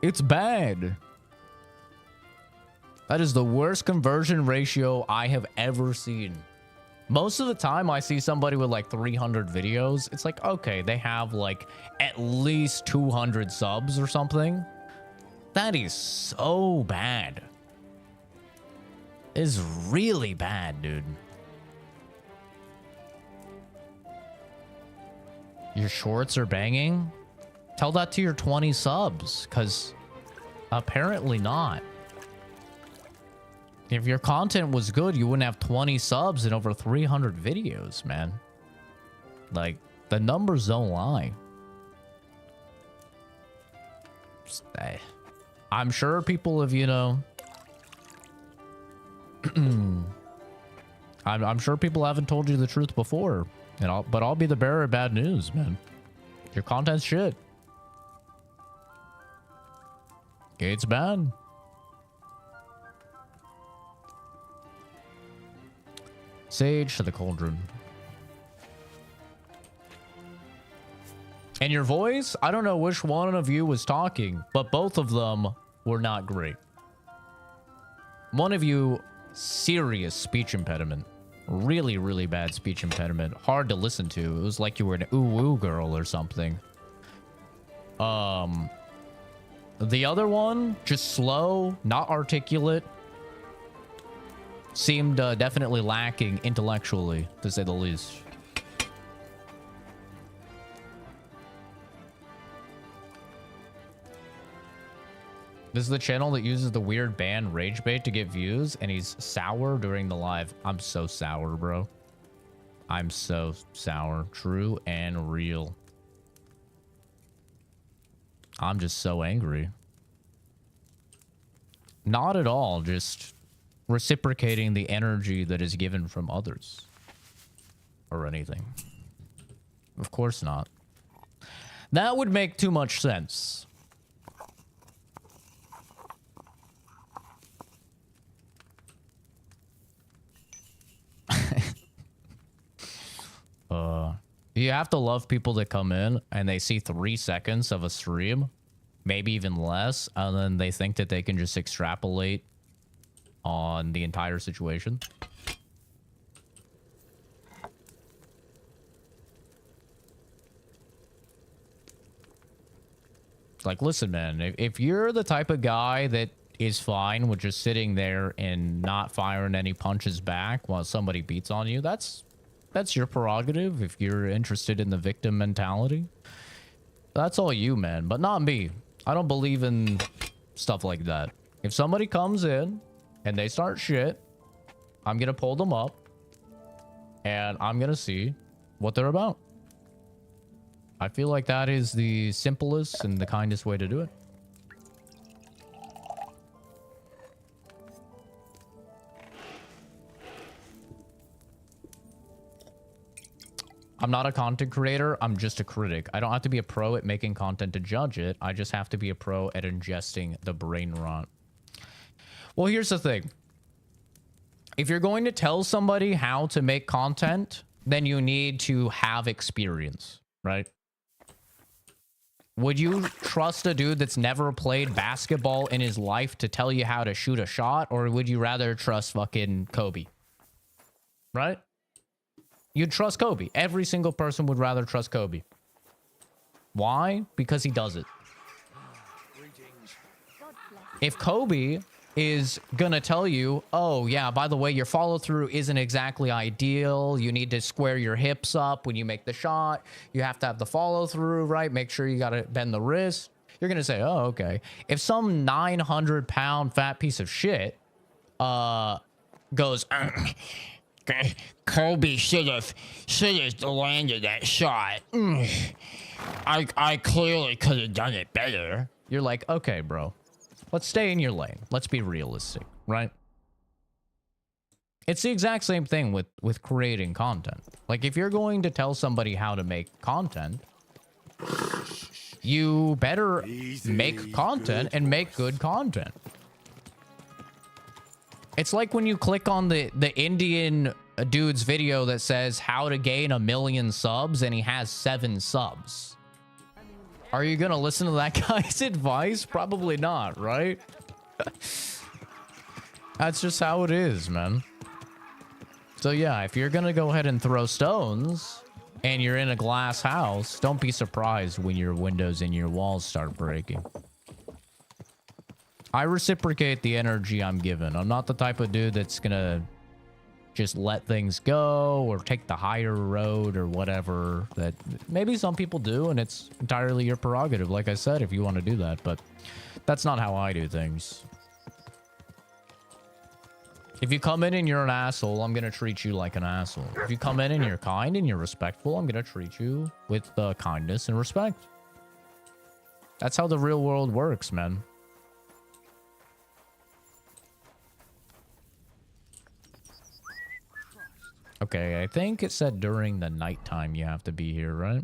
It's bad. That is the worst conversion ratio I have ever seen. Most of the time I see somebody with like 300 videos, it's like, okay, they have like at least 200 subs or something. That is so bad. It is really bad, dude. Your shorts are banging? Tell that to your 20 subs, because apparently not. If your content was good, you wouldn't have 20 subs and over 300 videos, man. Like, the numbers don't lie. I'm sure people have, you know... I'm sure people haven't told you the truth before. But I'll be the bearer of bad news, man. Your content's shit. It's bad. Sage to the cauldron. And your voice? I don't know which one of you was talking, but both of them were not great. One of you, serious speech impediment. Really, really bad speech impediment. Hard to listen to. It was like you were an ooh-woo girl or something. The other one, just slow, not articulate. Seemed definitely lacking intellectually, to say the least. This is the channel that uses the weird band Rage Bait to get views, and he's sour during the live. I'm so sour, bro. I'm so sour. True and real. I'm just so angry. Not at all, just reciprocating the energy that is given from others. Or anything. Of course not. That would make too much sense. You have to love people that come in and they see 3 seconds of a stream, maybe even less, and then they think that they can just extrapolate on the entire situation. Like, listen, man, if you're the type of guy that is fine with just sitting there and not firing any punches back while somebody beats on you, that's your prerogative. If you're interested in the victim mentality, that's all you, man, but not me. I don't believe in stuff like that. If somebody comes in and they start shit, I'm gonna pull them up and I'm gonna see what they're about. I feel like that is the simplest and the kindest way to do it. I'm not a content creator. I'm just a critic. I don't have to be a pro at making content to judge it. I just have to be a pro at ingesting the brain rot. Well, here's the thing. If you're going to tell somebody how to make content, then you need to have experience, right? Would you trust a dude that's never played basketball in his life to tell you how to shoot a shot? Or would you rather trust fucking Kobe? Right? You'd trust Kobe. Every single person would rather trust Kobe. Why? Because he does it. If Kobe is gonna tell you, oh yeah, by the way, your follow through isn't exactly ideal. You need to square your hips up when you make the shot. You have to have the follow through, right? Make sure you gotta bend the wrist. You're gonna say, oh, okay. If some 900-pound fat piece of shit goes, Kobe should have landed that shot. I clearly could have done it better. You're like, okay, bro. Let's stay in your lane. Let's be realistic, right? It's the exact same thing with creating content. Like, if you're going to tell somebody how to make content, you better make content and make good content. It's like when you click on the Indian dude's video that says how to gain 1 million subs and he has 7 subs. Are you gonna listen to that guy's advice? Probably not, right? That's just how it is, man. So yeah, if you're gonna go ahead and throw stones and you're in a glass house, don't be surprised when your windows and your walls start breaking. I reciprocate the energy I'm given. I'm not the type of dude that's gonna just let things go or take the higher road or whatever. That maybe some people do, and it's entirely your prerogative, like I said, if you want to do that, but that's not how I do things. If you come in and you're an asshole, I'm gonna treat you like an asshole. If you come in and you're kind and you're respectful, I'm gonna treat you with kindness and respect. That's how the real world works, man. Okay, I think it said during the nighttime you have to be here, right?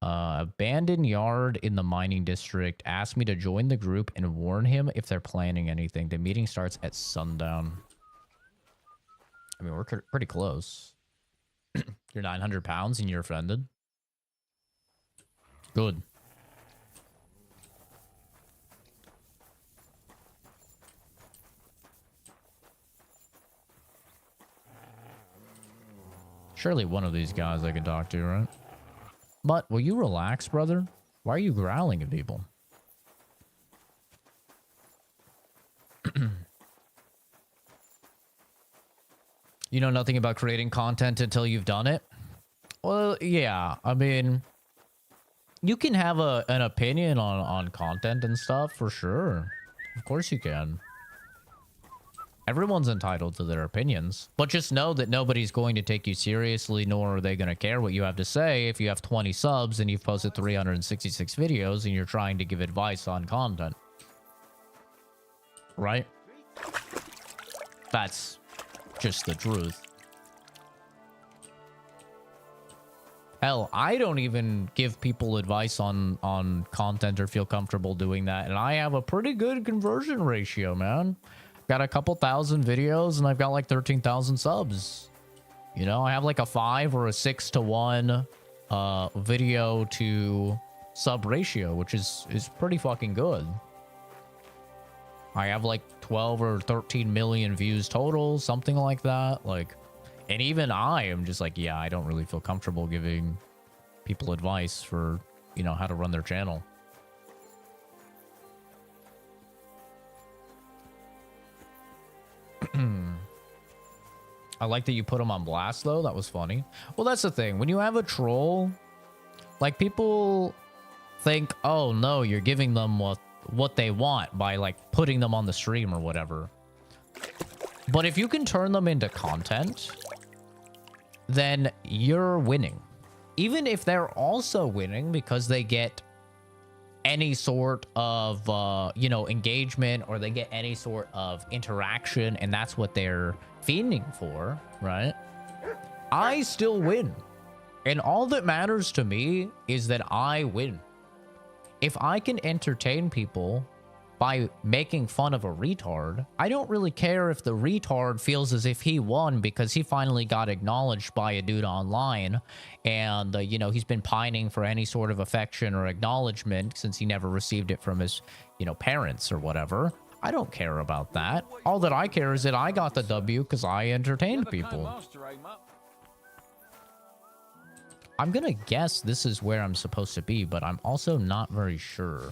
Abandoned yard in the mining district. Asked me to join the group and warn him if they're planning anything. The meeting starts at sundown. I mean, we're pretty close. You're 900 pounds and you're offended? Good. Surely one of these guys I can talk to, right? But will you relax, brother? Why are you growling at people? You know nothing about creating content until you've done it? Well, yeah. I mean, you can have an opinion on content and stuff, for sure. Of course you can. Everyone's entitled to their opinions, but just know that nobody's going to take you seriously, nor are they going to care what you have to say if you have 20 subs and you've posted 366 videos and you're trying to give advice on content. Right? That's just the truth. Hell, I don't even give people advice on content or feel comfortable doing that. And I have a pretty good conversion ratio, man. Got a couple thousand videos and I've got like 13,000 subs. You know, I have like a 5 or a 6 to 1 video to sub ratio, which is pretty fucking good. I have like 12 or 13 million views total, something like that. Like, and even I am just like, yeah, I don't really feel comfortable giving people advice for, you know, how to run their channel. I like that you put them on blast, though. That was funny. Well, that's the thing. When you have a troll, like, people think, oh, no, you're giving them what they want by, like, putting them on the stream or whatever. But if you can turn them into content, then you're winning. Even if they're also winning because they get any sort of, you know, engagement, or they get any sort of interaction, and that's what they're fiending for, right? I still win. And all that matters to me is that I win. If I can entertain people by making fun of a retard, I don't really care if the retard feels as if he won because he finally got acknowledged by a dude online, and you know, he's been pining for any sort of affection or acknowledgement since he never received it from his, you know, parents or whatever. I don't care about that. All that I care is that I got the W because I entertained people. I'm gonna guess this is where I'm supposed to be, but I'm also not very sure.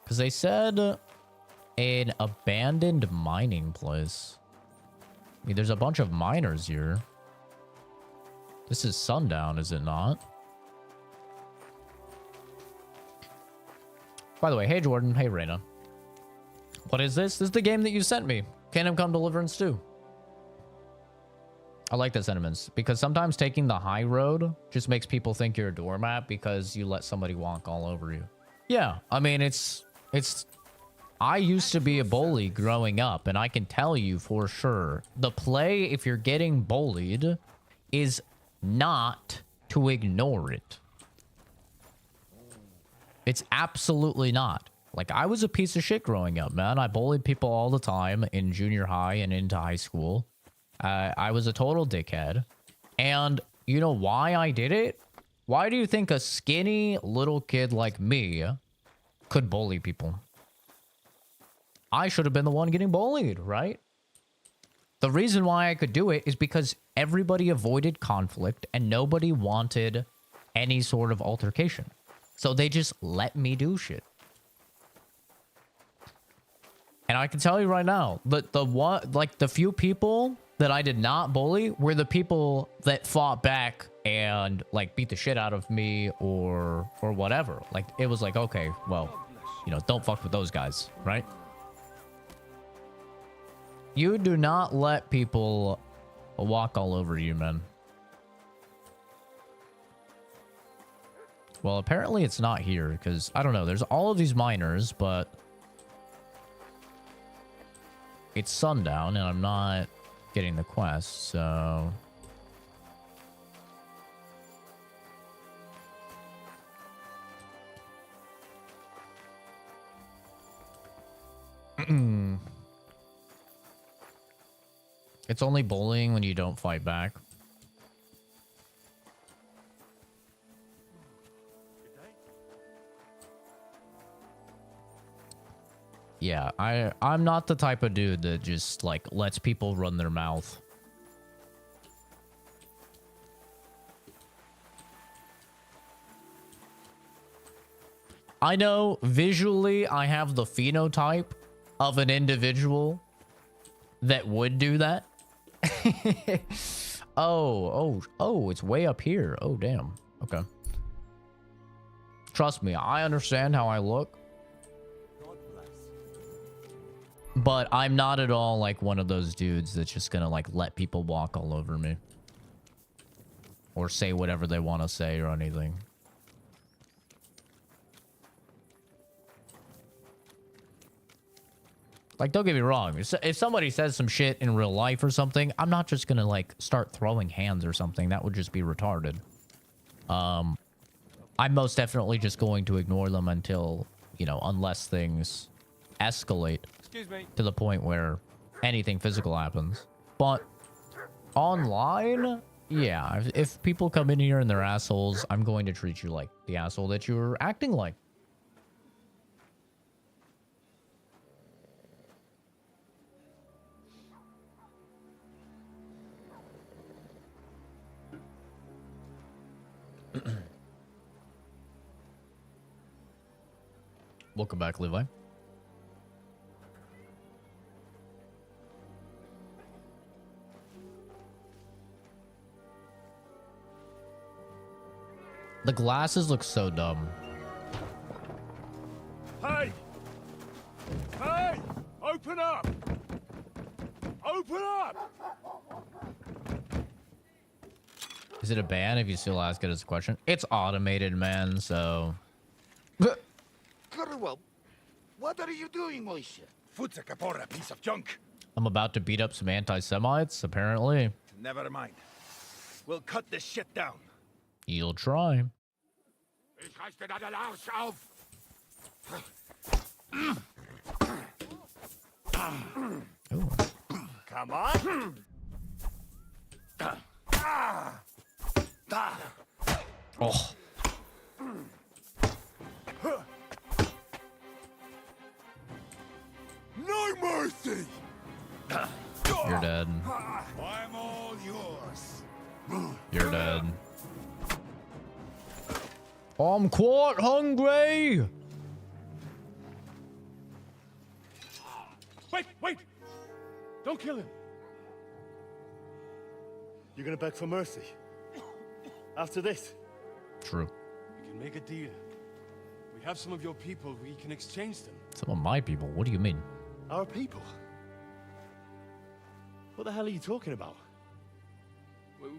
Because they said an abandoned mining place. I mean, there's a bunch of miners here. This is sundown, is it not? By the way, hey Jordan, hey Reyna. What is this? This is the game that you sent me. Kingdom Come Deliverance 2. I like the sentiments, because sometimes taking the high road just makes people think you're a doormat because you let somebody walk all over you. Yeah, I mean, it's... I used to be a bully growing up, and I can tell you for sure, the play, if you're getting bullied, is not to ignore it. It's absolutely not. Like, I was a piece of shit growing up, man. I bullied people all the time in junior high and into high school. I was a total dickhead. And you know why I did it? Why do you think a skinny little kid like me could bully people? I should have been the one getting bullied, right? The reason why I could do it is because everybody avoided conflict and nobody wanted any sort of altercation. So they just let me do shit. And I can tell you right now, the few people that I did not bully were the people that fought back and like beat the shit out of me or whatever. Like, it was like, okay, well, you know, don't fuck with those guys, right? You do not let people walk all over you, man. Well, apparently it's not here because, I don't know, there's all of these miners, but it's sundown and I'm not getting the quest, so... It's only bullying when you don't fight back. Yeah, I'm not the type of dude that just, like, lets people run their mouth. I know, visually, I have the phenotype of an individual that would do that. Oh, it's way up here. Oh, damn. Okay. Trust me, I understand how I look. But I'm not at all like one of those dudes that's just gonna like let people walk all over me. Or say whatever they want to say or anything. Like, don't get me wrong. If somebody says some shit in real life or something, I'm not just gonna like start throwing hands or something. That would just be retarded. I'm most definitely just going to ignore them until, you know, unless things escalate to the point where anything physical happens. But online, yeah, if people come in here and they're assholes, I'm going to treat you like the asshole that you're acting like. Welcome back, Levi. The glasses look so dumb. Hey! Hey! Open up! Open up! Is it a ban if you still ask it as a question? It's automated, man, so... Well, what are you doing, Moishe? Futsa Kapora, piece of junk. I'm about to beat up some anti-Semites, apparently. Never mind. We'll cut this shit down. You'll try. Ich reiß dir deinen Arsch auf! Come on! Oh. No mercy! You're dead. I'm all yours. You're dead. I'm quite hungry. Wait! Don't kill him. You're gonna beg for mercy. After this. True. We can make a deal. We have some of your people. We can exchange them. Some of my people? What do you mean? Our people? What the hell are you talking about?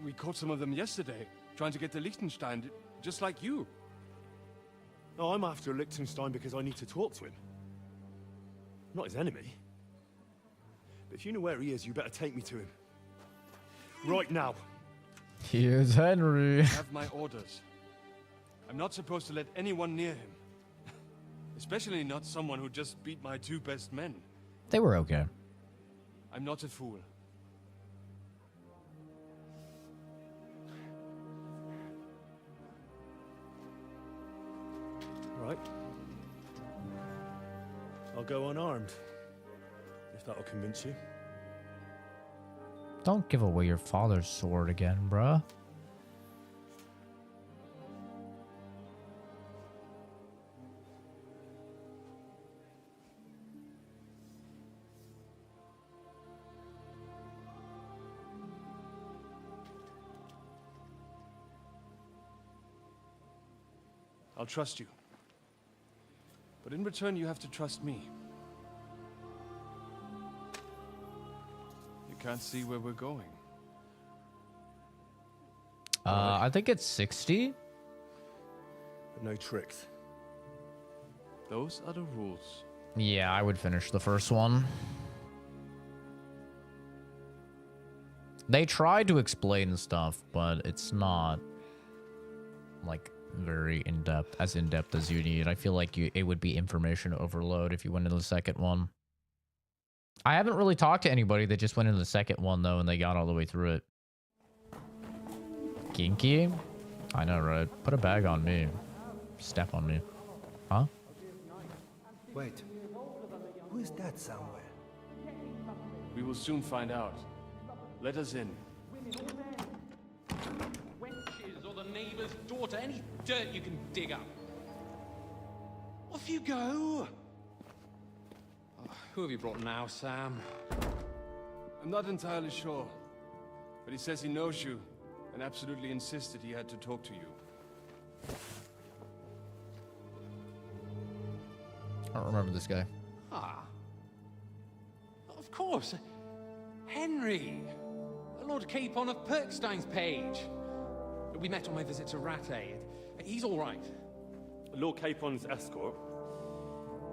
We caught some of them yesterday, trying to get to Liechtenstein, just like you. No, I'm after Liechtenstein because I need to talk to him. I'm not his enemy. But if you know where he is, you better take me to him. Right now. Here's Henry. I have my orders. I'm not supposed to let anyone near him. Especially not someone who just beat my two best men. They were okay. I'm not a fool. Right. I'll go unarmed. If that'll convince you. Don't give away your father's sword again, bruh. I'll trust you. But in return, you have to trust me. You can't see where we're going. I think it's 60. But no tricks. Those are the rules. Yeah, I would finish the first one. They tried to explain stuff, but it's not like very in-depth, as in-depth as you need. I feel like it would be information overload if you went into the second one. I haven't really talked to anybody that just went into the second one though, and they got all the way through it. Kinky? I know, right? Put a bag on me. Step on me. Huh? Wait. Who is that somewhere? We will soon find out. Let us in. Wenches or the neighbor's daughter, any dirt you can dig up. Off you go. Oh, who have you brought now, Sam? I'm not entirely sure, but he says he knows you and absolutely insisted he had to talk to you. I don't remember this guy. Ah. course. Henry, Lord Capon of Perkstein's page. We met on my visit to Rattay. He's all right. Lord Capon's escort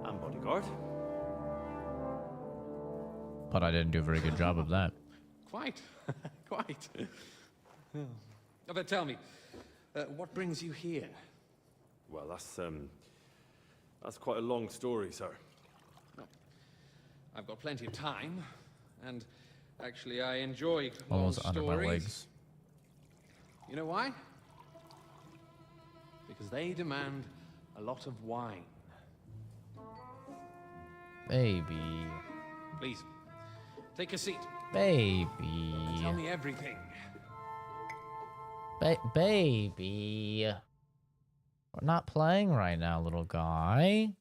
and bodyguard. But I didn't do a very good job of that. Quite. Quite. But tell me, what brings you here? Well, that's quite a long story, sir. I've got plenty of time, and actually I enjoy Almost long under stories. my legs. You know why? Because they demand a lot of wine. Baby. Please, take a seat. Baby. Tell me everything. Baby. We're not playing right now, little guy.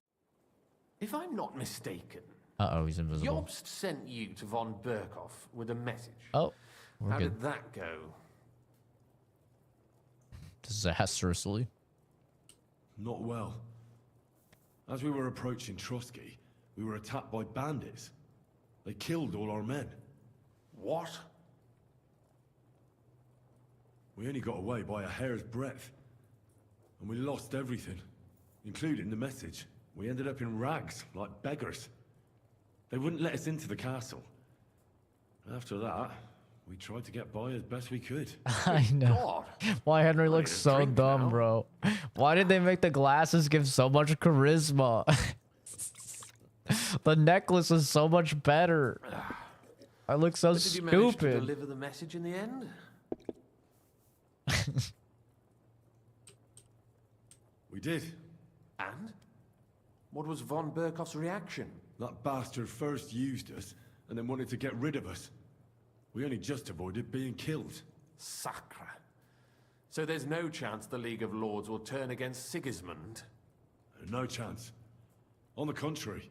If I'm not mistaken, Uh-oh, he's invisible. Jobst sent you to von Burkhoff with a message. Oh, we're How good. did that go? Disastrously. Not well. As we were approaching Trotsky, we were attacked by bandits. They killed all our men. What? We only got away by a hair's breadth. And we lost everything, including the message. We ended up in rags, like beggars. They wouldn't let us into the castle. After that, we tried to get by as best we could. I know. Why Henry looks so dumb, bro. Why did they make the glasses give so much charisma? The necklace is so much better. I look so But did you manage to stupid. deliver the message in the end? We did. And? What was von Burkhoff's reaction? That bastard first used us, and then wanted to get rid of us. We only just avoided being killed. Sacre. So there's no chance the League of Lords will turn against Sigismund? No chance. On the contrary,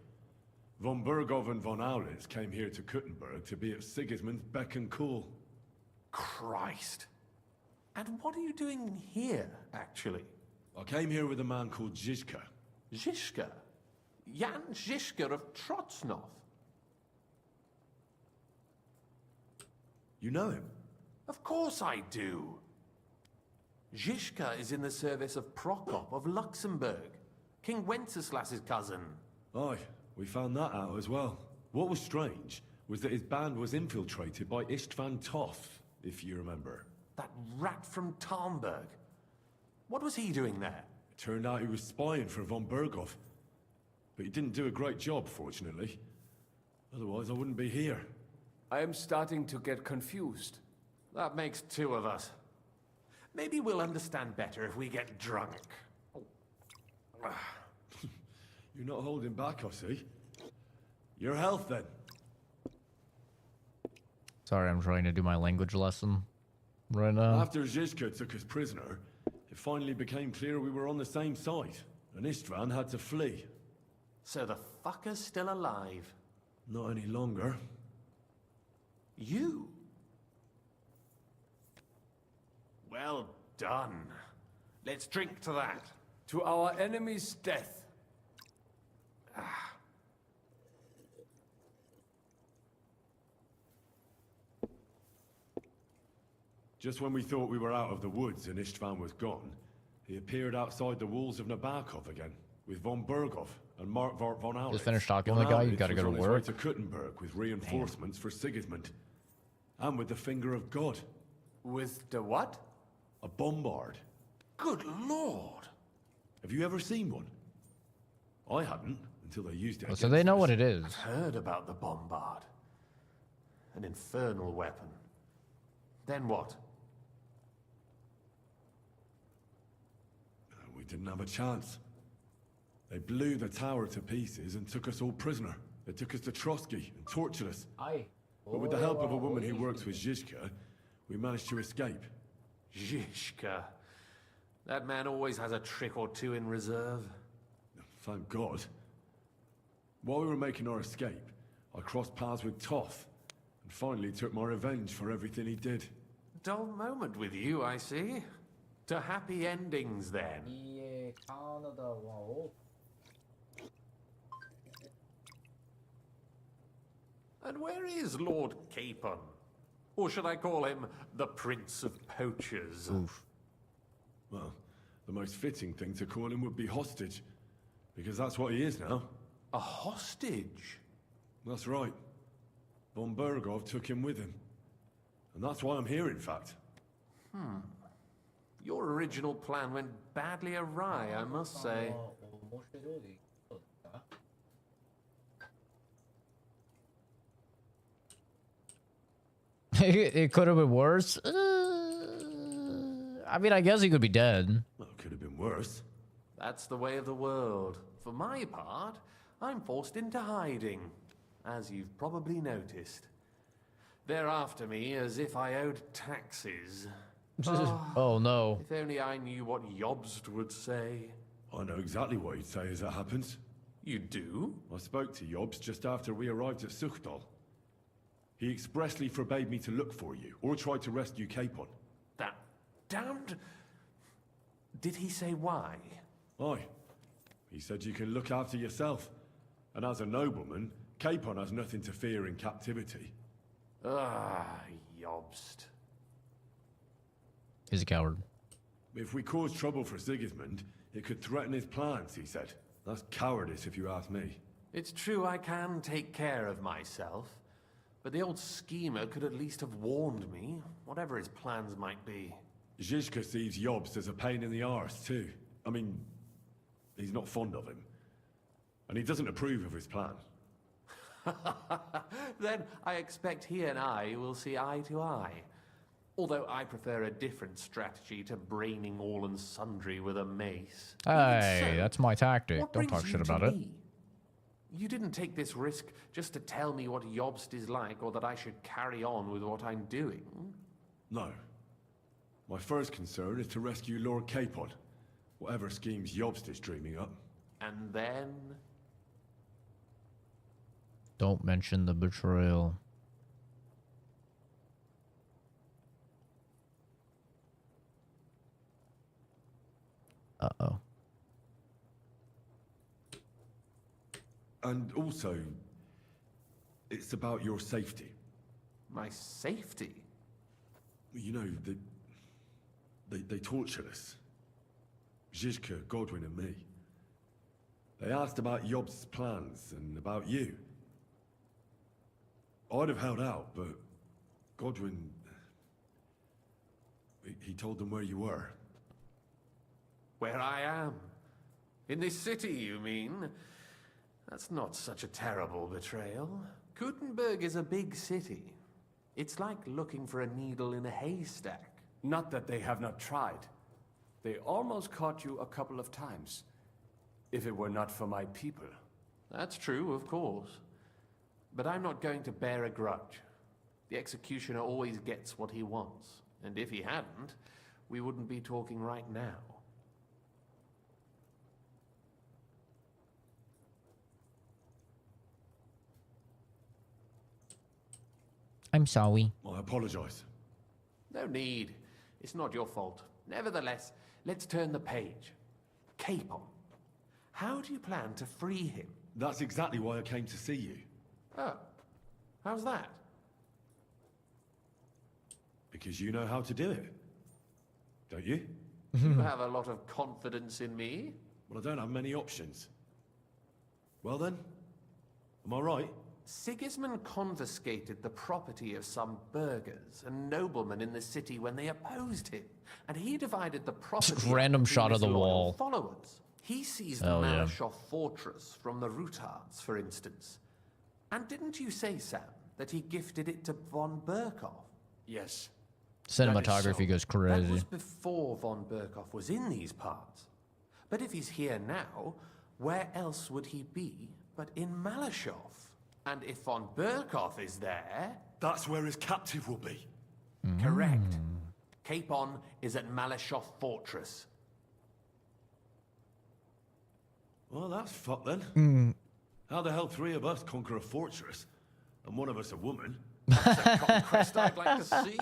von Burgov and von Aulitz came here to Kuttenberg to be at Sigismund's beck and call. Christ. And what are you doing here, actually? I came here with a man called Zizka. Zizka? Jan Zizka of Trotsnov? You know him? Of course I do. Zizka is in the service of Prokop of Luxembourg, King Wenceslas's cousin. Aye, we found that out as well. What was strange was that his band was infiltrated by Istvan Toth, if you remember. That rat from Talmberg. What was he doing there? It turned out he was spying for von Burgov. But he didn't do a great job, fortunately. Otherwise, I wouldn't be here. I am starting to get confused. That makes two of us. Maybe we'll understand better if we get drunk. You're not holding back, I see. Your health, then. Sorry, I'm trying to do my language lesson right now. After Zizka took us prisoner, it finally became clear we were on the same side, and Istvan had to flee. So the fucker's still alive? Not any longer. You? Well done. Let's drink to that. To our enemy's death. Just when we thought we were out of the woods and Istvan was gone, he appeared outside the walls of Nabokov again, with von Burgov and Markvart von Aulitz. Just finished talking to the guy, you gotta go to work. Was on his way to Kuttenberg with reinforcements for Sigismund. And with the finger of God. With the what? A bombard. Good lord! Have you ever seen one? I hadn't, until they used it. So they know what it is. I've heard about the bombard. An infernal weapon. Then what? We didn't have a chance. They blew the tower to pieces and took us all prisoner. They took us to Trotsky and tortured us. Aye. But with the help of a woman who works with Zizka, we managed to escape. Zizka. That man always has a trick or two in reserve. Thank God. While we were making our escape, I crossed paths with Toth, and finally took my revenge for everything he did. Dull moment with you, I see. To happy endings, then. And where is Lord Capon? Or should I call him the Prince of Poachers? Oof. Well, the most fitting thing to call him would be hostage, because that's what he is now. A hostage? That's right. Von Bergov took him with him. And that's why I'm here, in fact. Your original plan went badly awry, I must say. It could have been worse. I mean, I guess he could be dead. Well, it could have been worse. That's the way of the world. For my part, I'm forced into hiding, as you've probably noticed. They're after me as if I owed taxes. Oh no. If only I knew what Jobst would say. I know exactly what he'd say as it happens. You do? I spoke to Jobst just after we arrived at Suchdal. He expressly forbade me to look for you, or try to rescue Capon. That damned... Did he say why? Aye. He said you can look after yourself. And as a nobleman, Capon has nothing to fear in captivity. Ah, Jobst. He's a coward. If we cause trouble for Sigismund, it could threaten his plans, he said. That's cowardice, if you ask me. It's true I can take care of myself, but the old schemer could at least have warned me, whatever his plans might be. Zizka sees Jobst as a pain in the arse, too. I mean, he's not fond of him. And he doesn't approve of his plan. Then I expect he and I will see eye to eye. Although I prefer a different strategy to braining all and sundry with a mace. Hey, So, that's my tactic. what Don't brings talk you shit to about it. me? You didn't take this risk just to tell me what Jobst is like, or that I should carry on with what I'm doing. No. My first concern is to rescue Lord Capon, whatever schemes Jobst is dreaming up. And then... Don't mention the betrayal. Uh-oh. And also, it's about your safety. My safety? You know, they tortured us. Zizka, Godwin and me. They asked about Jobst's plans and about you. I'd have held out, but Godwin... He told them where you were. Where I am? In this city, you mean? That's not such a terrible betrayal. Gutenberg is a big city. It's like looking for a needle in a haystack. Not that they have not tried. They almost caught you a couple of times. If it were not for my people. That's true, of course. But I'm not going to bear a grudge. The executioner always gets what he wants. And if he hadn't, we wouldn't be talking right now. I'm sorry. I apologize. No need. It's not your fault. Nevertheless, let's turn the page. Capon. How do you plan to free him? That's exactly why I came to see you. Oh. How's that? Because you know how to do it. Don't you? You have a lot of confidence in me. Well, I don't have many options. Well then, am I right? Sigismund confiscated the property of some burghers and noblemen in the city when they opposed him, and he divided the property. Random shot of the his loyal wall. Followers. He seized Hell the yeah. Malashov fortress from the Rutards, for instance. And didn't you say, Sam, that he gifted it to von Berkov? Yes. Cinematography goes That crazy. was before von Berkov was in these parts. But if he's here now, where else would he be but in Malashov? And if von Berkov is there... That's where his captive will be. Correct. Capon is at Malashov Fortress. Well, that's fucked then. How the hell three of us conquer a fortress, and one of us a woman? That's a conquest I'd like to see.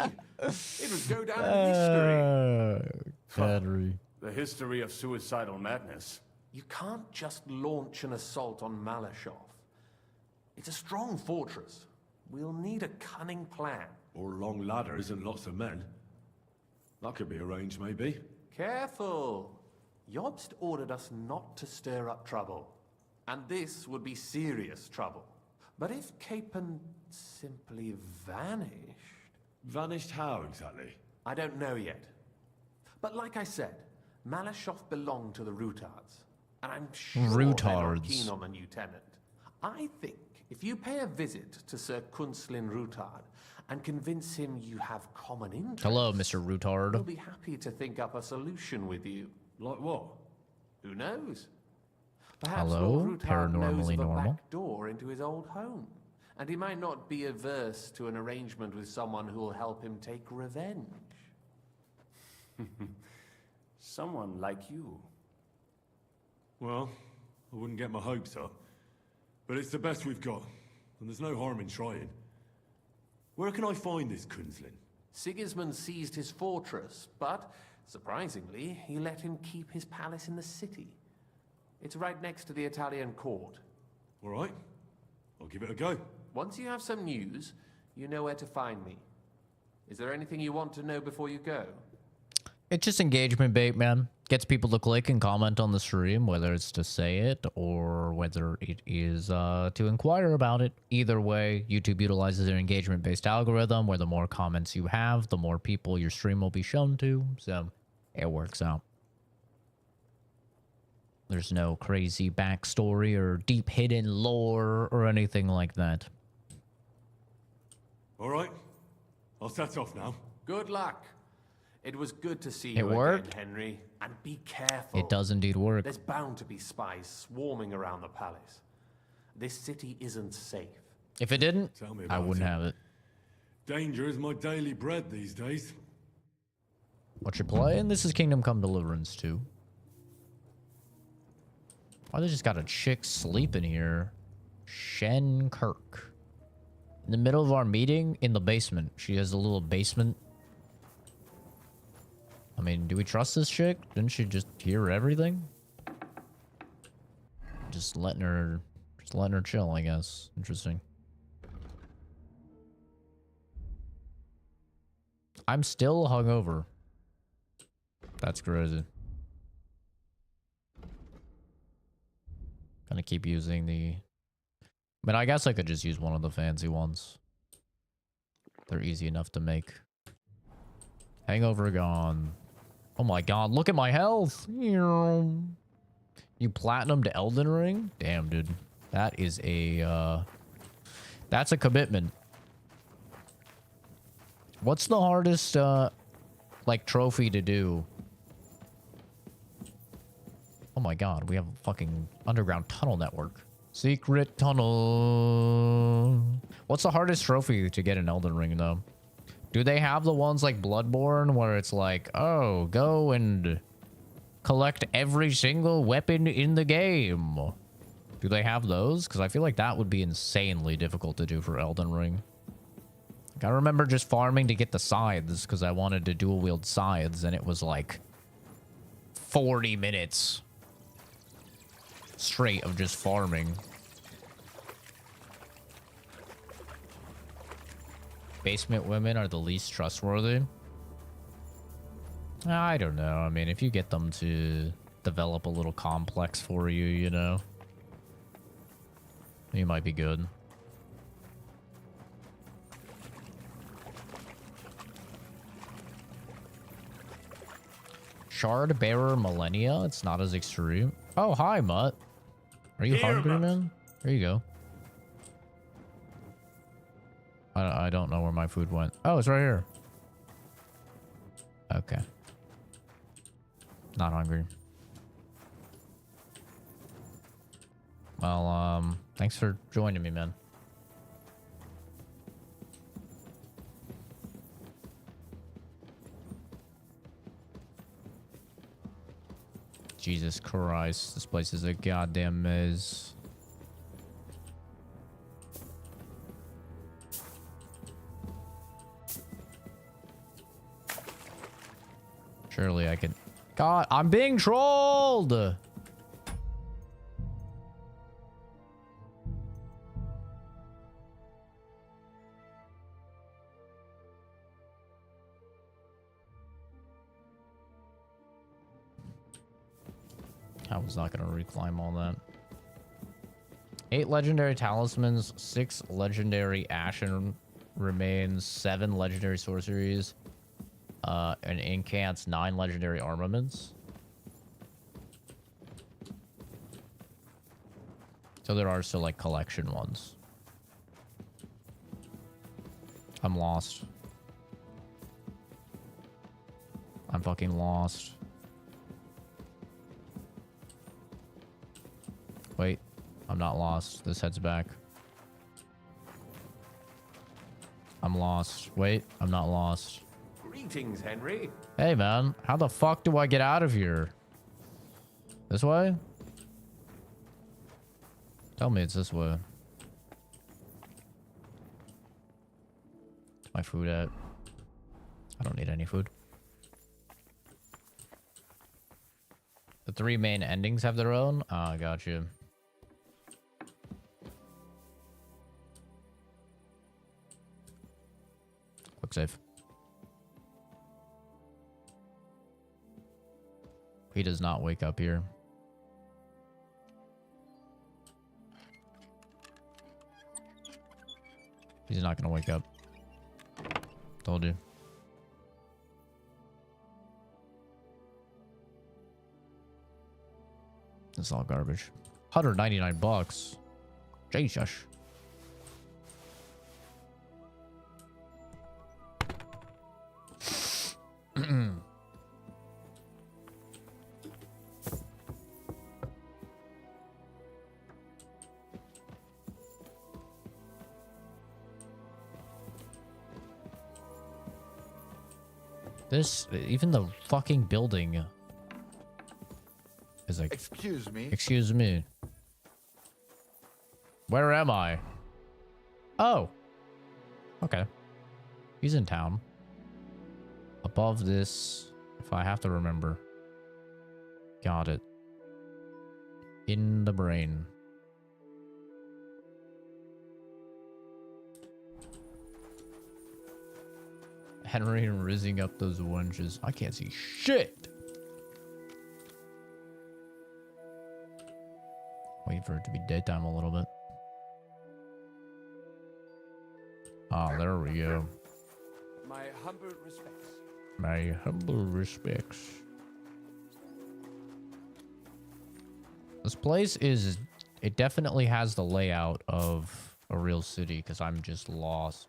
It would go down in history. Battery. The history of suicidal madness. You can't just launch an assault on Malashov. It's a strong fortress, We'll need a cunning plan. Or long ladders and lots of men. That could be arranged, maybe. Careful! Jobst ordered us not to stir up trouble. And this would be serious trouble. But if Capon simply vanished... Vanished how, exactly? I don't know yet. But like I said, Malashov belonged to the Rutards. And I'm sure they're not keen on the new tenant. I think if you pay a visit to Sir Kunslin Rutard and convince him you have common interests... Hello, Mr. Rutard. He'll be happy to think up a solution with you. Like what? Who knows? Perhaps Hello, Lord Rutard knows paranormally of a normal. back door into his old home. And he might not be averse to an arrangement with someone who will help him take revenge. Someone like you. Well, I wouldn't get my hopes up. But it's the best we've got, and there's no harm in trying. Where can I find this Kunslin? Sigismund seized his fortress, but, surprisingly, he let him keep his palace in the city. It's right next to the Italian court. All right. I'll give it a go. Once you have some news, you know where to find me. Is there anything you want to know before you go? It's just engagement bait, man. Gets people to click and comment on the stream, whether it's to say it or whether it is to inquire about it. Either way, YouTube utilizes an engagement-based algorithm where the more comments you have, the more people your stream will be shown to. So it works out. There's no crazy backstory or deep hidden lore or anything like that. All right. I'll set off now. Good luck. It was good to see you worked? again, Henry. And be careful. It does indeed work. There's bound to be spies swarming around the palace. This city isn't safe. If it didn't, Tell me I about wouldn't have it. Danger is my daily bread these days. What you playing? This is Kingdom Come Deliverance 2. Why they just got a chick sleeping here? Shen Kirk. In the middle of our meeting, in the basement. She has a little basement. I mean, do we trust this chick? Didn't she just hear everything? Just letting her chill, I guess. Interesting. I'm still hungover. That's crazy. Gonna keep using the... I mean, I guess I could just use one of the fancy ones. They're easy enough to make. Hangover gone. Oh my god, look at my health! You platinum to Elden Ring? Damn, dude. That is a, that's a commitment. What's the hardest, like, trophy to do? Oh my god, we have a fucking underground tunnel network. Secret tunnel. What's the hardest trophy to get in Elden Ring, though? Do they have the ones like Bloodborne where it's like, oh, go and collect every single weapon in the game? Do they have those? Because I feel like that would be insanely difficult to do for Elden Ring. Like, I remember just farming to get the scythes because I wanted to dual wield scythes, and it was like 40 minutes straight of just farming. Basement women are the least trustworthy. I don't know. I mean, if you get them to develop a little complex for you, you know, you might be good. Shard Bearer Millennia. It's not as extreme. Oh, hi, Mutt. Are you hungry, man? There you go. I don't know where my food went. Oh, it's right here. Okay. Not hungry. Well, thanks for joining me, man. Jesus Christ, this place is a goddamn maze. Surely I can... God, I'm being trolled! I was not gonna reclimb all that. 8 legendary talismans, 6 legendary ashen remains, 7 legendary sorceries, and incants, 9 legendary armaments. So there are still like collection ones. I'm lost. I'm fucking lost. Wait, I'm not lost. This heads back. I'm lost. Wait, I'm not lost. Greetings, Henry. Hey, man. How the fuck do I get out of here? This way? Tell me it's this way. Where's my food at? I don't need any food. The 3 main endings have their own? Ah, got you. Quick save. He does not wake up here. He's not gonna wake up. Told you. It's all garbage. 199 bucks. Jesus. This, even the fucking building is like... Excuse me. Excuse me. Where am I? Oh. Okay. He's in town. Above this, if I have to remember. Got it. In the brain. Henry rizzing up those wenches. I can't see shit. Wait for it to be daytime a little bit. Oh, there we go. My humble respects. My humble respects. This place is... It definitely has the layout of a real city, because I'm just lost.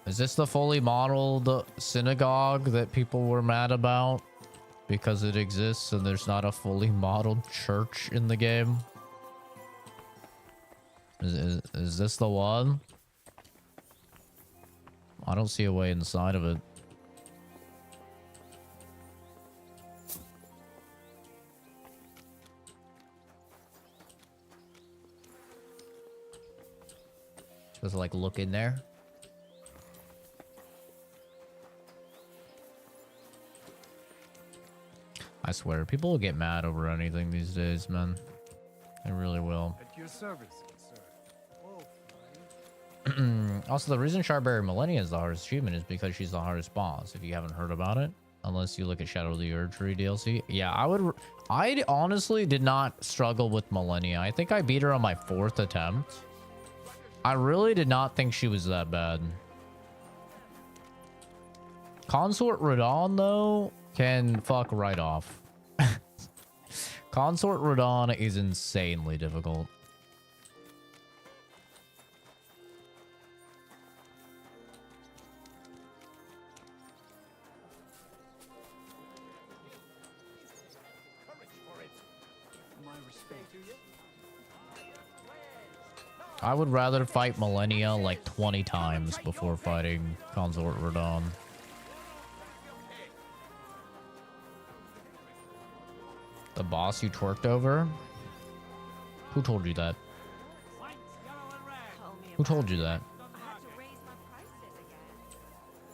Is this the fully modeled synagogue that people were mad about? Because it exists and there's not a fully modeled church in the game? Is this the one? I don't see a way inside of it. Supposed to like look in there? I swear, people will get mad over anything these days, man. They really will. At your service, sir. Also, the reason Sharberry Millennia is the hardest achievement is because she's the hardest boss, if you haven't heard about it. Unless you look at Shadow of the Erdtree DLC. Yeah, I honestly did not struggle with Millennia. I think I beat her on my 4th attempt. I really did not think she was that bad. Consort Radon, though, can fuck right off. Consort Radon is insanely difficult. I would rather fight Millennia like 20 times before fighting Consort Radon. The boss you twerked over? Who told you that? Who told you that?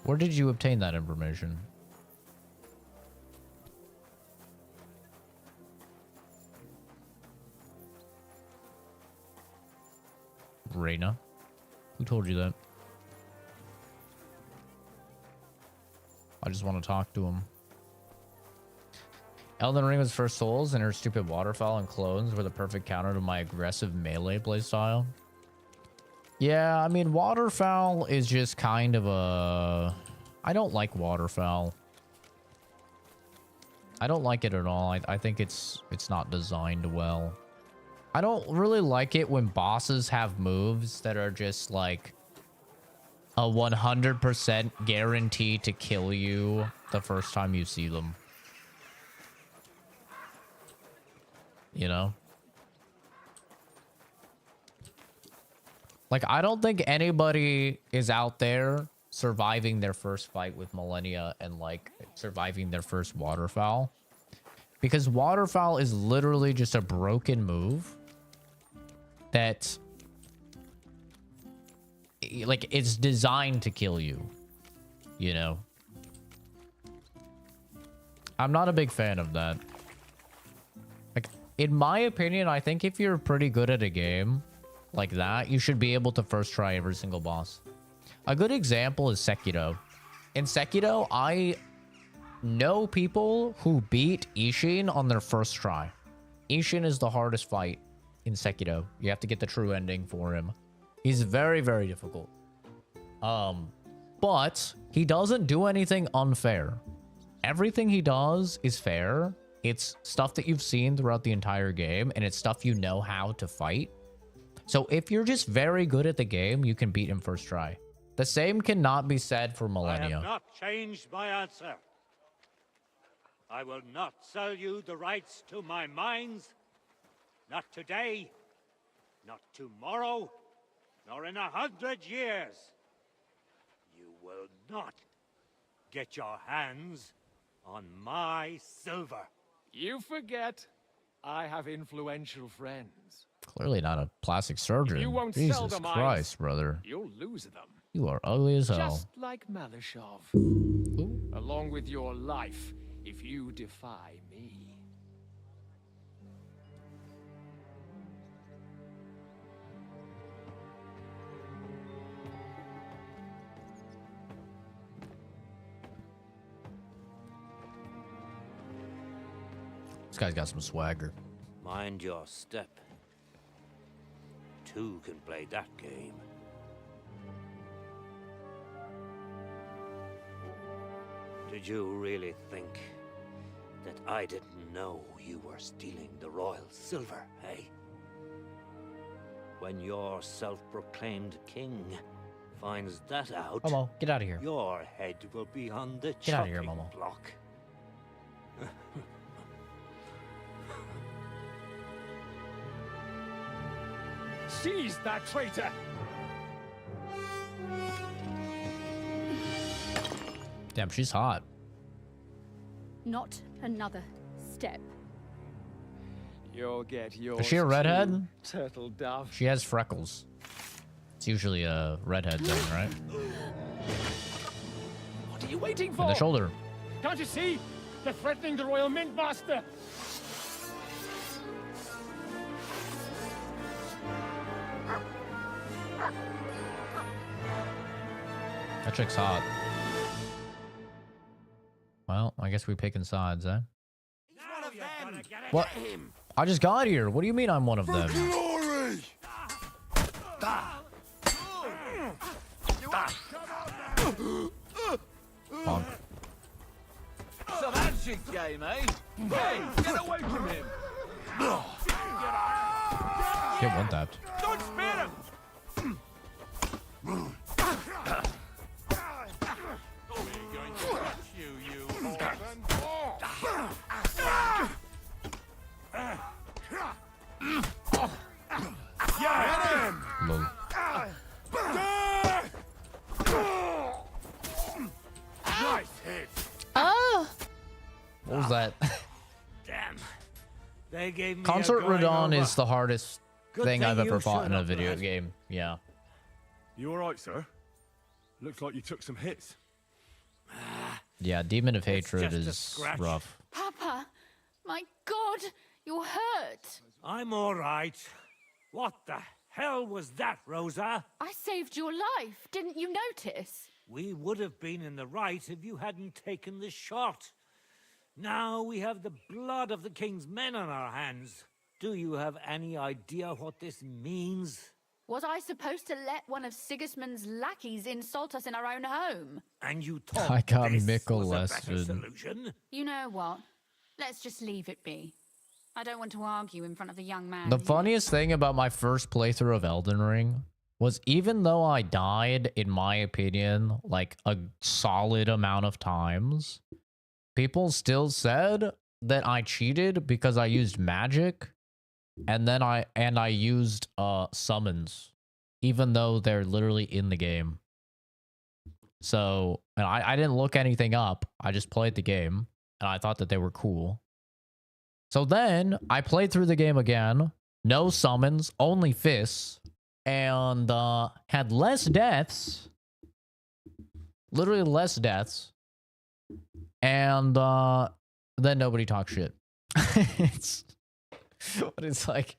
Where did you obtain that information? Reina. Who told you that? I just want to talk to him. Elden Ring was first Souls, and her stupid waterfowl and clones were the perfect counter to my aggressive melee playstyle. Yeah, I mean, waterfowl is just kind of a... I don't like waterfowl. I don't like it at all. I think it's not designed well. I don't really like it when bosses have moves that are just like a 100% guarantee to kill you the first time you see them. You know? Like, I don't think anybody is out there surviving their first fight with Millennia and, like, surviving their first waterfowl. Because waterfowl is literally just a broken move that, like, it's designed to kill you. You know? I'm not a big fan of that. Like, in my opinion, I think if you're pretty good at a game like that, you should be able to first try every single boss. A good example is Sekiro. In Sekiro, I know people who beat Ishin on their first try. Ishin is the hardest fight in Sekiro. You have to get the true ending for him. He's very, very difficult. But he doesn't do anything unfair. Everything he does is fair. It's stuff that you've seen throughout the entire game, and it's stuff you know how to fight. So if you're just very good at the game, you can beat him first try. The same cannot be said for Millennia. I have not changed my answer. I will not sell you the rights to my mines. Not today, not tomorrow, nor in 100 years. You will not get your hands on my silver. You forget, I have influential friends. Clearly not a plastic surgeon. You won't Jesus sell the mines, Christ, brother. You'll lose them. You are ugly as hell. Just like Malishov. Along with your life, if you defy me. This guy's got some swagger. Mind your step. Two can play that game. Did you really think that I didn't know you were stealing the royal silver, eh? When your self-proclaimed king finds that out... Momo, get out of here. Your head will be on the Get out of here, chopping Momo. block. Seize that traitor! Damn, she's hot. Not another step. You'll get yours. Is she a redhead? too, turtle dove. She has freckles. It's usually a redhead thing, right? What are you waiting for? In the shoulder. Can't you see? They're threatening the Royal Mint Master. That chick's hot. Well, I guess we're picking sides, eh? What? I just got here. What do you mean I'm one of them? Glory! Bonk. Some handshake game, eh? Hey, get away from him! Get one tapped. Don't spare him! Lol. Nice hit. Oh! What was that? Damn. They gave me Concert a going Radon over. is the hardest Good thing I've thing ever you fought showed in a up, video lad. game. Yeah. You alright, sir? Looks like you took some hits. Yeah, Demon of Hatred just a is scratch. rough. Papa, my God, you're hurt. I'm all right. What the hell was that, Rosa? I saved your life. Didn't you notice? We would have been in the right if you hadn't taken the shot. Now we have the blood of the king's men on our hands. Do you have any idea what this means? Was I supposed to let one of Sigismund's lackeys insult us in our own home? And you thought I got this Mickle was a better lesson. solution? You know what? Let's just leave it be. I don't want to argue in front of the young man. The here. funniest thing about my first playthrough of Elden Ring was even though I died, in my opinion, like a solid amount of times, people still said that I cheated because I used magic and then I used summons, even though they're literally in the game. So, and I didn't look anything up. I just played the game and I thought that they were cool. So then I played through the game again, no summons, only fists, and had less deaths, literally less deaths, and then nobody talks shit. But it's like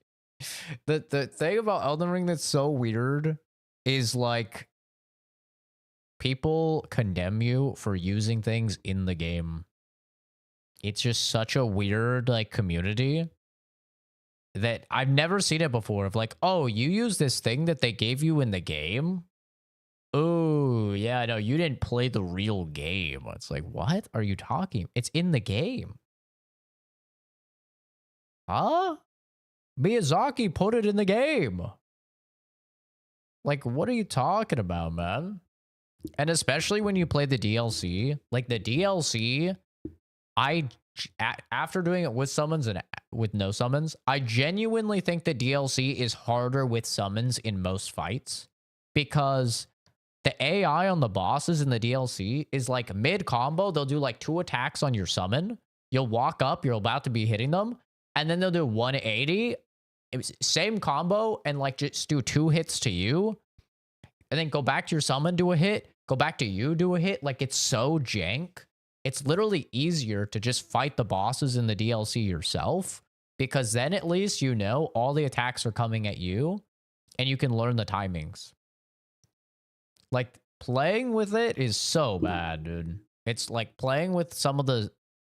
the thing about Elden Ring that's so weird is like people condemn you for using things in the game. It's just such a weird like community that I've never seen it before of like, oh, you use this thing that they gave you in the game? Oh, yeah, no, you didn't play the real game. It's like, what are you talking? It's in the game. Huh? Miyazaki put it in the game. Like, what are you talking about, man? And especially when you play the DLC, like the DLC, after doing it with summons and with no summons, I genuinely think the DLC is harder with summons in most fights because the AI on the bosses in the DLC is like mid combo. They'll do like 2 attacks on your summon. You'll walk up, you're about to be hitting them, and then they'll do 180. Same combo and like just do 2 hits to you, and then go back to your summon, do a hit, go back to you, do a hit. Like it's so jank. It's literally easier to just fight the bosses in the DLC yourself because then at least you know all the attacks are coming at you and you can learn the timings. Like playing with it is so bad, dude. It's like playing with some of the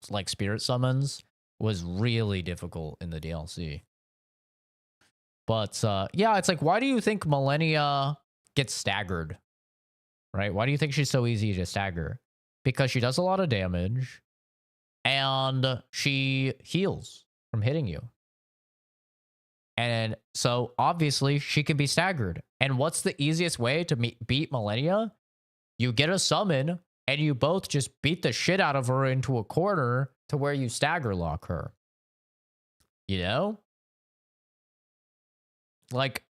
like spirit summons was really difficult in the DLC. But yeah, it's like, why do you think Millennia gets staggered? Right? Why do you think she's so easy to stagger? Because she does a lot of damage and she heals from hitting you. And so obviously she can be staggered. And what's the easiest way to beat Millennia? You get a summon and you both just beat the shit out of her into a corner to where you stagger lock her. You know? Like,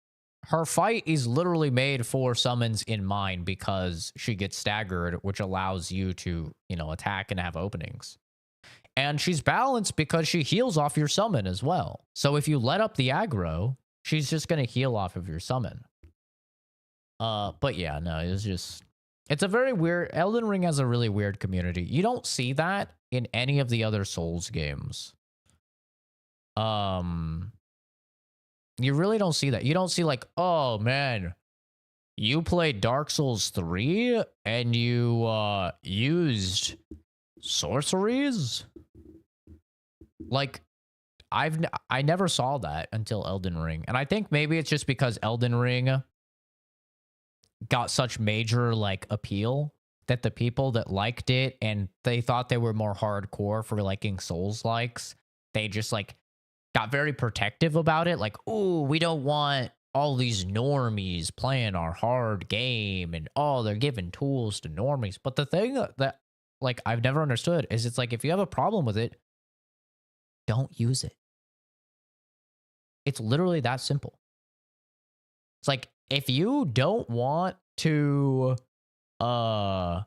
her fight is literally made for summons in mind because she gets staggered, which allows you to, you know, attack and have openings. And she's balanced because she heals off your summon as well. So if you let up the aggro, she's just going to heal off of your summon. But yeah, no, it's a very weird, Elden Ring has a really weird community. You don't see that in any of the other Souls games. You really don't see that. You don't see like, oh man, you played Dark Souls 3 and you used sorceries? Like, I never saw that until Elden Ring. And I think maybe it's just because Elden Ring got such major like appeal that the people that liked it and they thought they were more hardcore for liking Souls likes, they just like got very protective about it. Like, oh, we don't want all these normies playing our hard game and oh, they're giving tools to normies. But the thing that like I've never understood is it's like if you have a problem with it, don't use it. It's literally that simple. It's like if you don't want to like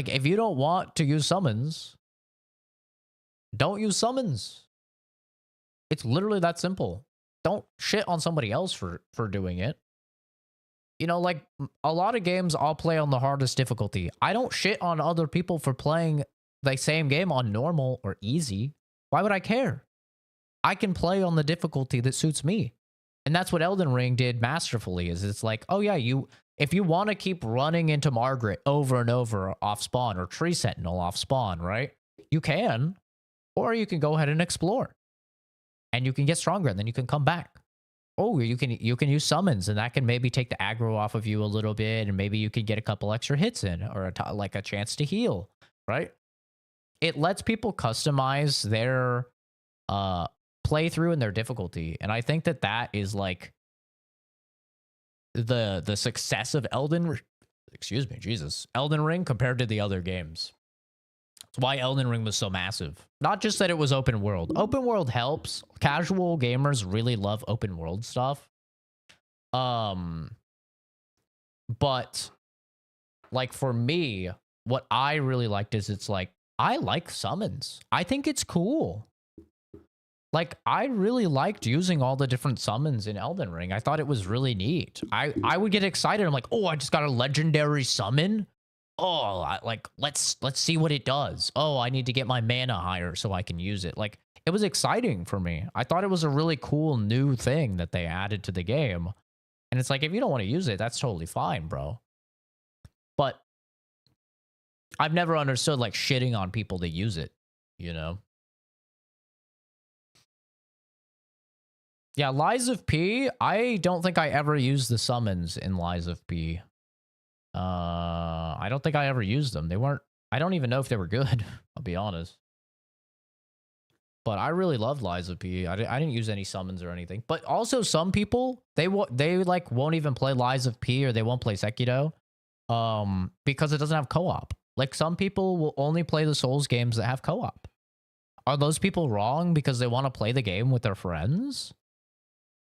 if you don't want to use summons, don't use summons. It's literally that simple. Don't shit on somebody else for doing it. You know, like a lot of games I'll play on the hardest difficulty. I don't shit on other people for playing the same game on normal or easy. Why would I care? I can play on the difficulty that suits me. And that's what Elden Ring did masterfully, is it's like, oh yeah, if you want to keep running into Margaret over and over off spawn, or Tree Sentinel off spawn, right? You can, or you can go ahead and explore. And you can get stronger, and then you can come back. Oh, you can use summons, and that can maybe take the aggro off of you a little bit, and maybe you can get a couple extra hits in, or like a chance to heal, right? It lets people customize their playthrough and their difficulty, and I think that is like the success of Elden Ring compared to the other games. It's why Elden Ring was so massive. Not just that it was open world. Open world helps. Casual gamers really love open world stuff. But like for me, what I really liked is it's like, I like summons. I think it's cool. Like, I really liked using all the different summons in Elden Ring. I thought it was really neat. I would get excited. I'm like, oh, I just got a legendary summon. Oh, let's see what it does. Oh, I need to get my mana higher so I can use it. Like, it was exciting for me. I thought it was a really cool new thing that they added to the game. And it's like, if you don't want to use it, that's totally fine, bro. But I've never understood like shitting on people that use it, you know? Yeah, Lies of P, I don't think I ever used the summons in Lies of P. I don't think I ever used them. They weren't, I don't even know if they were good, I'll be honest. But I really loved Lies of P. I didn't use any summons or anything. But also some people, they like won't even play Lies of P, or they won't play Sekiro because it doesn't have co-op. Like, some people will only play the Souls games that have co-op. Are those people wrong because they want to play the game with their friends?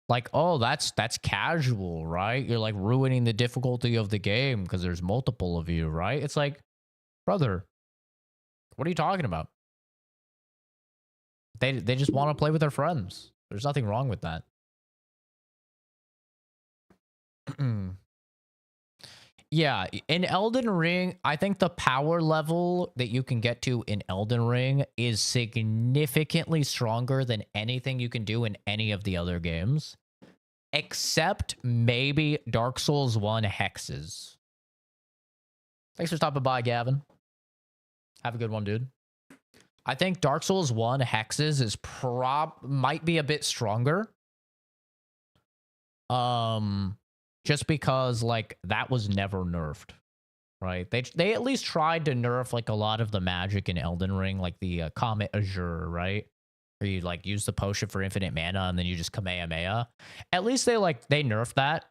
Like, oh, that's casual, right? You're like ruining the difficulty of the game because there's multiple of you, right? It's like, brother, what are you talking about? They just want to play with their friends. There's nothing wrong with that. Yeah, in Elden Ring, I think the power level that you can get to in Elden Ring is significantly stronger than anything you can do in any of the other games. Except maybe Dark Souls 1 hexes. Thanks for stopping by, Gavin. Have a good one, dude. I think Dark Souls 1 hexes is might be a bit stronger. Just because, like, that was never nerfed, right? They at least tried to nerf, like, a lot of the magic in Elden Ring, like the Comet Azure, right? Where you, like, use the potion for infinite mana and then you just Kamehameha. At least they nerfed that.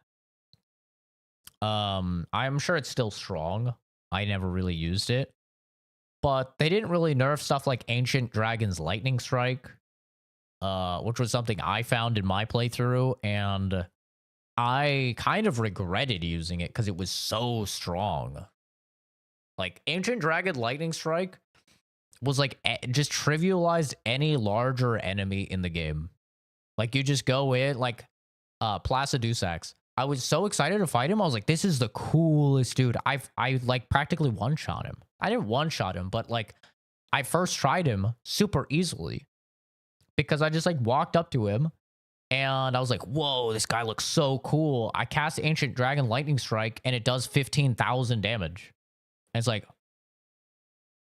I'm sure it's still strong. I never really used it. But they didn't really nerf stuff like Ancient Dragon's Lightning Strike, which was something I found in my playthrough, and I kind of regretted using it because it was so strong. Like, Ancient Dragon Lightning Strike was like just trivialized any larger enemy in the game. Like, you just go in, like Placidusax. I was so excited to fight him. I was like, this is the coolest dude. I like practically one-shot him. I didn't one-shot him, but like I first tried him super easily because I just like walked up to him and I was like, whoa, this guy looks so cool. I cast Ancient Dragon Lightning Strike and it does 15,000 damage. And it's like,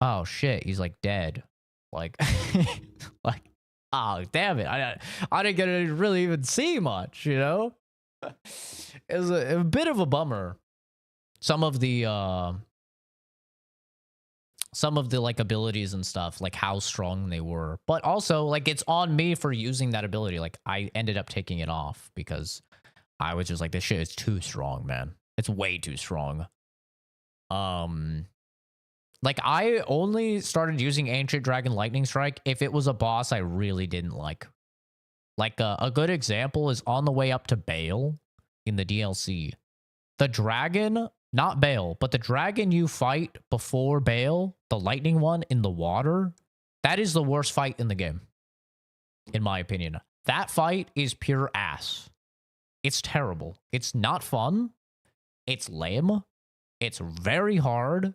oh shit, he's like dead. Like, like, oh damn it. I didn't get to really even see much, you know? It was a bit of a bummer. Some of the like abilities and stuff, like how strong they were. But also, like, it's on me for using that ability. Like, I ended up taking it off because I was just like, this shit is too strong, man. It's way too strong. Like, I only started using Ancient Dragon Lightning Strike if it was a boss I really didn't like. Like, a good example is on the way up to Bale in the DLC. The dragon, not Bale, but the dragon you fight before Bale, the lightning one in the water, that is the worst fight in the game, in my opinion. That fight is pure ass. It's terrible. It's not fun. It's lame. It's very hard.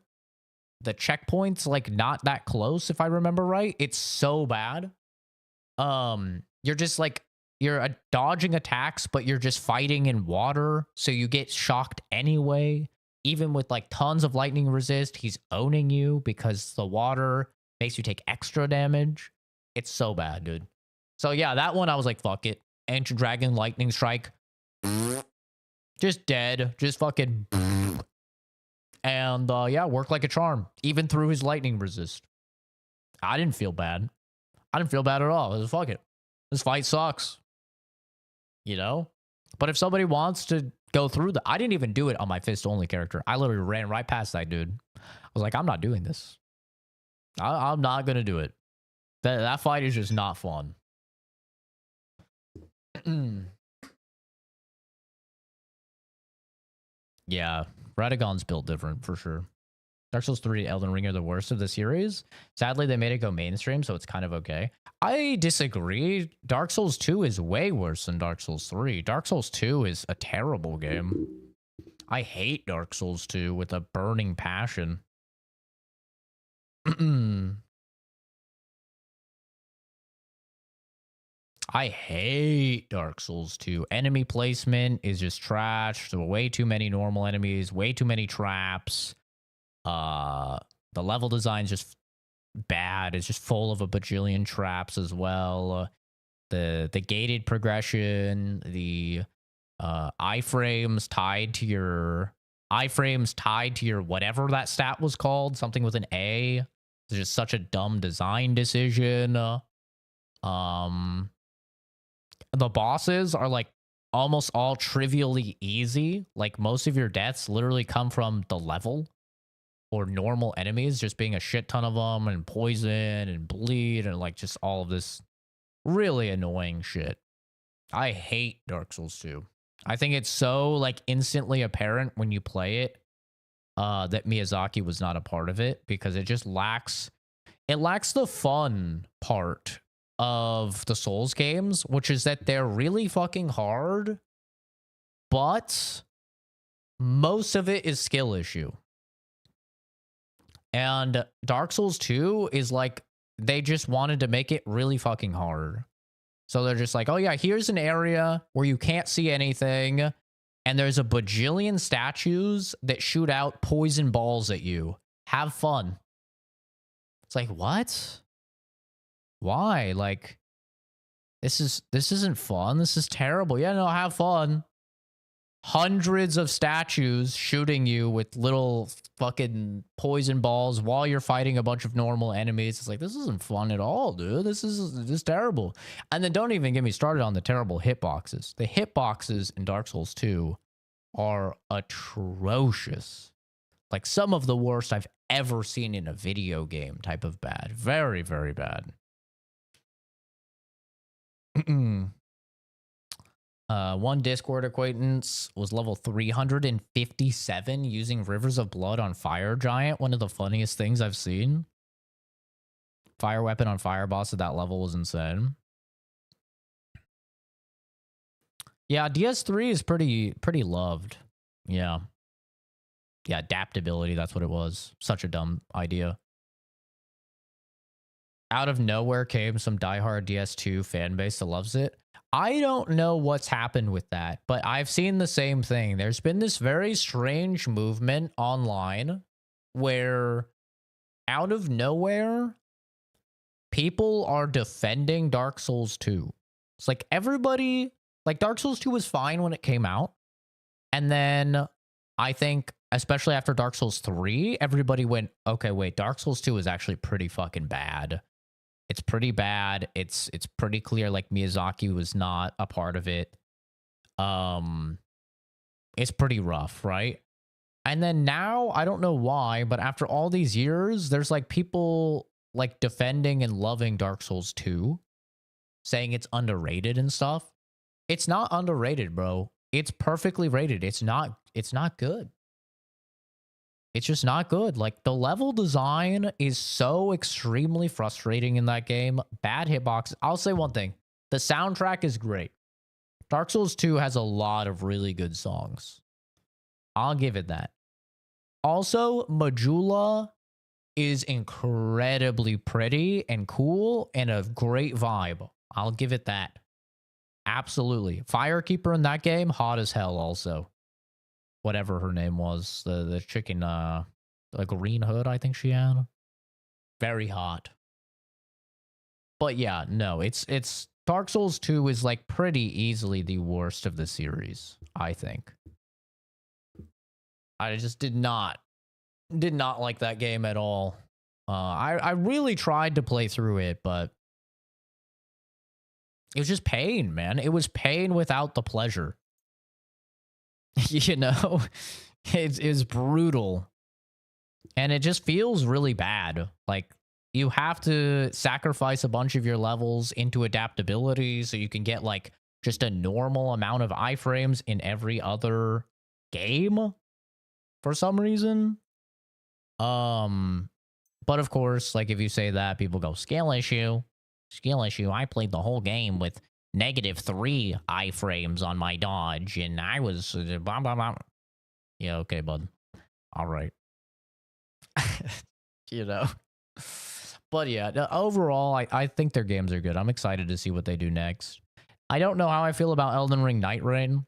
The checkpoint's, like, not that close, if I remember right. It's so bad. You're just, like, you're dodging attacks, but you're just fighting in water, so you get shocked anyway. Even with like tons of lightning resist, he's owning you because the water makes you take extra damage. It's so bad, dude. So yeah, that one I was like, fuck it. Ancient Dragon Lightning Strike. Just dead. Just fucking. And yeah, work like a charm. Even through his lightning resist. I didn't feel bad. I didn't feel bad at all. It was fuck it. This fight sucks. You know? But if somebody wants to go through the... I didn't even do it on my fist only character. I literally ran right past that dude. I was like, I'm not doing this. I'm not going to do it. That fight is just not fun. Yeah. Radagon's built different for sure. Dark Souls 3 Elden Ring are the worst of the series. Sadly, they made it go mainstream, so it's kind of okay. I disagree. Dark Souls 2 is way worse than Dark Souls 3. Dark Souls 2 is a terrible game. I hate Dark Souls 2 with a burning passion. I hate Dark Souls 2. Enemy placement is just trash. There were way too many normal enemies, way too many traps. The level design's just bad. It's just full of a bajillion traps as well. The gated progression, the iframes tied to your whatever that stat was called, something with an A. It's just such a dumb design decision. The bosses are like almost all trivially easy. Like most of your deaths literally come from the level or normal enemies just being a shit ton of them and poison and bleed and like just all of this really annoying shit. I hate Dark Souls 2. I think it's so like instantly apparent when you play it that Miyazaki was not a part of it because it just lacks the fun part of the Souls games, which is that they're really fucking hard, but most of it is skill issue. And Dark Souls 2 is like, they just wanted to make it really fucking hard. So they're just like, oh yeah, here's an area where you can't see anything, and there's a bajillion statues that shoot out poison balls at you. Have fun. It's like, what? Why? Like, this isn't fun. This is terrible. Yeah, no, have fun. Hundreds of statues shooting you with little fucking poison balls while you're fighting a bunch of normal enemies. It's like, this isn't fun at all, dude. This is terrible. And then don't even get me started on the terrible hitboxes. The hitboxes in Dark Souls 2 are atrocious. Like some of the worst I've ever seen in a video game type of bad. Very, very bad. One Discord acquaintance was level 357 using Rivers of Blood on Fire Giant. One of the funniest things I've seen. Fire weapon on Fire boss at that level was insane. Yeah, DS3 is pretty loved. Yeah. Yeah, adaptability, that's what it was. Such a dumb idea. Out of nowhere came some diehard DS2 fan base that loves it. I don't know what's happened with that, but I've seen the same thing. There's been this very strange movement online where out of nowhere, people are defending Dark Souls 2. It's like everybody, like Dark Souls 2 was fine when it came out. And then I think, especially after Dark Souls 3, everybody went, okay, wait, Dark Souls 2 is actually pretty fucking bad. It's pretty bad. It's pretty clear like Miyazaki was not a part of it. It's pretty rough, right? And then now, I don't know why, but after all these years, there's like people like defending and loving Dark Souls 2, saying it's underrated and stuff. It's not underrated, bro. It's perfectly rated. It's not good. It's just not good. Like, the level design is so extremely frustrating in that game. Bad hitbox. I'll say one thing. The soundtrack is great. Dark Souls 2 has a lot of really good songs. I'll give it that. Also, Majula is incredibly pretty and cool and a great vibe. I'll give it that. Absolutely. Firekeeper in that game, hot as hell also. Whatever her name was. The chicken, the green hood, I think she had. Very hot. But yeah, no, it's Dark Souls 2 is like pretty easily the worst of the series, I think. I just did not like that game at all. I really tried to play through it, but it was just pain, man. It was pain without the pleasure. You know, it is brutal. And it just feels really bad. Like, you have to sacrifice a bunch of your levels into adaptability so you can get, like, just a normal amount of iframes in every other game for some reason. But of course, like, if you say that, people go, skill issue. Skill issue. I played the whole game with -3 iframes on my dodge, and I was blah, blah, blah. Yeah, okay, bud. All right. You know. But yeah, overall, I think their games are good. I'm excited to see what they do next. I don't know how I feel about Elden Ring Night Rain.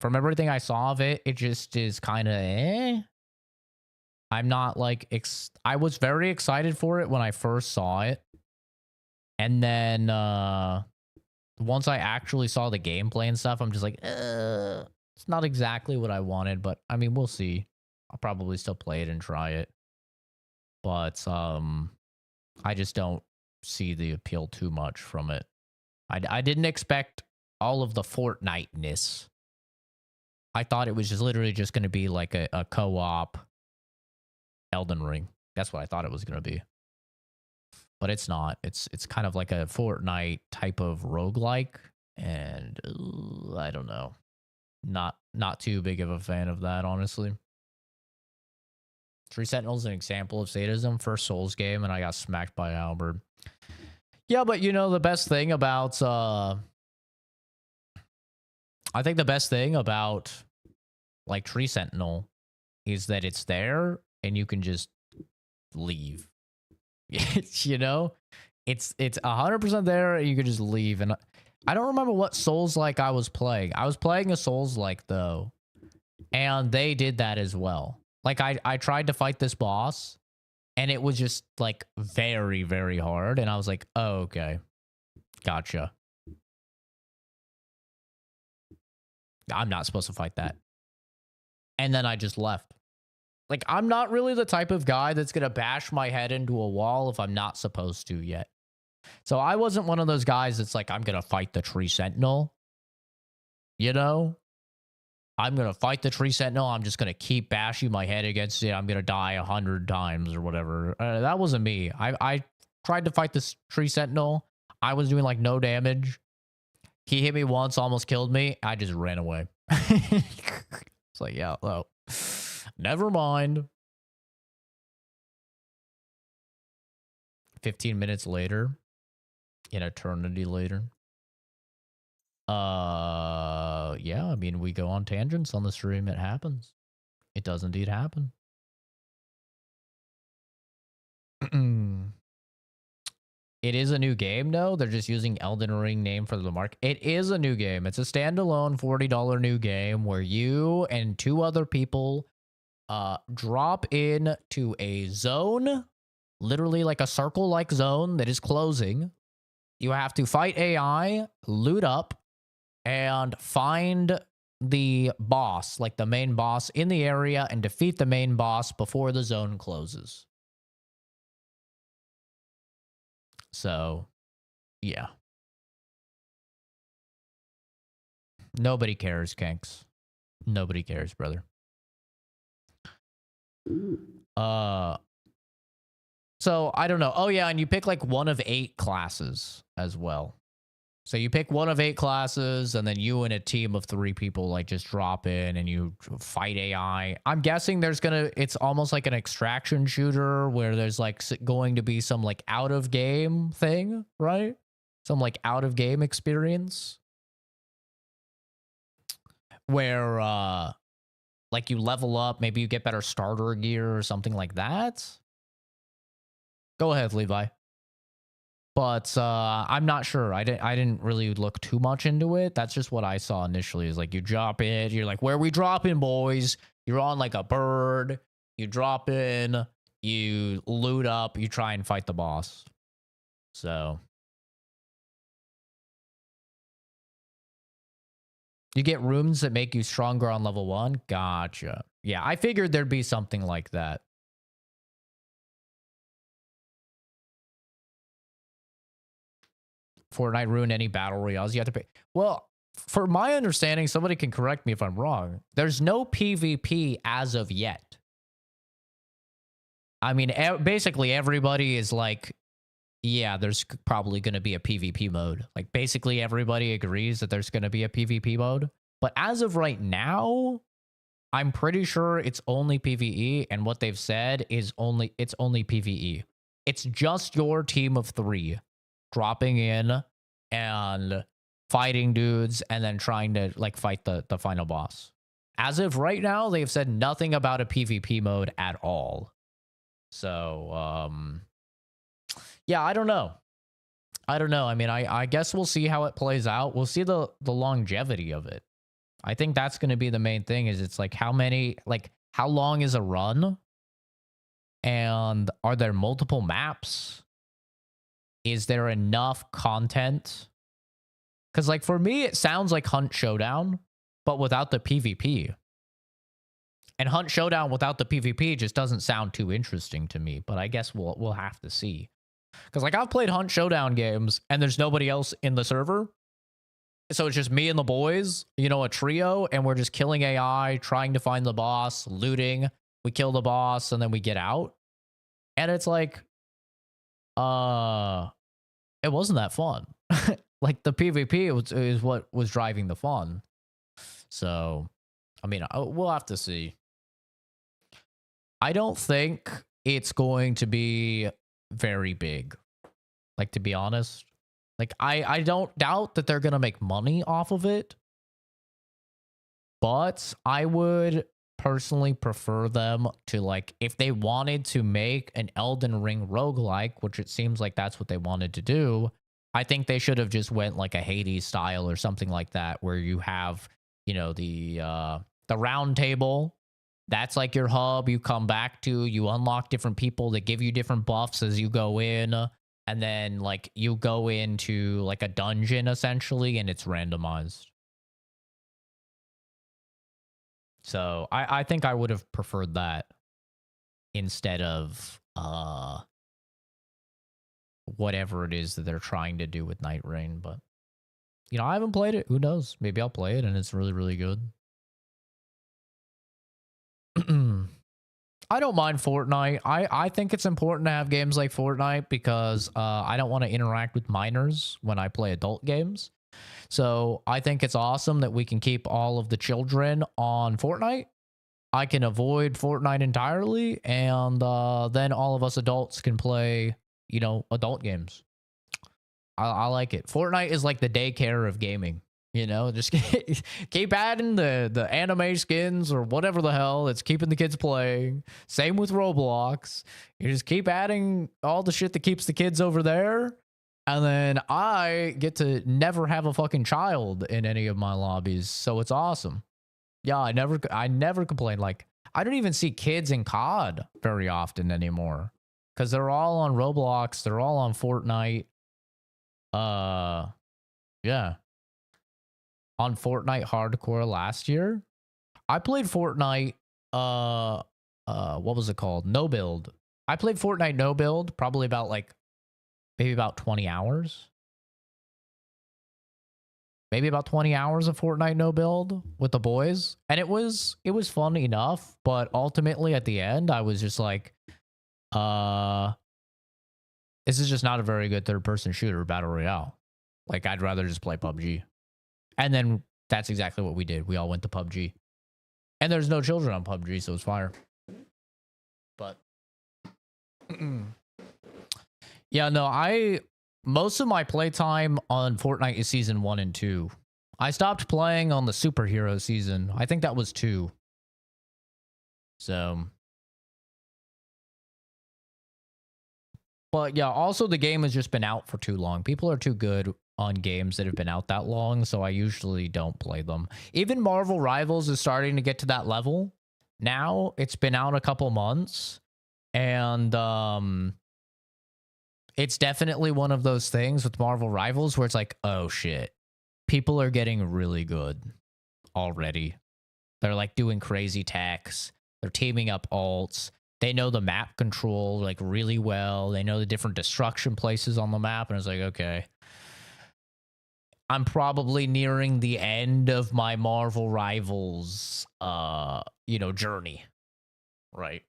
From everything I saw of it, it just is kind of eh. I'm not like... I was very excited for it when I first saw it. And then once I actually saw the gameplay and stuff, I'm just like, it's not exactly what I wanted. But, I mean, we'll see. I'll probably still play it and try it. But I just don't see the appeal too much from it. I didn't expect all of the Fortnite-ness. I thought it was just literally just going to be like a co-op Elden Ring. That's what I thought it was going to be. But it's not. It's kind of like a Fortnite type of roguelike. And I don't know. Not too big of a fan of that, honestly. Tree Sentinel is an example of sadism. First Souls game, and I got smacked by Albert. Yeah, but you know, the best thing about... I think the best thing about, like, Tree Sentinel is that it's there, and you can just leave. You know? It's 100% there, and you can just leave. And I don't remember what Souls-like I was playing. I was playing a Souls-like, though. And they did that as well. Like, I tried to fight this boss, and it was just, like, very, very hard. And I was like, oh, okay. Gotcha. I'm not supposed to fight that. And then I just left. Like, I'm not really the type of guy that's going to bash my head into a wall if I'm not supposed to yet. So I wasn't one of those guys that's like, I'm going to fight the Tree Sentinel. You know? I'm going to fight the Tree Sentinel. I'm just going to keep bashing my head against it. I'm going to die 100 times or whatever. That wasn't me. I tried to fight this Tree Sentinel. I was doing, like, no damage. He hit me once, almost killed me. I just ran away. It's like, yeah, well, never mind. 15 minutes later, an eternity later. Yeah, I mean, we go on tangents on the stream. It happens. It does indeed happen. It is a new game, though. They're just using Elden Ring name for the mark. It is a new game. It's a standalone $40 new game where you and 2 other people drop in to a zone, literally like a circle-like zone that is closing. You have to fight AI, loot up, and find the boss, like the main boss in the area, and defeat the main boss before the zone closes. So, yeah. Nobody cares, Kenks. Nobody cares, brother. So, I don't know. Oh, yeah, and you pick, like, one of 8 classes as well. So you pick one of 8 classes, and then you and a team of 3 people, like, just drop in and you fight AI. I'm guessing it's almost like an extraction shooter where there's, like, going to be some, like, out-of-game thing, right? Some, like, out-of-game experience. Where, like, you level up, maybe you get better starter gear or something like that. Go ahead, Levi. But I'm not sure. I didn't really look too much into it. That's just what I saw initially. Is like you drop in, you're like, where we dropping, boys? You're on like a bird. You drop in, you loot up, you try and fight the boss. So you get rooms that make you stronger on level 1. Gotcha. Yeah, I figured there'd be something like that. Fortnite ruin any battle royales you have to pay. Well, for my understanding, somebody can correct me if I'm wrong. There's no PvP as of yet. I mean, basically everybody is like, yeah, there's probably going to be a PvP mode. Like basically everybody agrees that there's going to be a PvP mode. But as of right now, I'm pretty sure it's only PvE, and what they've said is it's only PvE. It's just your team of 3 dropping in and fighting dudes and then trying to like fight the final boss. As of right now, they've said nothing about a PvP mode at all. So, yeah, I don't know. I mean, I guess we'll see how it plays out. We'll see the longevity of it. I think that's going to be the main thing is it's like how long is a run? And are there multiple maps? Is there enough content? Because like for me, it sounds like Hunt Showdown, but without the PvP. And Hunt Showdown without the PvP just doesn't sound too interesting to me, but I guess we'll have to see. Because like I've played Hunt Showdown games and there's nobody else in the server. So it's just me and the boys, you know, a trio, and we're just killing AI, trying to find the boss, looting. We kill the boss and then we get out. And it's like, it wasn't that fun. Like the PvP is what was driving the fun. So, I mean, we'll have to see. I don't think it's going to be very big. Like, to be honest. Like, I don't doubt that they're going to make money off of it. But I would personally prefer them to, like, if they wanted to make an Elden Ring roguelike, which it seems like that's what they wanted to do, I think they should have just went like a Hades style or something like that, where you have, you know, the round table. That's like your hub you come back to. You unlock different people that give you different buffs as you go in. And then, like, you go into, like, a dungeon, essentially, and it's randomized. So, I think I would have preferred that instead of whatever it is that they're trying to do with Night Rain. But, you know, I haven't played it. Who knows? Maybe I'll play it, and it's really, really good. I don't mind Fortnite. I think it's important to have games like Fortnite because I don't want to interact with minors when I play adult games. So I think it's awesome that we can keep all of the children on Fortnite. I can avoid Fortnite entirely, and then all of us adults can play, you know, adult games. I like it. Fortnite is like the daycare of gaming. You know, just keep adding the anime skins or whatever the hell that's keeping the kids playing. Same with Roblox. You just keep adding all the shit that keeps the kids over there. And then I get to never have a fucking child in any of my lobbies. So it's awesome. Yeah, I never complain. Like, I don't even see kids in COD very often anymore. Because they're all on Roblox. They're all on Fortnite. Yeah. On Fortnite Hardcore last year, I played Fortnite, what was it called? No Build. I played Fortnite No Build probably about maybe about 20 hours. Maybe about 20 hours of Fortnite No Build with the boys. And it was fun enough, but ultimately at the end, I was just like, this is just not a very good third-person shooter battle royale. Like, I'd rather just play PUBG. And then that's exactly what we did. We all went to PUBG. And there's no children on PUBG, so it's fire. But yeah, no, most of my playtime on Fortnite is season 1 and 2. I stopped playing on the superhero season. I think that was 2. So But yeah, also the game has just been out for too long. People are too good on games that have been out that long, so I usually don't play them. Even Marvel Rivals is starting to get to that level. Now it's been out a couple months, and it's definitely one of those things with Marvel Rivals where it's like, oh shit, people are getting really good already. They're like doing crazy techs. They're teaming up alts. They know the map control like really well. They know the different destruction places on the map. And it's like, okay, I'm probably nearing the end of my Marvel Rivals, journey. Right.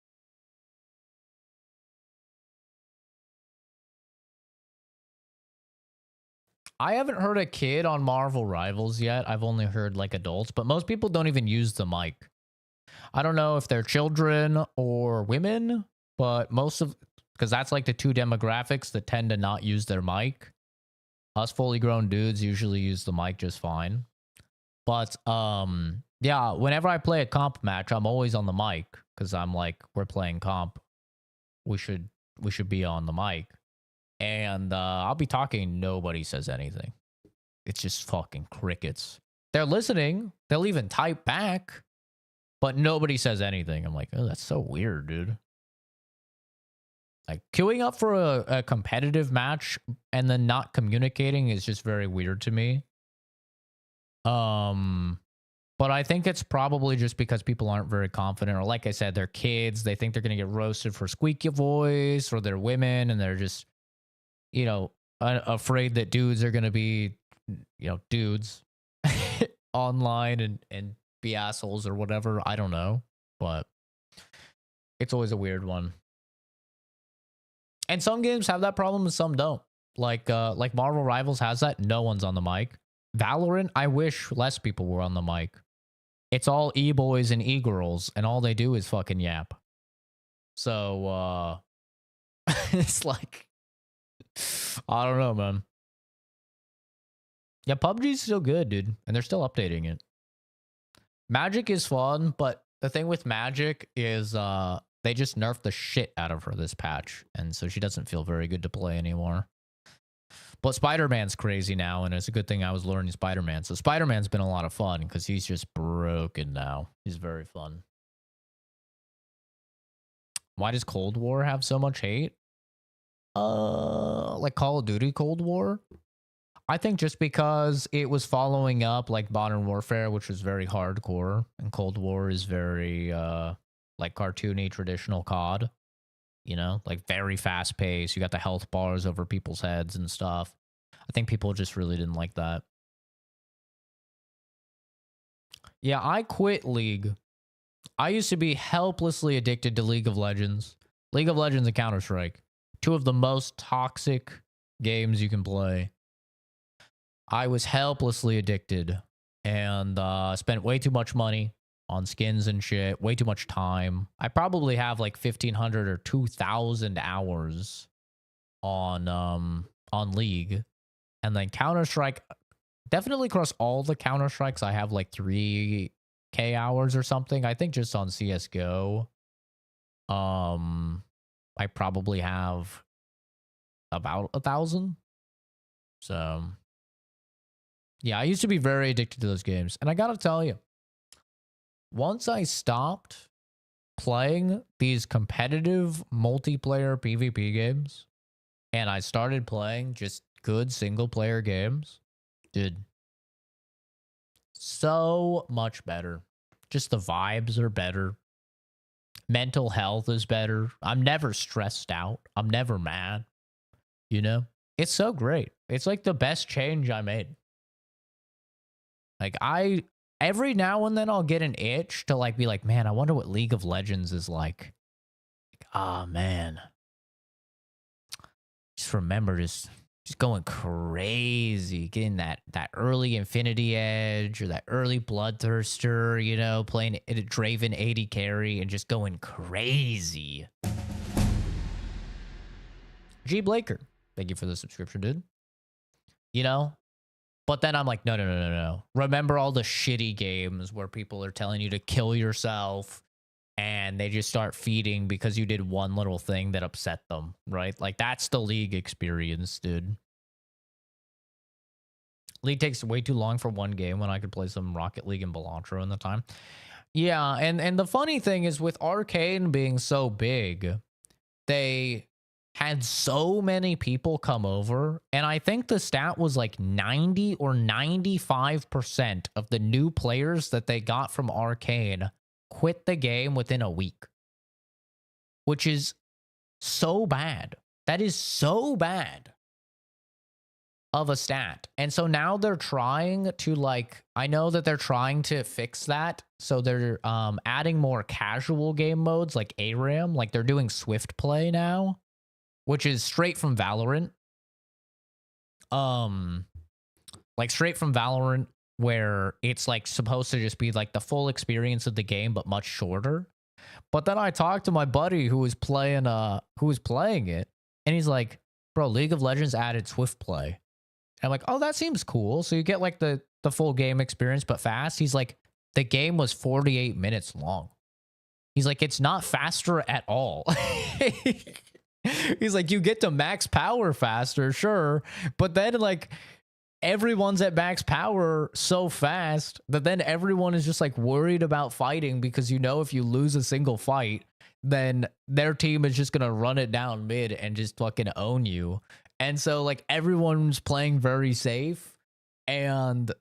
I haven't heard a kid on Marvel Rivals yet. I've only heard like adults, but most people don't even use the mic. I don't know if they're children or women, but because that's like the two demographics that tend to not use their mic. Us fully grown dudes usually use the mic just fine. But yeah, whenever I play a comp match, I'm always on the mic because I'm like, we're playing comp. We should be on the mic. And I'll be talking, nobody says anything. It's just fucking crickets. They're listening. They'll even type back, but nobody says anything. I'm like, oh, that's so weird, dude. Like, queuing up for a competitive match and then not communicating is just very weird to me. But I think it's probably just because people aren't very confident, or like I said, they're kids. They think they're going to get roasted for squeaky voice, or they're women and they're just, afraid that dudes are going to be, dudes online and be assholes or whatever. I don't know, but it's always a weird one. And some games have that problem and some don't. Like Marvel Rivals has that. No one's on the mic. Valorant, I wish less people were on the mic. It's all e-boys and e-girls, and all they do is fucking yap. So, it's like, I don't know, man. Yeah, PUBG's still good, dude. And they're still updating it. Magic is fun, but the thing with Magic is they just nerfed the shit out of her this patch. And so she doesn't feel very good to play anymore. But Spider-Man's crazy now, and it's a good thing I was learning Spider-Man. So Spider-Man's been a lot of fun because he's just broken now. He's very fun. Why does Cold War have so much hate? Like Call of Duty Cold War? I think just because it was following up like Modern Warfare, which was very hardcore, and Cold War is very like cartoony traditional COD. Like very fast paced. You got the health bars over people's heads and stuff. I think people just really didn't like that. Yeah, I quit League. I used to be helplessly addicted to League of Legends. League of Legends and Counter-Strike. Two of the most toxic games you can play. I was helplessly addicted and spent way too much money on skins and shit, way too much time. I probably have like 1,500 or 2,000 hours on League. And then Counter-Strike, definitely across all the Counter-Strikes, I have like 3K hours or something. I think just on CSGO, I probably have about 1,000. So, yeah, I used to be very addicted to those games. And I gotta tell you, once I stopped playing these competitive multiplayer PvP games and I started playing just good single player games, dude, so much better. Just the vibes are better. Mental health is better. I'm never stressed out. I'm never mad. It's so great. It's like the best change I made. Like every now and then I'll get an itch to like be like, man, I wonder what League of Legends is like. Man. Just remember just going crazy, getting that early Infinity Edge or that early Bloodthirster, playing a Draven 80 carry and just going crazy. G Blaker, thank you for the subscription, dude. But then I'm like, no. Remember all the shitty games where people are telling you to kill yourself and they just start feeding because you did one little thing that upset them, right? Like, that's the League experience, dude. League takes way too long for one game when I could play some Rocket League and Balatro in the time. Yeah, and the funny thing is with Arcane being so big, they had so many people come over, and I think the stat was like 90 or 95% of the new players that they got from Arcane quit the game within a week, which is so bad. That is so bad of a stat. And so now they're trying to, like, I know that they're trying to fix that. So they're adding more casual game modes like ARAM, like they're doing Swift Play now, which is straight from Valorant. Like straight from Valorant, where it's like supposed to just be like the full experience of the game but much shorter. But then I talked to my buddy who was playing it, and he's like, "Bro, League of Legends added Swift Play." I'm like, "Oh, that seems cool." So you get like the full game experience but fast. He's like, "The game was 48 minutes long." He's like, "It's not faster at all." He's like, "You get to max power faster, sure, but then like everyone's at max power so fast that then everyone is just like worried about fighting because, you know, if you lose a single fight, then their team is just gonna run it down mid and just fucking own you." And so like everyone's playing very safe, and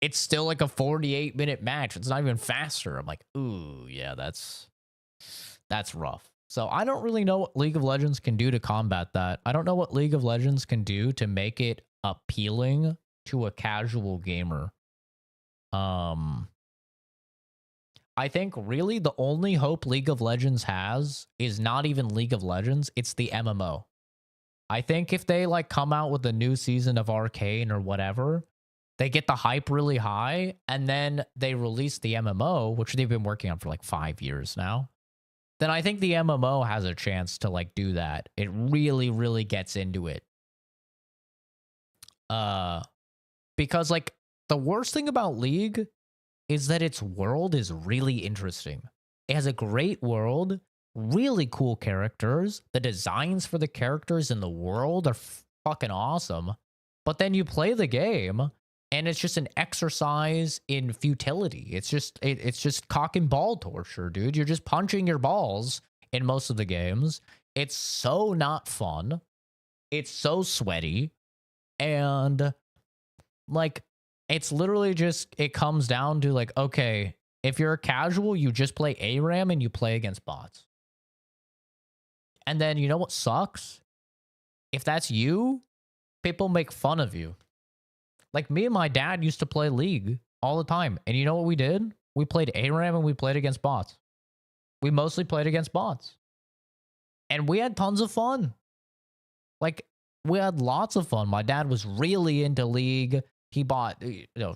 it's still like a 48-minute match. It's not even faster. I'm like, ooh, yeah, that's rough. So I don't really know what League of Legends can do to combat that. I don't know what League of Legends can do to make it appealing to a casual gamer. I think really the only hope League of Legends has is not even League of Legends, it's the MMO. I think if they like come out with a new season of Arcane or whatever, they get the hype really high, and then they release the MMO, which they've been working on for like 5 years now. Then I think the MMO has a chance to like do that. It really, really gets into it. Because like the worst thing about League is that its world is really interesting. It has a great world, really cool characters. The designs for the characters in the world are fucking awesome. But then you play the game and it's just an exercise in futility. It's just cock and ball torture, dude. You're just punching your balls in most of the games. It's so not fun. It's so sweaty. And like, it's literally just, it comes down to like, okay, if you're a casual, you just play ARAM and you play against bots. And then you know what sucks? If that's you, people make fun of you. Like me and my dad used to play League all the time. And you know what we did? We played ARAM and we played against bots. We mostly played against bots. And we had tons of fun. Like, we had lots of fun. My dad was really into League. He bought,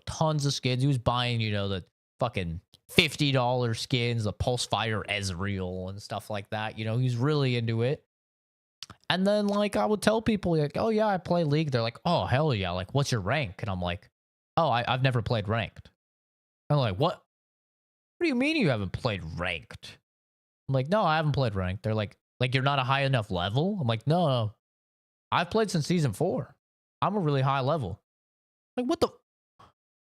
tons of skins. He was buying, the fucking $50 skins, the Pulsefire Ezreal and stuff like that. He's really into it. And then, like, I would tell people, like, "Oh, yeah, I play League." They're like, "Oh, hell yeah. Like, what's your rank?" And I'm like, "Oh, I've never played ranked." I'm like, "What? What do you mean you haven't played ranked?" I'm like, "No, I haven't played ranked." They're like, "You're not a high enough level?" I'm like, No. I've played since season 4. I'm a really high level." Like, what the?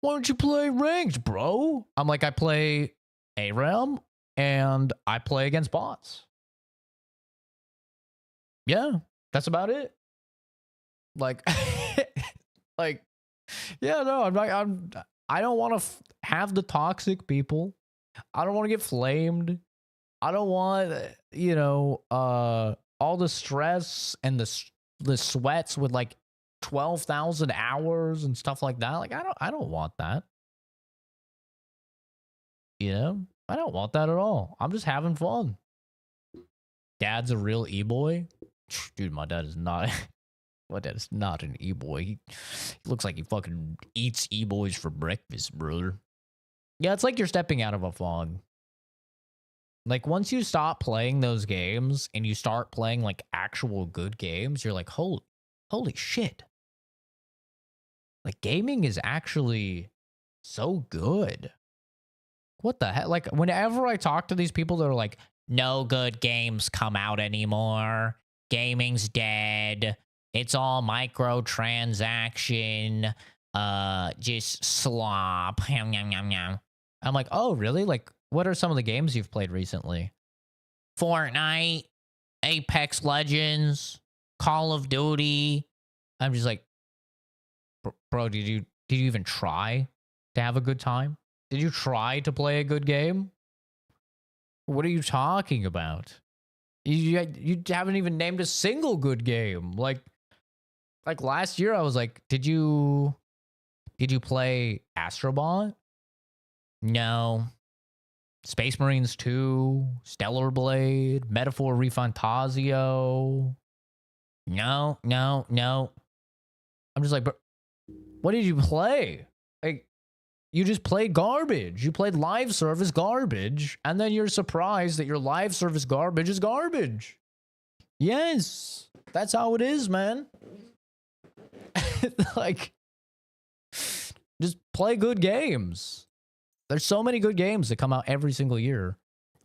Why don't you play ranked, bro? I'm like, I play ARAM and I play against bots. Yeah, that's about it. Like, yeah, no, I don't want to have the toxic people. I don't want to get flamed. I don't want, all the stress and the sweats with like 12,000 hours and stuff like that. Like, I don't want that. I don't want that at all. I'm just having fun. Dad's a real e-boy. Dude, my dad is not. My dad is not an e-boy. He looks like he fucking eats e-boys for breakfast, brother. Yeah, it's like you're stepping out of a fog. Like, once you stop playing those games and you start playing like actual good games, you're like, holy shit. Like, gaming is actually so good. what the heck? Like, whenever I talk to these people that are like, no good games come out anymore. Gaming's dead. It's all microtransaction. Just slop. I'm like, oh, really? Like, what are some of the games you've played recently? Fortnite, Apex Legends, Call of Duty. I'm just like, bro, did you even try to have a good time? Did you try to play a good game? What are you talking about? You haven't even named a single good game. Like last year, I was like, did you play Astrobot? No. Space Marines 2, Stellar Blade, Metaphor Refantasio. No. I'm just like, but what did you play? Like, you just played garbage. You played live service garbage, and then you're surprised that your live service garbage is garbage. Yes, that's how it is, man. Like, just play good games. There's so many good games that come out every single year,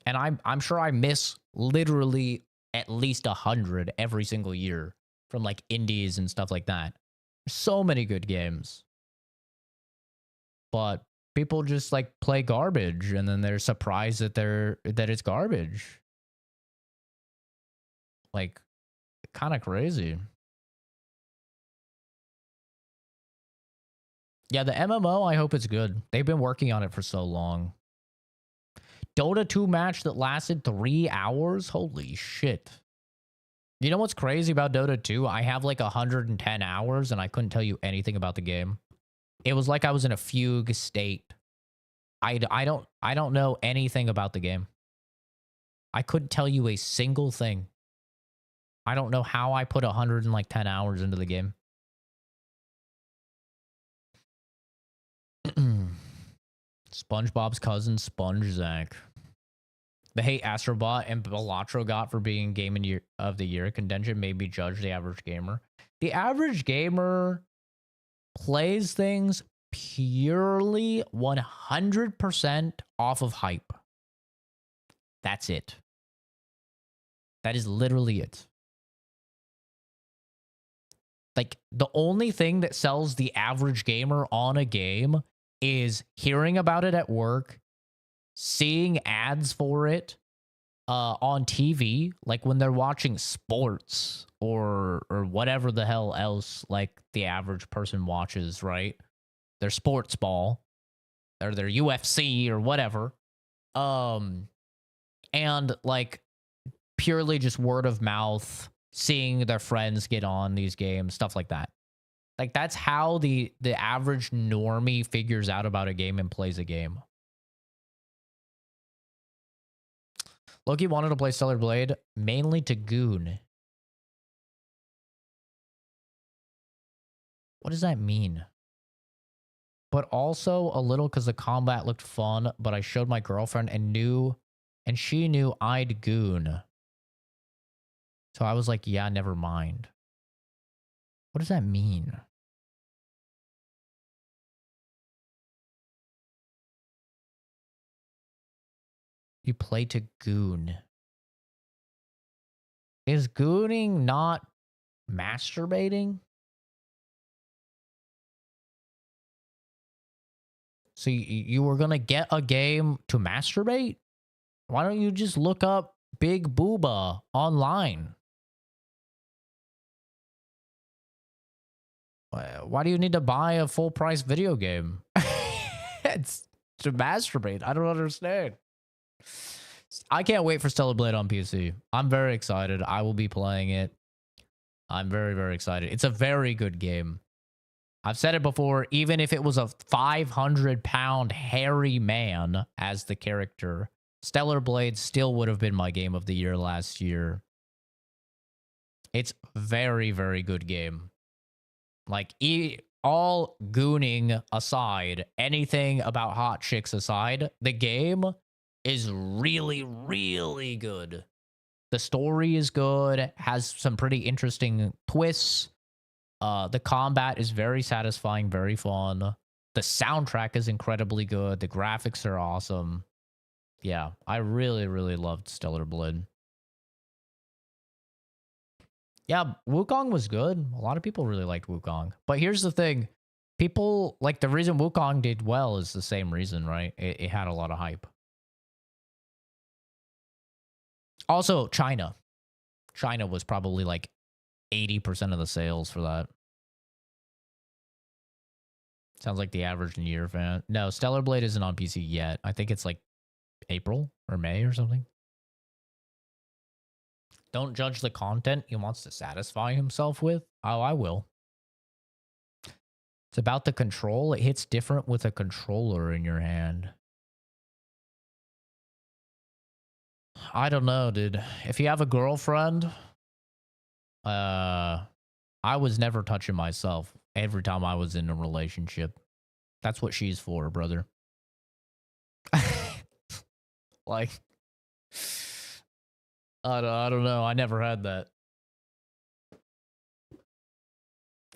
and I'm sure I miss literally at least 100 every single year from like indies and stuff like that. There's so many good games. But people just like play garbage, and then they're surprised that it's garbage. Like, kind of crazy. Yeah, the MMO, I hope it's good. They've been working on it for so long. Dota 2 match that lasted 3 hours? Holy shit. You know what's crazy about Dota 2? I have like 110 hours, and I couldn't tell you anything about the game. It was like I was in a fugue state. I don't know anything about the game. I couldn't tell you a single thing. I don't know how I put 110 hours into the game. SpongeBob's cousin, Sponge Zach. The hate Astrobot and Balatro got for being Game of the Year contention made me judge the average gamer. The average gamer plays things purely 100% off of hype. That's it. That is literally it. Like, the only thing that sells the average gamer on a game is hearing about it at work, seeing ads for it on TV, like when they're watching sports or whatever the hell else like the average person watches, right? Their sports ball or their UFC or whatever. And like purely just word of mouth, seeing their friends get on these games, stuff like that. Like, that's how the average normie figures out about a game and plays a game. Loki wanted to play Stellar Blade mainly to goon. What does that mean? But also a little because the combat looked fun, but I showed my girlfriend and she knew I'd goon. So I was like, yeah, never mind. What does that mean? You play to goon. Is gooning not masturbating? So you were going to get a game to masturbate? Why don't you just look up Big Booba online? Why do you need to buy a full price video game? It's to masturbate. I don't understand. I can't wait for Stellar Blade on PC. I'm very excited. I will be playing it. I'm very, very excited. It's a very good game. I've said it before, even if it was a 500-pound hairy man as the character, Stellar Blade still would have been my game of the year last year. It's very, very good game. Like, all gooning aside, anything about hot chicks aside, the game is really, really good. The story is good, has some pretty interesting twists. The combat is very satisfying, very fun. The soundtrack is incredibly good. The graphics are awesome. Yeah, I really, really loved Stellar Blade. Yeah, Wukong was good. A lot of people really liked Wukong. But here's the thing. People, like, the reason Wukong did well is the same reason, right? It had a lot of hype. Also, China. China was probably like 80% of the sales for that. Sounds like the average Nier fan. No, Stellar Blade isn't on PC yet. I think it's like April or May or something. Don't judge the content he wants to satisfy himself with. Oh, I will. It's about the control. It hits different with a controller in your hand. I don't know, dude. If you have a girlfriend, I was never touching myself every time I was in a relationship. That's what she's for, brother. Like, I don't know. I never had that.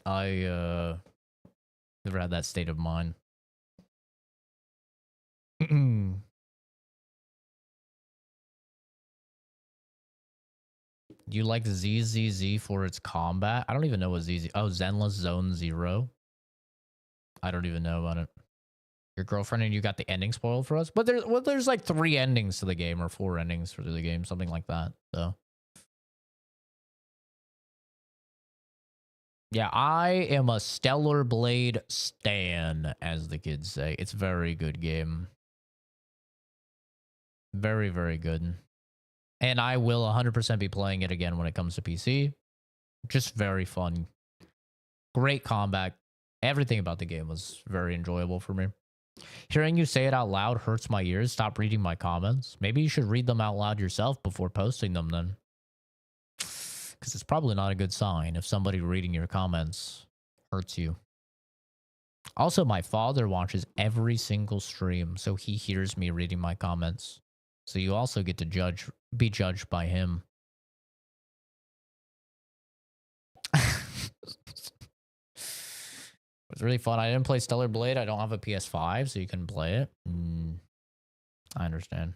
I never had that state of mind. You like ZZZ for its combat? I don't even know what ZZ... Oh, Zenless Zone Zero. I don't even know about it. Your girlfriend and you got the ending spoiled for us? But there's like 3 endings to the game or 4 endings for the game, something like that. So yeah, I am a Stellar Blade stan, as the kids say. It's a very good game. Very, very good. And I will 100% be playing it again when it comes to PC. Just very fun. Great combat. Everything about the game was very enjoyable for me. Hearing you say it out loud hurts my ears. Stop reading my comments. Maybe you should read them out loud yourself before posting them then. Because it's probably not a good sign if somebody reading your comments hurts you. Also, my father watches every single stream, so he hears me reading my comments. So you also get to be judged by him. It was really fun. I didn't play Stellar Blade. I don't have a PS5, so you can play it. I understand.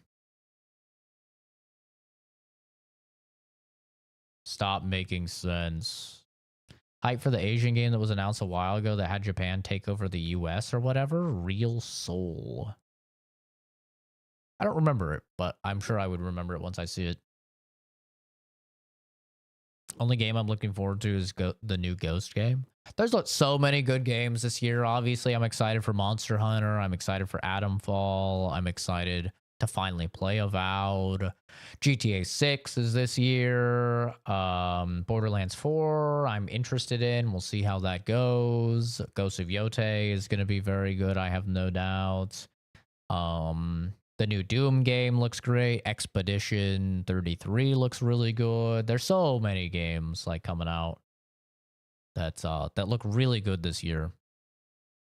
Stop making sense. Hype for the Asian game that was announced a while ago that had Japan take over the US or whatever? Real Soul. I don't remember it, but I'm sure I would remember it once I see it. Only game I'm looking forward to is the new Ghost game. There's so many good games this year. Obviously, I'm excited for Monster Hunter. I'm excited for Atomfall. I'm excited to finally play Avowed. GTA 6 is this year. Borderlands 4, I'm interested in. We'll see how that goes. Ghost of Yotei is going to be very good, I have no doubt. The new Doom game looks great. Expedition 33 looks really good. There's so many games like coming out that look really good this year.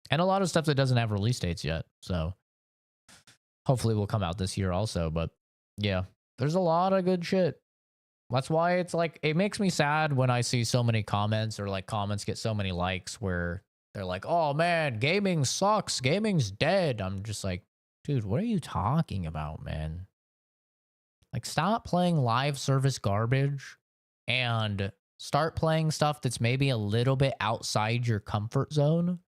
And a lot of stuff that doesn't have release dates yet. So hopefully will come out this year also. But yeah, there's a lot of good shit. That's why it's like, it makes me sad when I see so many comments or like comments get so many likes where they're like, oh man, gaming sucks. Gaming's dead. I'm just like, dude, what are you talking about, man? Like, stop playing live service garbage and start playing stuff that's maybe a little bit outside your comfort zone.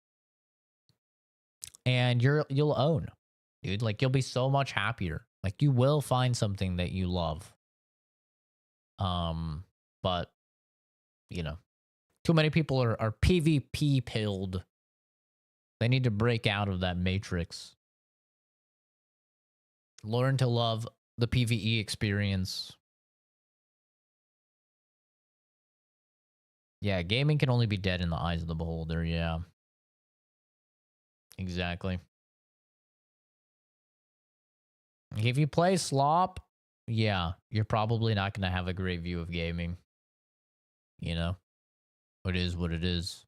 And you'll own, dude. Like, you'll be so much happier. Like, you will find something that you love. But, you know, too many people are PvP pilled. They need to break out of that matrix. Learn to love the PvE experience. Yeah, gaming can only be dead in the eyes of the beholder, yeah. Exactly. If you play slop, yeah, you're probably not going to have a great view of gaming. You know? It is what it is.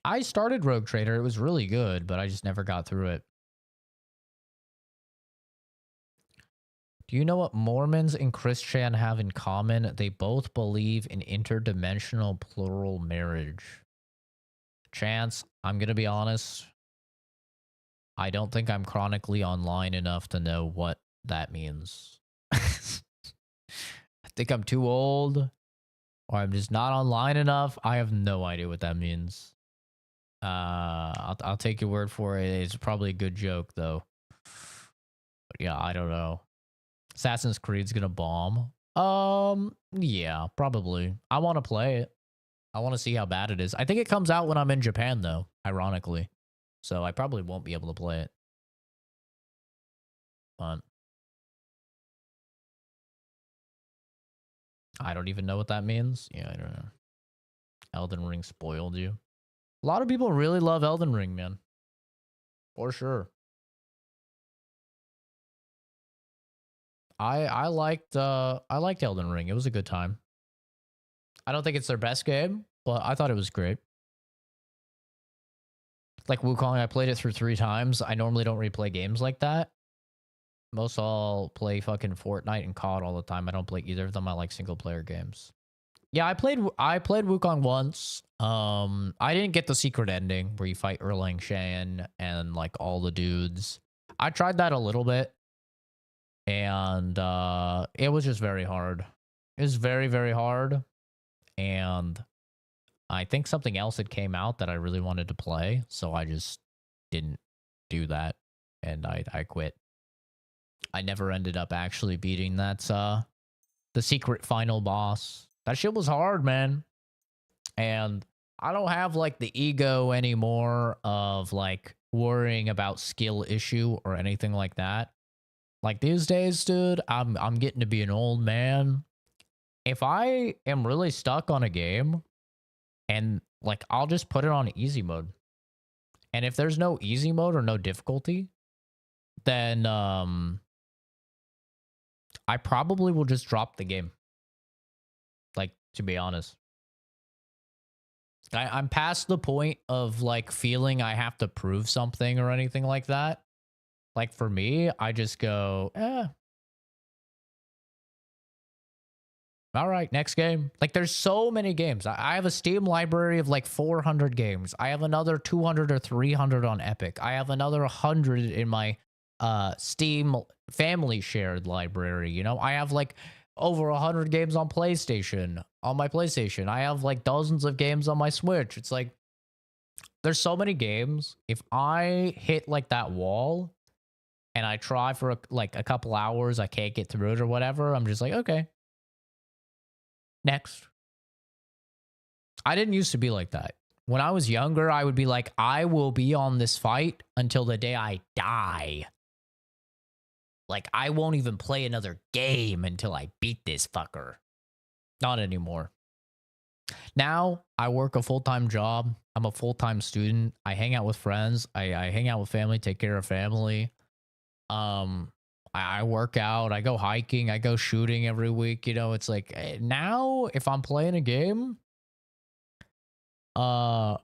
I started Rogue Trader. It was really good, but I just never got through it. Do you know what Mormons and Christian have in common? They both believe in interdimensional plural marriage. Chance, I'm going to be honest. I don't think I'm chronically online enough to know what that means. I think I'm too old, or I'm just not online enough. I have no idea what that means. I'll take your word for it. It's probably a good joke though. But yeah, I don't know. Assassin's Creed's gonna bomb. Yeah, probably. I want to play it. I want to see how bad it is. I think it comes out when I'm in Japan though, ironically. So I probably won't be able to play it. But I don't even know what that means. Yeah, I don't know. Elden Ring spoiled you. A lot of people really love Elden Ring, man. For sure. I liked Elden Ring. It was a good time. I don't think it's their best game, but I thought it was great. Like Wukong, I played it through 3 times. I normally don't replay games like that. Most all play fucking Fortnite and COD all the time. I don't play either of them. I like single player games. Yeah, I played Wukong once. I didn't get the secret ending where you fight Erlang Shan and like all the dudes. I tried that a little bit, and it was just very hard. It was very, very hard, and I think something else had came out that I really wanted to play, so I just didn't do that, and I quit. I never ended up actually beating that the secret final boss. That shit was hard, man. And I don't have like the ego anymore of like worrying about skill issue or anything like that. Like these days, dude, I'm getting to be an old man. If I am really stuck on a game, and like I'll just put it on easy mode. And if there's no easy mode or no difficulty, then I probably will just drop the game. Like, to be honest. I'm past the point of like feeling I have to prove something or anything like that. Like for me, I just go, all right, next game. Like there's so many games. I have a Steam library of like 400 games. I have another 200 or 300 on Epic. I have another 100 in my Steam family shared library. You know, I have like over 100 games on PlayStation, on my PlayStation. I have like dozens of games on my Switch. It's like, there's so many games. If I hit like that wall and I try for like a couple hours, I can't get through it or whatever, I'm just like, okay, next. I didn't used to be like that. When I was younger, I would be like, I will be on this fight until the day I die. Like, I won't even play another game until I beat this fucker. Not anymore. Now, I work a full-time job. I'm a full-time student. I hang out with friends. I hang out with family, take care of family. I work out. I go hiking. I go shooting every week. You know, it's like, now, if I'm playing a game, I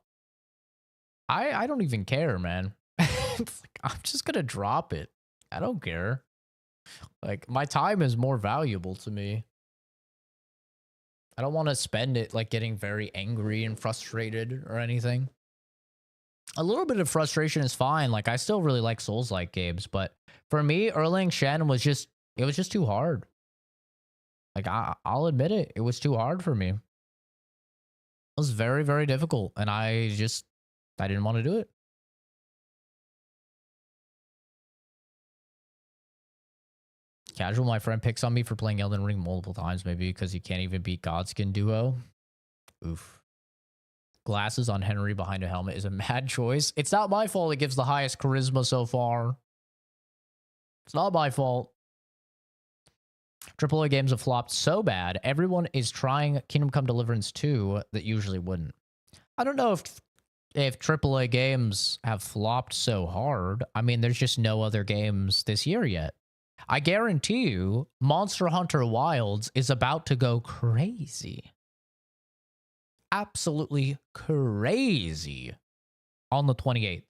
don't even care, man. It's like, I'm just gonna drop it. I don't care. Like, my time is more valuable to me. I don't want to spend it like getting very angry and frustrated or anything. A little bit of frustration is fine. Like, I still really like Souls-like games, but for me, Erlang Shen was just too hard. Like, I'll admit it. It was too hard for me. It was very, very difficult, and I didn't want to do it. Casual, my friend picks on me for playing Elden Ring multiple times, maybe because he can't even beat Godskin Duo. Oof. Glasses on Henry behind a helmet is a mad choice. It's not my fault it gives the highest charisma so far. It's not my fault. AAA games have flopped so bad, everyone is trying Kingdom Come Deliverance 2 that usually wouldn't. I don't know if AAA games have flopped so hard. I mean, there's just no other games this year yet. I guarantee you, Monster Hunter Wilds is about to go crazy. Absolutely crazy on the 28th.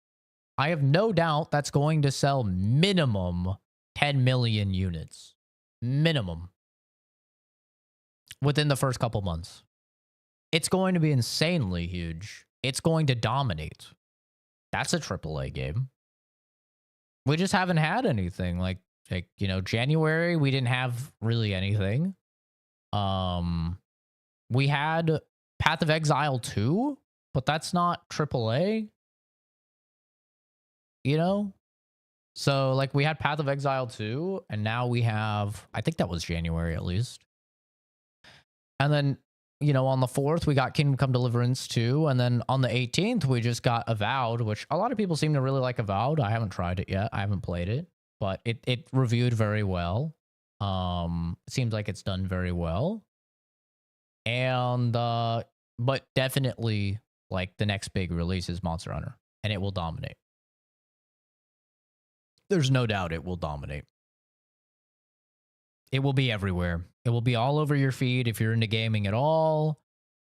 I have no doubt that's going to sell minimum 10 million units. Minimum. Within the first couple months. It's going to be insanely huge. It's going to dominate. That's a AAA game. we just haven't had anything. Like you know, January we didn't have really anything. We had Path of Exile 2, but that's not AAA. You know? So like we had Path of Exile 2, and now we have, I think that was January at least. And then, you know, on the 4th, we got Kingdom Come Deliverance 2. And then on the 18th, we just got Avowed, which a lot of people seem to really like Avowed. I haven't tried it yet. I haven't played it, but it reviewed very well. It seems like it's done very well. And, but definitely like the next big release is Monster Hunter, and it will dominate. There's no doubt it will dominate. It will be everywhere. It will be all over your feed if you're into gaming at all.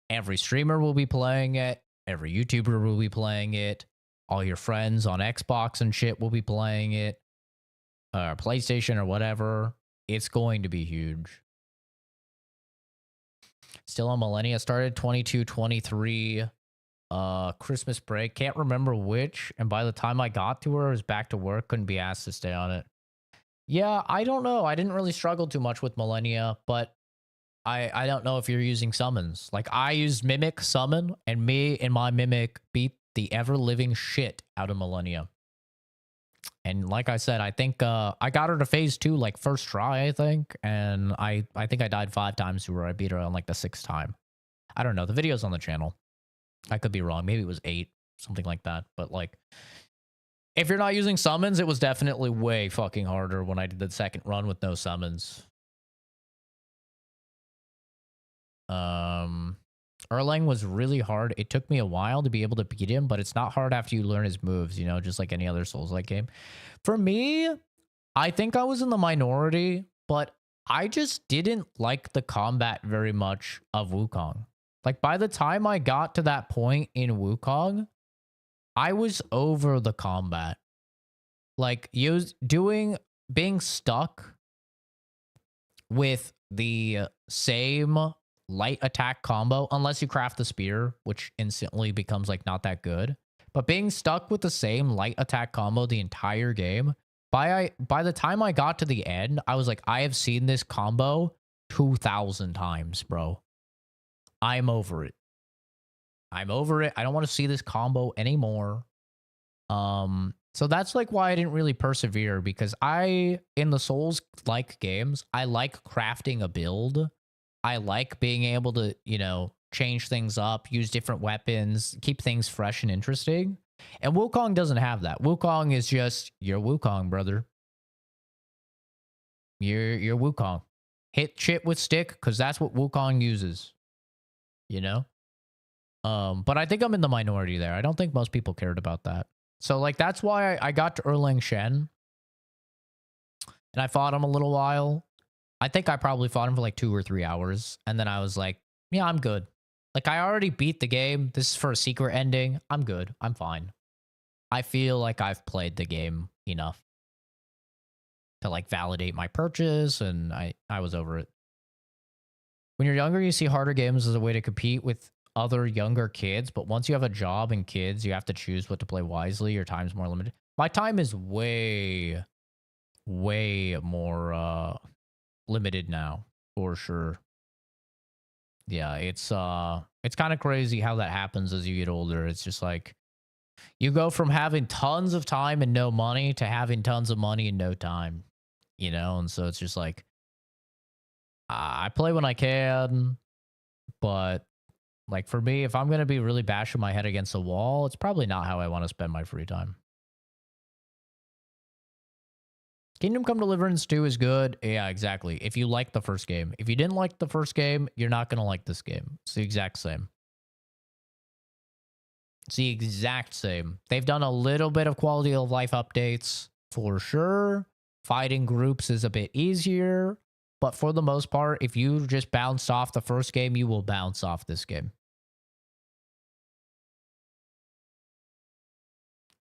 Every streamer will be playing it. Every YouTuber will be playing it. All your friends on Xbox and shit will be playing it. PlayStation or whatever. It's going to be huge. Still on Millennia. Started 22, 23. Christmas break. Can't remember which. And by the time I got to her, I was back to work. Couldn't be asked to stay on it. Yeah, I don't know. I didn't really struggle too much with Millennia, but I don't know if you're using summons. Like, I used Mimic Summon, and me and my Mimic beat the ever-living shit out of Millennia. And like I said, I think I got her to phase 2, like, first try, I think. And I think I died 5 times to her. I beat her on, like, the 6th time. I don't know. The video's on the channel. I could be wrong. Maybe it was 8, something like that. But, like, if you're not using summons, it was definitely way fucking harder when I did the second run with no summons. Erlang was really hard. It took me a while to be able to beat him, but it's not hard after you learn his moves, you know, just like any other Souls-like game. For me, I think I was in the minority, but I just didn't like the combat very much of Wukong. Like, by the time I got to that point in Wukong, I was over the combat. Like, being stuck with the same light attack combo, unless you craft the spear, which instantly becomes, like, not that good. But being stuck with the same light attack combo the entire game, by the time I got to the end, I was like, I have seen this combo 2,000 times, bro. I'm over it. I'm over it. I don't want to see this combo anymore. So that's like why I didn't really persevere, because in the Souls-like games, I like crafting a build. I like being able to, you know, change things up, use different weapons, keep things fresh and interesting. And Wukong doesn't have that. Wukong is just, you're Wukong, brother. You're Wukong. Hit shit with stick, because that's what Wukong uses. You know? But I think I'm in the minority there. I don't think most people cared about that. So, like, that's why I got to Erlang Shen. And I fought him a little while. I think I probably fought him for like 2 or 3 hours. And then I was like, yeah, I'm good. Like, I already beat the game. This is for a secret ending. I'm good. I'm fine. I feel like I've played the game enough to, like, validate my purchase. And I was over it. When you're younger, you see harder games as a way to compete with other younger kids, but once you have a job and kids, you have to choose what to play wisely. Your time's more limited. My time is way more limited now, for sure. Yeah, it's kind of crazy how that happens as you get older. It's just like you go from having tons of time and no money to having tons of money and no time, you know? And so it's just like I play when I can, but like for me, if I'm going to be really bashing my head against a wall, it's probably not how I want to spend my free time. Kingdom Come Deliverance 2 is good. Yeah, exactly. If you like the first game. If you didn't like the first game, you're not going to like this game. It's the exact same. It's the exact same. They've done a little bit of quality of life updates for sure. Fighting groups is a bit easier. But for the most part, if you just bounced off the first game, you will bounce off this game.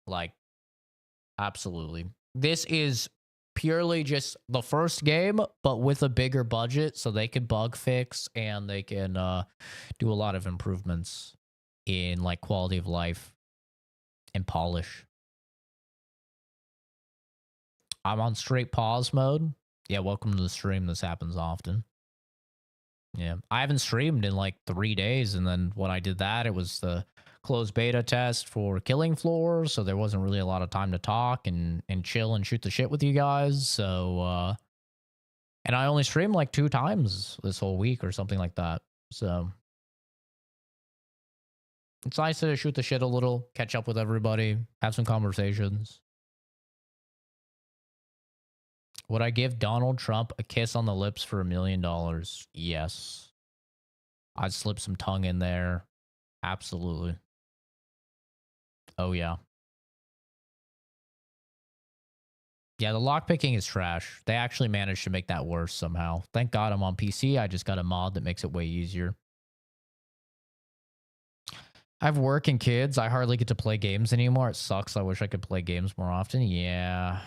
Like, absolutely. This is purely just the first game, but with a bigger budget, so they can bug fix and they can do a lot of improvements in like quality of life and polish. I'm on straight pause mode. Yeah, welcome to the stream. This happens often. Yeah, I haven't streamed in like 3 days, and then when I did that, it was the closed beta test for Killing Floor, so there wasn't really a lot of time to talk and chill and shoot the shit with you guys. So, and I only streamed like 2 times this whole week or something like that. So it's nice to shoot the shit a little, catch up with everybody, have some conversations. Would I give Donald Trump a kiss on the lips for $1 million? Yes. I'd slip some tongue in there. Absolutely. Oh, yeah. Yeah, the lockpicking is trash. They actually managed to make that worse somehow. Thank God I'm on PC. I just got a mod that makes it way easier. I have work and kids. I hardly get to play games anymore. It sucks. I wish I could play games more often. Yeah.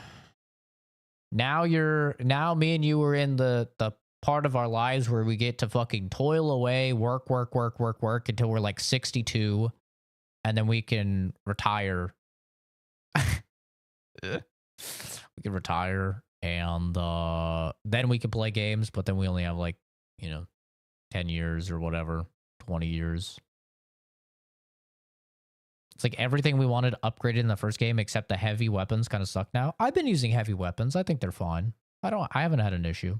Now me and you are in the part of our lives where we get to fucking toil away, work until we're like 62, and then we can retire. We can retire, and then we can play games, but then we only have like, 10 years or whatever, 20 years. It's like everything we wanted upgraded in the first game except the heavy weapons kind of suck now. I've been using heavy weapons. I think they're fine. I haven't had an issue.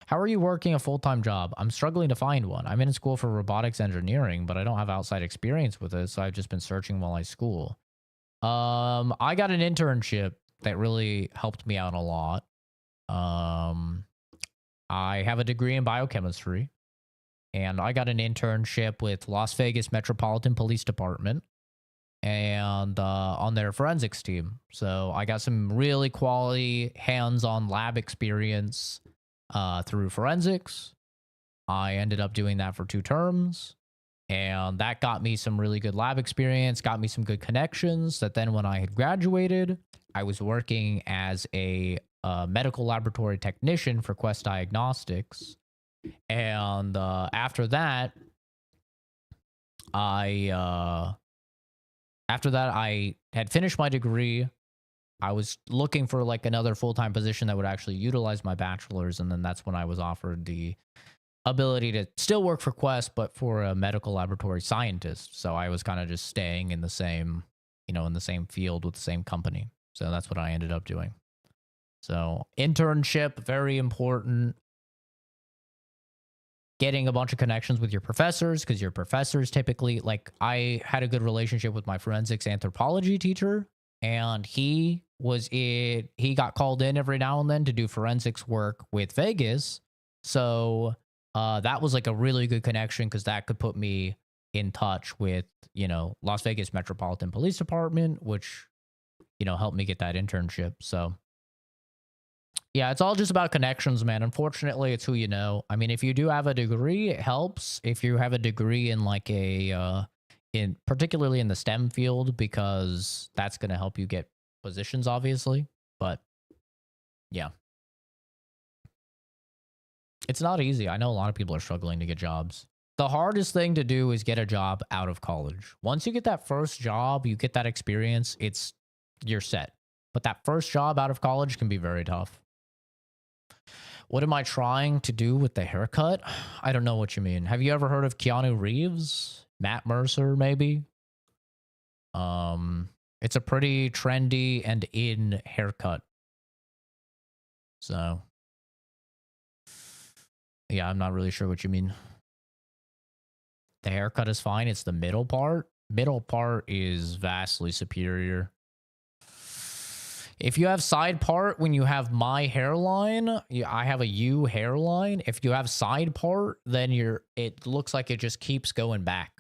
How are you working a full-time job? I'm struggling to find one. I'm in school for robotics engineering, but I don't have outside experience with it, so I've just been searching while I school. I got an internship that really helped me out a lot. I have a degree in biochemistry. And I got an internship with Las Vegas Metropolitan Police Department and on their forensics team. So I got some really quality hands-on lab experience through forensics. I ended up doing that for 2 terms. And that got me some really good lab experience, got me some good connections that then when I had graduated, I was working as a medical laboratory technician for Quest Diagnostics. And after that, I had finished my degree. I was looking for like another full-time position that would actually utilize my bachelor's, and then that's when I was offered the ability to still work for Quest, but for a medical laboratory scientist. So I was kind of just staying in the same, in the same field with the same company. So that's what I ended up doing. So internship, very important. Getting a bunch of connections with your professors, because your professors typically, like, I had a good relationship with my forensics anthropology teacher, and he got called in every now and then to do forensics work with Vegas. So that was like a really good connection, because that could put me in touch with, Las Vegas Metropolitan Police Department, which, helped me get that internship. So yeah, it's all just about connections, man. Unfortunately, it's who you know. I mean, if you do have a degree, it helps. If you have a degree in like particularly in the STEM field, because that's going to help you get positions, obviously. But yeah, it's not easy. I know a lot of people are struggling to get jobs. The hardest thing to do is get a job out of college. Once you get that first job, you get that experience, you're set. But that first job out of college can be very tough. What am I trying to do with the haircut? I don't know what you mean. Have you ever heard of Keanu Reeves? Matt Mercer, maybe? It's a pretty trendy and in haircut. So, yeah, I'm not really sure what you mean. The haircut is fine. It's the middle part. Middle part is vastly superior. If you have side part, when you have my hairline, I have a U hairline. If you have side part, then it looks like it just keeps going back.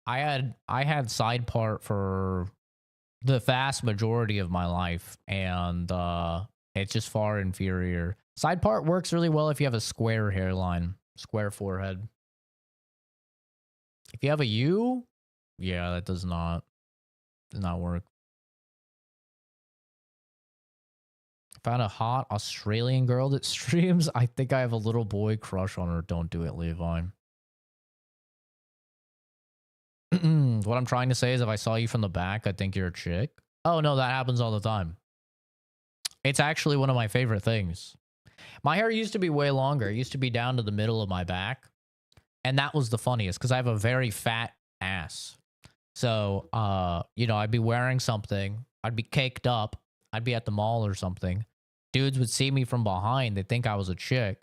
I had side part for the vast majority of my life, and it's just far inferior. Side part works really well if you have a square hairline, square forehead. If you have a U, yeah, that does not work. Found a hot Australian girl that streams. I think I have a little boy crush on her. Don't do it, Levi. What I'm trying to say is if I saw you from the back, I'd think you're a chick. Oh, no, that happens all the time. It's actually one of my favorite things. My hair used to be way longer. It used to be down to the middle of my back. And that was the funniest because I have a very fat ass. So, you know, I'd be wearing something. I'd be caked up. I'd be at the mall or something. Dudes would see me from behind. They'd think I was a chick.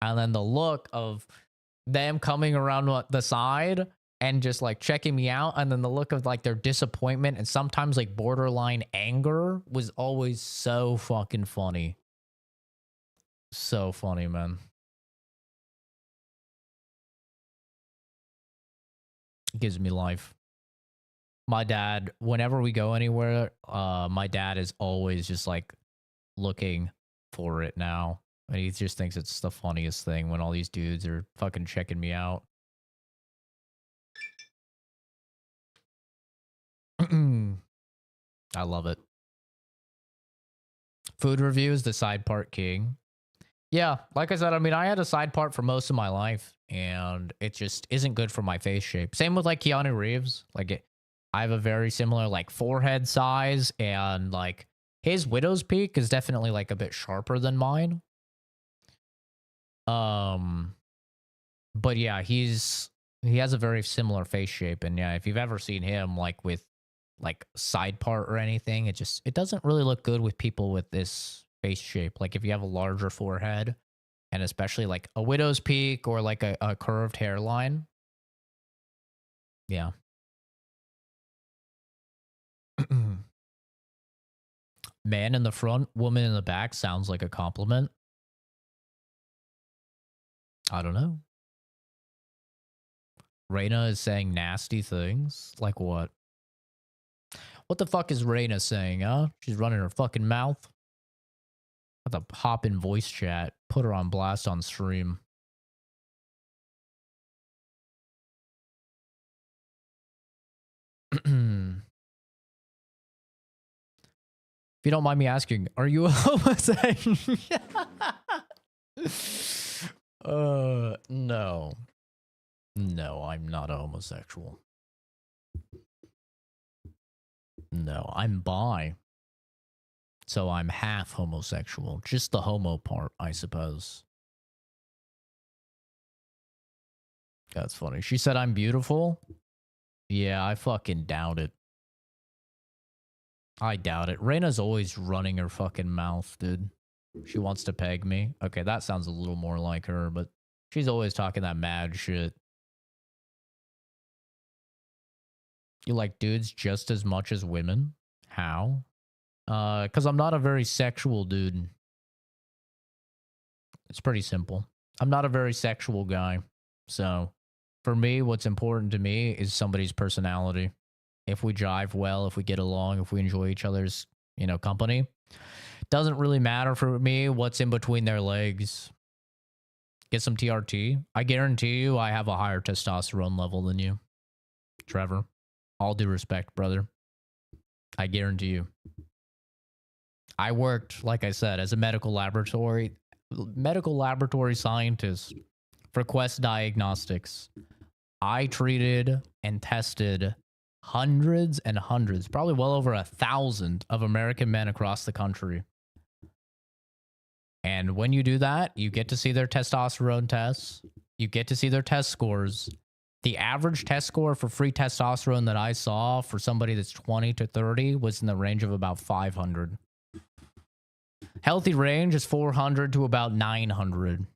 And then the look of them coming around the side and just like checking me out. And then the look of like their disappointment and sometimes like borderline anger was always so fucking funny. So funny, man. It gives me life. My dad, whenever we go anywhere, my dad is always just like looking for it now. And he just thinks it's the funniest thing when all these dudes are fucking checking me out. I love it. Food reviews, the side part king. Yeah, like I said, I mean, I had a side part for most of my life, and it just isn't good for my face shape. Same with like Keanu Reeves. Like, I have a very similar like forehead size, and like his widow's peak is definitely like a bit sharper than mine. But yeah, he has a very similar face shape, and yeah, if you've ever seen him like with like side part or anything, it doesn't really look good with people with this face shape. Like if you have a larger forehead and especially like a widow's peak or like a curved hairline. Yeah. Man in the front, woman in the back sounds like a compliment. I don't know. Reyna is saying nasty things. Like what? What the fuck is Reyna saying, huh? She's running her fucking mouth. Have to hop in voice chat. Put her on blast on stream. If you don't mind me asking, are you a homosexual? No. No, I'm not a homosexual. No, I'm bi. So I'm half homosexual. Just the homo part, I suppose. That's funny. She said I'm beautiful. Yeah, I fucking doubt it. I doubt it. Reyna's always running her fucking mouth, dude. She wants to peg me. Okay, that sounds a little more like her, but she's always talking that mad shit. You like dudes just as much as women? How? Because I'm not a very sexual dude. It's pretty simple. I'm not a very sexual guy. So, for me, what's important to me is somebody's personality. If we jive well, if we get along, if we enjoy each other's, you know, company. Doesn't really matter for me what's in between their legs. Get some TRT. I guarantee you I have a higher testosterone level than you, Trevor. All due respect, brother. I guarantee you. I worked, like I said, as a medical laboratory scientist for Quest Diagnostics. I treated and tested hundreds and hundreds, probably well over 1,000 of American men across the country. And when you do that, you get to see their testosterone tests. You get to see their test scores. The average test score for free testosterone that I saw for somebody that's 20 to 30 was in the range of about 500. Healthy range is 400 to about 900.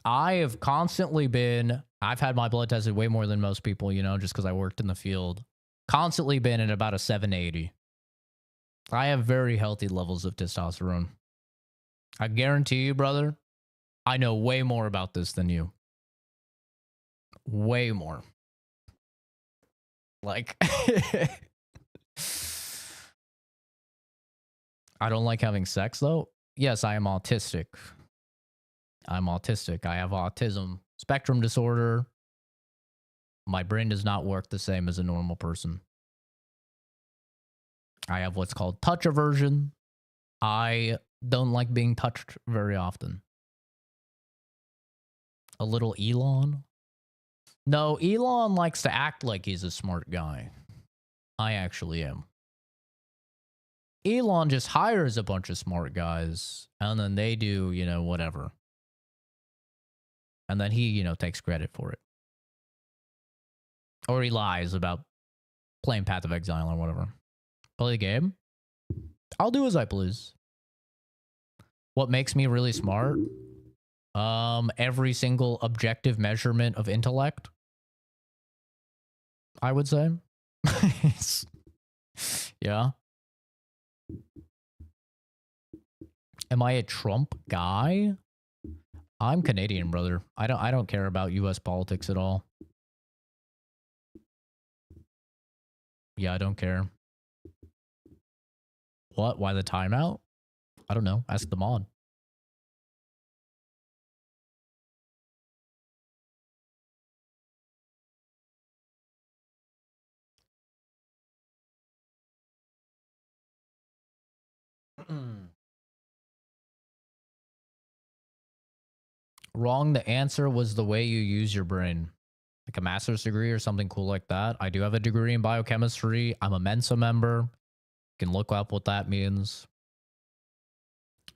I have constantly been, I've had my blood tested way more than most people, you know, just because I worked in the field. Constantly been at about a 780. I have very healthy levels of testosterone. I guarantee you, brother, I know way more about this than you. Way more. Like, I don't like having sex, though. Yes, I am autistic. I'm autistic. I have autism spectrum disorder. My brain does not work the same as a normal person. I have what's called touch aversion. I don't like being touched very often. A little Elon? No, Elon likes to act like he's a smart guy. I actually am. Elon just hires a bunch of smart guys, and then they do, you know, whatever. And then he, you know, takes credit for it. Or he lies about playing Path of Exile or whatever. Play the game. I'll do as I please. What makes me really smart? Every single objective measurement of intellect, I would say. Yeah. Am I a Trump guy? I'm Canadian, brother. I don't care about US politics at all. Yeah, I don't care. What? Why the timeout? I don't know. Ask the mod. Wrong. The answer was the way you use your brain. Like a master's degree or something cool like that. I do have a degree in biochemistry. I'm a Mensa member. You can look up what that means.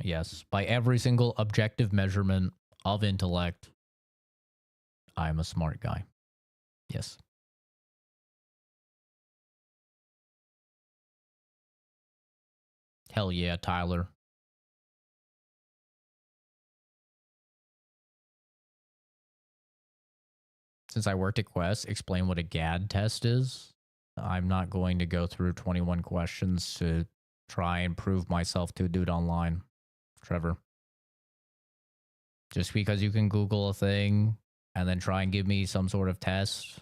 Yes. By every single objective measurement of intellect, I'm a smart guy. Yes. Hell yeah, Tyler. Since I worked at Quest, explain what a GAD test is. I'm not going to go through 21 questions to try and prove myself to a dude online, Trevor. Just because you can Google a thing and then try and give me some sort of test,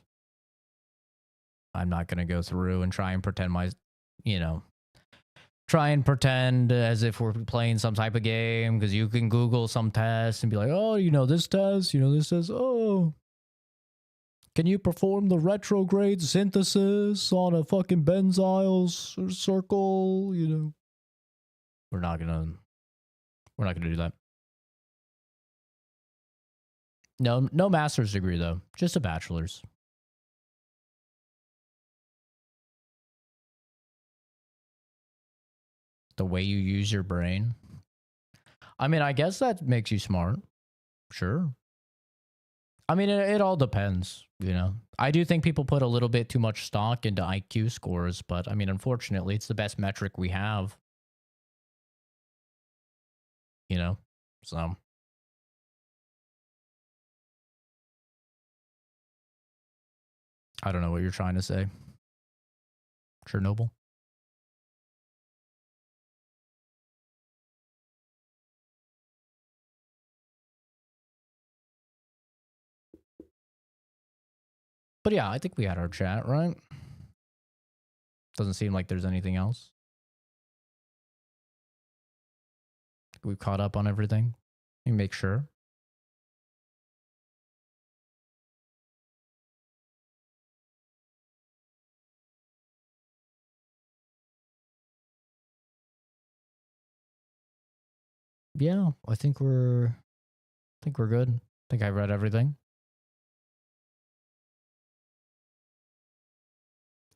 I'm not going to go through and try and pretend try and pretend as if we're playing some type of game, because you can Google some test and be like, oh, you know this test, oh, can you perform the retrograde synthesis on a fucking benzyl circle? You know, we're not gonna do that. No master's degree though, just a bachelor's. The way you use your brain. I mean, I guess that makes you smart. Sure. I mean, it all depends, you know. I do think people put a little bit too much stock into IQ scores, but I mean, unfortunately, it's the best metric we have. You know, so. I don't know what you're trying to say. Chernobyl? But yeah, I think we had our chat, right? Doesn't seem like there's anything else. We've caught up on everything. Let me make sure. Yeah, I think we're good. I think I read everything.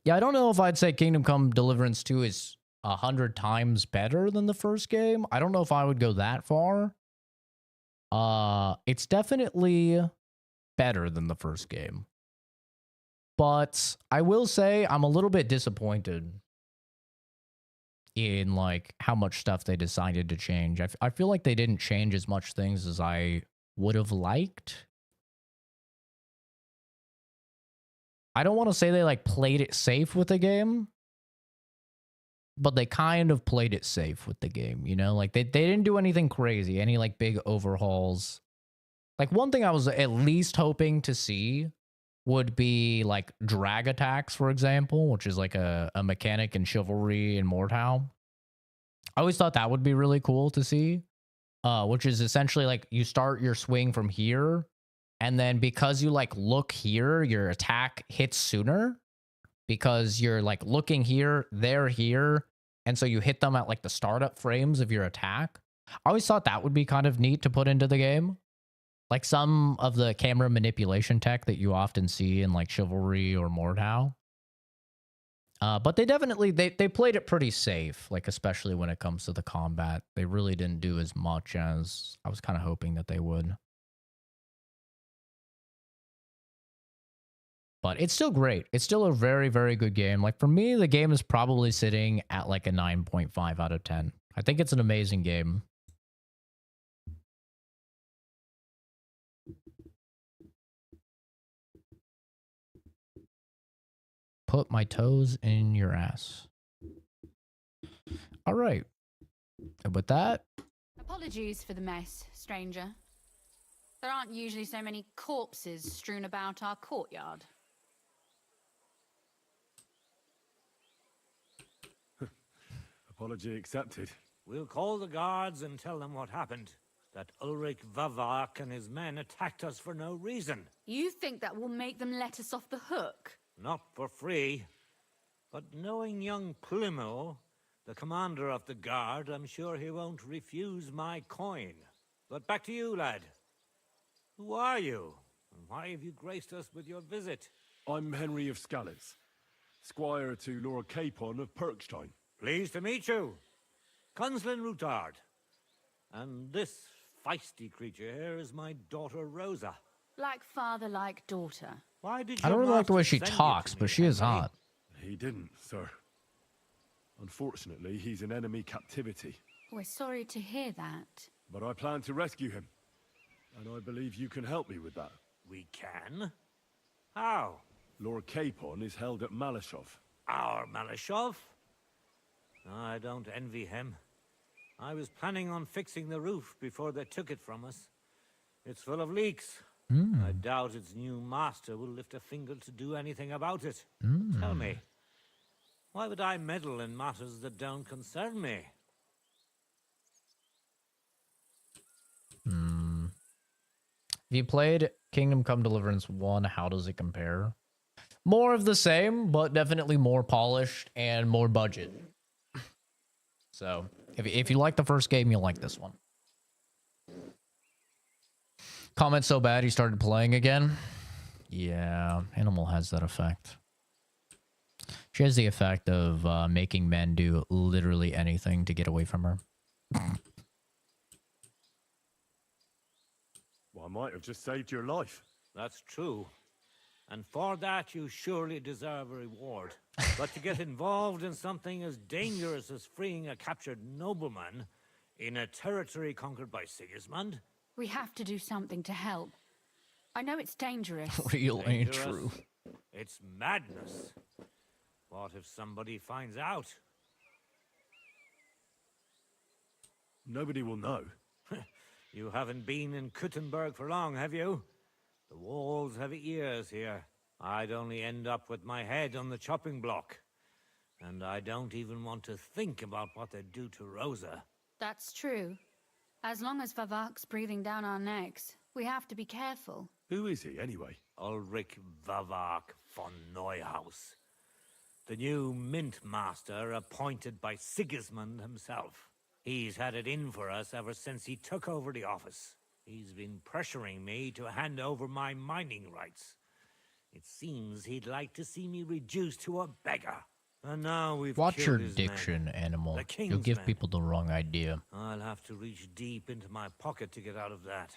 Yeah, I don't know if I'd say Kingdom Come Deliverance 2 is 100 times better than the first game. I don't know if I would go that far. It's definitely better than the first game. But I will say I'm a little bit disappointed in like how much stuff they decided to change. I feel like they didn't change as much things as I would have liked. I don't want to say they like played it safe with the game, but they kind of played it safe with the game, you know? Like they didn't do anything crazy, any like big overhauls. Like one thing I was at least hoping to see would be like drag attacks, for example, which is like a mechanic in Chivalry and Mordhau. I always thought that would be really cool to see, which is essentially like you start your swing from here, and then because you like look here, your attack hits sooner because you're like looking here, they're here, and so you hit them at like the startup frames of your attack. I always thought that would be kind of neat to put into the game. Like some of the camera manipulation tech that you often see in like Chivalry or Mordhau. But they definitely they played it pretty safe, like especially when it comes to the combat. They really didn't do as much as I was kind of hoping that they would. But it's still great. It's still a very, very good game. Like for me, the game is probably sitting at like a 9.5 out of 10. I think it's an amazing game. Put my toes in your ass. All right. And with that, Apologies for the mess, stranger. There aren't usually so many corpses strewn about our courtyard. Apology accepted. We'll call the guards and tell them what happened. That Ulrich Vavak and his men attacked us for no reason. You think that will make them let us off the hook? Not for free. But knowing young Plimo, the commander of the guard, I'm sure he won't refuse my coin. But back to you, lad. Who are you? And why have you graced us with your visit? I'm Henry of Scales, squire to Lord Capon of Perkstein. Pleased to meet you. Conslin Routard. And this feisty creature here is my daughter Rosa. Like father, like daughter. Why did I don't really like the way she talks, but she is hot. He didn't, sir. Unfortunately, he's in enemy captivity. We're sorry to hear that. But I plan to rescue him. And I believe you can help me with that. We can? How? Lord Capon is held at Malashov. Our Malashov? I don't envy him. I was planning on fixing the roof before they took it from us. It's full of leaks. I doubt its new master will lift a finger to do anything about it. Tell me, why would I meddle in matters that don't concern me? If you played Kingdom Come Deliverance 1, how does it compare? More of the same, but definitely more polished and more budget. So, if you like the first game, you'll like this one. Comment so bad he started playing again. Yeah, Animal has that effect. She has the effect of making men do literally anything to get away from her. Well, I might have just saved your life. That's true. And for that, you surely deserve a reward. But to get involved in something as dangerous as freeing a captured nobleman in a territory conquered by Sigismund? We have to do something to help. I know it's dangerous. Real ain't true. It's madness. What if somebody finds out? Nobody will know. You haven't been in Kuttenberg for long, have you? The walls have ears here. I'd only end up with my head on the chopping block. And I don't even want to think about what they'd do to Rosa. That's true. As long as Vavak's breathing down our necks, we have to be careful. Who is he, anyway? Ulrich Vavak von Neuhaus. The new mint master appointed by Sigismund himself. He's had it in for us ever since he took over the office. He's been pressuring me to hand over my mining rights. It seems he'd like to see me reduced to a beggar. And now we've Watch killed your his diction, men. Animal. The king's You'll give men. people the wrong idea. I'll have to reach deep into my pocket to get out of that.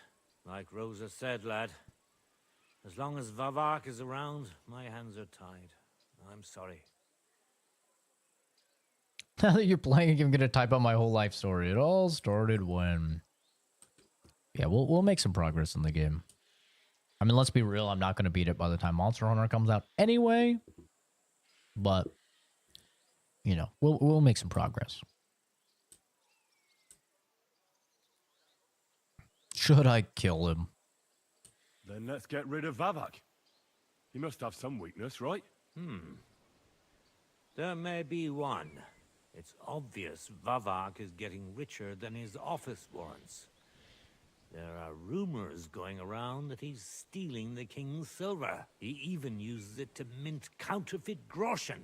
Like Rosa said, lad, as long as Vavak is around, my hands are tied. I'm sorry. Now that you're playing, I'm gonna type out my whole life story. It all started when... Yeah, we'll make some progress in the game. I mean, let's be real. I'm not gonna beat it by the time Monster Hunter comes out anyway. But, you know, we'll make some progress. Should I kill him? Then let's get rid of Vavak. He must have some weakness, right? There may be one. It's obvious Vavak is getting richer than his office warrants. There are rumors going around that he's stealing the king's silver. He even uses it to mint counterfeit groschen,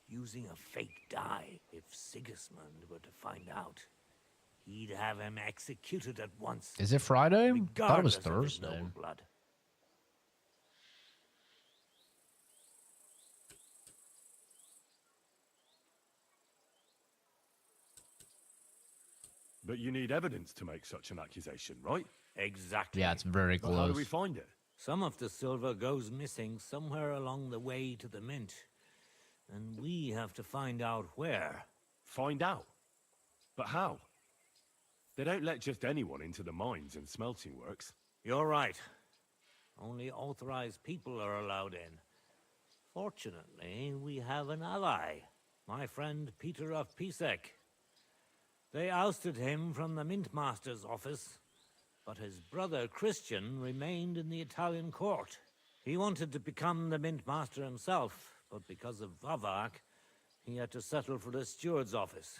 using a fake die. If Sigismund were to find out, he'd have him executed at once. Is it Friday? I thought it was regardless of his Thursday. noble blood. But you need evidence to make such an accusation, right? Exactly. Yeah, it's very But how do we close. find it? Some of the silver goes missing somewhere along the way to the mint. And we have to find out where. Find out? But how? They don't let just anyone into the mines and smelting works. You're right. Only authorized people are allowed in. Fortunately, we have an ally. My friend Peter of Pisek. They ousted him from the Mint Master's office, but his brother Christian remained in the Italian court. He wanted to become the Mint Master himself, but because of Vavak, he had to settle for the steward's office.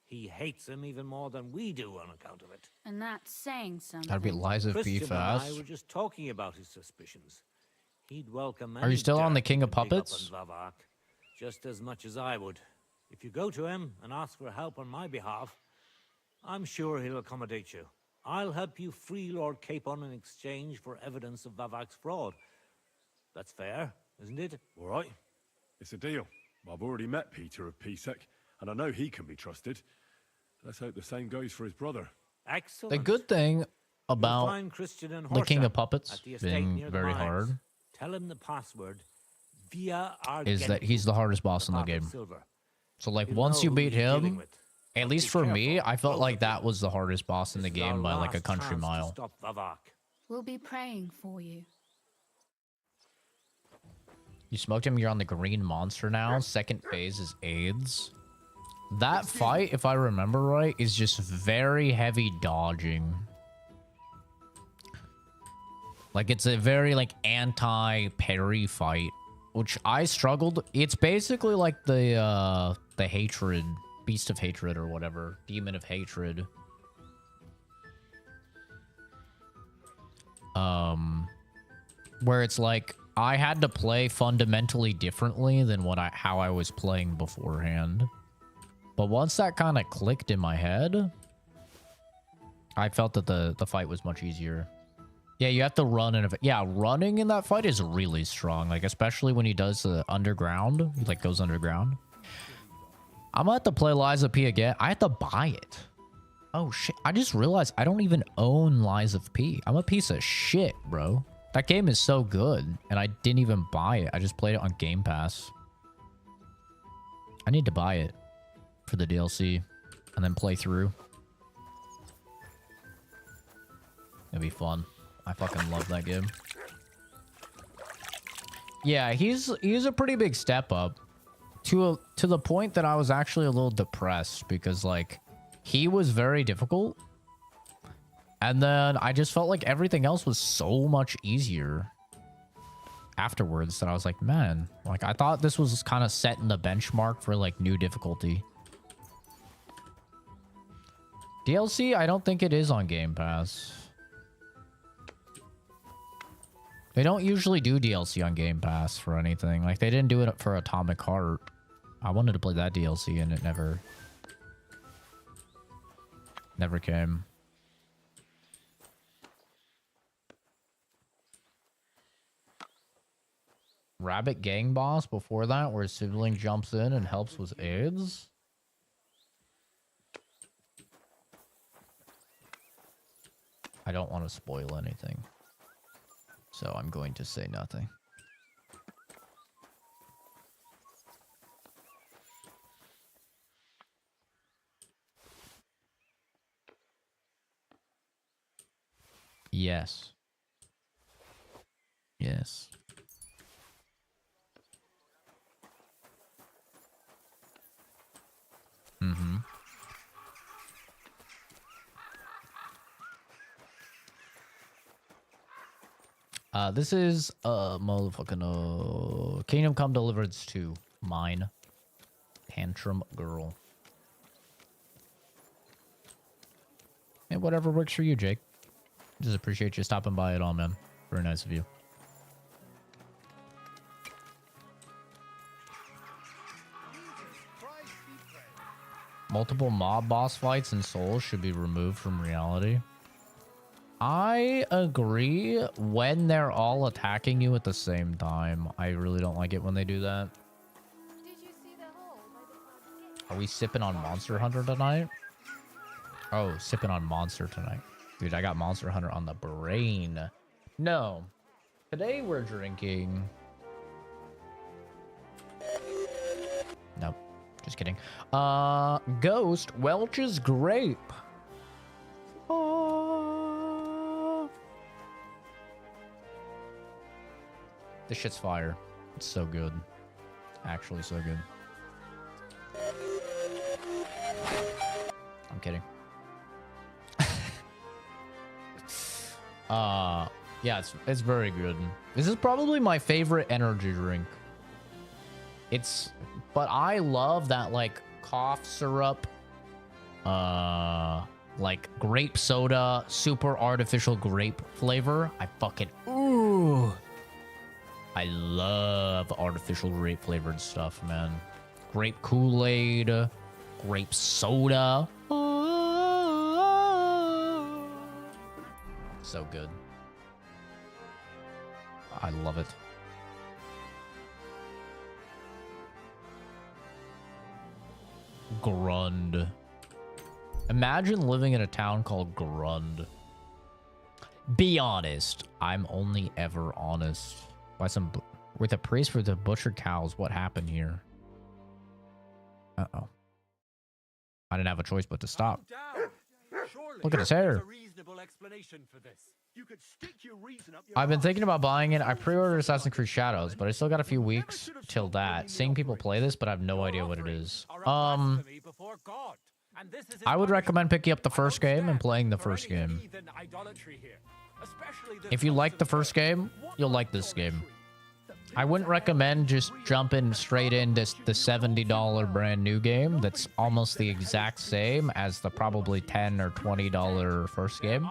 He hates him even more than we do on account of it. And that's saying something. That'd be lies of Christian beef and I ass. were just talking about his suspicions. He'd welcome Are you any still on the dirt King he of could dig up Puppets? on Vavak, just as much as I would. If you go to him and ask for help on my behalf, I'm sure he'll accommodate you. I'll help you free Lord Capon in exchange for evidence of Vavak's fraud. That's fair, isn't it? All right. It's a deal. I've already met Peter of Pisek, and I know he can be trusted. Let's hope the same goes for his brother. Excellent. The good thing about find Christian and the King of Horsa Puppets at the estate being near the very mines. hard Tell him the password via is that he's the hardest boss in the game. So like once you beat him, at least for me, I felt like that was the hardest boss in the game by like a country mile. Stop Vavak. We'll be praying for you. You smoked him, you're on the green monster now. Second phase is AIDS. That fight, if I remember right, is just very heavy dodging. Like it's a very like anti-parry fight, which I struggled. It's basically like the hatred, beast of hatred or whatever, demon of hatred. Where it's like I had to play fundamentally differently than how I was playing beforehand. But once that kind of clicked in my head, I felt that the fight was much easier. Yeah, you have to run in. Yeah, running in that fight is really strong. Like, especially when he does the underground. He, like, goes underground. I'm gonna have to play Lies of P again. I have to buy it. Oh, shit. I just realized I don't even own Lies of P. I'm a piece of shit, bro. That game is so good, and I didn't even buy it. I just played it on Game Pass. I need to buy it for the DLC and then play through. It'd be fun. I fucking love that game. Yeah, he's a pretty big step up to the point that I was actually a little depressed because like he was very difficult. And then I just felt like everything else was so much easier afterwards that I was like, man, like I thought this was kind of setting the benchmark for like new difficulty. DLC, I don't think it is on Game Pass. They don't usually do DLC on Game Pass for anything. Like, they didn't do it for Atomic Heart. I wanted to play that DLC, and it never came. Rabbit Gang Boss before that, where his sibling jumps in and helps with AIDS? I don't want to spoil anything. So I'm going to say nothing. Yes. Yes. Mm-hmm. This is motherfucking Kingdom Come Deliverance 2. Mine. Tantrum Girl. And whatever works for you, Jake. Just appreciate you stopping by at all, man. Very nice of you. Multiple mob boss fights in Souls should be removed from reality. I agree when they're all attacking you at the same time. I really don't like it when they do that. Are we sipping on Monster Hunter tonight? Oh, sipping on Monster tonight. Dude, I got Monster Hunter on the brain. No. Today we're drinking... Nope. Just kidding. Ghost Welch's Grape. This shit's fire. It's so good. Actually so good. I'm kidding. Yeah, it's very good. This is probably my favorite energy drink. But I love that like cough syrup, like grape soda, super artificial grape flavor. I fucking ooh. I love artificial grape flavored stuff, man. Grape Kool-Aid, grape soda. So good. I love it. Grund. Imagine living in a town called Grund. Be honest. I'm only ever honest. With a priest for the butchered cows, what happened here? Uh-oh. I didn't have a choice but to stop. Look at his hair. I've been thinking about buying it. I pre-ordered Assassin's Creed Shadows, but I still got a few weeks till that. Seeing people play this, but I have no idea what it is. I would recommend picking up the first game and playing the first game. If you like the first game, you'll like this game. I wouldn't recommend just jumping straight into the $70 brand new game that's almost the exact same as the probably $10 or $20 first game.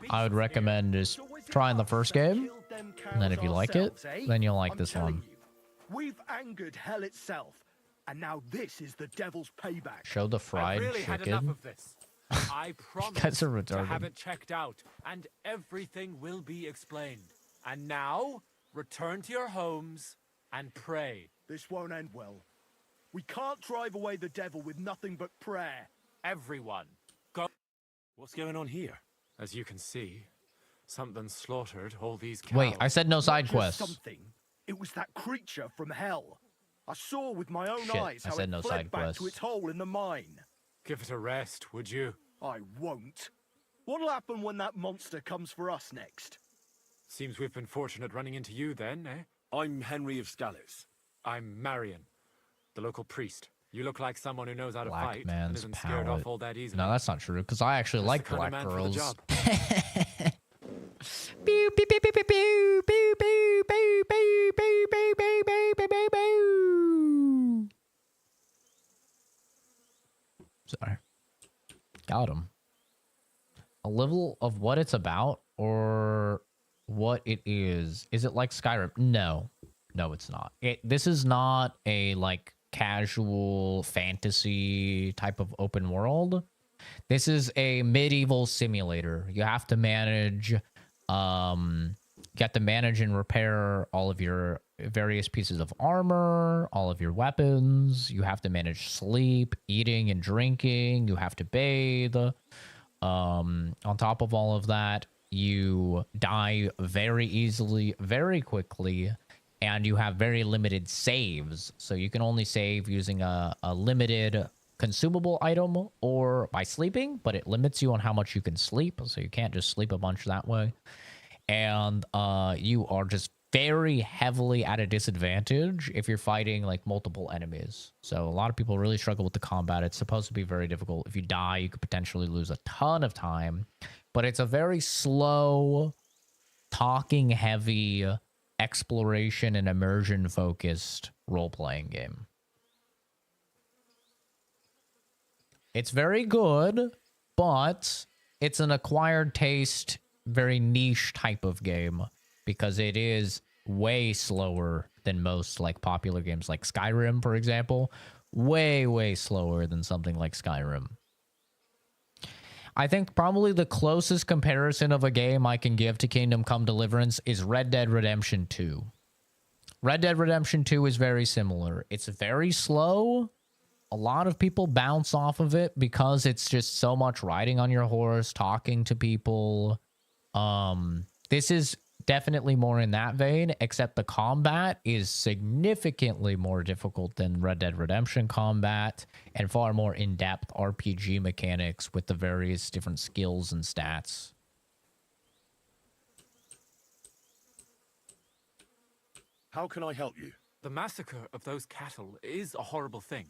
I would recommend just trying the first game, and then if you like it, then you'll like this one. We've angered hell itself, and now this is the devil's payback. Show the fried I've really chicken. had enough of this. I promise guys are to retarded. have it checked out, and everything will be explained. And now, return to your homes and pray. This won't end well. We can't drive away the devil with nothing but prayer. Everyone, go. What's going on here? As you can see, something slaughtered all these cows. Wait, I said no side Not just quests. Something. It was that creature from hell. I saw with my own Shit, eyes I how said it no fled side back quests. to its hole in the mine. Give it a rest, would you? I won't. What'll happen when that monster comes for us next? Seems we've been fortunate running into you then, eh? I'm Henry of Scallis. I'm Marion, the local priest. You look like someone who knows how to Black fight and man's isn't scared palate. off all that easily. No, that's not true, because I actually like the kind of black man for the girls. job. Pew, pew, pew, pew, pew, pew, pew, pew, pew, pew, pew, pew, pew, pew, pew, pew, pew. Sorry. Got him. A level of what it's about or what it is. Is it like Skyrim? No. No, it's not. This is not a like casual fantasy type of open world. This is a medieval simulator. You have to manage and repair all of your various pieces of armor, all of your weapons. You have to manage sleep, eating and drinking. You have to bathe. On top of all of that, you die very easily, very quickly, and you have very limited saves. So you can only save using a limited consumable item or by sleeping, but it limits you on how much you can sleep. So you can't just sleep a bunch that way. And you are just very heavily at a disadvantage if you're fighting like multiple enemies. So a lot of people really struggle with the combat. It's supposed to be very difficult. If you die, you could potentially lose a ton of time, but it's a very slow, talking heavy, exploration and immersion focused role-playing game. It's very good, but it's an acquired taste, very niche type of game because it is way slower than most like popular games like Skyrim, for example. Way slower than something like Skyrim. I think probably the closest comparison of a game I can give to Kingdom Come Deliverance is Red Dead Redemption 2. Red Dead Redemption 2 is very similar. It's very slow, a lot of people bounce off of it because it's just so much riding on your horse, talking to people. This is definitely more in that vein, except the combat is significantly more difficult than Red Dead Redemption combat and far more in-depth RPG mechanics with the various different skills and stats. How can I help you? The massacre of those cattle is a horrible thing.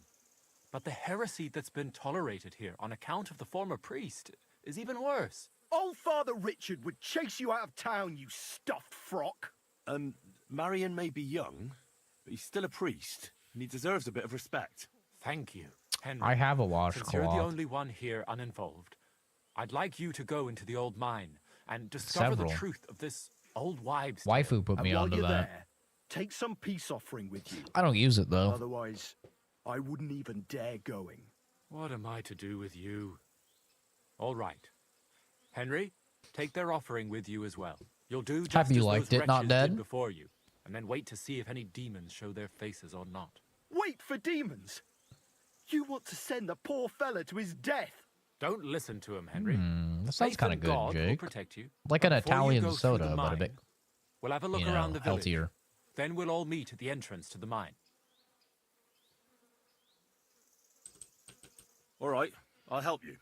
But the heresy that's been tolerated here on account of the former priest is even worse. Old Father Richard would chase you out of town, you stuffed frock. Marion may be young, but he's still a priest, and he deserves a bit of respect. Thank you, Henry. I have a washcloth. Since you're the only one here uninvolved, I'd like you to go into the old mine and discover the truth of this old wives' tale. Waifu put me onto that. There, take some peace offering with you. I don't use it, though. Otherwise, I wouldn't even dare going. What am I to do with you? All right. Henry, take their offering with you as well. You'll do just Happy you as liked those it, not wretches dead? did before you, and then wait to see if any demons show their faces or not. Wait for demons? You want to send the poor fella to his death? Don't listen to him, Henry. That sounds kind of good, God will Jake. protect you. Like an But before you Italian go through soda, the but a mine, bit, we'll have a look you know, around the village. healthier. Then we'll all meet at the entrance to the mine. All right, I'll help you.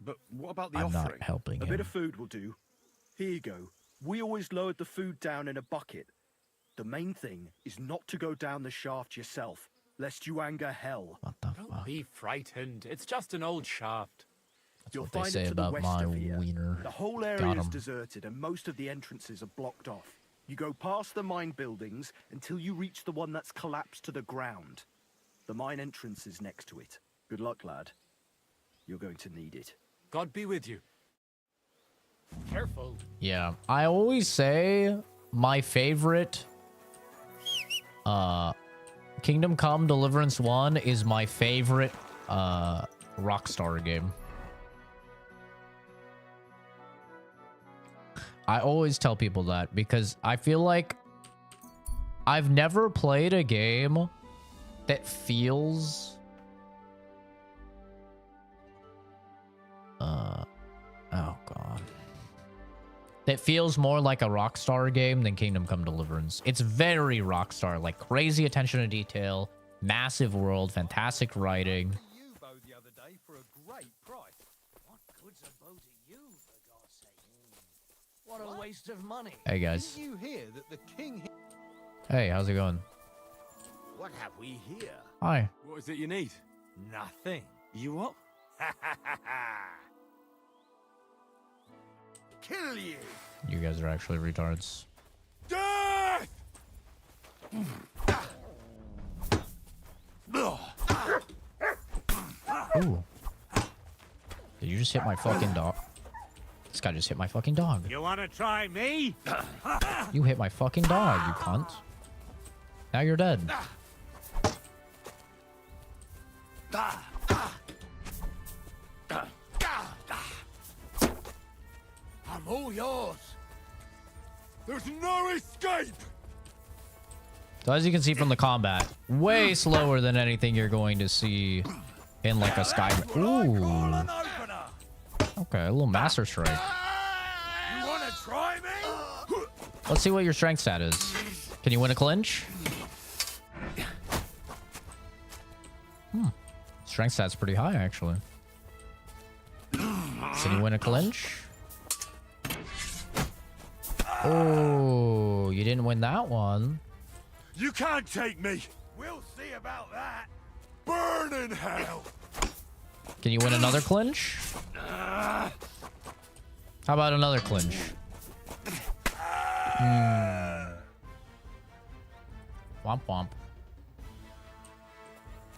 But what about the I'm offering? not helping A him. bit of food will do. Here you go. We always lowered the food down in a bucket. The main thing is not to go down the shaft yourself, lest you anger hell. What the Don't be frightened. It's just an old shaft. You'll what they find say it to the about west my of here. wiener. The whole Got area is 'em. deserted and most of the entrances are blocked off. You go past the mine buildings until you reach the one that's collapsed to the ground. The mine entrance is next to it. Good luck, lad. You're going to need it. God be with you. Careful. Yeah, I always say my favorite Kingdom Come Deliverance 1 is my favorite Rockstar game. I always tell people that because I feel like I've never played a game that feels oh god. That feels more like a Rockstar game than Kingdom Come Deliverance. It's very Rockstar, like crazy attention to detail, massive world, fantastic writing. What a waste of money. Hey guys. Didn't you hear that the king... Hey, how's it going? What have we here? Hi. What is it you need? Nothing. You what? Kill you! You guys are actually retards. Death! Ooh. Did you just hit my fucking dog? This guy just hit my fucking dog. You want to try me? You hit my fucking dog, you cunt. Now you're dead. I'm all yours. There's no escape. So as you can see from the combat, way slower than anything you're going to see in like a Skyrim. Ooh. Okay, a little Master Strike. You want to try me? Let's see what your strength stat is. Can you win a clinch? Strength stat's pretty high, actually. Can you win a clinch? Oh, you didn't win that one. You can't take me. We'll see about that. Burn in hell. Can you win another clinch? How about another clinch? Womp womp.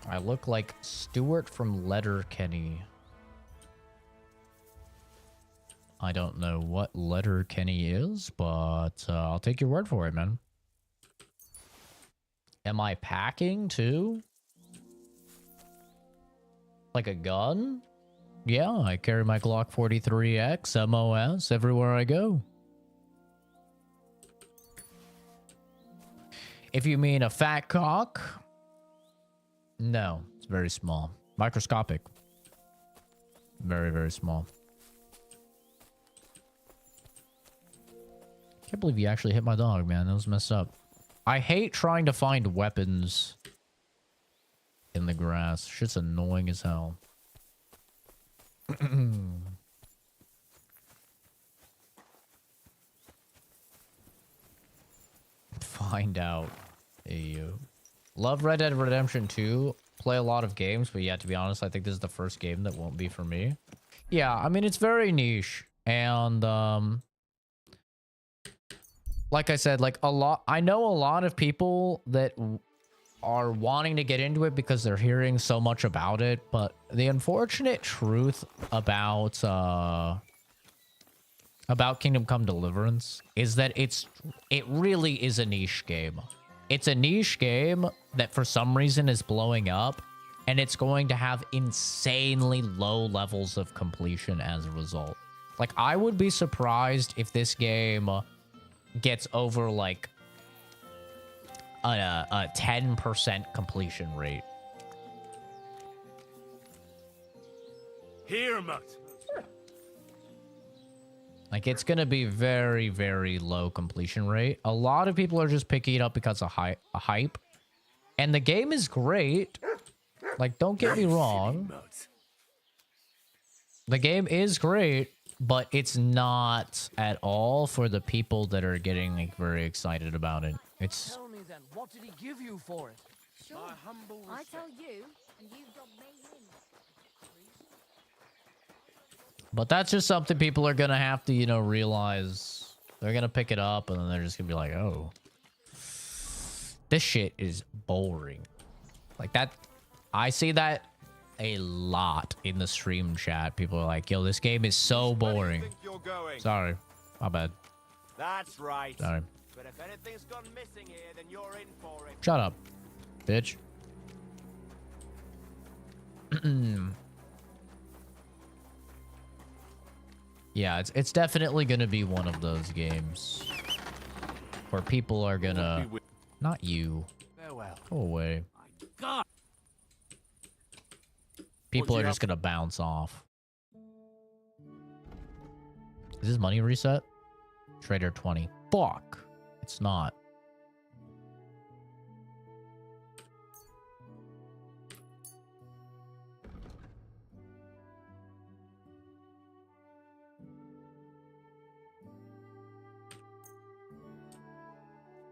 I look like Stuart from Letterkenny. I don't know what Letterkenny is, but I'll take your word for it, man. Am I packing too? Like a gun? Yeah, I carry my Glock 43X MOS everywhere I go. If you mean a fat cock, no. It's Very small. Microscopic. Very, very small. Can't believe you actually hit my dog, man. That was messed up. I hate trying to find weapons in the grass. Shit's annoying as hell. Find out. Ew. Love Red Dead Redemption 2. Play a lot of games, but yeah, to be honest, I think this is the first game that won't be for me. Yeah, I mean, it's very niche. And, like I said, like I know a lot of people that are wanting to get into it because they're hearing so much about it, but the unfortunate truth about Kingdom Come Deliverance is that it really is a niche game. It's a niche game that for some reason is blowing up, and it's going to have insanely low levels of completion as a result. Like, I would be surprised if this game gets over like a 10% completion rate. Here, Mutt. Like, it's going to be very, very low completion rate. A lot of people are just picking it up because of hype. And the game is great. Like, don't get me wrong. The game is great, but it's not at all for the people that are getting, like, very excited about it. It's... Tell me then, what did he give you for it? Sure. My humble I respect. tell you, and you got me in. But that's just something people are going to have to, you know, realize. They're going to pick it up, and then they're just going to be like, oh. This shit is boring. Like, that... I see that a lot in the stream chat. People are like, yo, this game is so boring. Sorry. My bad. That's right. Sorry. But if anything's gone missing here, then you're in for it. Shut up, bitch. Yeah, it's definitely gonna be one of those games where people are gonna... Not you. Farewell. Go away. God. People are just gonna bounce off. Is this money reset? Trader 20. Fuck. It's not.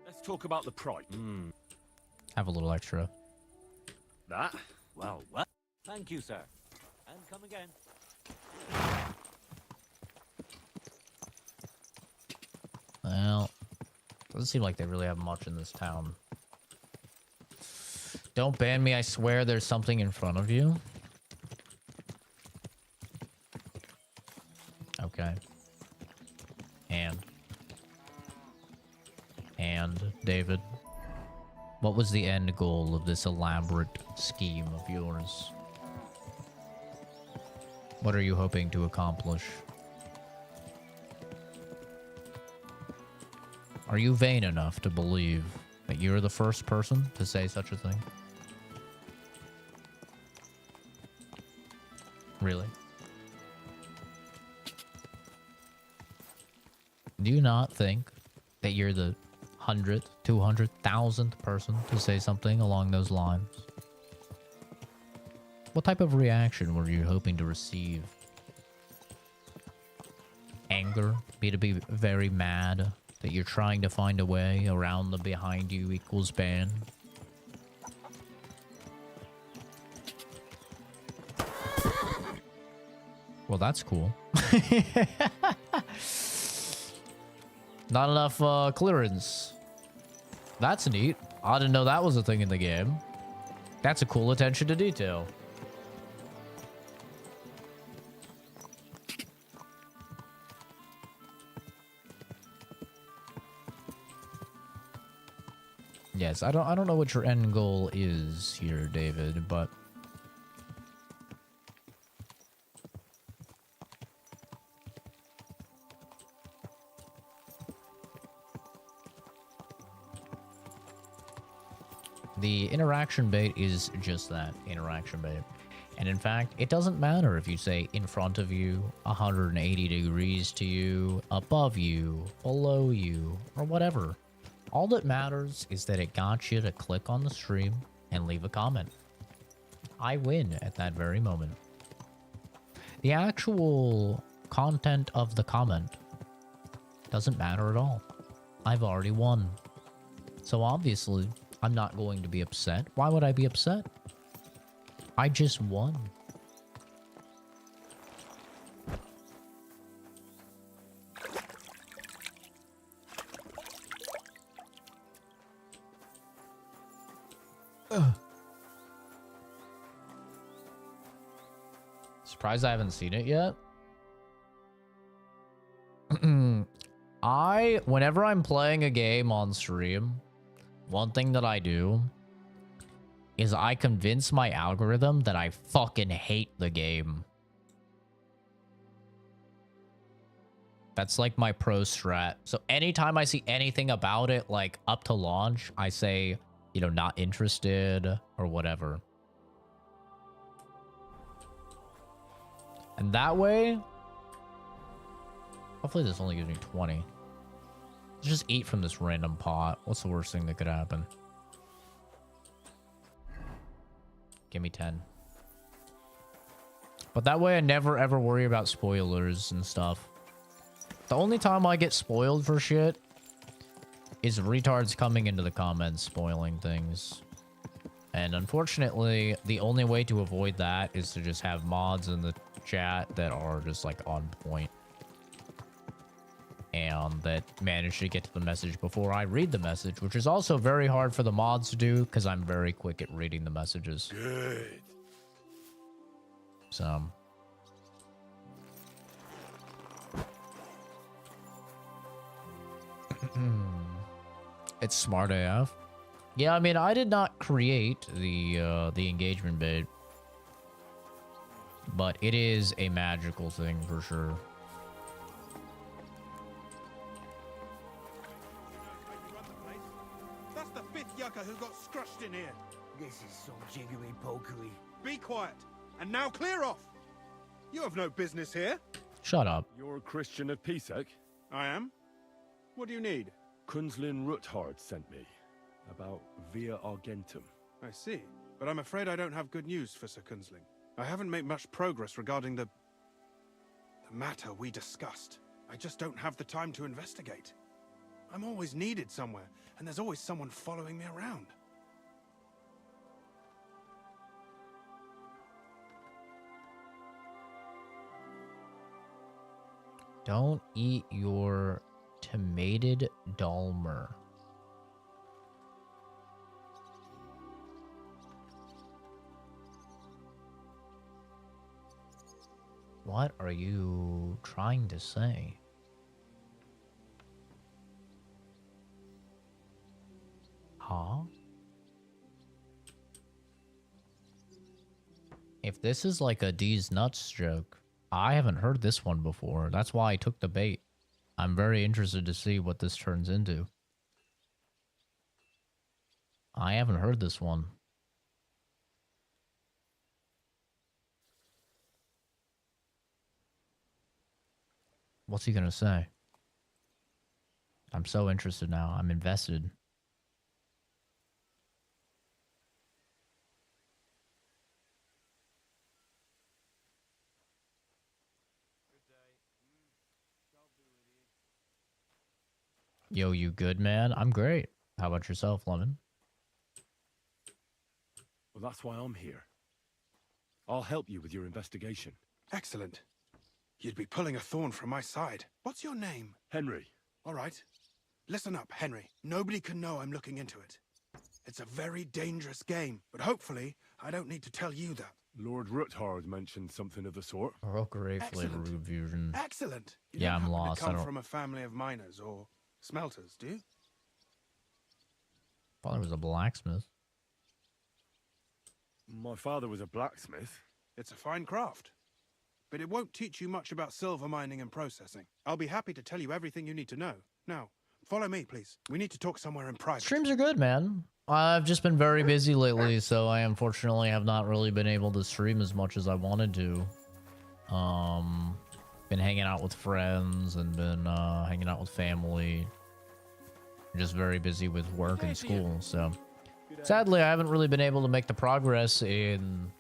Let's talk about the price. Have a little extra. That? Well, what? Thank you, sir. And come again. Well, doesn't seem like they really have much in this town. Don't ban me, I swear there's something in front of you. Okay. And, David, what was the end goal of this elaborate scheme of yours? What are you hoping to accomplish? Are you vain enough to believe that you're the first person to say such a thing? Really? Do you not think that you're the 100th, 200,000th person to say something along those lines? What type of reaction were you hoping to receive? Anger? Me to be very mad that you're trying to find a way around the behind you equals ban? Well, that's cool. Not enough clearance. That's neat. I didn't know that was a thing in the game. That's a cool attention to detail. Yes, I don't know what your end goal is here, David, but The interaction bait is just that, interaction bait. And in fact, it doesn't matter if you say in front of you, 180 degrees to you, above you, below you, or whatever. All that matters is that it got you to click on the stream and leave a comment. I win at that very moment. The actual content of the comment doesn't matter at all. I've already won. So obviously, I'm not going to be upset. Why would I be upset? I just won. Ugh. Surprised I haven't seen it yet. Whenever I'm playing a game on stream, one thing that I do is I convince my algorithm that I fucking hate the game. That's like my pro strat. So anytime I see anything about it, like up to launch, I say, you know, not interested or whatever. And that way, hopefully this only gives me 20. Let's just eat from this random pot. What's the worst thing that could happen? Give me 10. But that way I never ever worry about spoilers and stuff. The only time I get spoiled for shit is retards coming into the comments spoiling things. And unfortunately, the only way to avoid that is to just have mods in the chat that are just like on point. And that manage to get to the message before I read the message, which is also very hard for the mods to do because I'm very quick at reading the messages. Good. So. It's smart AF. Yeah, I mean, I did not create the engagement bait, but it is a magical thing for sure. That's the fifth yucca who got scrushed in here. This is some jiggery pokery. Be quiet. And now clear off. You have no business here. Shut up. You're a Christian of Pisek? I am. What do you need? Kunzlin Ruthard sent me about Via Argentum. I see. But I'm afraid I don't have good news for Sir Kunzling. I haven't made much progress regarding the matter we discussed. I just don't have the time to investigate. I'm always needed somewhere, and there's always someone following me around. Don't eat your tomated Dalmer. What are you trying to say? Huh? If this is like a D's nuts joke, I haven't heard this one before. That's why I took the bait. I'm very interested to see what this turns into. I haven't heard this one. What's he gonna say? I'm so interested now. I'm invested. Yo, you good, man? I'm great. How about yourself, Lemon? Well, that's why I'm here. I'll help you with your investigation. Excellent. You'd be pulling a thorn from my side. What's your name? Henry. All right. Listen up, Henry. Nobody can know I'm looking into it. It's a very dangerous game, but hopefully I don't need to tell you that. Lord Ruthard mentioned something of the sort. Oh, great flavor revision. Excellent. You Yeah, don't I'm happen lost. To I come don't. from a family of miners or smelters, do you? Father was a blacksmith. My father was a blacksmith. It's a fine craft. But it won't teach you much about silver mining and processing. I'll be happy to tell you everything you need to know. Now, follow me, please. We need to talk somewhere in private. Streams are good, man. I've just been very busy lately, so I unfortunately have not really been able to stream as much as I wanted to. Been hanging out with friends and been hanging out with family. Just very busy with work and school, so sadly I haven't really been able to make the progress in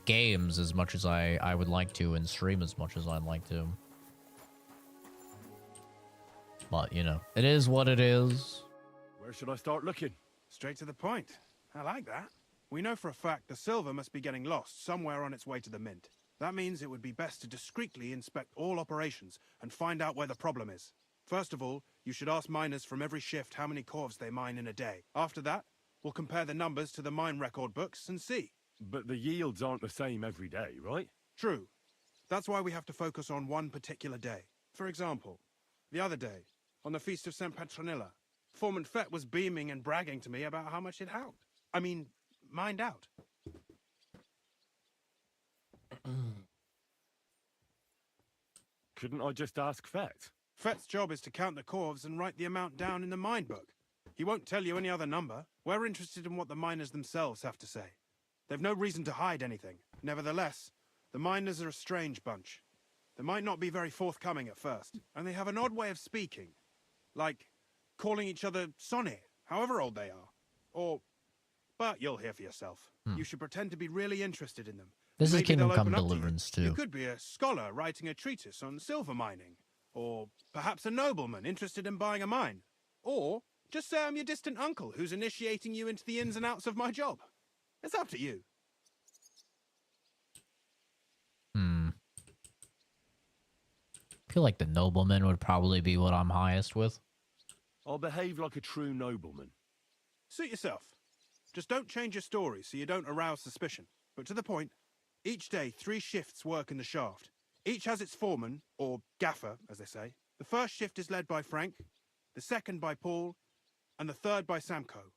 games as much as I would like to, and stream as much as I'd like to. But, you know, it is what it is. Where should I start looking? Straight to the point. I like that. We know for a fact the silver must be getting lost somewhere on its way to the mint. That means it would be best to discreetly inspect all operations and find out where the problem is. First of all, you should ask miners from every shift how many corvs they mine in a day. After that, we'll compare the numbers to the mine record books and see. But the yields aren't the same every day, right? True. That's why we have to focus on one particular day. For example, the other day, on the Feast of St. Petronilla, Foreman Fett was beaming and bragging to me about how much it helped. I mean, mined out. Couldn't I just ask Fett? Fett's job is to count the corvs and write the amount down in the mine book. He won't tell you any other number. We're interested in what the miners themselves have to say. They've no reason to hide anything. Nevertheless, the miners are a strange bunch. They might not be very forthcoming at first, and they have an odd way of speaking. Like calling each other Sonny, however old they are. Or, but you'll hear for yourself. You should pretend to be really interested in them. This is Maybe Kingdom they'll Come open up to you. Deliverance You too. could be a scholar writing a treatise on silver mining. Or perhaps a nobleman interested in buying a mine. Or just say I'm your distant uncle who's initiating you into the ins and outs of my job. It's up to you. I feel like the nobleman would probably be what I'm highest with. I'll behave like a true nobleman. Suit yourself. Just don't change your story so you don't arouse suspicion. But to the point, each day 3 shifts work in the shaft. Each has its foreman, or gaffer, as they say. The first shift is led by Frank, the second by Paul, and the third by Samko.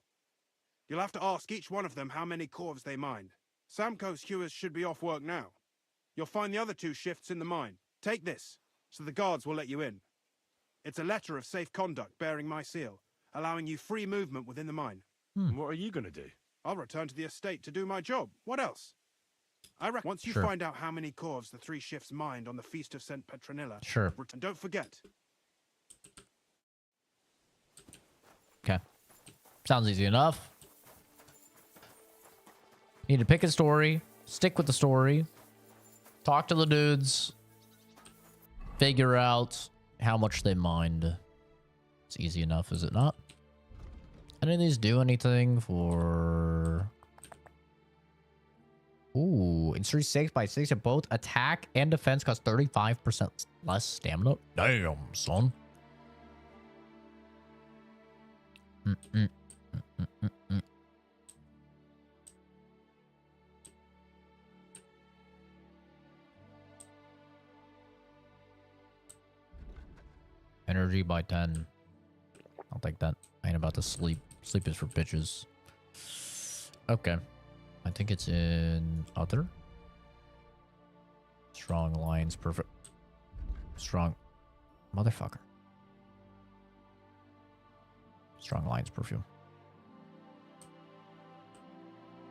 You'll have to ask each one of them how many corvs they mined. Samko's hewers should be off work now. You'll find the other 2 shifts in the mine. Take this, so the guards will let you in. It's a letter of safe conduct bearing my seal, allowing you free movement within the mine. And what are you going to do? I'll return to the estate to do my job. What else? I reckon once you Sure. find out how many corvs the 3 shifts mined on the Feast of St. Petronilla, Sure. and don't forget. Okay. Sounds easy enough. Need to pick a story, stick with the story, talk to the dudes, figure out how much they mined. It's easy enough, is it not? Any of these do anything for... Ooh, increase 6 by 6 at both attack and defense cost 35% less stamina. Damn, son. Energy by 10. I'll take that. I ain't about to sleep. Sleep is for bitches. Okay. I think it's in other. Strong alliance, perfect. Strong motherfucker. Strong alliance perfume.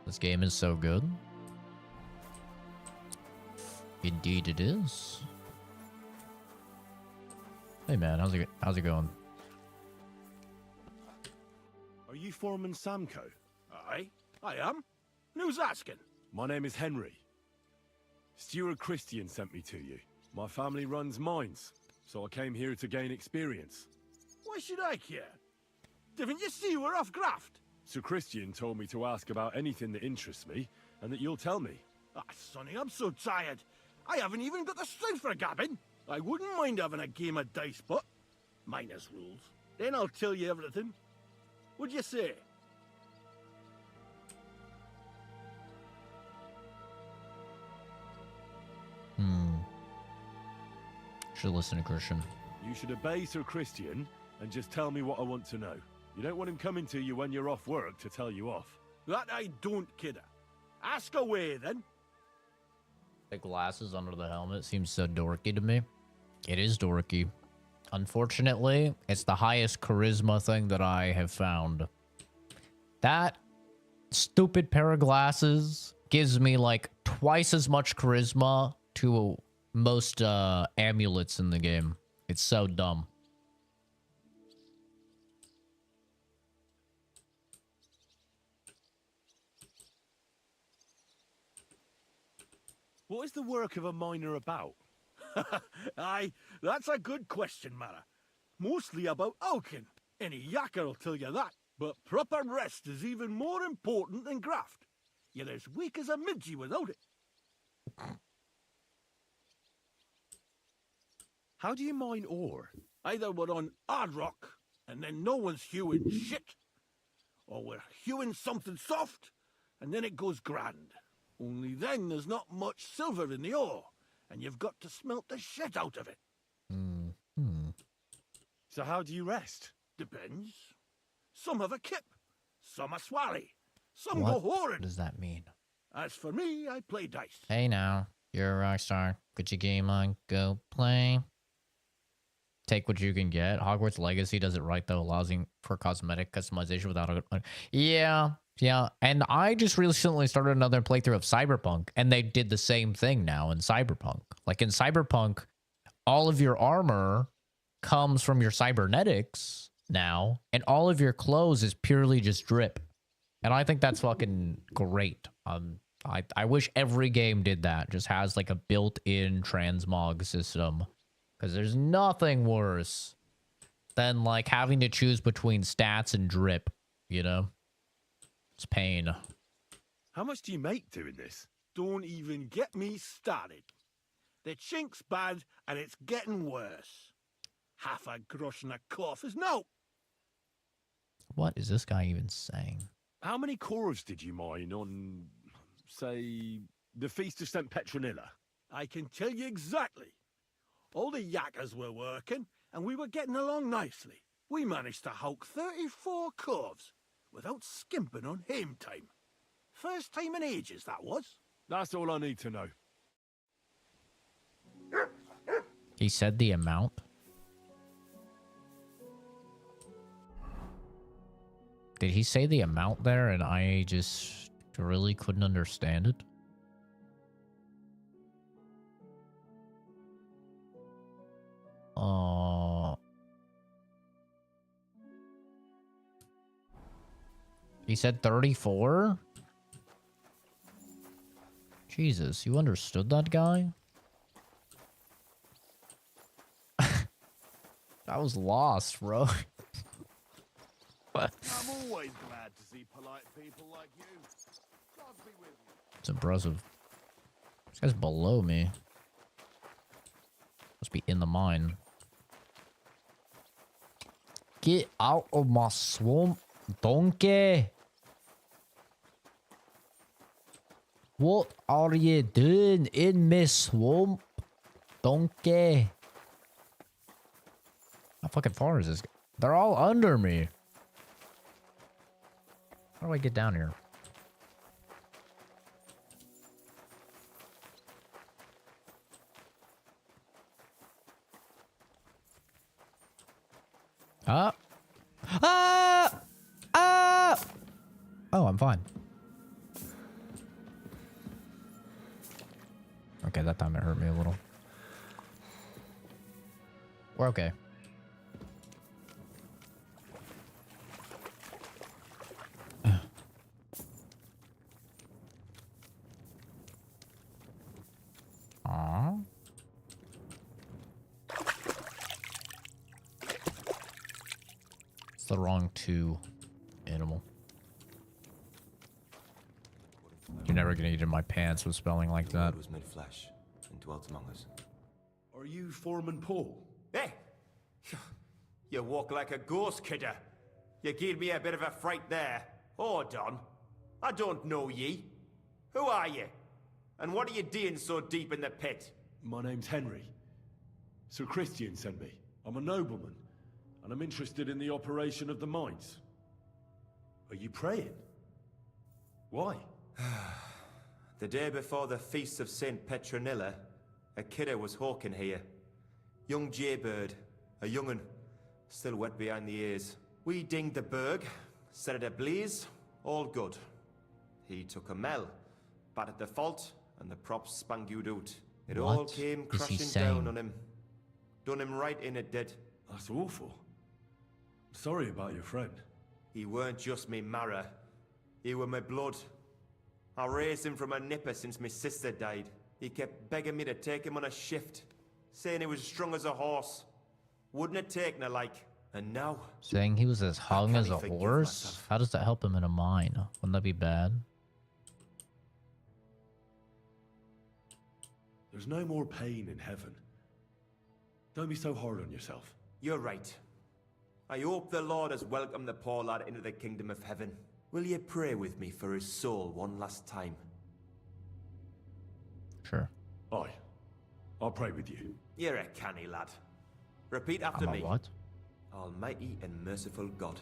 This game is so good. Indeed it is. Hey man, how's it going? Are you Foreman Samko? Aye, I am. Who's asking? My name is Henry. Steward Christian sent me to you. My family runs mines, so I came here to gain experience. Why should I care? Didn't you see we're off graft? Sir Christian told me to ask about anything that interests me, and that you'll tell me. Ah, Sonny, I'm so tired. I haven't even got the strength for gabbing. I wouldn't mind having a game of dice, but minus rules. Then I'll tell you everything. What'd you say? Should listen to Christian. You should obey Sir Christian and just tell me what I want to know. You don't want him coming to you when you're off work to tell you off. That I don't, kidder. Ask away, then. The glasses under the helmet seems so dorky to me. It is dorky. Unfortunately, it's the highest charisma thing that I have found. That stupid pair of glasses gives me like twice as much charisma to most amulets in the game. It's so dumb. What is the work of a miner about? Aye, that's a good question, Mara. Mostly about Alkin. Any yakker will tell you that. But proper rest is even more important than graft. You're as weak as a midgie without it. How do you mine ore? Either we're on hard rock, and then no one's hewing shit. Or we're hewing something soft, and then it goes grand. Only then there's not much silver in the ore, and you've got to smelt the shit out of it. So how do you rest? Depends. Some have a kip, some a swally, some go horrid. What does that mean? As for me, I play dice. Hey now, you're a rock star. Put your game on, go play. Take what you can get. Hogwarts Legacy does it right though, allowing for cosmetic customization without a... Yeah. And I just recently started another playthrough of Cyberpunk, and they did the same thing now in Cyberpunk. Like in Cyberpunk, all of your armor comes from your cybernetics now, and all of your clothes is purely just drip. And I think that's fucking great. I wish every game did that. Just has like a built-in transmog system. Because there's nothing worse than like having to choose between stats and drip, you know? It's pain. How much do you make doing this? Don't even get me started. The chink's bad, and it's getting worse. Half a grosh and a cough is no. What is this guy even saying? How many corvs did you mine on, say, the Feast of St. Petronilla? I can tell you exactly. All the yakkers were working, and we were getting along nicely. We managed to hulk 34 corvs without skimping on hame time. First time in ages, that was. That's all I need to know. He said the amount? Did he say the amount there and I just really couldn't understand it? He said 34? Jesus, you understood that guy? I was lost, bro. I'm always glad to see polite people like you. God be with you. It's impressive. This guy's below me. Must be in the mine. Get out of my swamp, donkey! What are you doing in my swamp, donkey? How fucking far is this? They're all under me. How do I get down here? Oh, I'm fine. Okay, that time it hurt me a little. We're okay. Aww. It's the wrong two animal. You're never gonna eat in my pants with spelling like that. Was made flesh and dwelt among us. Are you Foreman Paul? Hey! You walk like a ghost, kidder. You gave me a bit of a fright there. Hold on. I don't know ye. Who are you? And what are you doing so deep in the pit? My name's Henry. Sir Christian sent me. I'm a nobleman, and I'm interested in the operation of the mines. Are you praying? Why? The day before the Feast of St. Petronilla, a kidder was hawking here. Young jaybird, a young'un, still wet behind the ears. We dinged the berg, set it ablaze, All good. He took a mell, battered the fault, and the props spangued out. It all What came is he crashing down saying? on him. Done him right in, it did. That's awful. Sorry about your friend. He weren't just me marrow. He were my blood. I raised him from a nipper since my sister died. He kept begging me to take him on a shift, saying he was strong as a horse. Wouldn't it take no like? And now... Saying he was as hung as a forgive horse? myself. How does that help him in a mine? Wouldn't that be bad? There's no more pain in heaven. Don't be so hard on yourself. You're right. I hope the Lord has welcomed the poor lad into the kingdom of heaven. Will you pray with me for his soul one last time? Sure. Aye. I'll pray with you. You're a canny lad. Repeat after I'm a me. what? Almighty and merciful God,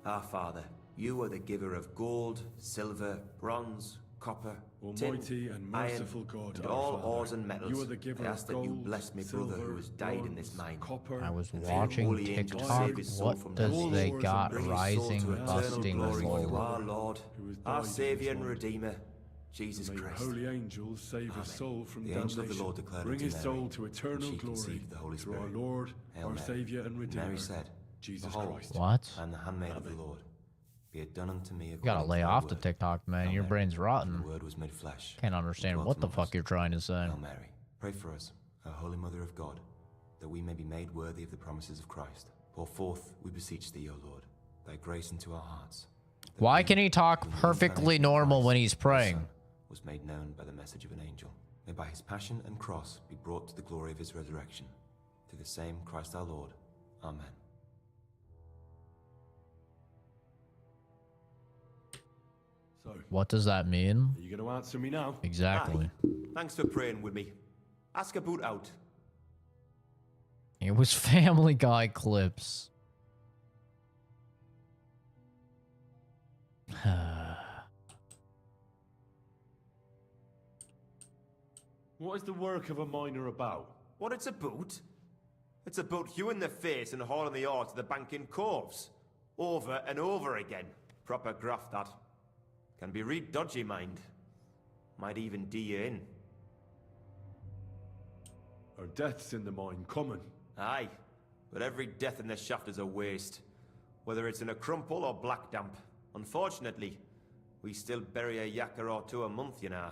our Father, you are the giver of gold, silver, bronze, copper, Almighty tin, and merciful iron, God, and our all Father, ores and metals. you are the giver I of ask that you gold, bless me silver, brother who has died in this bronze, mine. copper, I was and watching holy angels TikTok. save his soul What from does damnation. they got Bring his soul rising, to eternal busting, glory through low? our Lord, who has our died in Saviour his and mind. Redeemer, Jesus May the Christ. holy angels save Amen. his soul from The damnation. angel of the Lord declared Bring unto his Mary, soul to and eternal she glory conceived the Holy through our Spirit. Lord, Hail our Mary. Saviour and Redeemer, Mary said, Jesus Behold, Christ. What? I am the handmaid of the Lord. Be it done unto me You according gotta lay to thy off the word. TikTok, man. Hail Your Mary, brain's rotten. The word was made flesh. Can't understand and what dwelt the among us. fuck you're trying to say. Hail Mary, pray for us, O Holy Mother of God, that we may be made worthy of the promises of Christ. Pour forth, we beseech thee, O Lord, thy grace into our hearts. Why can he talk whom the perfectly incarnation of normal Christ, when he's thy praying? Son, was made known by the message of an angel. May by his passion and cross be brought to the glory of his resurrection. Through the same Christ our Lord. Amen. So, What does that mean? are you going to answer me now? Exactly. Aye. Thanks for praying with me. Ask a boot out. It was Family Guy clips. What is the work of a miner about? What it's about? It's about you in the face and hauling the ore to the banking coves. Over and over again. Proper graft, that. Can be real dodgy, mind. Might even D you in. Are deaths in the mine common? Aye. But every death in the shaft is a waste. Whether it's in a crumple or black damp. Unfortunately, we still bury a yakker or two a month, you know.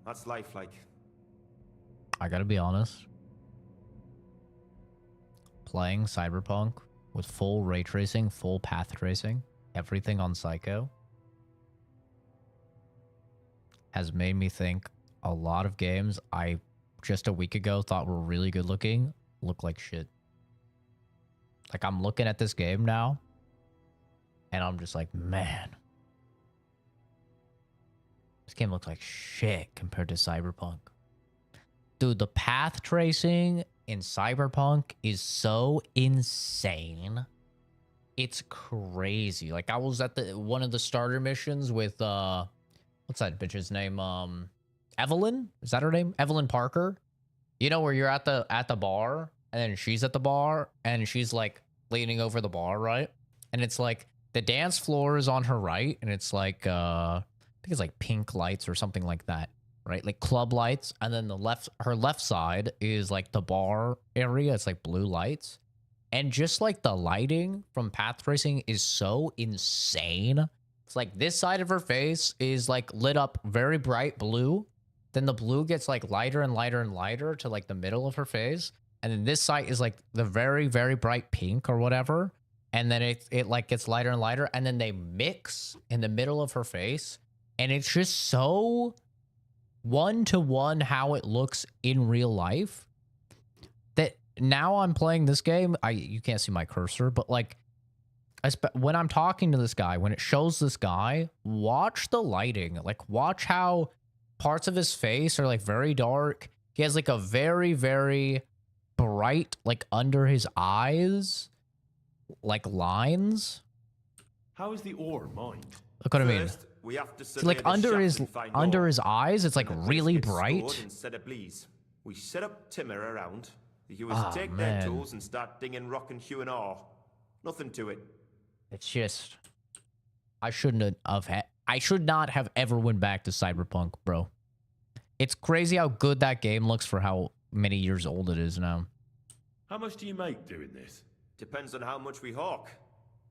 That's life, like. I gotta be honest. Playing Cyberpunk with full ray tracing, full path tracing, everything on Psycho has made me think a lot of games I just a week ago thought were really good looking look like shit. Like, I'm looking at this game now and I'm just like, man, this game looks like shit compared to Cyberpunk. Dude, the path tracing in Cyberpunk is so insane. It's crazy. Like, I was at one of the starter missions with what's that bitch's name? Evelyn? Is that her name? Evelyn Parker? You know, where you're at the bar and then she's at the bar and she's like leaning over the bar, right? And it's like the dance floor is on her right and it's like I think it's like pink lights or something like that, right? Like club lights. And then her left side is like the bar area. It's like blue lights. And just like the lighting from path tracing is so insane. It's like this side of her face is like lit up very bright blue. Then the blue gets like lighter and lighter and lighter to like the middle of her face. And then this side is like the very, very bright pink or whatever. And then it like gets lighter and lighter. And then they mix in the middle of her face. And it's just so one-to-one how it looks in real life that now I'm playing this game. You can't see my cursor, but like when I'm talking to this guy, when it shows this guy, watch the lighting. Like, watch how parts of his face are like very dark. He has like a very, very bright, like under his eyes, like lines. How is the ore mined? Look what I mean. First, we have to See, like survey the shaft and find ore. his eyes, it's like When the really bits get stored bright. and set ablaze, we set up timber around. The hewers Ah, take man. their tools and start dinging rock and hewing ore. Nothing to it. It's just I shouldn't have had. I should not have ever went back to Cyberpunk, bro. It's crazy how good that game looks for how many years old it is now. How much do you make doing this? Depends on how much we hawk,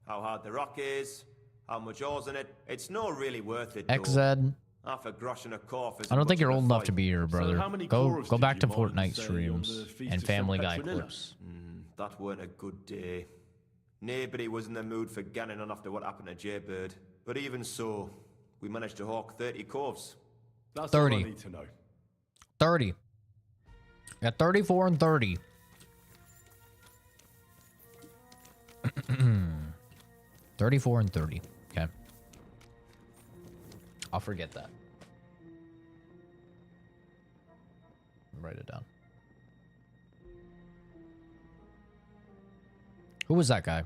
how hard the rock is, how much ore's in it. It's not really worth it. XZ. Half a grosh and a cough is I don't think you're old enough to be here, brother. Go back to Fortnite streams and Family Guy clips. That weren't a good day. Nobody was in the mood for ganning on after what happened to Jaybird. But even so, we managed to hawk 30 corves. That's 30. all I need to know. 30. Got 34 and 30. 34 and 30. Okay. I'll forget that. Write it down. Who was that guy?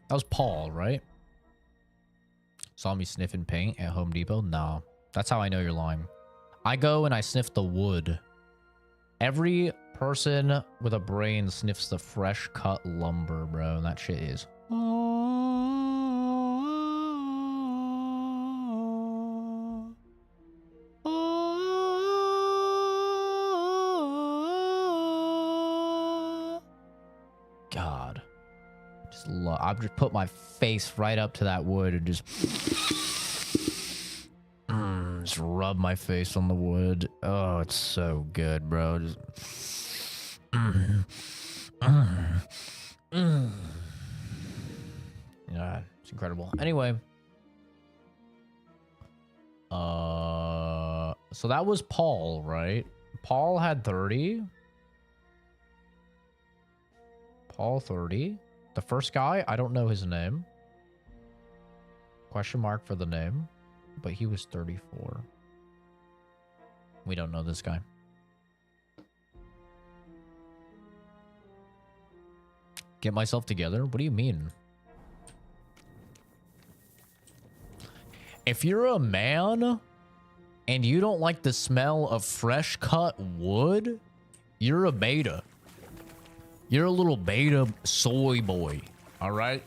That was Paul, right? Saw me sniffing paint at Home Depot? No. That's how I know you're lying. I go and I sniff the wood. Every person with a brain sniffs the fresh cut lumber, bro. And that shit is... God. I've just put my face right up to that wood and just rub my face on the wood. Oh, it's so good, bro. Just yeah, it's incredible. Anyway, so that was Paul, right? Paul had 30. Paul 30. The first guy, I don't know his name. Question mark for the name. But he was 34. We don't know this guy. Get myself together? What do you mean? If you're a man and you don't like the smell of fresh cut wood, you're a beta. You're a little beta soy boy, all right?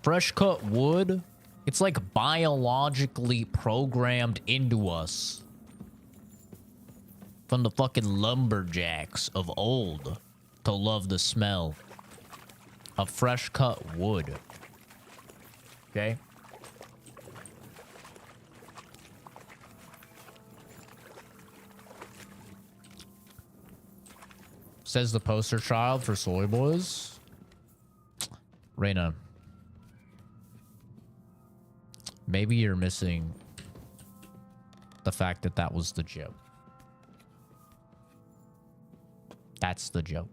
Fresh cut wood, it's like biologically programmed into us from the fucking lumberjacks of old to love the smell of fresh cut wood. Okay? Says the poster child for Soy Boys. Reina. Maybe you're missing the fact that that was the joke. That's the joke.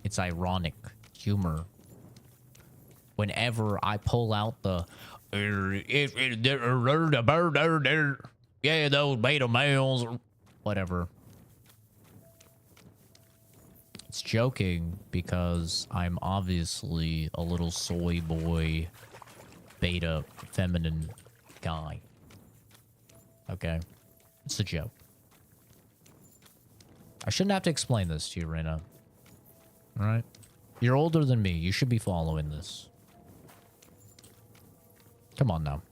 It's ironic humor. Whenever I pull out the... Yeah, those beta males or whatever. It's joking because I'm obviously a little soy boy, beta, feminine guy. Okay? It's a joke. I shouldn't have to explain this to you, Rena. Alright? You're older than me. You should be following this. Come on now.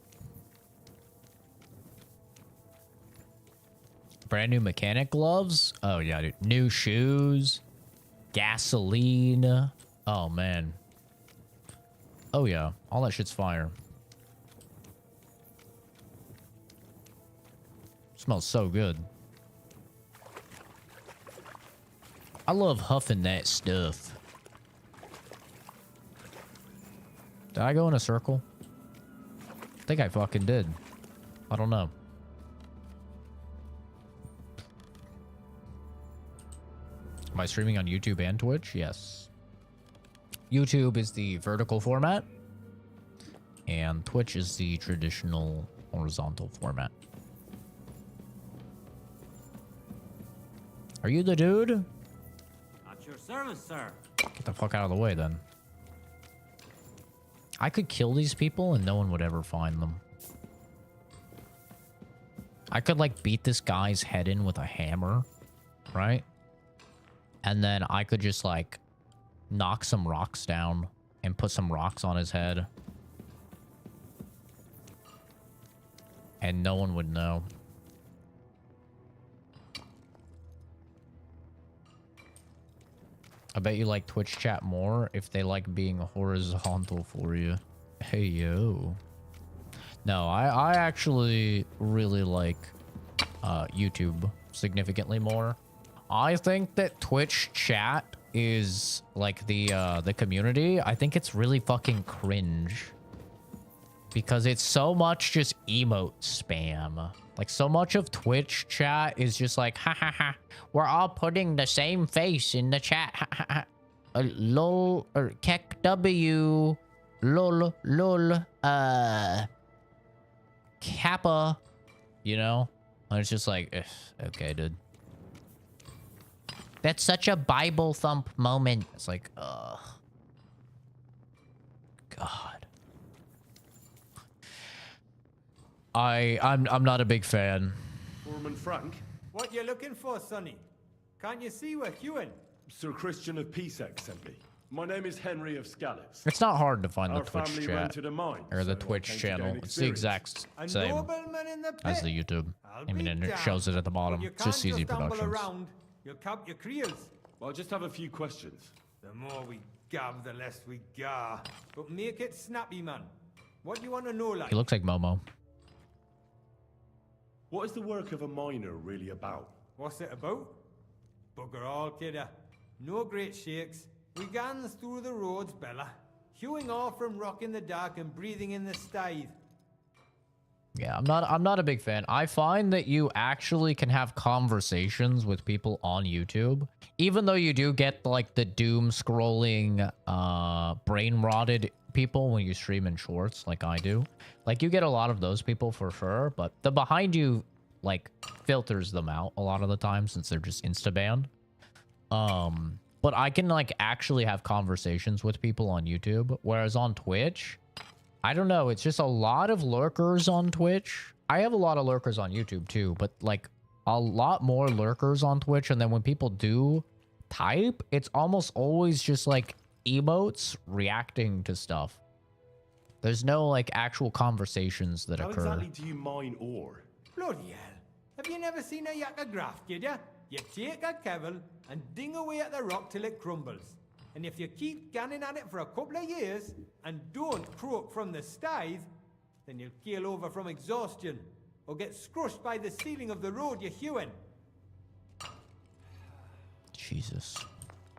Brand new mechanic gloves? Oh, yeah, dude. New shoes. Gasoline. Oh, man. Oh, yeah. All that shit's fire. Smells so good. I love huffing that stuff. Did I go in a circle? I think I fucking did. I don't know. Am I streaming on YouTube and Twitch? Yes. YouTube is the vertical format, and Twitch is the traditional horizontal format. Are you the dude? At your service, sir. Get the fuck out of the way, then. I could kill these people and no one would ever find them. I could, like, beat this guy's head in with a hammer, right? and then I could just like knock some rocks down and put some rocks on his head. And no one would know. I bet you like Twitch chat more if they like being horizontal for you. Hey, yo. No, I actually really like YouTube significantly more. I think that Twitch chat is like the community. I think it's really fucking cringe. Because it's so much just emote spam. Like, so much of Twitch chat is just like, ha ha ha, we're all putting the same face in the chat, ha ha ha. Lol, or kek W, lol, lol, kappa, you know? And it's just like, okay, dude. That's such a Bible thump moment. It's like, ugh. God. I'm not a big fan. Foreman Frank? What you looking for, Sonny? Can't you see we're queuing? Sir Christian of Peacex sent me. My name is Henry of Scallops. It's not hard to find the Our Twitch family chat rented a mine, or the so I Twitch came to gain channel. It's the exact A same nobleman in the pit. as the YouTube. I'll I mean, be and it damned. shows it at the bottom. You It's just can't easy stumble productions. around. You'll cap your creels. Well, I just have a few questions. The more we gab, the less we gar. But make it snappy, man. What do you want to know, like? He looks like Momo. What is the work of a miner really about? What's it about? Bugger all, kidder. No great shakes. We gans through the roads, Bella. Hewing off from rock in the dark and breathing in the stithe. Yeah, I'm not a big fan. I find that you actually can have conversations with people on YouTube, even though you do get like the doom scrolling, brain rotted people when you stream in shorts, like I do. Like you get a lot of those people for sure, but the behind you like filters them out a lot of the time since they're just insta banned. But I can like actually have conversations with people on YouTube, whereas on Twitch, I don't know. It's just a lot of lurkers on Twitch. I have a lot of lurkers on YouTube too, but like a lot more lurkers on Twitch. And then when people do type, it's almost always just like emotes reacting to stuff. There's no like actual conversations that How occur. exactly do you mine ore? Bloody hell. Have you never seen a yakka graft, kid ya? You take a kevil and ding away at the rock till it crumbles. And if you keep ganning at it for a couple of years and don't croak from the stithe, then you'll keel over from exhaustion or get scrushed by the ceiling of the road you're hewing. Jesus.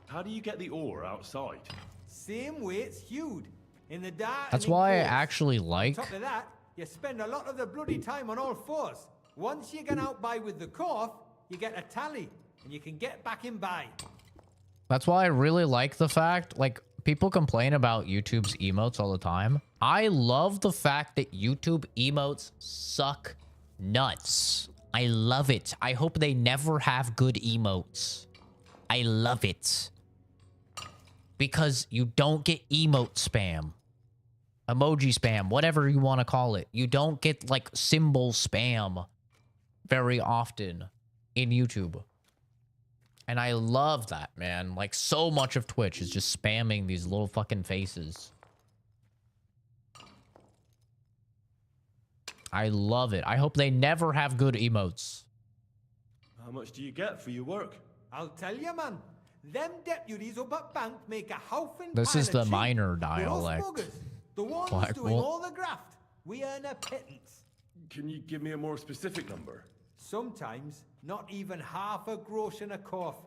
How do you get the ore outside? Same way it's hewed. In the dark. That's and in why I coves. actually like... On top of that, you spend a lot of the bloody time on all fours. Once you get out by with the cough, you get a tally, and you can get back in by. That's why I really like the fact, like, people complain about YouTube's emotes all the time. I love the fact that YouTube emotes suck nuts. I love it. I hope they never have good emotes. I love it. Because you don't get emote spam. Emoji spam, whatever you want to call it. You don't get, like, symbol spam very often in YouTube. And I love that, man. Like, so much of Twitch is just spamming these little fucking faces. I love it. I hope they never have good emotes. How much do you get for your work? I'll tell you, man. Them deputies up at bank make a howfin' This is pile the of minor cheap. But us dialect. buggers, the ones Black doing Bolt. all the graft, we earn a pittance. Can you give me a more specific number? Sometimes, not even half a grosh and a cough.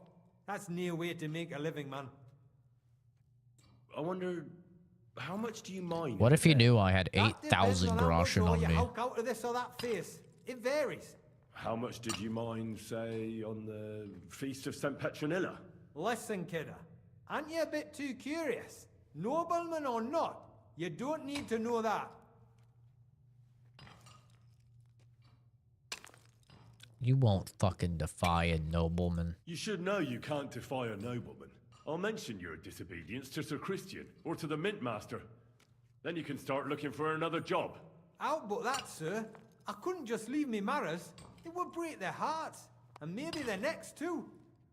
That's near way to make a living, man. I wonder, how much do you mine? What if you knew I had That depends 8,000 on how much groschen ore on you me? hulk out of this or that face. It varies. How much did you mine, say, on the Feast of St. Petronilla? Listen, kidder. Aren't you a bit too curious? Nobleman or not, you don't need to know that. You won't fucking defy a nobleman. You should know you can't defy a nobleman. I'll mention your disobedience to Sir Christian or to the Mint Master. Then you can start looking for another job. Out but that, sir. I couldn't just leave me marrows. It would break their hearts. And maybe their necks too.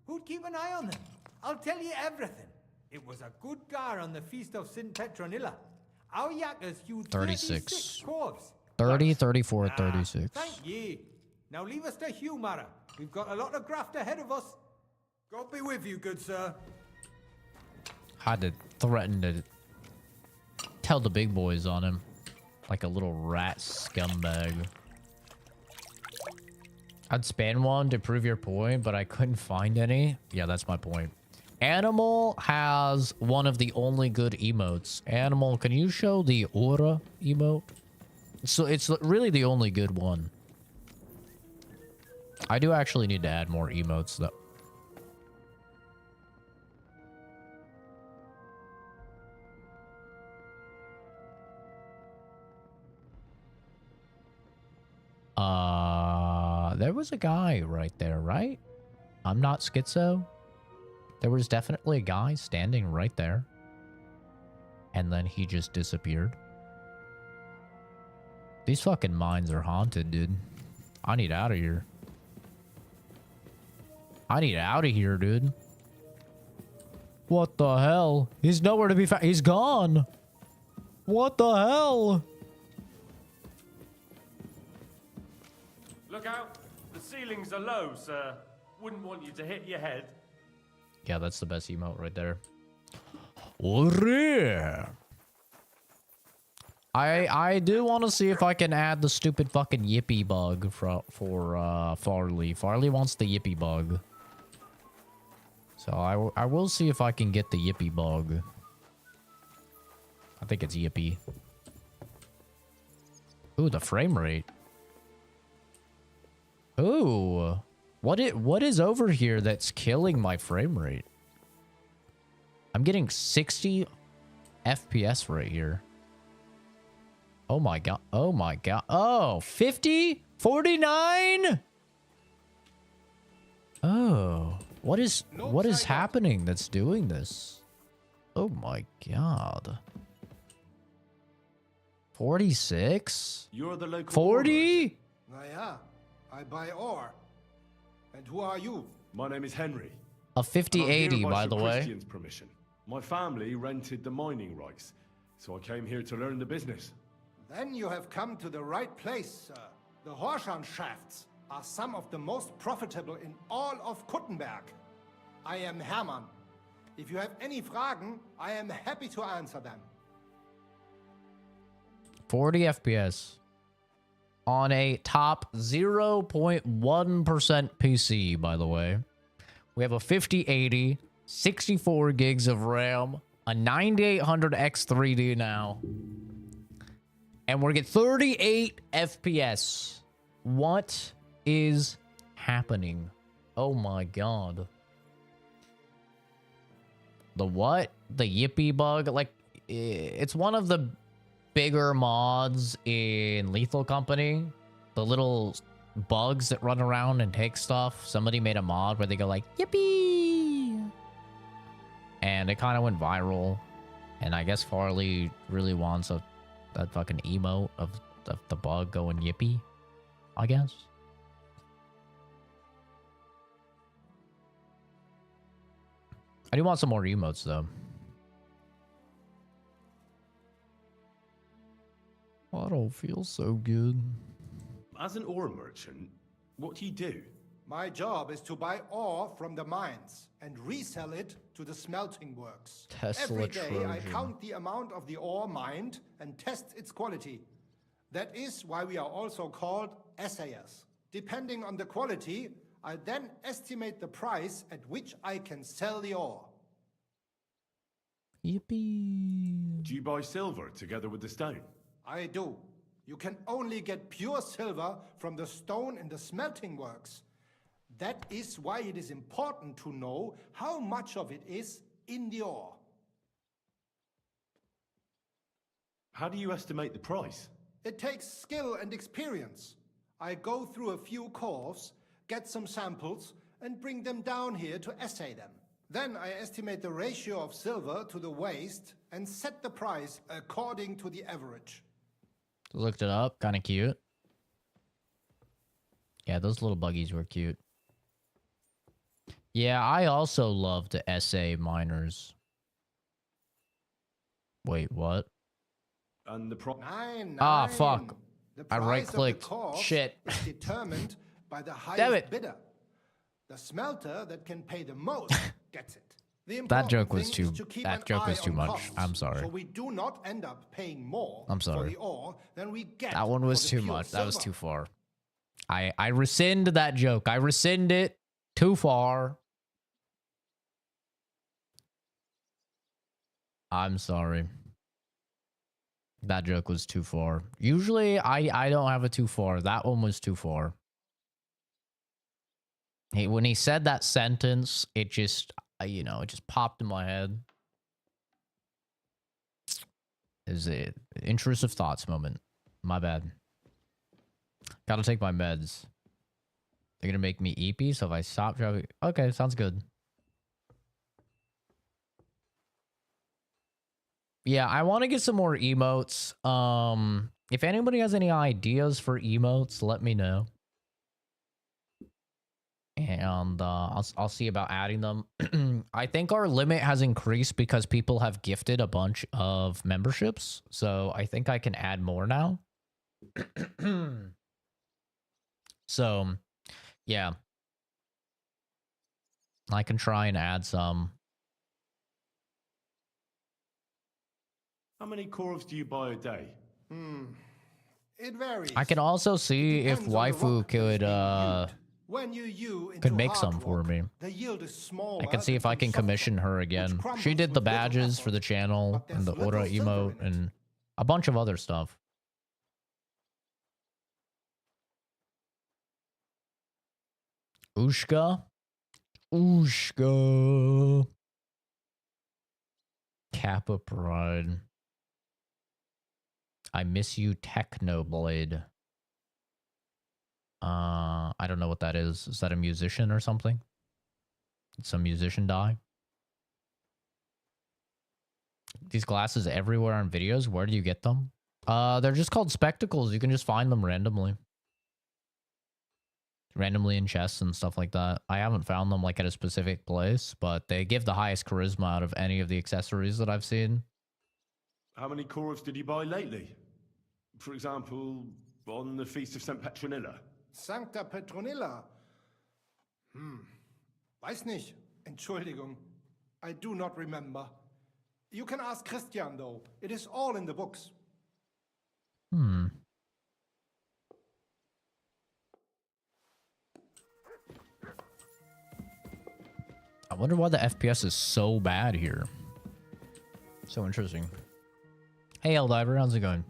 Who'd keep an eye on them? I'll tell you everything. It was a good gar on the feast of St. Petronilla. Our yakkers hewed 36 corves. 30, 34, 36. Thank ye. Now leave us to hew, Mara. We've got a lot of graft ahead of us. God be with you, good sir. Had to threaten to tell the big boys on him. Like a little rat scumbag. I'd span one to prove your point, but I couldn't find any. Yeah, that's my point. Animal has one of the only good emotes. Animal, can you show the aura emote? So it's really the only good one. I do actually need to add more emotes though. There was a guy right there, right? I'm not schizo. There was definitely a guy standing right there. And then he just disappeared. These fucking mines are haunted, dude. I need out of here. I need out of here, dude. What the hell? He's nowhere to be found. He's gone. What the hell? Look out! The ceilings are low, sir. Wouldn't want you to hit your head. Yeah, that's the best emote right there. Oh, I do want to see if I can add the stupid fucking yippee bug for Farley. Farley wants the yippee bug. So I will see if I can get the yippee bug. I think it's yippee. Ooh, the frame rate. Ooh. What is over here that's killing my frame rate? I'm getting 60 FPS right here. Oh my god. Oh my god. Oh, 50? 49? Oh. What is happening that's doing this? Oh my god. 46? You're the local 40? Yeah, I buy ore. And who are you? My name is Henry. A 5080, by by the way. Christian's permission. My family rented the mining rights, so I came here to learn the business. Then you have come to the right place, sir. The Horshan shafts are some of the most profitable in all of Kuttenberg. I am Hermann. If you have any Fragen, I am happy to answer them. 40 FPS. On a top 0.1% PC, by the way. We have a 5080, 64 gigs of RAM, a 9800 X3D now. And we're getting 38 FPS. What is happening? Oh my god. The what? The yippee bug? Like, it's one of the bigger mods in Lethal Company. The little bugs that run around and take stuff. Somebody made a mod where they go like, yippee! And it kind of went viral. And I guess Farley really wants that fucking emote of the bug going yippee, I guess. I do want some more emotes, though. I don't feel so good. As an ore merchant, what do you do? My job is to buy ore from the mines and resell it to the smelting works. Tesla Every day I Trojan. count the amount of the ore mined and test its quality. That is why we are also called assayers. Depending on the quality, I then estimate the price at which I can sell the ore. Yippee. Do you buy silver together with the stone? I do. You can only get pure silver from the stone in the smelting works. That is why it is important to know how much of it is in the ore. How do you estimate the price? It takes skill and experience. I go through a few corves, get some samples, and bring them down here to assay them. Then I estimate the ratio of silver to the waste and set the price according to the average. Looked it up. Kind of cute. Yeah, those little buggies were cute. Yeah, I also love to essay miners. Wait, what? And the Nine, Ah, nine. fuck. The I price right-clicked. of the corpse Shit. is determined by the Damn highest it. bidder. The smelter that can pay the most gets it. The That important joke was thing is too. to keep That an joke eye was too on much. costs, I'm sorry. so we do not end up paying more I'm for sorry. the ore than we get. That one for was the too pure much. That was silver. too far. I rescind that joke. I rescind it. Too far. I'm sorry. That joke was too far. Usually I don't have it too far. That one was too far. When he said that sentence, it just, you know, it just popped in my head. Is it intrusive thoughts moment? My bad. Gotta take my meds. They're gonna make me eepy, so if I stop driving, okay, sounds good. Yeah, I want to get some more emotes. If anybody has any ideas for emotes, let me know. And I'll see about adding them. I think our limit has increased because people have gifted a bunch of memberships. So I think I can add more now. So, yeah. I can try and add some. How many corvs do you buy a day? It varies. I can also see if depends on the waifu rock that is could being used. When you could into make hard some for rock, me. the yield is smaller I can see than if I from can soft commission her again. crumbles She did the with little badges for the channel and the there's aura little silver emote and a bunch of other stuff. Ushka. Ushka. Kappa Pride. I miss you, Technoblade. I don't know what that is. Is that a musician or something? Did some musician die? These glasses everywhere on videos. Where do you get them? They're just called spectacles. You can just find them randomly. Randomly in chests and stuff like that. I haven't found them like at a specific place, but they give the highest charisma out of any of the accessories that I've seen. How many corvs did you buy lately? For example, on the Feast of St. Petronilla? Sancta Petronilla. Weiß nicht. Entschuldigung. I do not remember. You can ask Christian, though. It is all in the books. I wonder why the FPS is so bad here. So interesting. Hey, Eldiver, how's it going?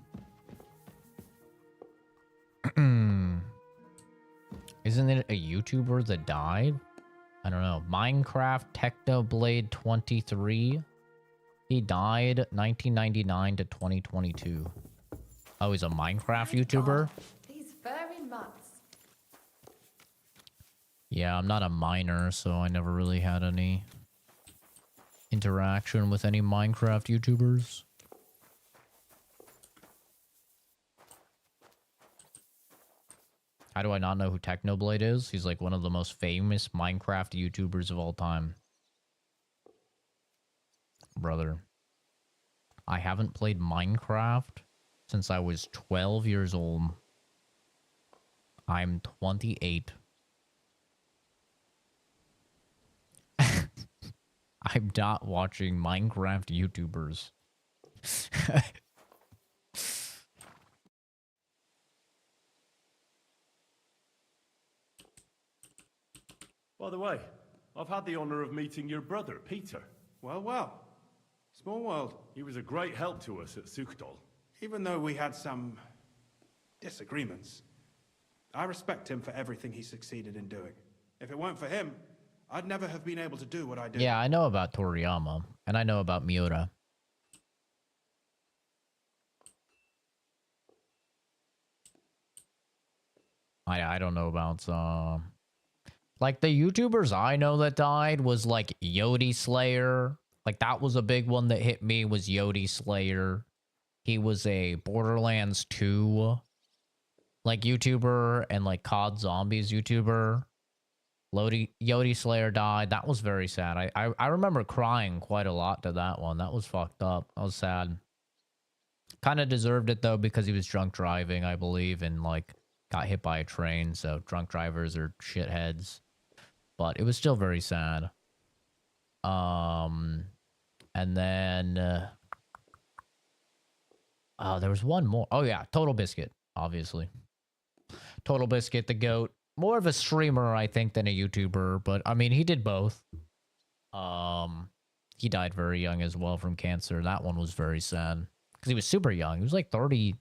Isn't it a YouTuber that died? I don't know. Minecraft Technoblade 23. He died 1999 to 2022. Oh, he's a Minecraft YouTuber? These furry mutts. Yeah, I'm not a miner, so I never really had any interaction with any Minecraft YouTubers. How do I not know who Technoblade is? He's like one of the most famous Minecraft YouTubers of all time. Brother. I haven't played Minecraft since I was 12 years old. I'm 28. I'm not watching Minecraft YouTubers. By the way, I've had the honor of meeting your brother, Peter. Well, well. Small world. He was a great help to us at Sukdal. Even though we had some disagreements, I respect him for everything he succeeded in doing. If it weren't for him, I'd never have been able to do what I did. Yeah, I know about Toriyama, and I know about Miura. I don't know about like the YouTubers I know that died was like Yodi Slayer. Like that was a big one that hit me was Yodi Slayer. He was a Borderlands 2 like YouTuber and like COD Zombies YouTuber. Yodi Slayer died. That was very sad. I remember crying quite a lot to that one. That was fucked up. That was sad. Kind of deserved it though because he was drunk driving, I believe, and like got hit by a train. So drunk drivers are shitheads. But it was still very sad. And then there was one more. Oh yeah, Total Biscuit, obviously. Total Biscuit, the GOAT. More of a streamer, I think, than a YouTuber, but I mean, he did both. He died very young as well from cancer. That one was very sad because he was super young. He was like 30. He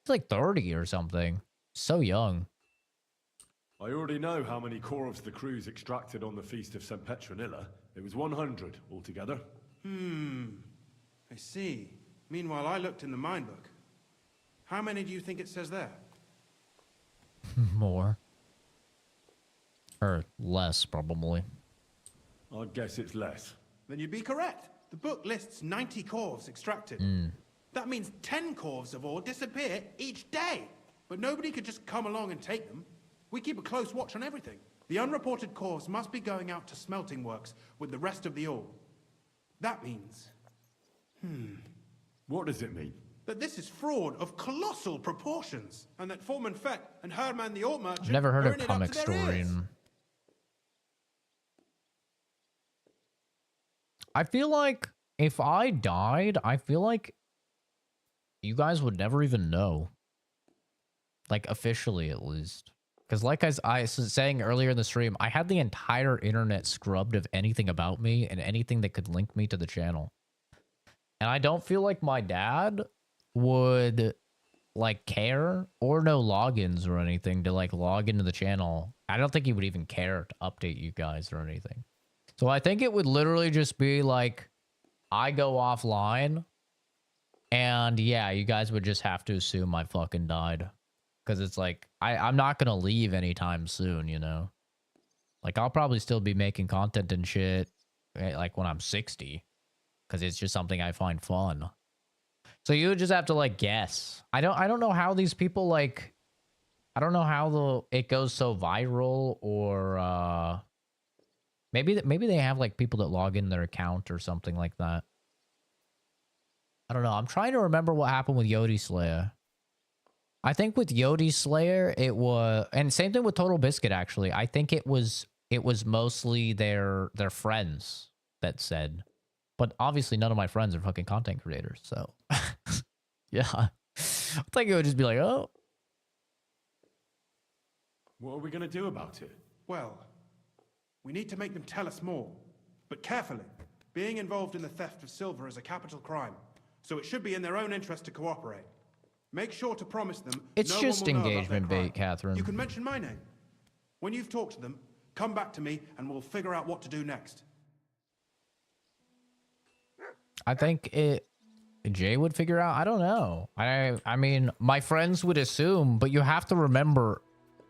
was like 30 or something. So young. I already know how many corvs the crews extracted on the Feast of St. Petronilla. It was 100 altogether. I see. Meanwhile, I looked in the mine book. How many do you think it says there? More. Or less, probably. I'd guess it's less. Then you'd be correct. The book lists 90 corvs extracted. That means 10 corvs of ore disappear each day. But nobody could just come along and take them. We keep a close watch on everything. The unreported corvs must be going out to smelting works with the rest of the ore. That means... What does it mean? That this is fraud of colossal proportions, and that Foreman Fett and Herman the ore merchant I've never heard are of in it up Comic to their Story. ears. I feel like if I died, I feel like you guys would never even know. Like, officially, at least. Because like I was saying earlier in the stream, I had the entire internet scrubbed of anything about me and anything that could link me to the channel. And I don't feel like my dad would, like, care or know logins or anything to, like, log into the channel. I don't think he would even care to update you guys or anything. So I think it would literally just be, like, I go offline, and, yeah, you guys would just have to assume I fucking died. Because it's like, I'm not going to leave anytime soon, you know? Like, I'll probably still be making content and shit, like, when I'm 60. Because it's just something I find fun. So you would just have to, like, guess. I don't know how these people, like... I don't know how it goes so viral, or, maybe they have, like, people that log in their account or something like that. I don't know. I'm trying to remember what happened with Yodi Slayer. I think with Yodi Slayer, it was... And same thing with Total Biscuit, actually. I think it was mostly their friends that said... But obviously, none of my friends are fucking content creators, so... yeah. I think it would just be like, oh... What are we going to do about it? Well, we need to make them tell us more. But carefully. Being involved in the theft of silver is a capital crime, so it should be in their own interest to cooperate. Make sure to promise them It's no just one will know about their engagement crime. bait, Catherine. You can mention my name. When you've talked to them, come back to me and we'll figure out what to do next. I think Jay would figure out. I don't know. I mean, my friends would assume, but you have to remember,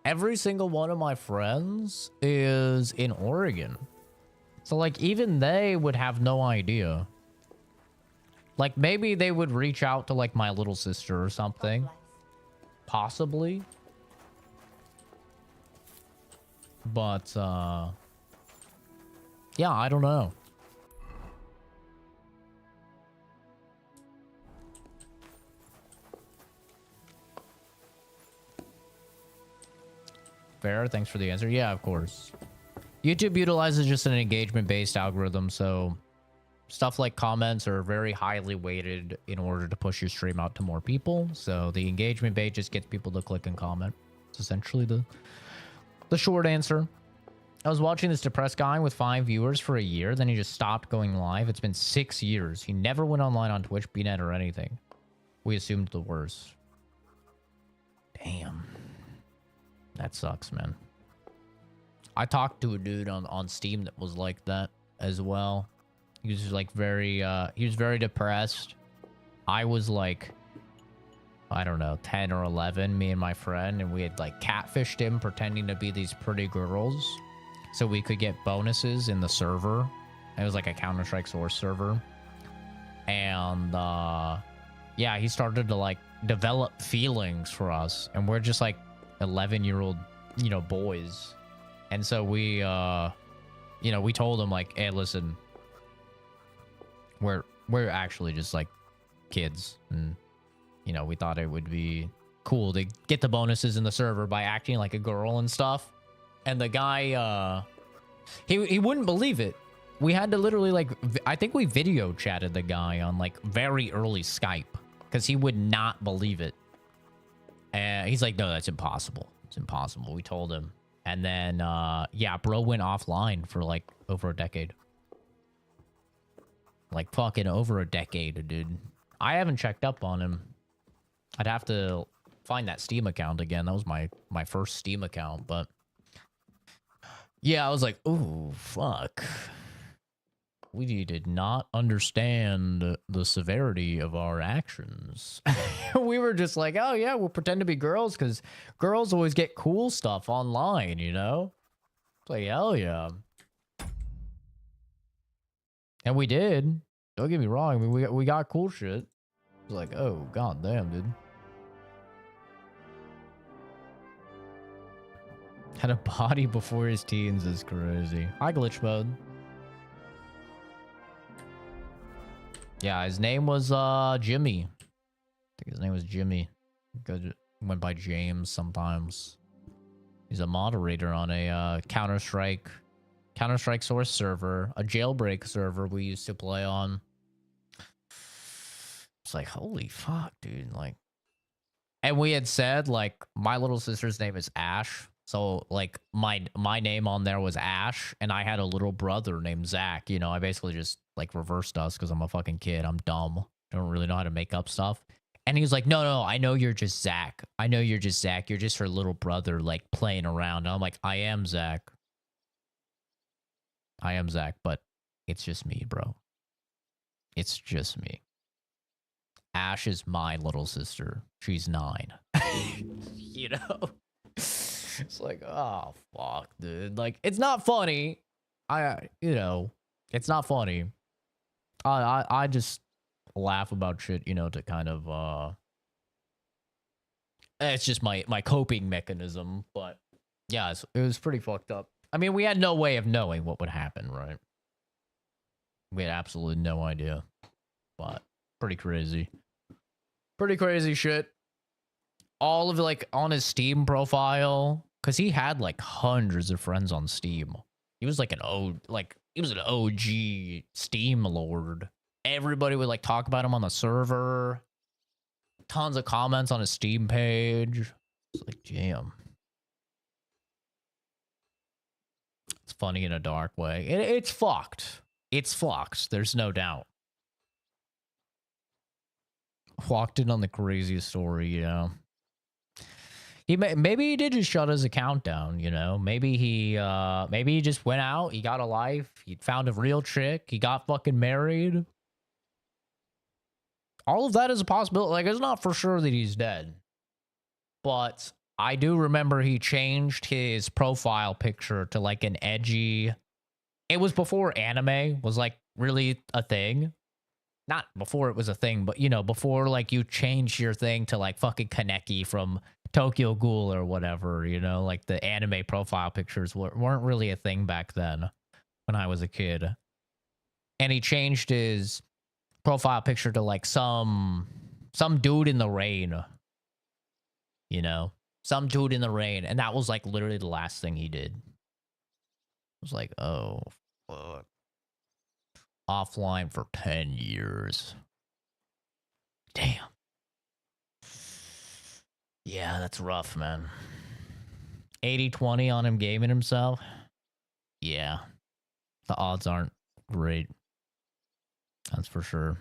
every single one of my friends is in Oregon. So, like, even they would have no idea. Like, maybe they would reach out to, like, my little sister or something. Possibly. But, yeah, I don't know. Fair, thanks for the answer. Yeah, of course. YouTube utilizes just an engagement-based algorithm, so stuff like comments are very highly weighted in order to push your stream out to more people. So the engagement bait just gets people to click and comment. It's essentially the short answer. I was watching this depressed guy with 5 viewers for a year, then he just stopped going live. It's been 6 years. He never went online on Twitch, BNet, or anything. We assumed the worst. Damn. That sucks, man. I talked to a dude on Steam that was like that as well. He was like very depressed. I was like, I don't know, 10 or 11, me and my friend, and we had like catfished him pretending to be these pretty girls so we could get bonuses in the server. It was like a Counter-Strike Source server. And yeah, he started to like develop feelings for us, and we're just like 11-year-old, you know, boys. And so we, you know, we told him like, hey, listen, we're actually just like kids. And, you know, we thought it would be cool to get the bonuses in the server by acting like a girl and stuff. And the guy, he wouldn't believe it. We had to literally like, I think we video chatted the guy on like very early Skype because he would not believe it. And he's like, no, that's impossible. It's impossible. We told him. And then, yeah, bro went offline for like over a decade. Like fucking over a decade, dude. I haven't checked up on him. I'd have to find that Steam account again. That was my first Steam account, but yeah, I was like, oh, fuck. We did not understand the severity of our actions. We were just like, oh yeah, we'll pretend to be girls because girls always get cool stuff online, you know? It's like, hell yeah. And we did. Don't get me wrong. I mean, we got cool shit. It's like, oh, god damn, dude. Had a body before his teens is crazy. Hi, glitch mode. Yeah, his name was Jimmy. I think his name was Jimmy. Went by James sometimes. He's a moderator on a Counter-Strike source server, a jailbreak server we used to play on. It's like, holy fuck, dude. Like, and we had said, like, my little sister's name is Ash. So, like, my name on there was Ash, and I had a little brother named Zach. You know, I basically just, like, reversed us because I'm a fucking kid. I'm dumb. I don't really know how to make up stuff. And he was like, no, I know you're just Zach. I know you're just Zach. You're just her little brother, like, playing around. And I'm like, I am Zach. I am Zach, but it's just me, bro. It's just me. Ash is my little sister. She's 9. You know? It's like, oh, fuck, dude. Like, it's not funny. You know, it's not funny. I just laugh about shit, you know, to kind of, it's just my coping mechanism. But, yeah, it was pretty fucked up. I mean, we had no way of knowing what would happen, right? We had absolutely no idea. But, pretty crazy. Pretty crazy shit. All of, like, on his Steam profile, because he had, like, hundreds of friends on Steam. He was, like, he was an OG Steam lord. Everybody would, like, talk about him on the server. Tons of comments on his Steam page. It's like, damn. It's funny in a dark way. It's fucked. It's fucked. There's no doubt. Walked in on the craziest story, you know. Maybe he did just shut his account down, you know. Maybe he just went out. He got a life. He found a real chick. He got fucking married. All of that is a possibility. Like, it's not for sure that he's dead. But I do remember he changed his profile picture to like an edgy. It was before anime was like really a thing. Not before it was a thing, but you know, before like you changed your thing to like fucking Kaneki from Tokyo Ghoul or whatever, you know, like the anime profile pictures weren't really a thing back then when I was a kid. And he changed his profile picture to like some dude in the rain, you know, some dude in the rain. And that was like literally the last thing he did. It was like, oh, fuck. Offline for 10 years. Damn. Yeah, that's rough, man. 80-20 on him gaming himself. Yeah. The odds aren't great. That's for sure.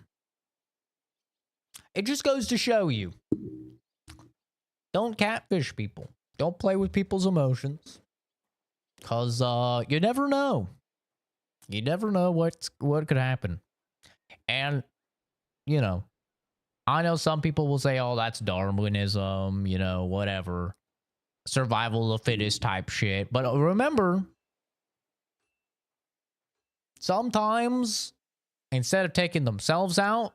It just goes to show you. Don't catfish people. Don't play with people's emotions. Because you never know. You never know what could happen. And, you know, I know some people will say, oh, that's Darwinism, you know, whatever. Survival of the fittest type shit. But remember, sometimes instead of taking themselves out,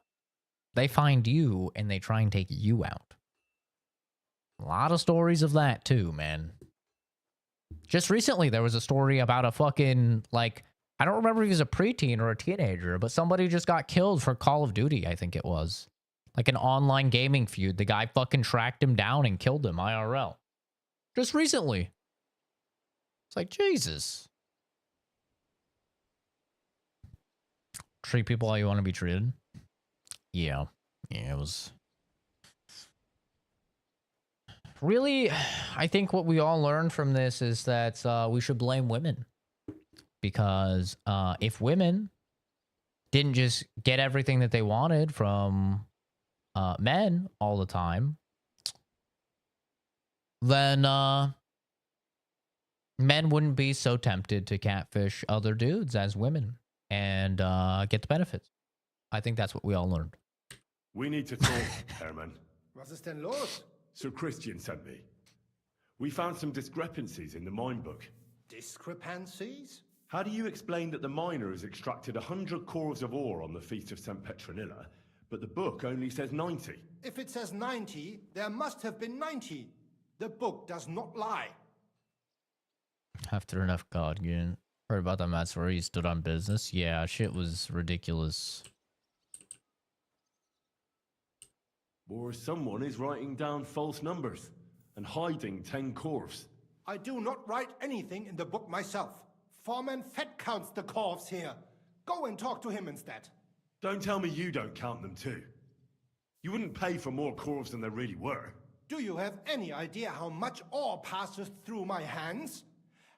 they find you and they try and take you out. A lot of stories of that too, man. Just recently, there was a story about a fucking, like, I don't remember if he was a preteen or a teenager, but somebody just got killed for Call of Duty, I think it was. Like an online gaming feud. The guy fucking tracked him down and killed him IRL. Just recently. It's like, Jesus. Treat people how you want to be treated. Yeah. Yeah, it was... Really, I think what we all learned from this is that we should blame women. Because if women didn't just get everything that they wanted from men all the time, then men wouldn't be so tempted to catfish other dudes as women and get the benefits. I think that's what we all learned. We need to talk, Herman. Was ist denn los? Sir Christian sent me. We found some discrepancies in the mine book. Discrepancies? How do you explain that the miner has extracted 100 cores of ore on the Feast of St. Petronilla, but the book only says 90? If it says 90, there must have been 90. The book does not lie. After enough God, you heard about that match where he stood on business? Yeah, shit was ridiculous. Or someone is writing down false numbers and hiding 10 cores. I do not write anything in the book myself. Foreman Fett counts the corves here. Go and talk to him instead. Don't tell me you don't count them too. You wouldn't pay for more corves than there really were. Do you have any idea how much ore passes through my hands?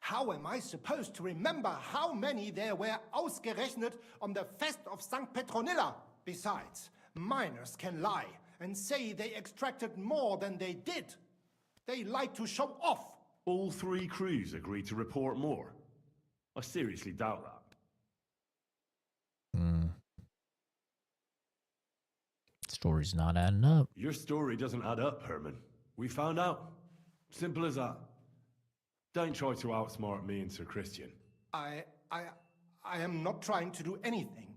How am I supposed to remember how many there were ausgerechnet on the Fest of St. Petronilla? Besides, miners can lie and say they extracted more than they did. They like to show off. All 3 crews agreed to report more. I seriously doubt that. Story's not adding up. Your story doesn't add up, Herman. We found out. Simple as that. Don't try to outsmart me and Sir Christian. I am not trying to do anything.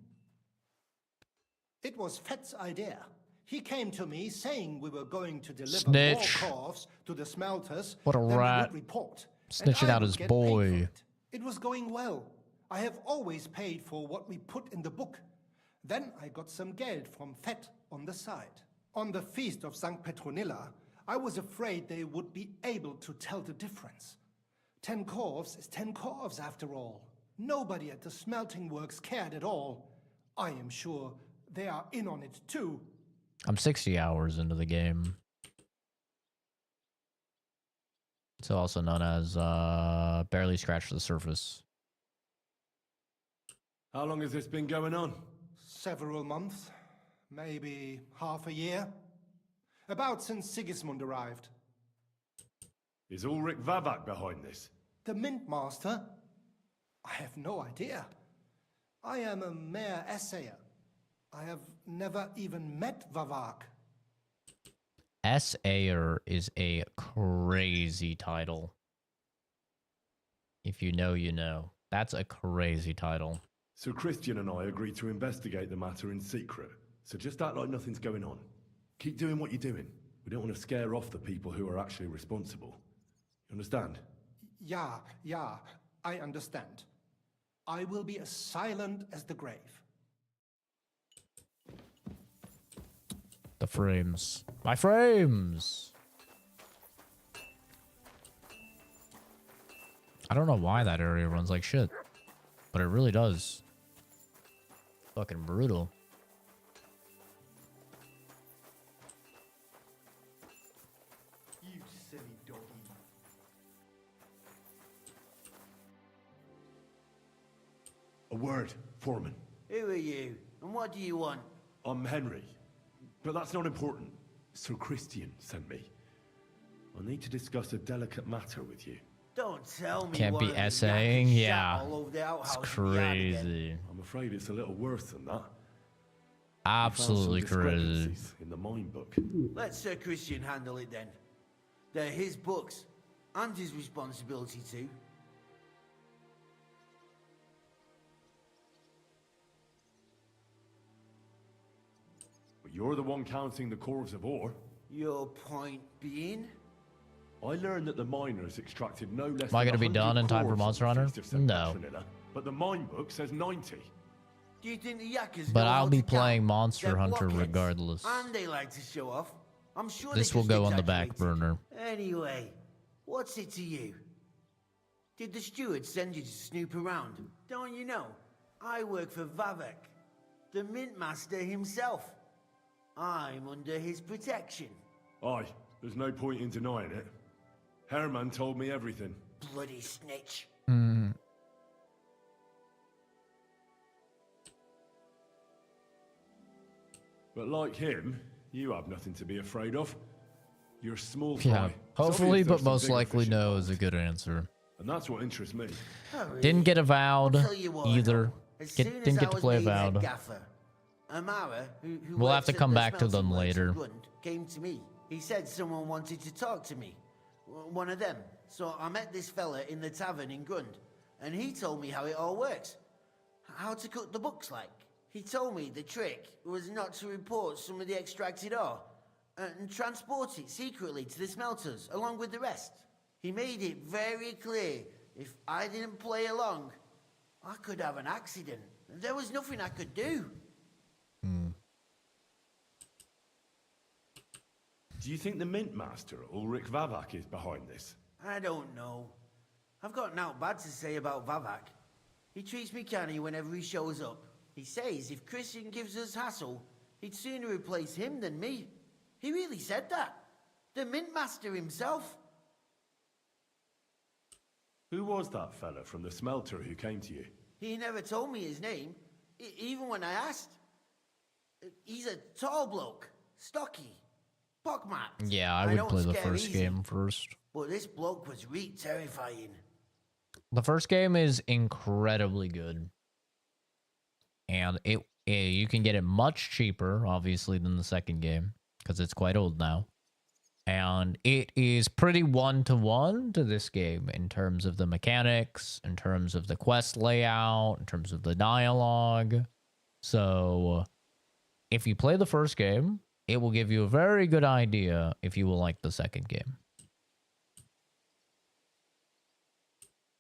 It was Fett's idea. He came to me saying we were going to deliver Snitch. more corves to the smelters. What a then we rat. would report. Snitching out his boy. It was going well. I have always paid for what we put in the book. Then I got some geld from Fett on the side. On the Feast of St. Petronilla, I was afraid they would be able to tell the difference. 10 corves is 10 corves after all. Nobody at the smelting works cared at all. I am sure they are in on it too. I'm 60 hours into the game. It's also known as barely scratched the surface. How long has this been going on? Several months, maybe half a year. About since Sigismund arrived. Is Ulrich Vavak behind this? The Mint Master? I have no idea. I am a mere assayer. I have never even met Vavak. Assayer is a crazy title. If you know, you know. That's a crazy title. Sir Christian and I agreed to investigate the matter in secret, so just act like nothing's going on. Keep doing what you're doing. We don't want to scare off the people who are actually responsible. You understand? Yeah, I understand. I will be as silent as the grave. The frames. My frames! I don't know why that area runs like shit, but it really does. Fucking brutal. You silly doggy. A word, Foreman. Who are you, and what do you want? I'm Henry, but that's not important. Sir Christian sent me. I need to discuss a delicate matter with you. Don't tell me Can't one be of the essaying? yappers Yeah. shat all over the outhouse It's in the yard again. crazy. I'm afraid it's a little worse than that. Absolutely We found some crazy. discrepancies in the mine book. Let Sir Christian handle it then. They're his books, and his responsibility too. But you're the one counting the corves of ore. Your point being? I learned that the miners extracted no less Am I than gonna be 100 done in time for cores Monster from the Hunter? Feast of St. No. Petronilla, but the mine book says 90. Do you think the yakkers But know I'll how be to playing count? Monster They're Hunter blockheads, regardless. And they like to show off. I'm sure This they will just go on the back exaggerated. burner. Anyway, what's it to you? Did the steward send you to snoop around? Don't you know? I work for Vavek, the mint master himself. I'm under his protection. Aye, there's no point in denying it. Herman told me everything. Bloody snitch. Hmm. But like him, you have nothing to be afraid of. You're a small Yeah. fry. It's Hopefully, obvious but there's some most bigger likely fish no involved, is a good answer. and that's what interests me. Didn't get avowed Tell you what, either. As soon as Didn't I get to was play made head avowed. gaffer, Amara, who We'll have works to at come the back to them smelting works in later. Gund, came to me. He said someone wanted to talk to me. One of them. So I met this fella in the tavern in Gund, and he told me how it all works. How to cut the books like. He told me the trick was not to report some of the extracted ore and transport it secretly to the smelters along with the rest. He made it very clear if I didn't play along, I could have an accident. There was nothing I could do. Do you think the Mint Master, Ulrich Vavak, is behind this? I don't know. I've got naught bad to say about Vavak. He treats me canny whenever he shows up. He says if Christian gives us hassle, he'd sooner replace him than me. He really said that. The Mint Master himself. Who was that fella from the smelter who came to you? He never told me his name, even when I asked. He's a tall bloke, stocky, pockmarked. Yeah, I would play the first game first. But this bloke was terrifying. The first game is incredibly good. And you can get it much cheaper, obviously, than the second game, because it's quite old now. And it is pretty one-to-one to this game in terms of the mechanics, in terms of the quest layout, in terms of the dialogue. So if you play the first game, it will give you a very good idea if you will like the second game.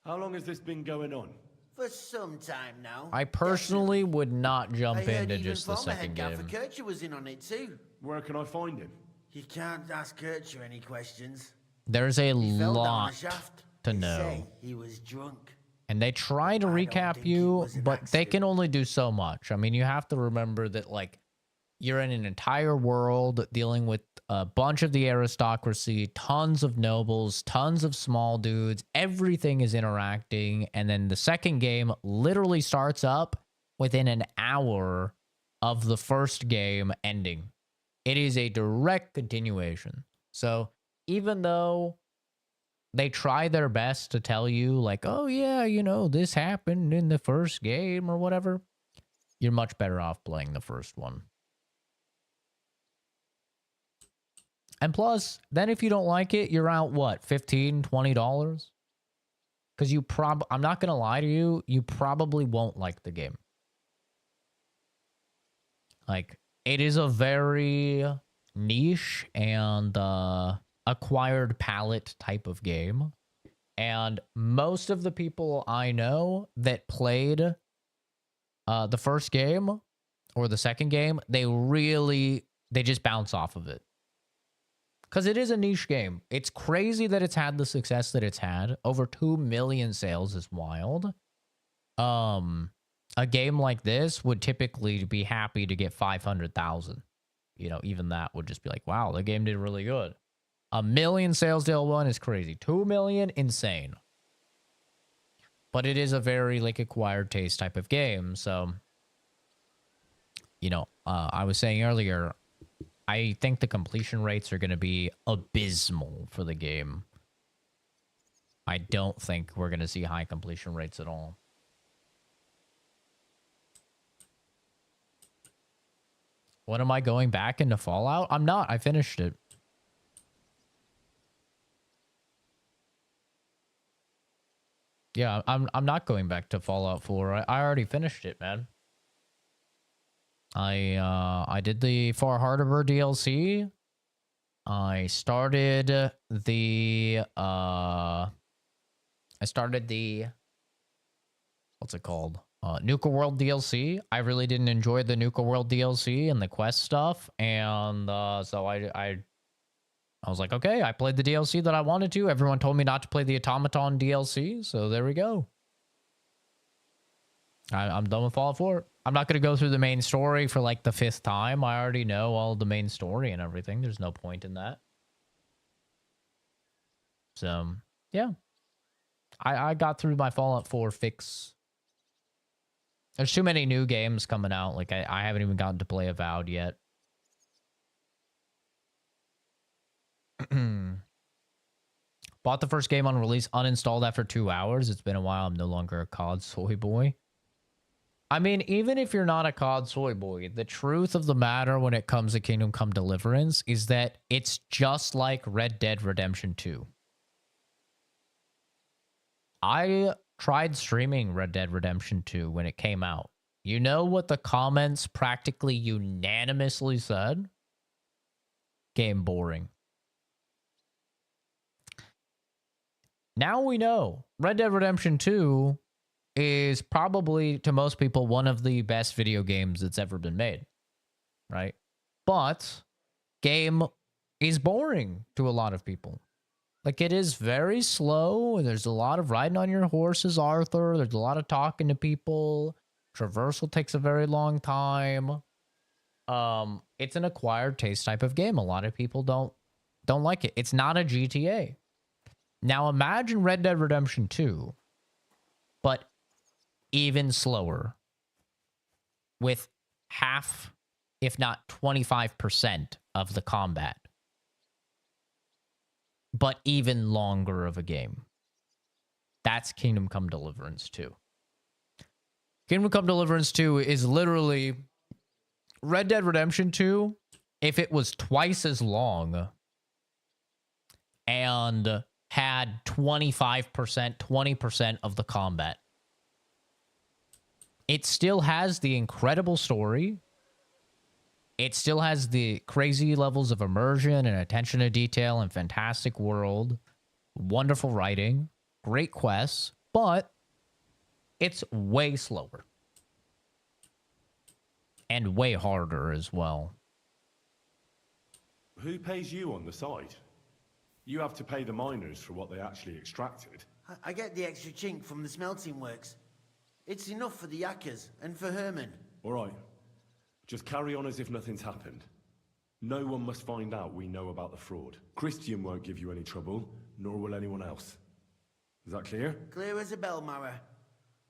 How long has this been going on? For some time now. I personally would not jump I heard into even just the former second head gaffer game. Kircher was in on it too. Where can I find him? You can't ask Kircher any questions. There's a He fell down lot the shaft. to They know. say he was drunk. And they try to recap you, but they can only do so much. I mean, you have to remember that, like, you're in an entire world dealing with a bunch of the aristocracy, tons of nobles, tons of small dudes. Everything is interacting. And then the second game literally starts up within an hour of the first game ending. It is a direct continuation. So even though they try their best to tell you, like, oh, yeah, you know, this happened in the first game or whatever, you're much better off playing the first one. And plus, then if you don't like it, you're out, what, $15, $20? Because I'm not going to lie to you, you probably won't like the game. Like, it is a very niche and acquired palate type of game. And most of the people I know that played the first game or the second game, they just bounce off of it. Because it is a niche game. It's crazy that it's had the success that it's had. Over 2 million sales is wild. A game like this would typically be happy to get 500,000. You know, even that would just be like, wow, the game did really good. 1 million sales day one is crazy. 2 million, insane. But it is a very, like, acquired taste type of game. So, you know, I was saying earlier, I think the completion rates are going to be abysmal for the game. I don't think we're going to see high completion rates at all. When am I going back into Fallout? I'm not. I finished it. Yeah, I'm not going back to Fallout 4. I already finished it, man. I did the Far Hardiver DLC, I started the what's it called? Nuka World DLC. I really didn't enjoy the Nuka World DLC and the quest stuff, and so I was like, okay, I played the DLC that I wanted to. Everyone told me not to play the Automaton DLC, so there we go. I'm done with Fallout 4. I'm not going to go through the main story for like the 5th time. I already know all the main story and everything. There's no point in that. So, yeah. I got through my Fallout 4 fix. There's too many new games coming out. Like, I haven't even gotten to play Avowed yet. Bought the first game on release, uninstalled after 2 hours. It's been a while. I'm no longer a COD soy boy. I mean, even if you're not a COD soy boy, the truth of the matter when it comes to Kingdom Come Deliverance is that it's just like Red Dead Redemption 2. I tried streaming Red Dead Redemption 2 when it came out. You know what the comments practically unanimously said? Game boring. Now we know Red Dead Redemption 2 is probably, to most people, one of the best video games that's ever been made, right? But game is boring to a lot of people. Like, it is very slow, and there's a lot of riding on your horses, Arthur. There's a lot of talking to people. Traversal takes a very long time. It's an acquired taste type of game. A lot of people don't like it. It's not a GTA. Now imagine Red Dead Redemption 2, but even slower, with half, if not 25% of the combat, but even longer of a game. That's Kingdom Come Deliverance 2. Kingdom Come Deliverance 2 is literally Red Dead Redemption 2 if it was twice as long and had 25%, 20% of the combat. It still has the incredible story. It still has the crazy levels of immersion and attention to detail and fantastic world. Wonderful writing. Great quests. But it's way slower. And way harder as well. Who pays you on the side? You have to pay the miners for what they actually extracted. I get the extra chink from the smelting works. It's enough for the Yakkers and for Herman. All right. Just carry on as if nothing's happened. No one must find out we know about the fraud. Christian won't give you any trouble, nor will anyone else. Is that clear? Clear as a bell, Mara.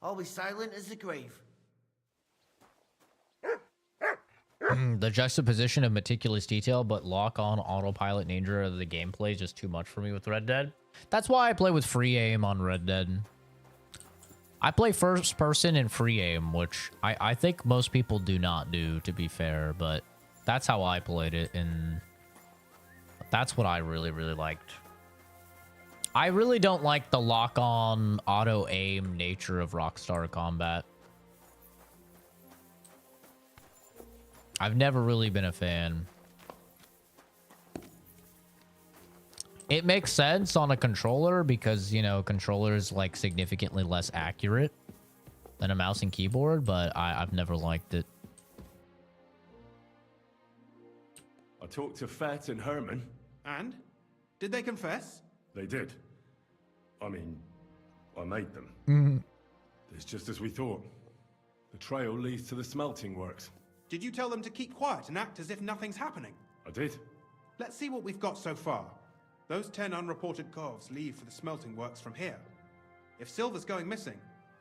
Always silent as the grave. The juxtaposition of meticulous detail but lock-on autopilot nature of the gameplay is just too much for me with Red Dead. That's why I play with free aim on Red Dead. I play first person and free aim, which I think most people do not do, to be fair, but that's how I played it, and that's what I really, really liked. I really don't like the lock-on auto-aim nature of Rockstar combat. I've never really been a fan. It makes sense on a controller because, you know, controller is like significantly less accurate than a mouse and keyboard, but I've never liked it. I talked to Fett and Herman. And? Did they confess? They did. I mean, I made them. It's just as we thought. The trail leads to the smelting works. Did you tell them to keep quiet and act as if nothing's happening? I did. Let's see what we've got so far. Those 10 unreported calves leave for the smelting works from here. If silver's going missing,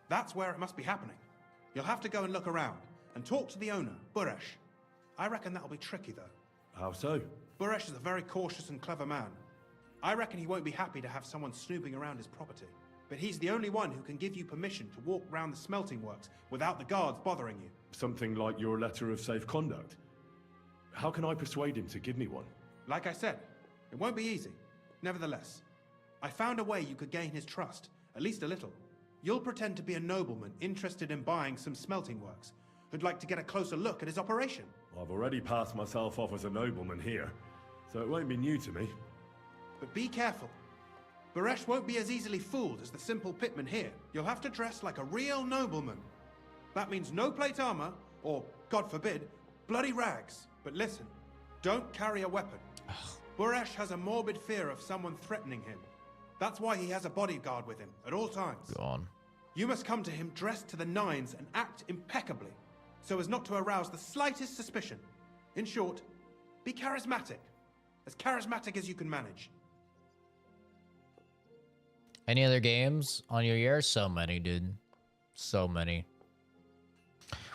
that's where it must be happening. You'll have to go and look around and talk to the owner, Buresh. I reckon that'll be tricky, though. How so? Buresh is a very cautious and clever man. I reckon he won't be happy to have someone snooping around his property. But he's the only one who can give you permission to walk round the smelting works without the guards bothering you. Something like your letter of safe conduct. How can I persuade him to give me one? Like I said, it won't be easy. Nevertheless, I found a way you could gain his trust, at least a little. You'll pretend to be a nobleman interested in buying some smelting works, who'd like to get a closer look at his operation. I've already passed myself off as a nobleman here. so it won't be new to me. But be careful. Baresh won't be as easily fooled as the simple pitman here. You'll have to dress like a real nobleman. That means no plate armor, or, God forbid, bloody rags. But listen, don't carry a weapon. Baresh has a morbid fear of someone threatening him. That's why he has a bodyguard with him at all times. Go on. You must come to him dressed to the nines and act impeccably, so as not to arouse the slightest suspicion. In short, be charismatic. As charismatic as you can manage. Any other games on your year? So many, dude. So many.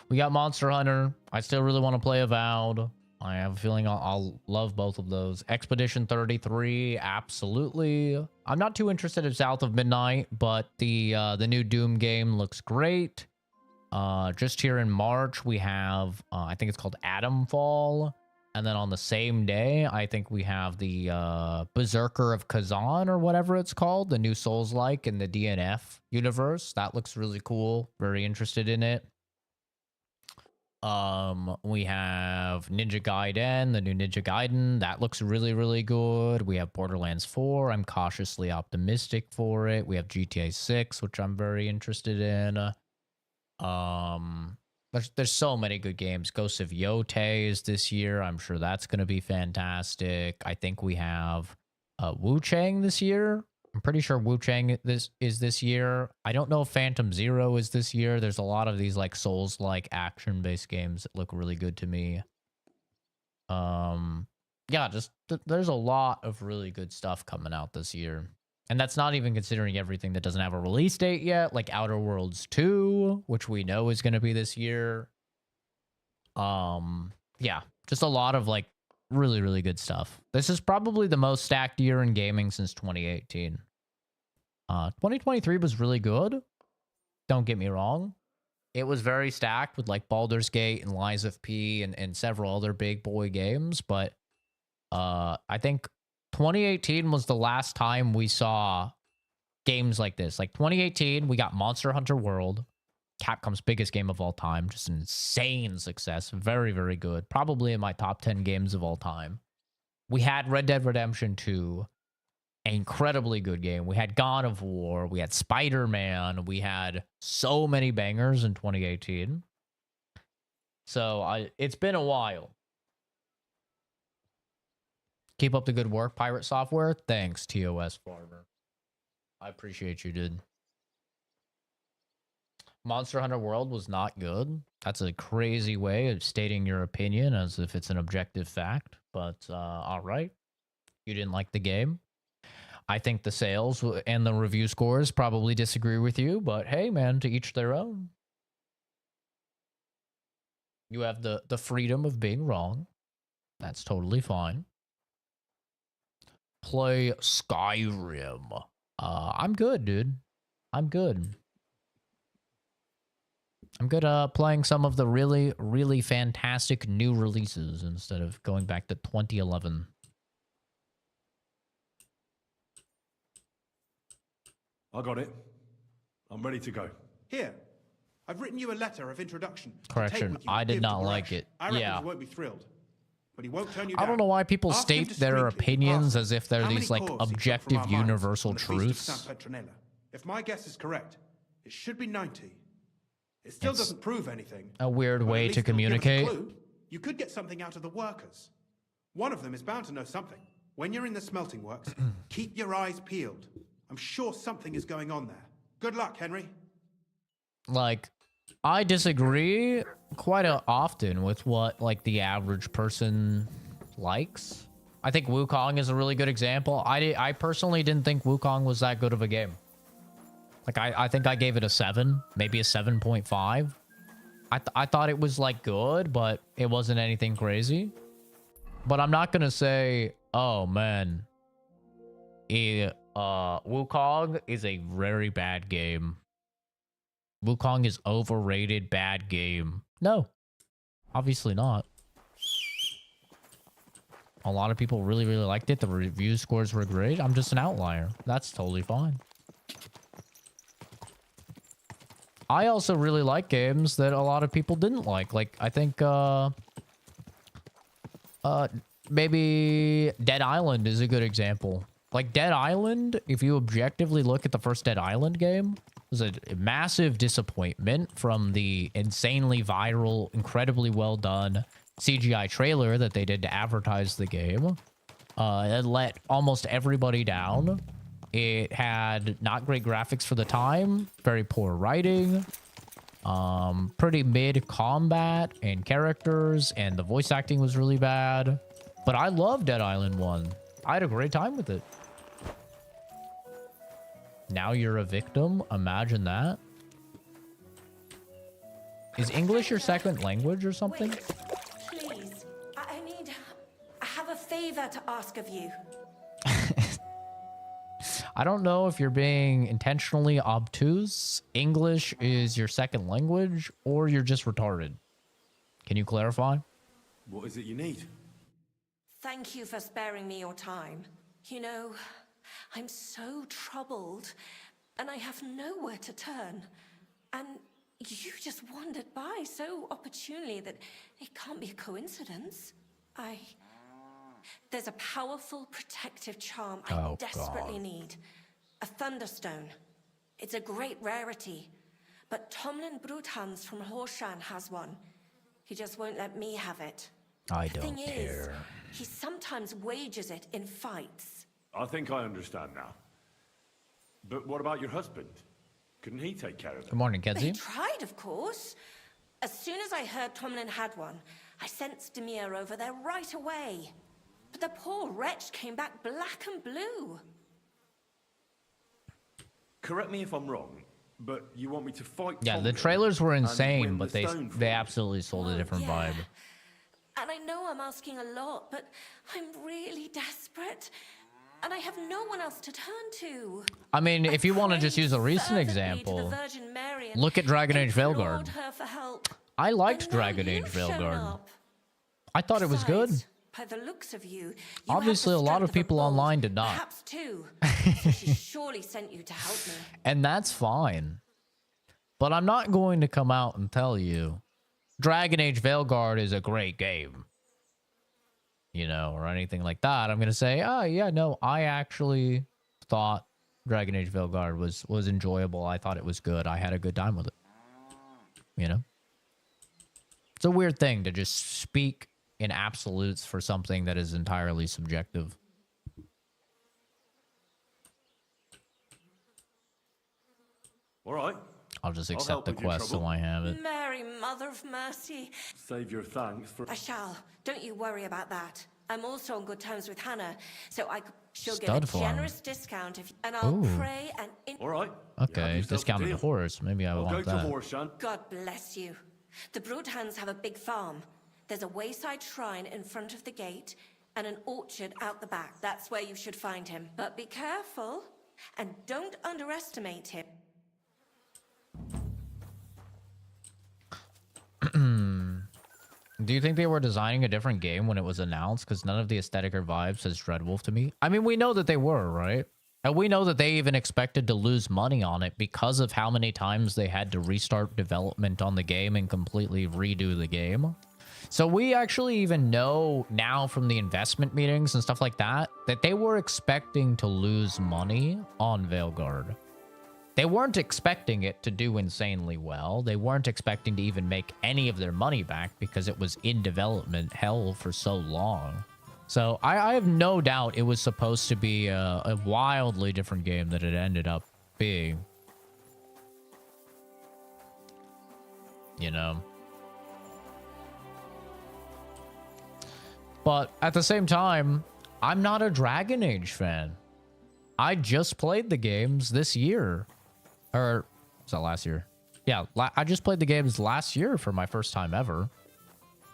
We got Monster Hunter. I still really want to play Avowed. I have a feeling I'll love both of those. Expedition 33, absolutely. I'm not too interested in South of Midnight, but the new Doom game looks great. Just here in March, we have, I think it's called Atomfall. And then on the same day, I think we have the Berserker of Kazan or whatever it's called, the new Souls-like in the DNF universe. That looks really cool. Very interested in it. We have Ninja Gaiden, the new Ninja Gaiden. That looks really, really good. We have Borderlands 4. I'm cautiously optimistic for it. We have GTA 6, which I'm very interested in. There's so many good games. Ghost of Yotei is this year. I'm sure that's going to be fantastic. I think we have Wu Chang this year. I'm pretty sure Wu Chang is this year. I don't know if Phantom Zero is this year. There's a lot of these like Souls-like action-based games that look really good to me. Yeah, just there's a lot of really good stuff coming out this year. And that's not even considering everything that doesn't have a release date yet, like Outer Worlds 2, which we know is going to be this year. Yeah, just a lot of like really, really good stuff. This is probably the most stacked year in gaming since 2018. 2023 was really good. Don't get me wrong. It was very stacked with like Baldur's Gate and Lies of P and several other big boy games. But I think 2018 was the last time we saw games like this. Like 2018, we got Monster Hunter World, Capcom's biggest game of all time. Just an insane success. Very, very good. Probably in my top 10 games of all time. We had Red Dead Redemption 2, an incredibly good game. We had God of War. We had Spider-Man. We had so many bangers in 2018. So it's been a while. Keep up the good work, Pirate Software. Thanks, TOS Farmer. I appreciate you, dude. Monster Hunter World was not good. That's a crazy way of stating your opinion as if it's an objective fact. But, all right. You didn't like the game. I think the sales and the review scores probably disagree with you. But, hey, man, to each their own. You have the freedom of being wrong. That's totally fine. Play Skyrim. I'm good, dude. I'm good. I'm good playing some of the really, really fantastic new releases instead of going back to 2011. I got it. I'm ready to go. Here, I've written you a letter of introduction. Correction, I did not like it. I reckon Yeah. you won't be thrilled. But he won't turn you I down. don't know why people Ask him state to their discreetly opinions ask as if they're how these many like corves he took from objective our mines universal on the Feast of truths. San Petronella. If my guess is correct, it should be 90. It still It's doesn't prove anything. A weird but at way least to it'll give us a communicate. clue. You could get something out of the workers. One of them is bound to know something. When you're in the smelting works, keep your eyes peeled. I'm sure something is going on there. Good luck, Henry. Like, I disagree quite often with what like the average person likes. I think Wukong is a really good example. I personally didn't think Wukong was that good of a game. Like, I think I gave it a 7, maybe a 7.5. I thought it was like good, but it wasn't anything crazy. But I'm not gonna say, oh man, Wukong is a very bad game. Wukong is overrated, bad game. No, obviously not. A lot of people really, really liked it. The review scores were great. I'm just an outlier. That's totally fine. I also really like games that a lot of people didn't like. Like, I think, maybe Dead Island is a good example. Like Dead Island, if you objectively look at the first Dead Island game, it was a massive disappointment from the insanely viral, incredibly well done CGI trailer that they did to advertise the game. It let almost everybody down. It had not great graphics for the time, very poor writing, pretty mid combat and characters, and the voice acting was really bad. But I love Dead Island 1. I had a great time with it. Now you're a victim. Imagine that. Is English your second language or something? Wait, please. I have a favor to ask of you. I don't know if you're being intentionally obtuse, English is your second language, or you're just retarded. Can you clarify? What is it you need? Thank you for sparing me your time. You know, I'm so troubled, and I have nowhere to turn. And you just wandered by so opportunely that it can't be a coincidence. There's a powerful protective charm I desperately need. A Thunderstone. It's a great rarity. But Tomlin Bruthans from Horshan has one. He just won't let me have it. I The don't thing care. is, he sometimes wages it in fights. I think I understand now. But what about your husband? Couldn't he take care of it? Good morning, They Kenzie. tried, of course. As soon as I heard Tomlin had one, I sent Stamir over there right away. But the poor wretch came back black and blue. Correct me if I'm wrong, but you want me to fight Yeah, the Tomlin trailers were and insane, win but the stone from they him? absolutely sold a different vibe. And I know I'm asking a lot, but I'm really desperate. And I have no one else to turn to. I mean, if you want to just use a recent Fervently to the example, Virgin Mary and look at Dragon Age implored Veilguard. her for help. I liked And now Dragon Age you've shown Veilguard. up. I thought it was good. By the looks of you, Obviously, a lot of people online did not. perhaps two. So she surely sent you to help me. And that's fine. But I'm not going to come out and tell you Dragon Age Veilguard is a great game. You know, or anything like that. I'm going to say, oh, yeah, no, I actually thought Dragon Age Veilguard was enjoyable. I thought it was good. I had a good time with it. You know? It's a weird thing to just speak in absolutes for something that is entirely subjective. All right. I'll just I'll accept help the with your quest so trouble. I have it. Mary, Mother of Mercy. Save your thanks for... I shall. Don't you worry about that. I'm also on good terms with Hannah, so she'll Stud give a farm. generous discount and I'll Ooh. pray and... All right. Okay, discounted horse. Maybe I want that. God bless you. The Broadhands have a big farm. There's a wayside shrine in front of the gate and an orchard out the back. That's where you should find him. But be careful and don't underestimate him. Do you think they were designing a different game when it was announced? Because none of the aesthetic or vibes says Dreadwolf to me. I mean, we know that they were, right? And we know that they even expected to lose money on it because of how many times they had to restart development on the game and completely redo the game. So we actually even know now from the investment meetings and stuff like that, that they were expecting to lose money on Veilguard. They weren't expecting it to do insanely well. They weren't expecting to even make any of their money back because it was in development hell for so long. So I have no doubt it was supposed to be a wildly different game than it ended up being. You know? But at the same time, I'm not a Dragon Age fan. I just played the games this year. Or, was that last year? Yeah, I just played the games last year for my first time ever.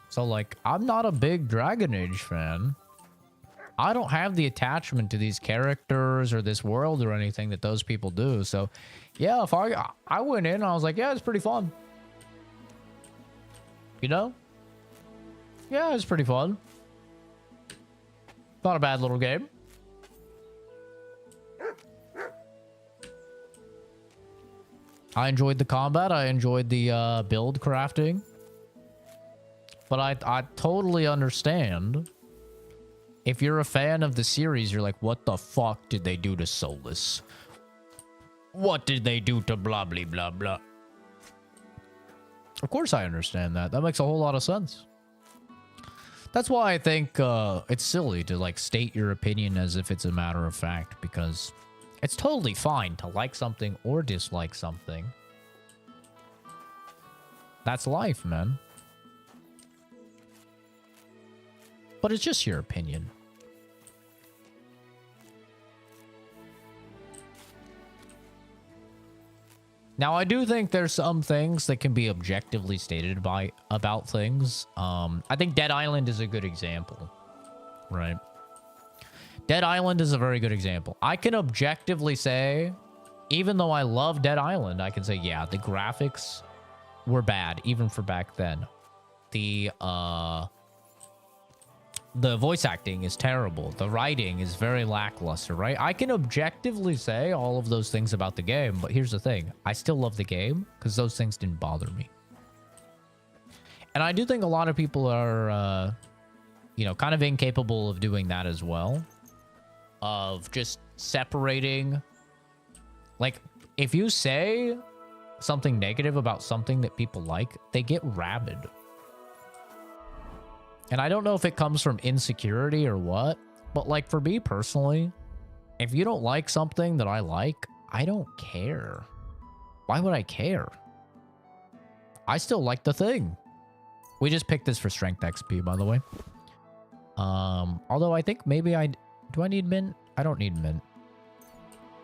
So, like, I'm not a big Dragon Age fan. I don't have the attachment to these characters or this world or anything that those people do. So, yeah, if I went in and I was like, yeah, it's pretty fun. You know? Yeah, it's pretty fun. Not a bad little game. I enjoyed the combat. I enjoyed the build crafting. But I totally understand if you're a fan of the series, you're like, what the fuck did they do to Solus? What did they do to blah, blah, blah, blah? Of course I understand that. That makes a whole lot of sense. That's why I think it's silly to like state your opinion as if it's a matter of fact, because it's totally fine to like something or dislike something. That's life, man. But it's just your opinion. Now, I do think there's some things that can be objectively stated about things. I think Dead Island is a good example, right? Dead Island is a very good example. I can objectively say, even though I love Dead Island, I can say, yeah, the graphics were bad, even for back then. The voice acting is terrible. The writing is very lackluster, right? I can objectively say all of those things about the game, but here's the thing. I still love the game because those things didn't bother me. And I do think a lot of people are, you know, kind of incapable of doing that as well. Of just separating. Like, if you say something negative about something that people like, they get rabid. And I don't know if it comes from insecurity or what, but like for me personally, if you don't like something that I like, I don't care. Why would I care? I still like the thing. We just picked this for strength XP, by the way. Although I think maybe do I need mint? I don't need mint.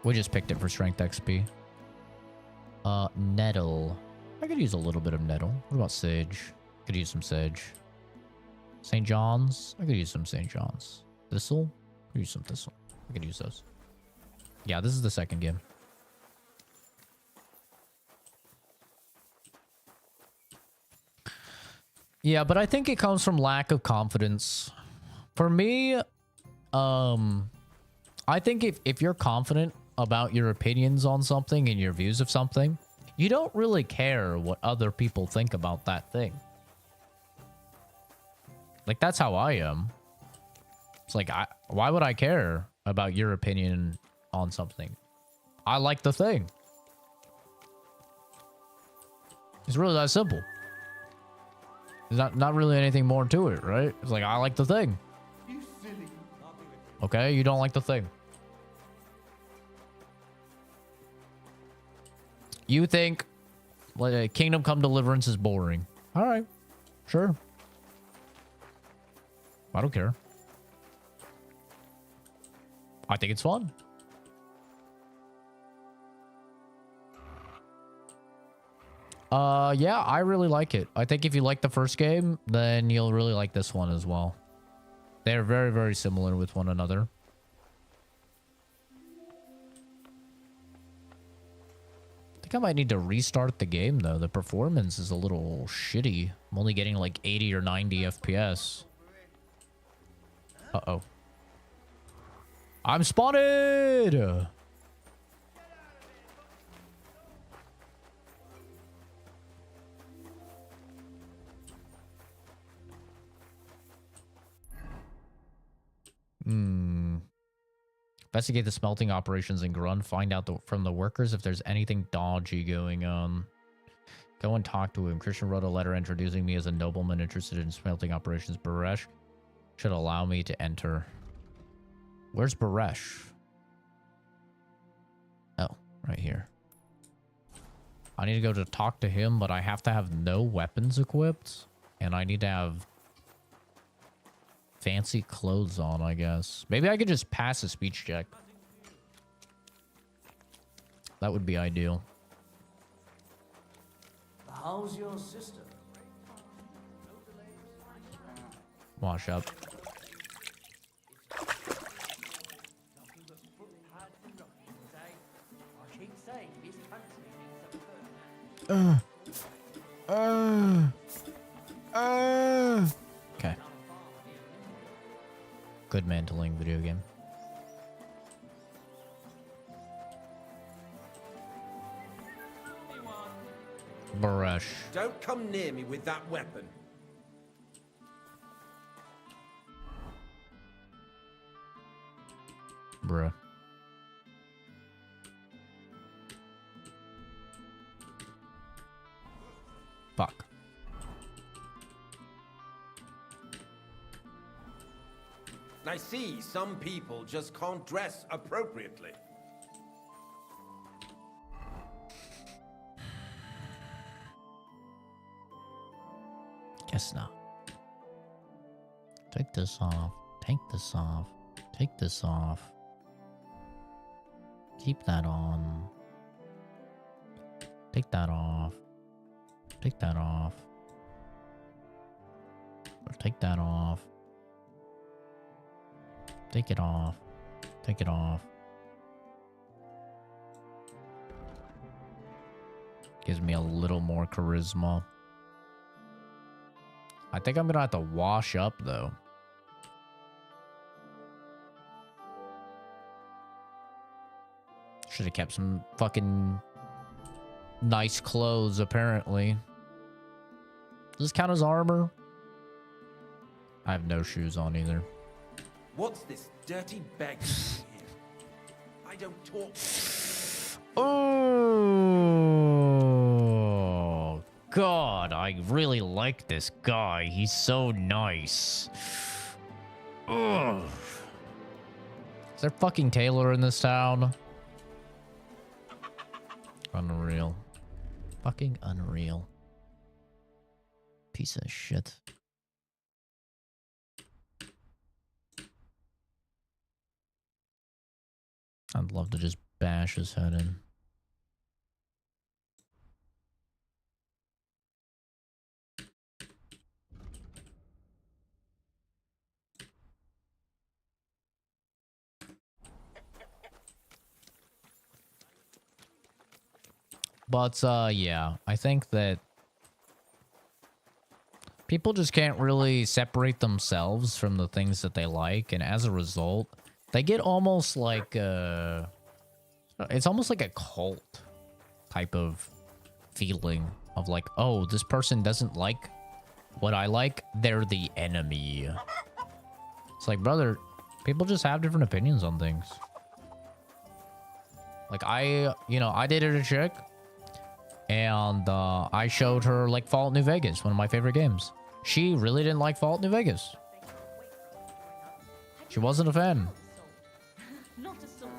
We just picked it for strength XP. Nettle. I could use a little bit of nettle. What about sage? Could use some sage. St. John's. I could use some St. John's. Thistle. Could use some thistle. I could use those. Yeah, this is the second game. Yeah, but I think it comes from lack of confidence. For me, I think if you're confident about your opinions on something and your views of something, you don't really care what other people think about that thing. Like, that's how I am. It's like, why would I care about your opinion on something? I like the thing. It's really that simple. There's not really anything more to it, right? It's like, I like the thing. You silly. Okay, you don't like the thing. You think like Kingdom Come Deliverance is boring. All right, sure. I don't care. I think it's fun. Yeah, I really like it. I think if you like the first game, then you'll really like this one as well. They're very, very similar with one another. I think I might need to restart the game, though. The performance is a little shitty. I'm only getting like 80 or 90 FPS. Uh-oh. I'm spotted! Investigate the smelting operations in Grund. Find out from the workers if there's anything dodgy going on. Go and talk to him. Christian wrote a letter introducing me as a nobleman interested in smelting operations. Baresh should allow me to enter. Where's Baresh? Oh, right here. I need to go to talk to him, but I have to have no weapons equipped. And I need to have fancy clothes on, I guess. Maybe I could just pass a speech check. That would be ideal. How's your sister? Wash up. Okay. Good mantling video game. Baresh. Don't come near me with that weapon. bruh. Fuck. I see some people just can't dress appropriately. Guess not. Take this off. Take this off. Take this off. Keep that on. Take that off. Take that off. Or take that off. Take it off. Take it off. Gives me a little more charisma. I think I'm gonna have to wash up though. Should have kept some fucking nice clothes, apparently. Does this count as armor? I have no shoes on either. What's this dirty bag here? I don't talk. Oh, God, I really like this guy. He's so nice. Ugh. Is there fucking Taylor in this town? Unreal. Fucking unreal. Piece of shit. I'd love to just bash his head in. But, yeah, I think that people just can't really separate themselves from the things that they like, and as a result, they get almost like, it's almost like a cult type of feeling of like, oh, this person doesn't like what I like, they're the enemy. It's like, brother, people just have different opinions on things. Like, I dated a chick, and I showed her, like, Fallout New Vegas, one of my favorite games. She really didn't like Fallout New Vegas. She wasn't a fan. Not a sword,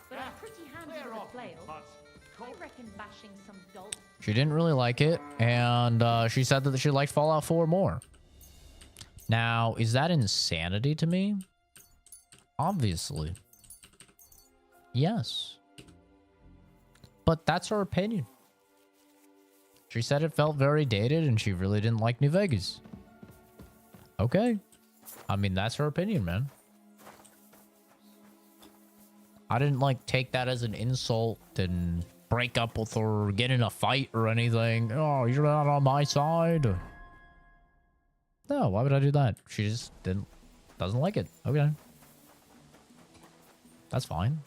but I'm pretty handy with a flail. I reckon bashing some dolt. She didn't really like it, and she said that she liked Fallout 4 more. Now, is that insanity to me? Obviously. Yes. But that's her opinion. She said it felt very dated, and she really didn't like New Vegas. Okay. I mean, that's her opinion, man. I didn't, like, take that as an insult and break up with her or get in a fight or anything. Oh, you're not on my side. No, why would I do that? She just doesn't like it. Okay. That's fine.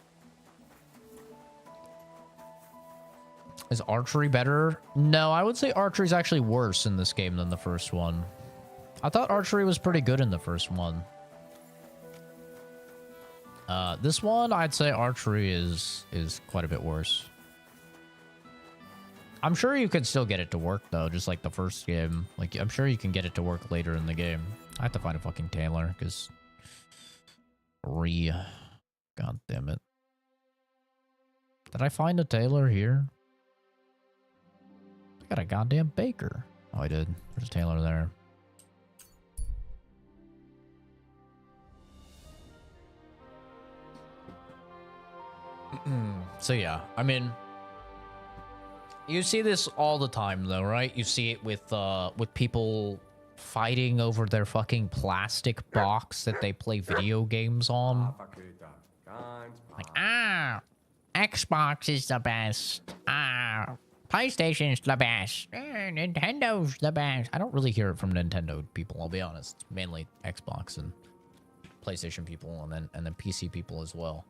Is archery better? No, I would say archery is actually worse in this game than the first one. I thought archery was pretty good in the first one. This one, I'd say archery is quite a bit worse. I'm sure you could still get it to work, though, just like the first game. Like, I'm sure you can get it to work later in the game. I have to find a fucking Taylor, because... God damn it. Did I find a Taylor here? I got a goddamn baker. Oh, I did. There's a Taylor there. So yeah, I mean, you see this all the time, though, right? You see it with people fighting over their fucking plastic box that they play video games on. Like, Xbox is the best. PlayStation's the best. Nintendo's the best. I don't really hear it from Nintendo people, I'll be honest. It's mainly Xbox and PlayStation people, and then PC people as well.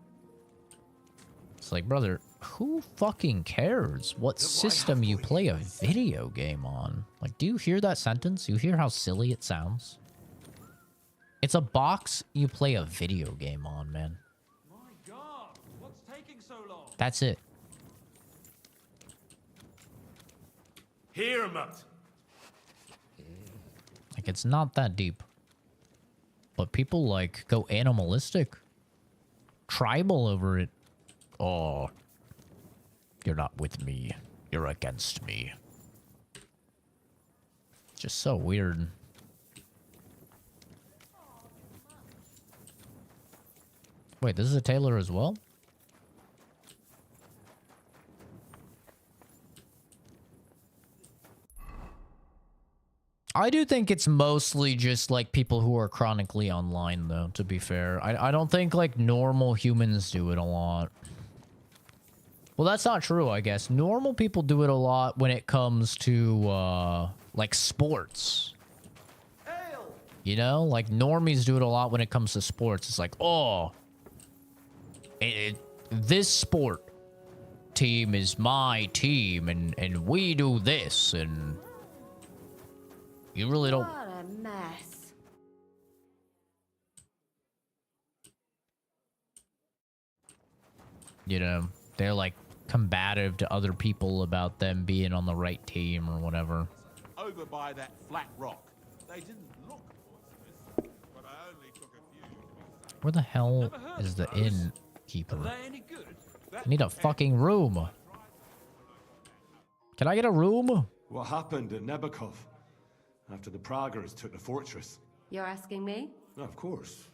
It's like, brother, who fucking cares what system you play a video game on? Like, do you hear that sentence? You hear how silly it sounds? It's a box you play a video game on, man. My That's it. Here, Mutt. Like, it's not that deep. But people, like, go animalistic. Tribal over it. Oh. You're not with me. You're against me. Just so weird. Wait, this is a tailor as well? I do think it's mostly just like people who are chronically online, though, to be fair. I don't think like normal humans do it a lot. Well, that's not true, I guess. Normal people do it a lot when it comes to like sports. You know, like normies do it a lot when it comes to sports. It's like, oh, this sport team is my team, and we do this, and you really don't. What a mess. You know, they're like combative to other people about them being on the right team or whatever. Over by that flat rock. They didn't look poisonous, but I only took a few. Where the hell is the innkeeper? Are they any good? I need a fucking room. Can I get a room? What happened at Nebakov after the Praguers took the fortress? You're asking me? No, of course.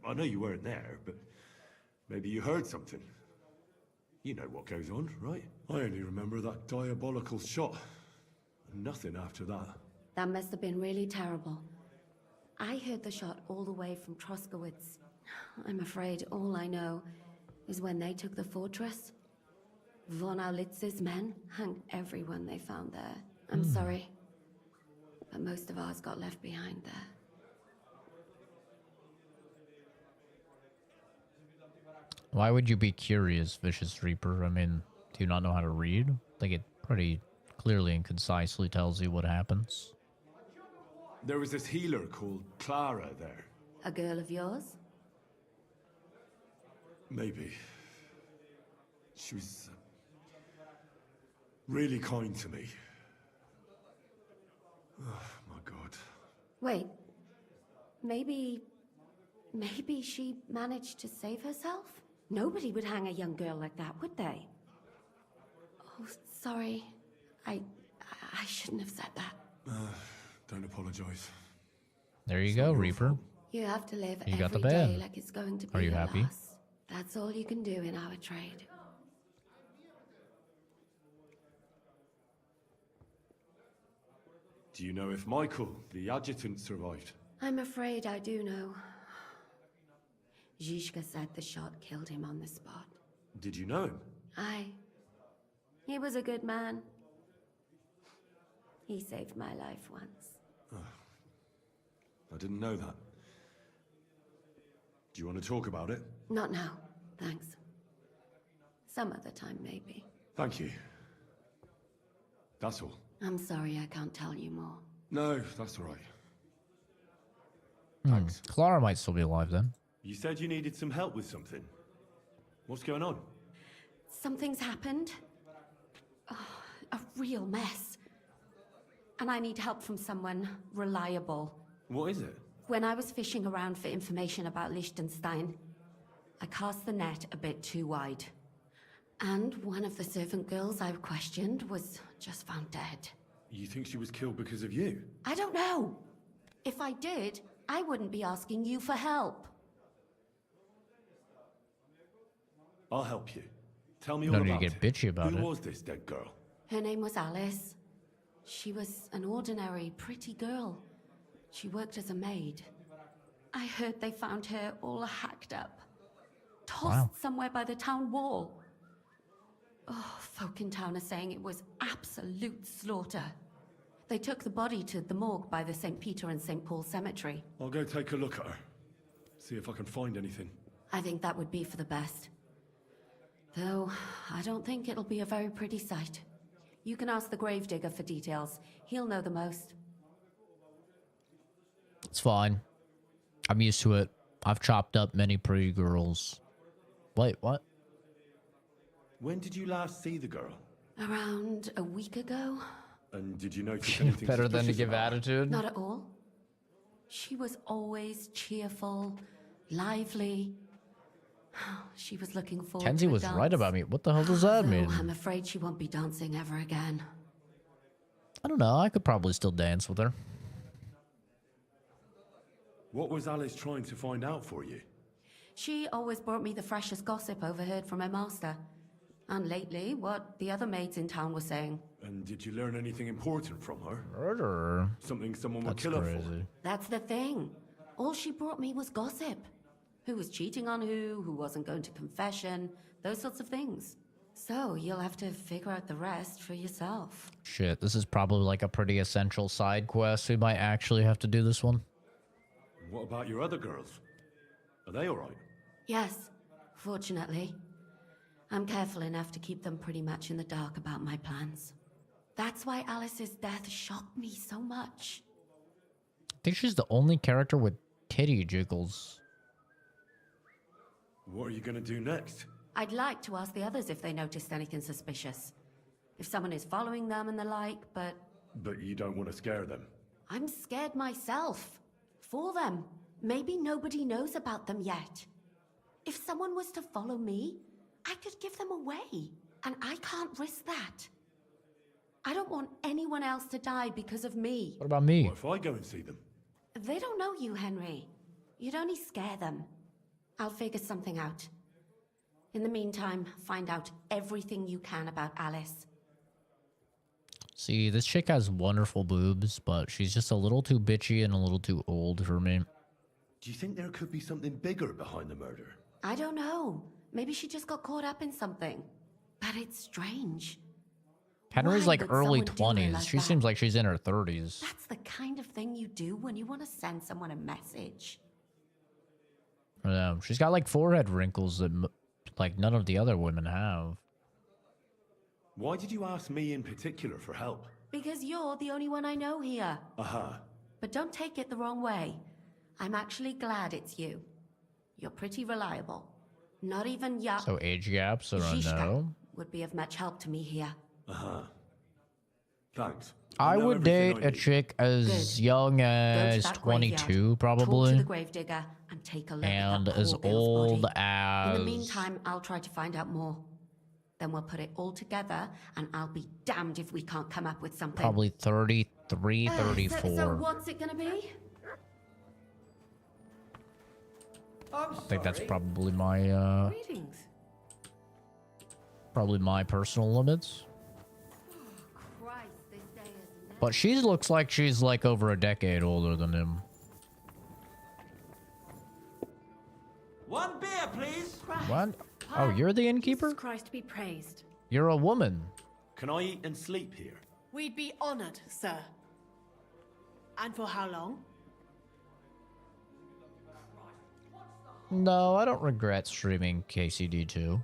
I know you weren't there, but maybe you heard something. You know what goes on, right? I only remember that diabolical shot. Nothing after that. That must have been really terrible. I heard the shot all the way from Troskowitz. I'm afraid all I know is when they took the fortress, von Aulitz's men hung everyone they found there. I'm sorry, but most of ours got left behind there. Why would you be curious, Vicious Reaper? I mean, do you not know how to read? I think it pretty clearly and concisely tells you what happens. There was this healer called Clara there. A girl of yours? Maybe. She was really kind to me. Oh, my God. Wait, maybe she managed to save herself? Nobody would hang a young girl like that, would they? Oh, sorry. I shouldn't have said that. Don't apologize. There you go, Reaper. You have to live You got the every day bed. like it's going to be Are you your happy? last. That's all you can do in our trade. Do you know if Michael, the adjutant, survived? I'm afraid I do know. Zhishka said the shot killed him on the spot. Did you know him? Aye. He was a good man. He saved my life once. I didn't know that. Do you want to talk about it? Not now, thanks. Some other time, maybe. Thank you. That's all. I'm sorry I can't tell you more. No, that's all right. Thanks. Clara might still be alive then. You said you needed some help with something. What's going on? Something's happened. Oh, a real mess. And I need help from someone reliable. What is it? When I was fishing around for information about Liechtenstein, I cast the net a bit too wide. And one of the servant girls I questioned was just found dead. You think she was killed because of you? I don't know. If I did, I wouldn't be asking you for help. I'll help you. Tell me No all need to about get it. bitchy about Who it. was this dead girl? Her name was Alice. She was an ordinary, pretty girl. She worked as a maid. I heard they found her all hacked up. Tossed somewhere by the town wall. Oh, folk in town are saying it was absolute slaughter. They took the body to the morgue by the St. Peter and St. Paul cemetery. I'll go take a look at her. See if I can find anything. I think that would be for the best. Though, I don't think it'll be a very pretty sight. You can ask the gravedigger for details. He'll know the most. It's fine. I'm used to it. I've chopped up many pretty girls. Wait, what? When did you last see the girl? Around a week ago? And did you notice anything Better than to suspicious give about her? attitude. Not at all. She was always cheerful, lively. She was looking forward Kenzie to a was dance. right about me. What the hell does that Though mean? I'm afraid she won't be dancing ever again. I don't know. I could probably still dance with her. What was Alice trying to find out for you? She always brought me the freshest gossip overheard from her master. And lately, what the other maids in town were saying. And did you learn anything important from her? Murder? Something someone would That's kill her for? crazy. That's the thing. All she brought me was gossip. Who was cheating on who wasn't going to confession, those sorts of things. So you'll have to figure out the rest for yourself. Shit, this is probably like a pretty essential side quest. We might actually have to do this one. What about your other girls? Are they alright? Yes, fortunately. I'm careful enough to keep them pretty much in the dark about my plans. That's why Alice's death shocked me so much. I think she's the only character with titty jiggles. What are you gonna do next? I'd like to ask the others if they noticed anything suspicious. If someone is following them and the like, but But you don't want to scare them. I'm scared myself. For them. Maybe nobody knows about them yet. If someone was to follow me, I could give them away. And I can't risk that. I don't want anyone else to die because of me. What about me? What if I go and see them? They don't know you, Henry. You'd only scare them. I'll figure something out. In the meantime, find out everything you can about Alice. See, this chick has wonderful boobs, but she's just a little too bitchy and a little too old for me. Do you think there could be something bigger behind the murder? I don't know. Maybe she just got caught up in something. But it's strange. Henry's Why like would early someone do her 20s. like She that? seems like she's in her 30s. That's the kind of thing you do when you want to send someone a message. Yeah, she's got like forehead wrinkles that like none of the other women have. Why did you ask me in particular for help? Because you're the only one I know here. Aha. But don't take it the wrong way. I'm actually glad it's you. You're pretty reliable. Not even So age gaps are a Zizka no. would be of much help to me here. Uh-huh. Thanks. I know would everything date I a need. chick as young as that 22, graveyard, Talk to probably. the gravedigger and take a look And at that as poor girl's old body. as... In the meantime, I'll try to find out more. Then we'll put it all together, and I'll be damned if we can't come up with something. Probably 33, So 34. what's it gonna be? I think that's probably my, Greetings. probably my personal limits. Christ, this day is But she looks like she's like over a decade older than him. One beer, please. What? Oh, you're the innkeeper? Christ be praised. You're a woman. Can I eat and sleep here? We'd be honored, sir. And for how long? No, I don't regret streaming KCD2.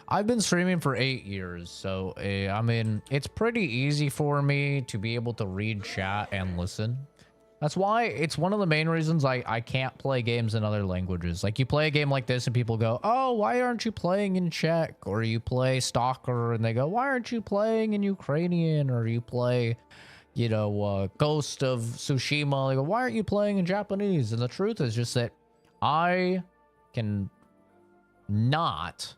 I've been streaming for 8 years, so I mean, it's pretty easy for me to be able to read chat and listen. That's why it's one of the main reasons I can't play games in other languages. Like, you play a game like this and people go, oh, why aren't you playing in Czech? Or you play Stalker and they go, why aren't you playing in Ukrainian? Or you play, you know, Ghost of Tsushima. They go, why aren't you playing in Japanese? And the truth is just that I can not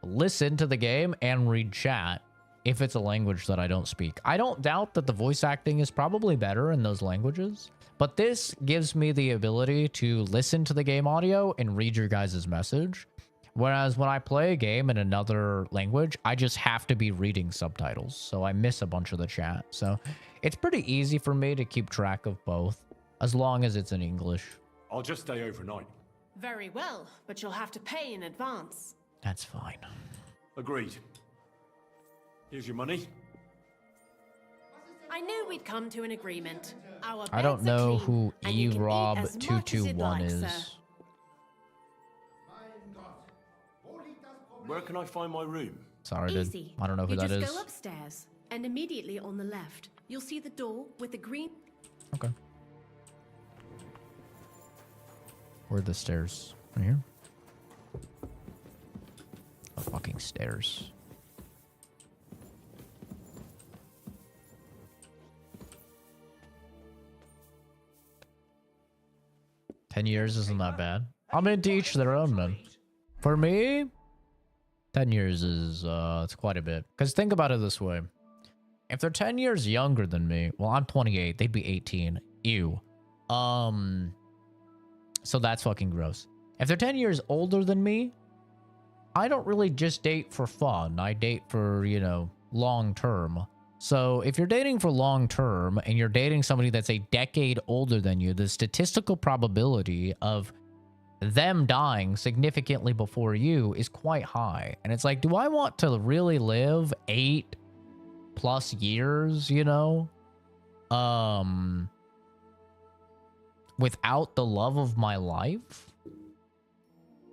listen to the game and read chat if it's a language that I don't speak. I don't doubt that the voice acting is probably better in those languages, but this gives me the ability to listen to the game audio and read your guys' message. Whereas when I play a game in another language, I just have to be reading subtitles, so I miss a bunch of the chat. So it's pretty easy for me to keep track of both, as long as it's in English. I'll just stay overnight. Very well, but you'll have to pay in advance. That's fine. Agreed. Here's your money. I knew we'd come to an agreement. Our I don't beds are know clean, who and you can eat as much as you'd ERob221 like, is. sir. Where can I find my room? Sorry, Easy. I don't know who you that just is. go upstairs, and immediately on the left, you'll see the door with the green... Okay. Where are the stairs? Right here? Oh, fucking Stairs. $10 isn't that bad. I mean, to each their own, man. For me, 10 years is it's quite a bit. Because think about it this way. If they're 10 years younger than me, well, I'm 28. They'd be 18. Ew. So that's fucking gross. If they're 10 years older than me, I don't really just date for fun. I date for, you know, long term. So if you're dating for long term and you're dating somebody that's a decade older than you, the statistical probability of them dying significantly before you is quite high. And it's like, do I want to really live 8+ years, you know? Without the love of my life?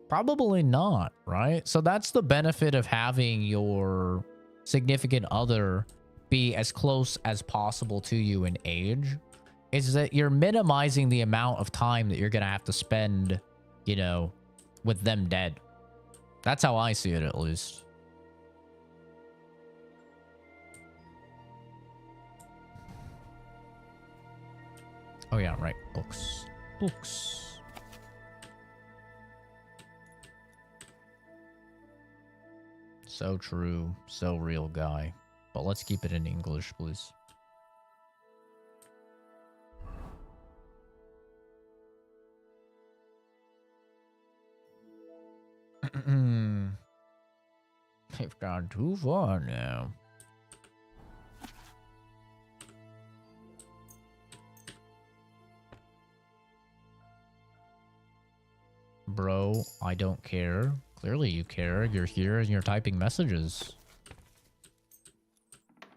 Probably not, right? So that's the benefit of having your significant other be as close as possible to you in age, is that you're minimizing the amount of time that you're gonna have to spend, you know, with them dead. That's how I see it, at least. Oh yeah, right. Books. Books. So true. So real, guy. But let's keep it in English, please. They've gone too far now. Bro, I don't care. Clearly you care. You're here and you're typing messages.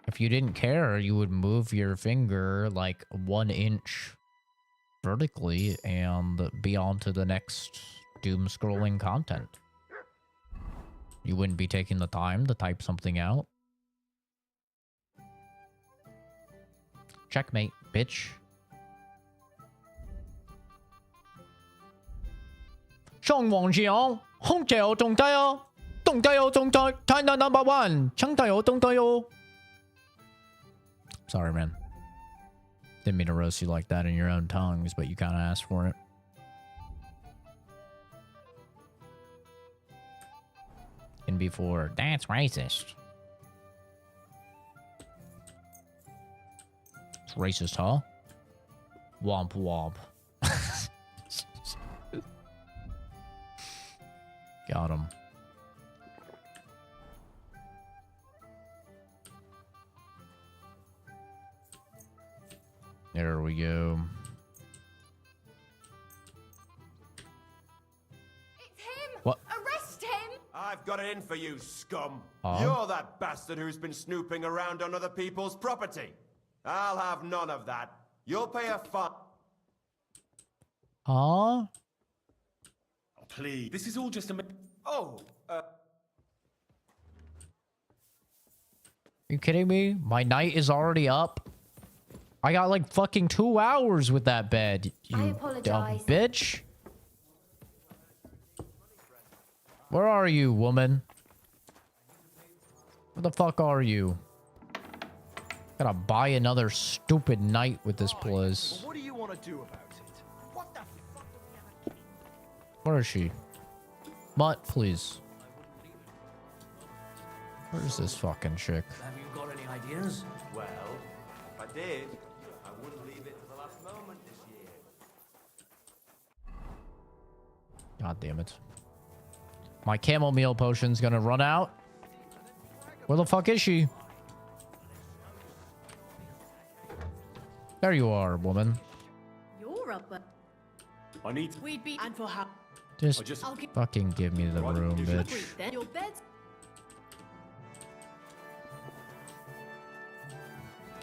If you didn't care, you would move your finger like 1 inch vertically and be on to the next doom scrolling content. You wouldn't be taking the time to type something out. Checkmate, bitch. 上网墙，空姐有动态哦，动态有动态，台南 #1， 强态有动态哦。Sorry, man. Didn't mean to roast you like that in your own tongues, but you kind of asked for it. And before, that's racist. It's racist, huh? Womp womp. Got him. There we go. It's him! What? Arrest him! I've got it in for you, scum. Huh? You're that bastard who's been snooping around on other people's property. I'll have none of that. You'll pay a fine. Huh? Please, this is all just a... Oh, Are you kidding me? My night is already up. I got like fucking 2 hours with that bed. You I dumb apologize. bitch. Where are you, woman? Where the fuck are you? Gotta buy another stupid night with this place. What do you want to do about it? What the fuck? Where is she? Mutt, please. Where's this fucking chick? Have you got any ideas? well, if I did, I wouldn't leave it to the last moment this year. God damn it. My chamomile potion's gonna run out. Where the fuck is she? There you are, woman. You're up. I need to... We'd be... And for how... Just fucking give me the room, bitch. Then your bed's...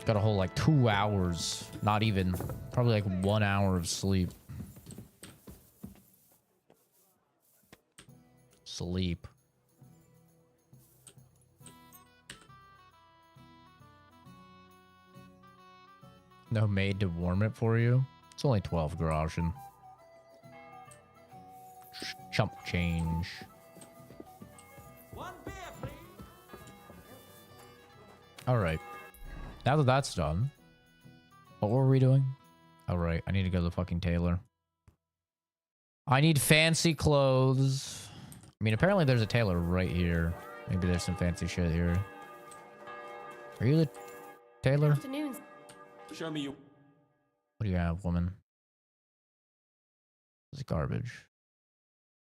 Got a whole like 2 hours. Not even. Probably like 1 hour of sleep. Sleep. No maid to warm it for you? It's only 12 groschen. Chump change. One beer, please. All right. Now that that's done, what were we doing? All right. I need to go to the fucking tailor. I need fancy clothes. I mean, apparently there's a tailor right here. Maybe there's some fancy shit here. Are you the tailor? Afternoon. Show me you. What do you have, woman? This is garbage.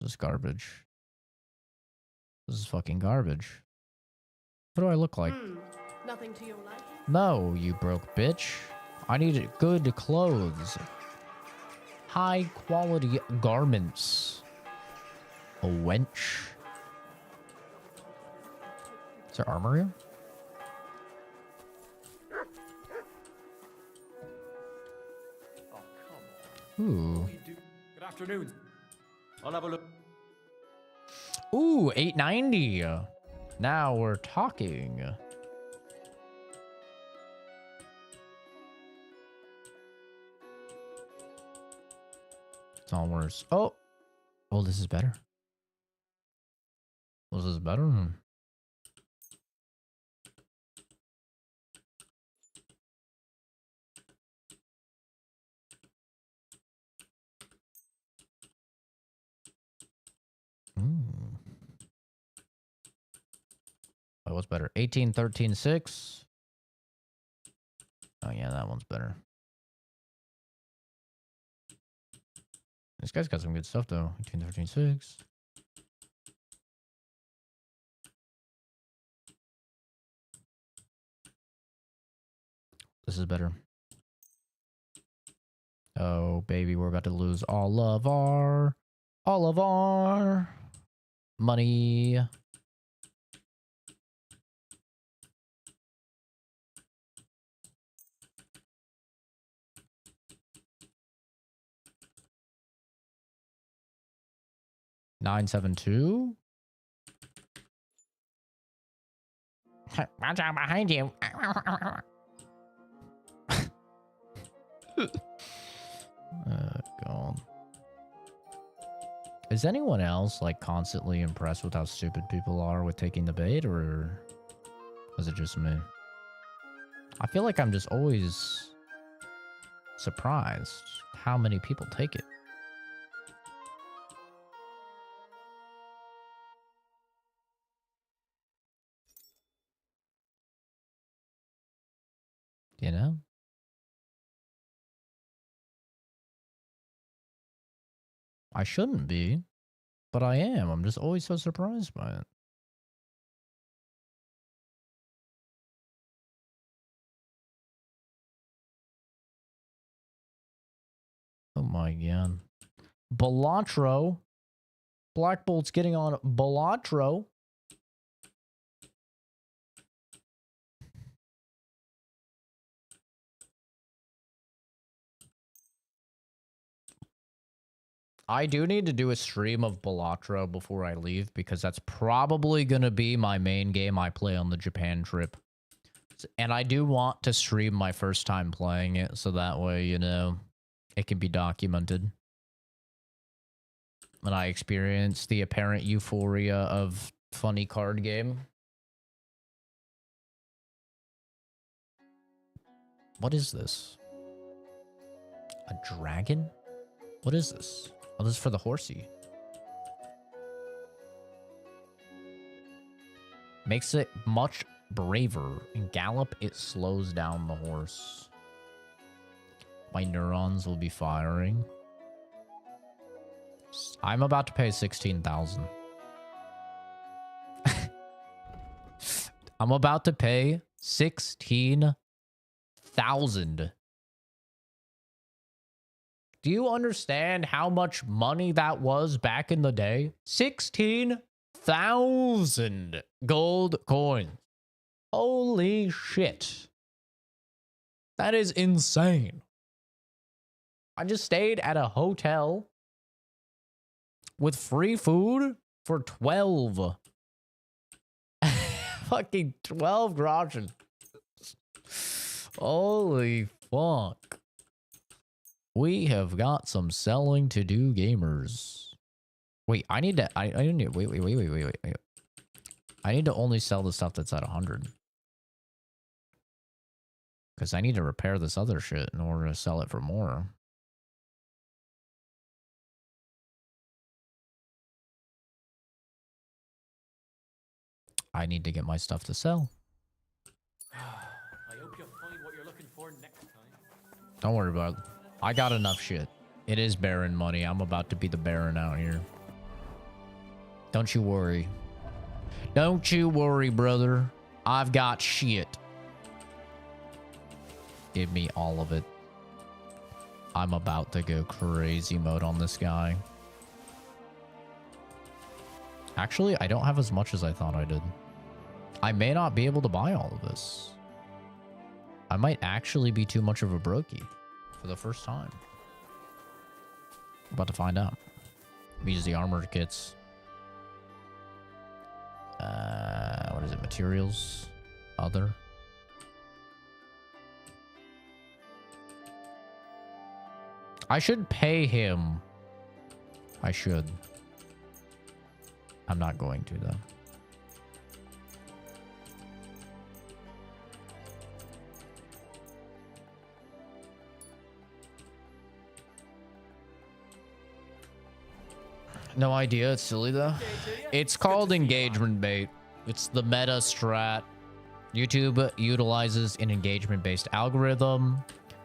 This is garbage. This is fucking garbage. What do I look like? Nothing to your liking? No, you broke bitch. I need good clothes. High quality garments. A wench. Is there armor here? Ooh. Good afternoon. I'll have a look. Ooh, 890. Now we're talking. It's all worse. Oh. Oh, this is better. This is better. Oh, what's better? 18, 13, 6. Oh, yeah, that one's better. This guy's got some good stuff, though. 18, 13, 6. This is better. Oh, baby, we're about to lose all of our money. $972. Watch out behind you. God. Is anyone else like constantly impressed with how stupid people are with taking the bait, or is it just me? I feel like I'm just always surprised how many people take it. You know? I shouldn't be, but I am. I'm just always so surprised by it. Oh my god. Balatro. Black Bolt's getting on Balatro. I do need to do a stream of Balatro before I leave, because that's probably going to be my main game I play on the Japan trip. And I do want to stream my first time playing it, so that way, you know, it can be documented. And I experience the apparent euphoria of funny card game. What is this? A dragon? What is this? Oh, this is for the horsey. Makes it much braver. In gallop, it slows down the horse. My neurons will be firing. I'm about to pay 16,000. I'm about to pay 16,000. Do you understand how much money that was back in the day? 16,000 gold coins. Holy shit. That is insane. I just stayed at a hotel with free food for 12. Fucking 12 groschen. Holy fuck. We have got some selling to do, gamers. Wait, I need to, I need to, wait. I need to only sell the stuff that's at 100. Because I need to repair this other shit in order to sell it for more. I need to get my stuff to sell. I hope you'll find what you're looking for next time. Don't worry about it. I got enough shit. It is Baron money. I'm about to be the Baron out here. Don't you worry. Don't you worry, brother. I've got shit. Give me all of it. I'm about to go crazy mode on this guy. Actually, I don't have as much as I thought I did. I may not be able to buy all of this. I might actually be too much of a brokey for the first time. About to find out. Use the armored kits. What is it? Materials? Other? I should pay him. I should. I'm not going to, though. No idea. It's silly, though. It's called engagement bait. It's the meta strat. YouTube utilizes an engagement-based algorithm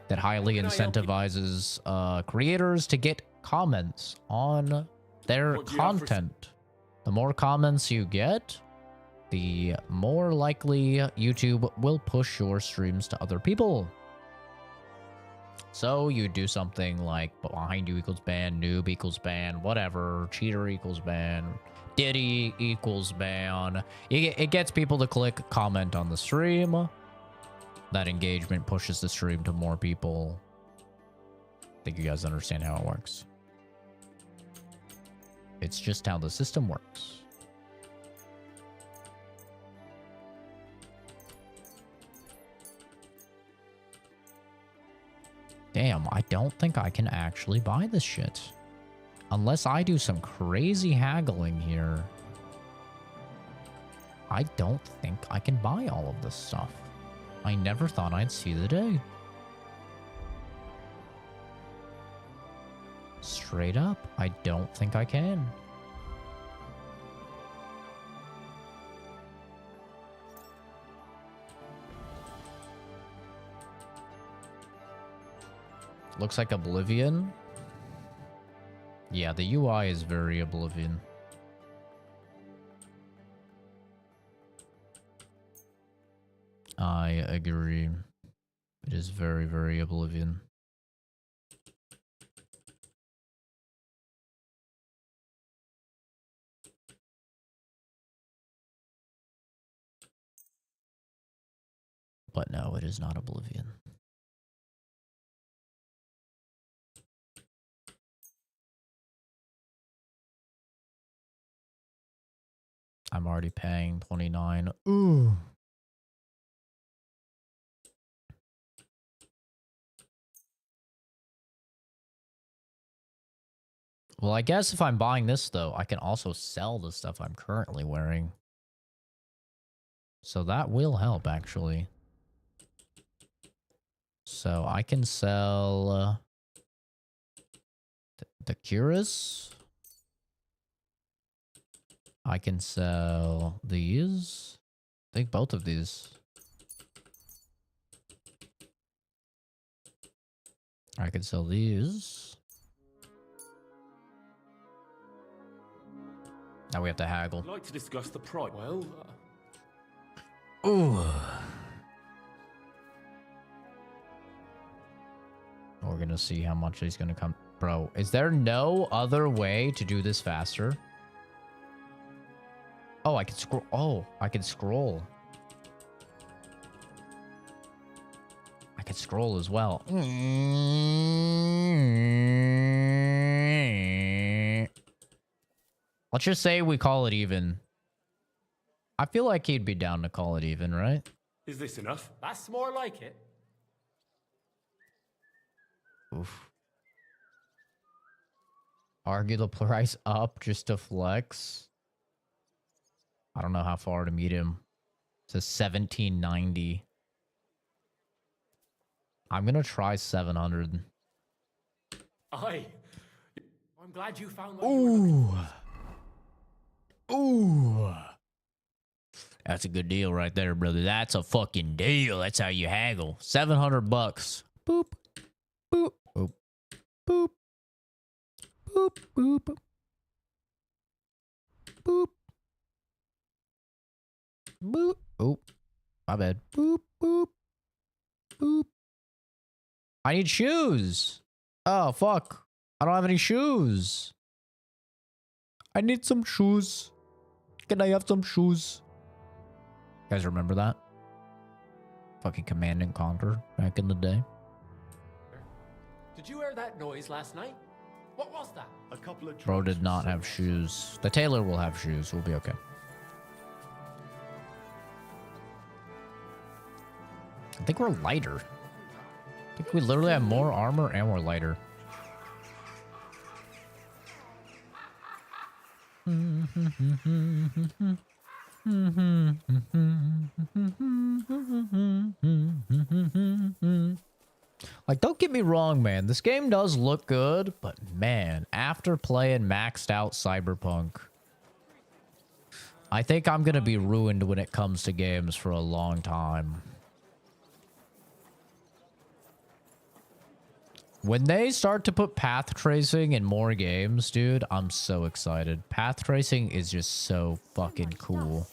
that highly incentivizes creators to get comments on their content. The more comments you get, the more likely YouTube will push your streams to other people. So you do something like behind you equals ban, noob equals ban, whatever, cheater equals ban, Diddy equals ban. It gets people to click comment on the stream. That engagement pushes the stream to more people. I think you guys understand how it works. It's just how the system works. Damn, I don't think I can actually buy this shit. Unless I do some crazy haggling here. I don't think I can buy all of this stuff. I never thought I'd see the day. Straight up, I don't think I can. Looks like Oblivion. Yeah, the UI is very Oblivion. I agree. It is very, very Oblivion. But no, it is not Oblivion. I'm already paying 29. Ooh. Well, I guess if I'm buying this, though, I can also sell the stuff I'm currently wearing. So that will help, actually. So I can sell the Cuirass. I can sell these. I think both of these. I can sell these. Now we have to haggle. I'd like to discuss the price. Well, Ooh. We're gonna see how much he's gonna come. Bro, is there no other way to do this faster? Oh, I can scroll. Oh, I can scroll. I can scroll as well. Let's just say we call it even. I feel like he'd be down to call it even, right? is this enough? That's more like it. Oof. Argue the price up just to flex. I don't know how far to meet him. It says 1790. I'm gonna try 700. Aye. I'm glad you found what Ooh. Ooh. That's a good deal right there, brother. That's a fucking deal. That's how you haggle. 700 bucks. Boop. Boop. Boop. Boop. Boop. Boop. Boop. Boop. Oh, my bad. Boop. Boop. Boop. I need shoes. Oh, fuck. I don't have any shoes. I need some shoes. Can I have some shoes? You guys remember that? Fucking Command and Conquer back in the day. Did you hear that noise last night? What was that? A couple of Bro did not have shoes. The tailor will have shoes. We'll be okay. I think we're lighter. I think we literally have more armor and we're lighter. Like, don't get me wrong, man. This game does look good, but man, after playing maxed out Cyberpunk, I think I'm gonna be ruined when it comes to games for a long time. When they start to put path tracing in more games, dude, I'm so excited. Path tracing is just so fucking cool.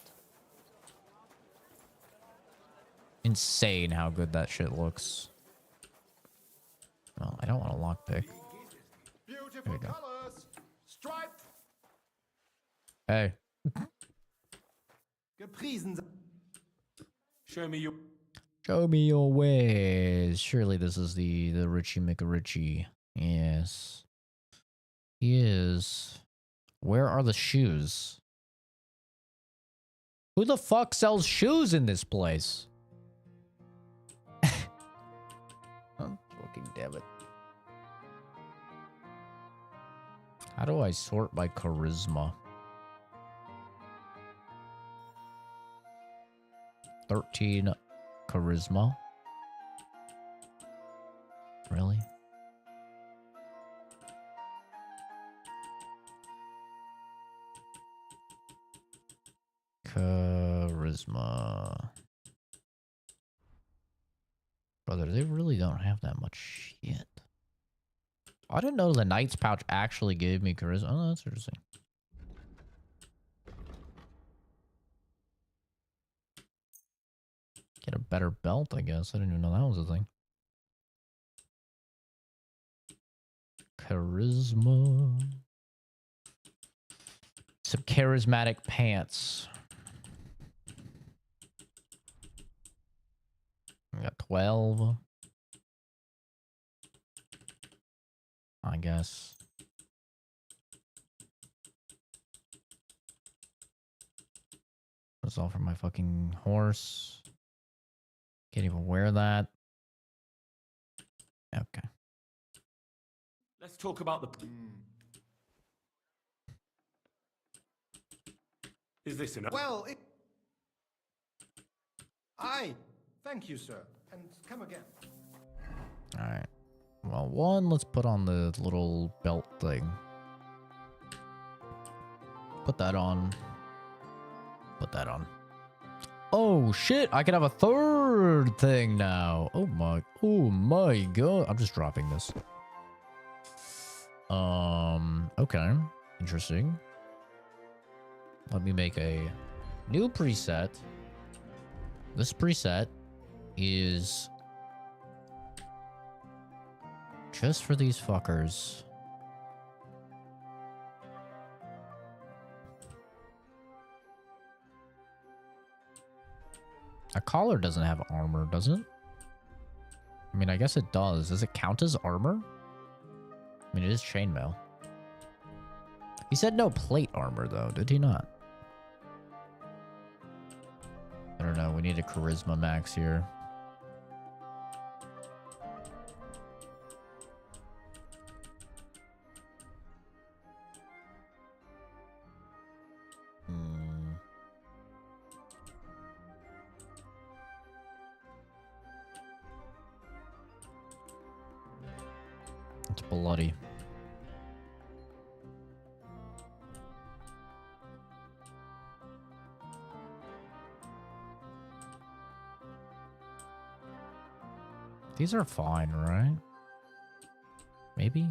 Insane how good that shit looks. Well, I don't want a lockpick. There we go. Striped. Hey. Show me your... Show me your ways. Surely this is the Richie McRitchie. Yes. He is. Where are the shoes? Who the fuck sells shoes in this place? Oh, fucking damn it. How do I sort by charisma? 13 charisma. Really? Charisma. Brother, they really don't have that much shit. I didn't know the Knight's Pouch actually gave me charisma. Oh, that's interesting. Get a better belt, I guess. I didn't even know that was a thing. Charisma. Some charismatic pants. I got 12. I guess. That's all for my fucking horse. Can't even wear that. Okay. Let's talk about the... Is this enough? Well, Aye. Thank you, sir. And come again. Alright. Well, one, let's put on the little belt thing. Put that on. Put that on. Oh, shit. I can have a third thing now. Oh my god. I'm just dropping this. Okay. Interesting. Let me make a new preset. This preset is just for these fuckers. A collar doesn't have armor, does it? I mean, I guess it does. Does it count as armor? I mean, it is chainmail. He said no plate armor, though, did he not? I don't know. We need a charisma max here. It's bloody. These are fine, right? Maybe?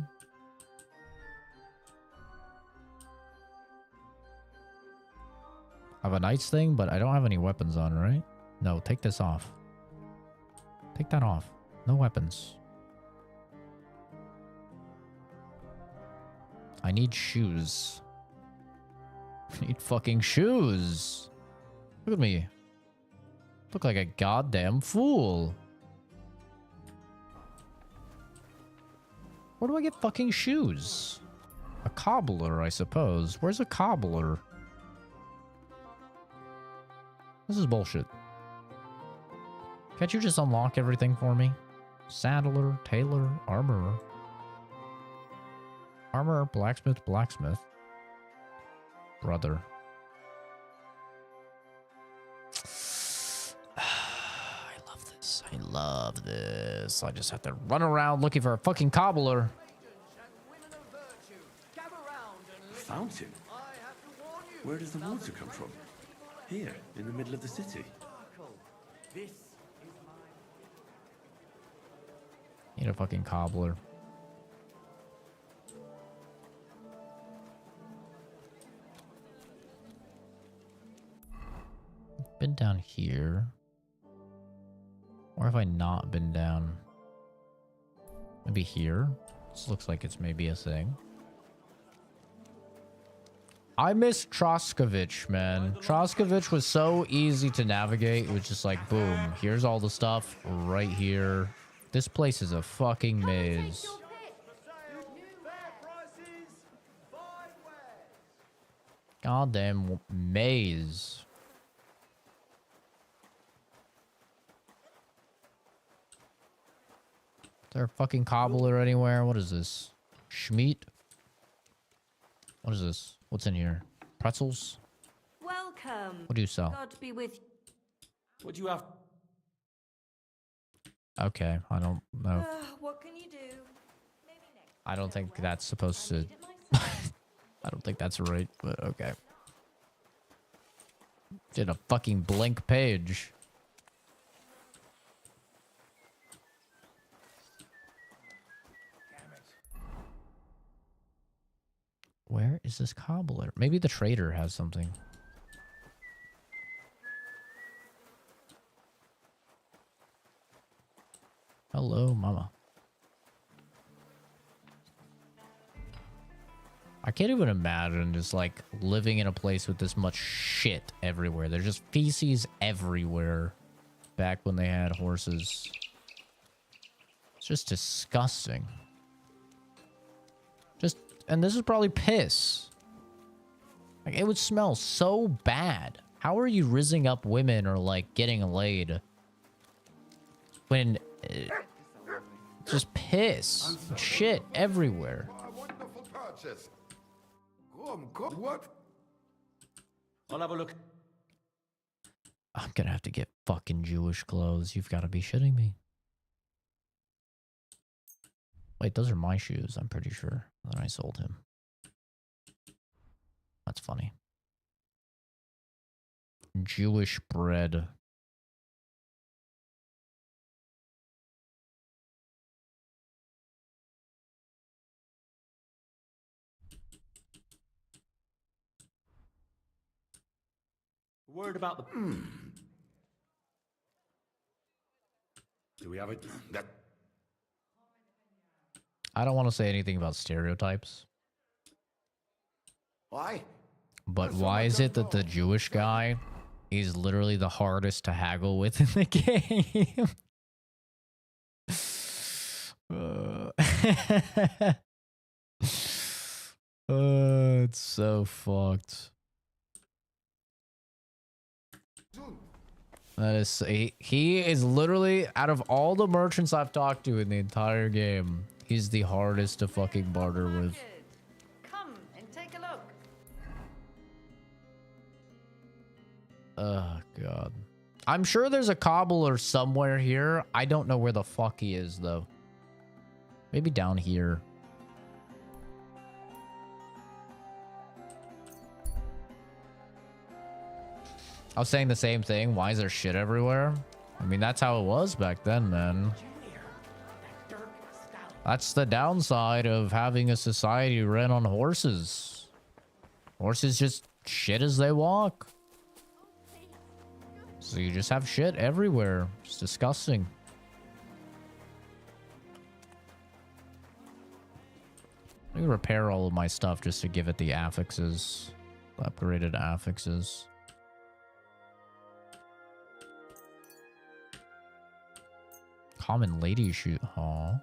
I have a knight's thing, but I don't have any weapons on, right? No, take this off. Take that off. No weapons. I need shoes. I need fucking shoes. Look at me. Look like a goddamn fool. Where do I get fucking shoes? A cobbler, I suppose. Where's a cobbler? This is bullshit. Can't you just unlock everything for me? Saddler, tailor, armorer. Armorer, blacksmith, blacksmith. Brother. I love this. I love this. I just have to run around looking for a fucking cobbler. Fountain? Where does the water come from? Here, in the middle of the city. Need a fucking cobbler. Been down here. Or have I not been down? Maybe here? This looks like it's maybe a thing. I miss Troskovich, man. Troskovich was so easy to navigate. It was just like, boom, here's all the stuff right here. This place is a fucking maze. Goddamn maze. Is there a fucking cobbler anywhere? What is this? Schmeat? What is this? What's in here? Pretzels? Welcome. What do you sell? God be with you. What do you have? Okay, I don't know. What can you do? I don't think that's supposed to... I don't think that's right, but okay. Did a fucking blank page. Where is this cobbler? Maybe the trader has something. Hello, mama. I can't even imagine just like living in a place with this much shit everywhere. There's just feces everywhere back when they had horses. It's just disgusting. And this is probably piss. Like, it would smell so bad. How are you rizzing up women or like getting laid when just piss shit everywhere? What? I'll have a look. I'm gonna have to get fucking Jewish clothes. You've got to be shitting me. Wait, those are my shoes, I'm pretty sure. That I sold him. That's funny. Jewish bread. Word about the... Do we have it? That... I don't want to say anything about stereotypes. Why? But why is it that the Jewish guy is literally the hardest to haggle with in the game? It's so fucked. That is, he is literally, out of all the merchants I've talked to in the entire game, he's the hardest to fucking barter with. Come and take a look. Oh, God. I'm sure there's a cobbler somewhere here. I don't know where the fuck he is, though. Maybe down here. I was saying the same thing. Why is there shit everywhere? I mean, that's how it was back then, man. That's the downside of having a society ran on horses. Horses just shit as they walk. So you just have shit everywhere. It's disgusting. Let me repair all of my stuff just to give it the affixes. The upgraded affixes. Common lady shoot. Aw.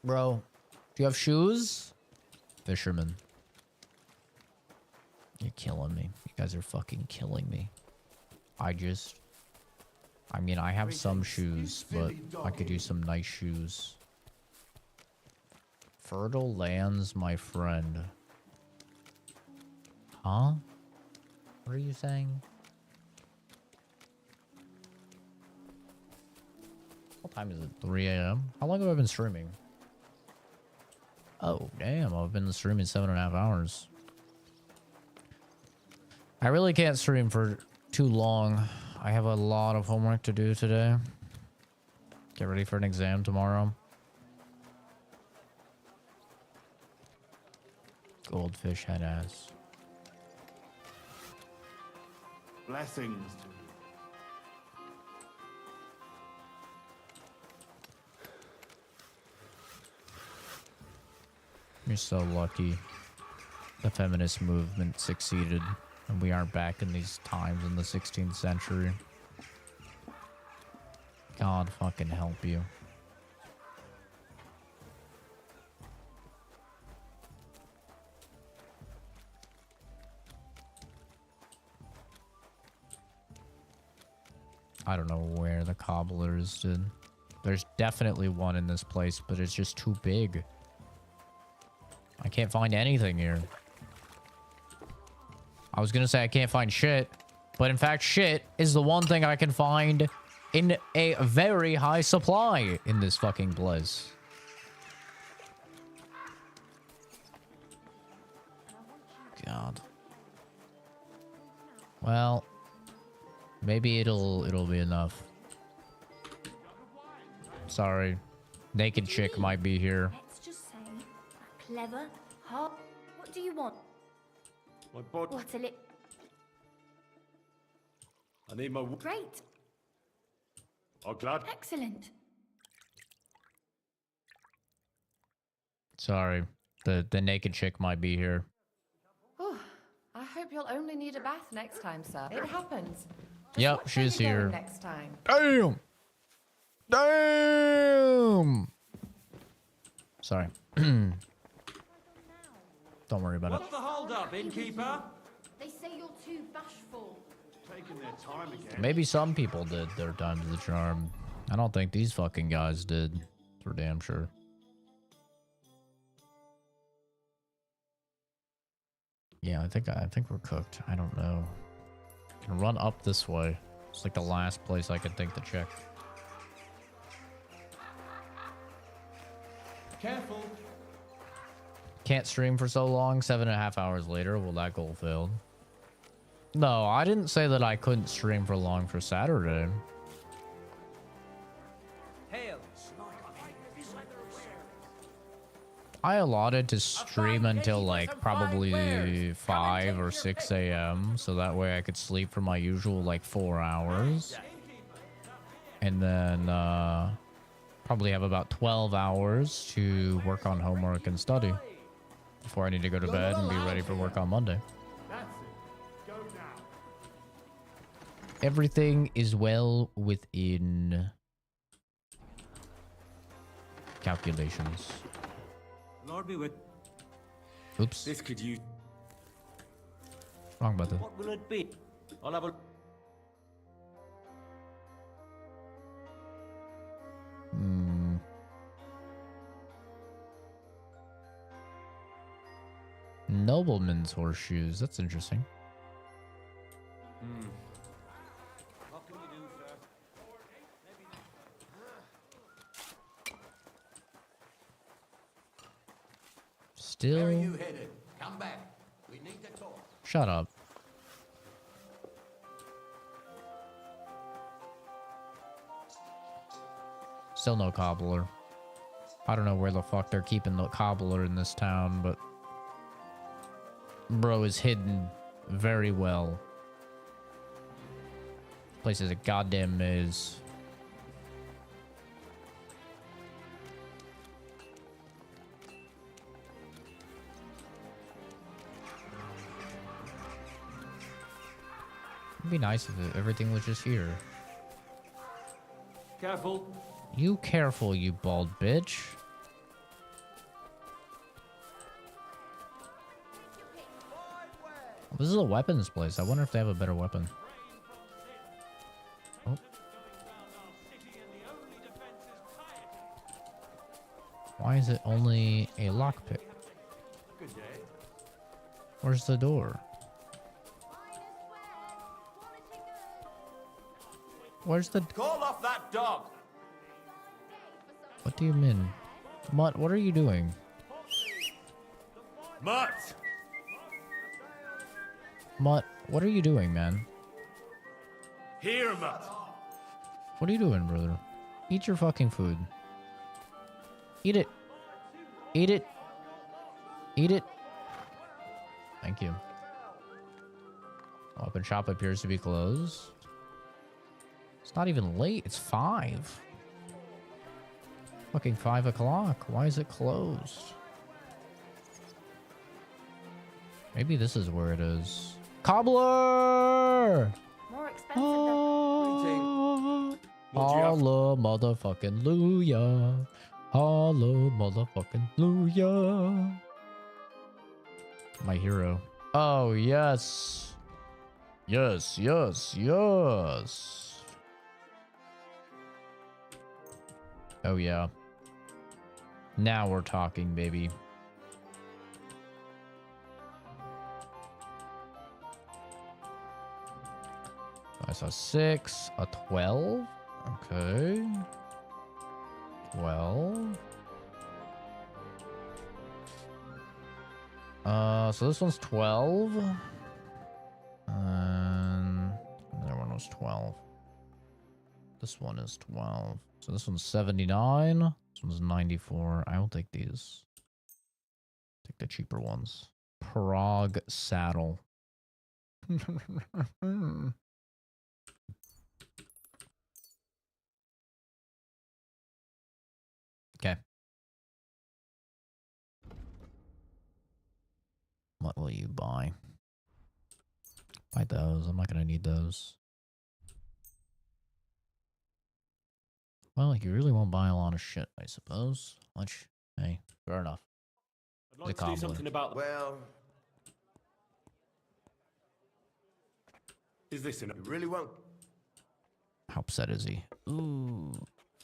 Bro, do you have shoes? Fisherman. You're killing me. You guys are fucking killing me. I mean, I have some shoes, but I could use some nice shoes. Fertile lands, my friend. Huh? What are you saying? What time is it? 3 a.m.? How long have I been streaming? Oh, damn. I've been streaming 7.5 hours. I really can't stream for too long. I have a lot of homework to do today. Get ready for an exam tomorrow. Goldfish head ass. Blessings to you. You're so lucky. The feminist movement succeeded, and we aren't back in these times in the 16th century. God fucking help you. I don't know where the cobblers did. There's definitely one in this place, but it's just too big. I can't find anything here. I was gonna say I can't find shit, but in fact shit is the one thing I can find in a very high supply in this fucking place. God. Well, maybe it'll be enough. Sorry. Naked chick might be here. Let's just say, clever, hot. What do you want? What a lip. I need my... Great. Oh, glad. Excellent. Sorry. The naked chick might be here. Oh, I hope you'll only need a bath next time, sir. It happens. Just Yep, what say she's you go here. next time. Damn! Damn! Sorry. Don't worry about it. What's the hold up, innkeeper? They say you're too bashful. Taking their time again. Maybe some people did their time to the charm. I don't think these fucking guys did. For damn sure. Yeah, I think we're cooked. I don't know. Can run up this way. It's like the last place I could think to check. Careful. Can't stream for so long. 7.5 hours later. Well, that goal failed. No, I didn't say that I couldn't stream for long for Saturday. Hail. I allotted to stream until like probably 5 or 6 a.m. so that way I could sleep for my usual like 4 hours. And then probably have about 12 hours to work on homework and study before I need to go to bed and be ready for work on Monday. That's it. Go now. Everything is well within calculations. Lord be with. Oops. This could use... Wrong button. What will it be? I'll have a... Nobleman's horseshoes. That's interesting. What can you do, sir? Still. Where are you headed? Come back. We need to talk. Shut up. Still no cobbler. I don't know where the fuck they're keeping the cobbler in this town, but bro is hidden very well. Place is a goddamn maze. It'd be nice if everything was just here. Careful. You careful, you bald bitch. This is a weapons place. I wonder if they have a better weapon. Oh. Why is it only a lockpick? Good day. Where's the door? Where's the... Call off that dog! What do you mean? Mutt, what are you doing? Mutt! Mutt, what are you doing, man? Here, Mutt! What are you doing, brother? Eat your fucking food. Eat it. Eat it. Eat it. Thank you. Weapon shop appears to be closed. It's not even late. It's 5. Fucking 5 o'clock. Why is it closed? Maybe this is where it is. Cobbler! More expensive than... Holla motherfucking Luya. Holla motherfucking Luya. My hero. Oh, yes. Yes, yes, yes. Oh, yeah. Now we're talking, baby. I saw 6, a 12. Okay. 12. So this one's 12. And the other one was 12. This one is 12. So this one's 79. This one's 94. I will take these. Take the cheaper ones. Prague saddle. Okay. What will you buy? Buy those. I'm not gonna need those. Well, you really won't buy a lot of shit, I suppose. Which, hey, fair enough. I'd like to do something about... Well... Is this enough? You really won't? How upset is he? Ooh.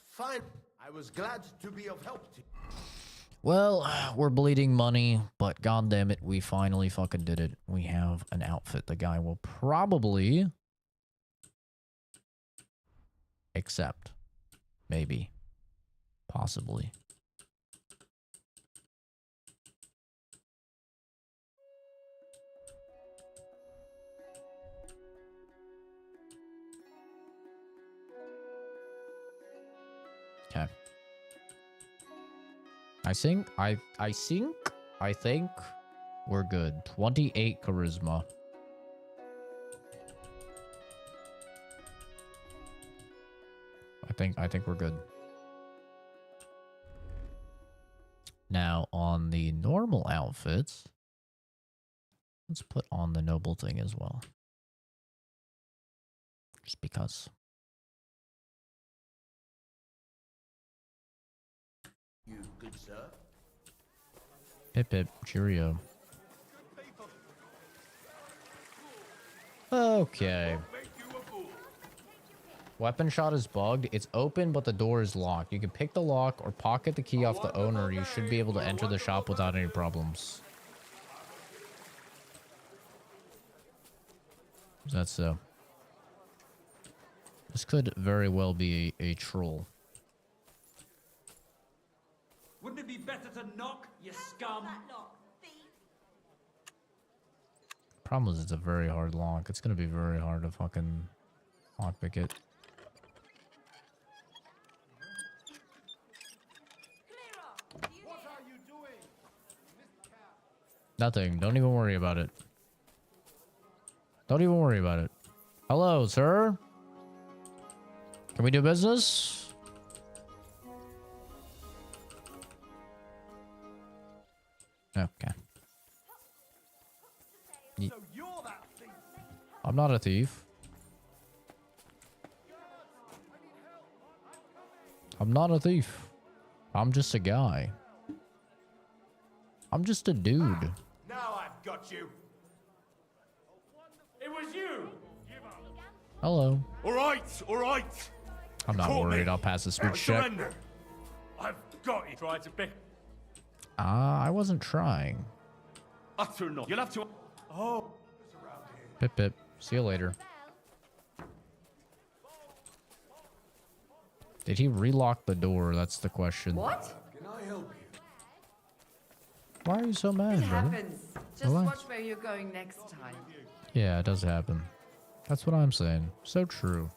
Fine. I was glad to be of help to you. Well, we're bleeding money, but goddamn it, we finally fucking did it. We have an outfit the guy will probably accept. Maybe. Possibly. Okay. I think we're good. 28 charisma. I think we're good. Now on the normal outfits, let's put on the noble thing as well. Just because. You good, sir? Pip pip, cheerio. Okay. Weapon shot is bugged. It's open, but the door is locked. You can pick the lock or pocket the key off the owner. You should be able to enter the shop without any problems. Is that so? This could very well be a troll. Wouldn't it be better to knock, you scum? Problem is, it's a very hard lock. It's gonna be very hard to fucking lockpick it. What are you doing? Nothing. Don't even worry about it. Don't even worry about it. Hello, sir. Can we do business? Okay. So you're that thief. I'm not a thief. I'm not a thief. I'm just a guy. I'm just a dude. Now I've got you. It was you. Hello. All right. I'm not worried. I'll pass the speech check. Surrender. I've got you. Tried to pick. I wasn't trying. Utter not. You'll have to. Oh. Pip pip. See you later. Did he relock the door? That's the question. What? Can I help you? Why are you so mad, It brother? happens. Just Relax. watch where you're going next time. Yeah, it does happen. That's what I'm saying. So true.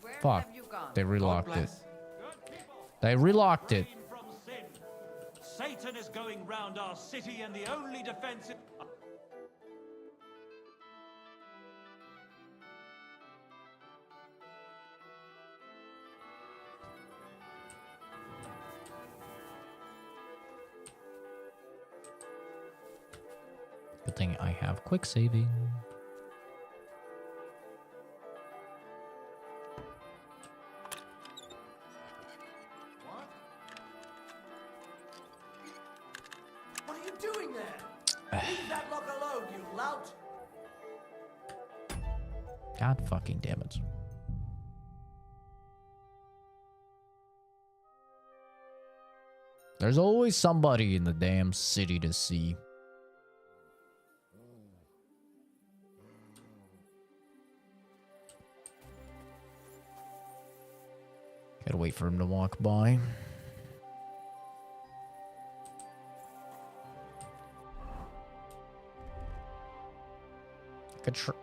Where Fuck. have you gone? They relocked it. They relocked it. From sin. Satan is going round our city, and the only defense. Good thing I have quick saving. What are you doing there? Leave that lock alone, you lout. God fucking damn it. There's always somebody in the damn city to see. Gotta wait for him to walk by.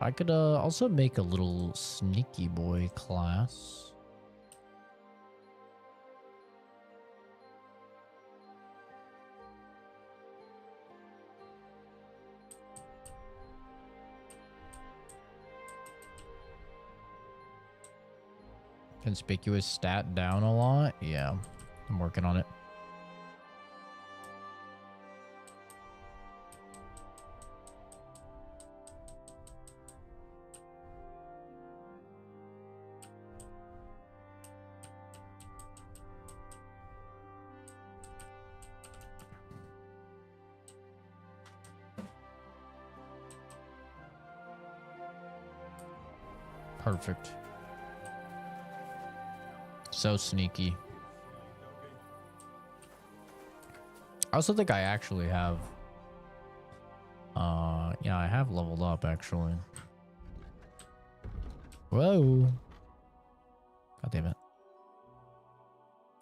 I could also make a little sneaky boy class. Conspicuous stat down a lot? Yeah, I'm working on it. Perfect. So sneaky. I also think I actually have yeah, I have leveled up actually. Whoa. God damn it.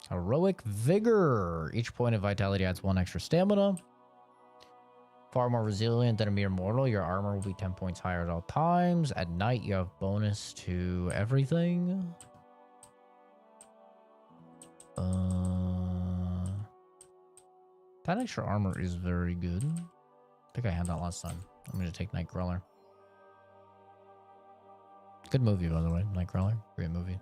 Heroic Vigor. Each point of vitality adds 1 extra stamina. Far more resilient than a mere mortal. Your armor will be 10 points higher at all times. At night, you have bonus to everything. That extra armor is very good. I think I had that last time. I'm going to take Nightcrawler. Good movie, by the way. Nightcrawler. Great movie.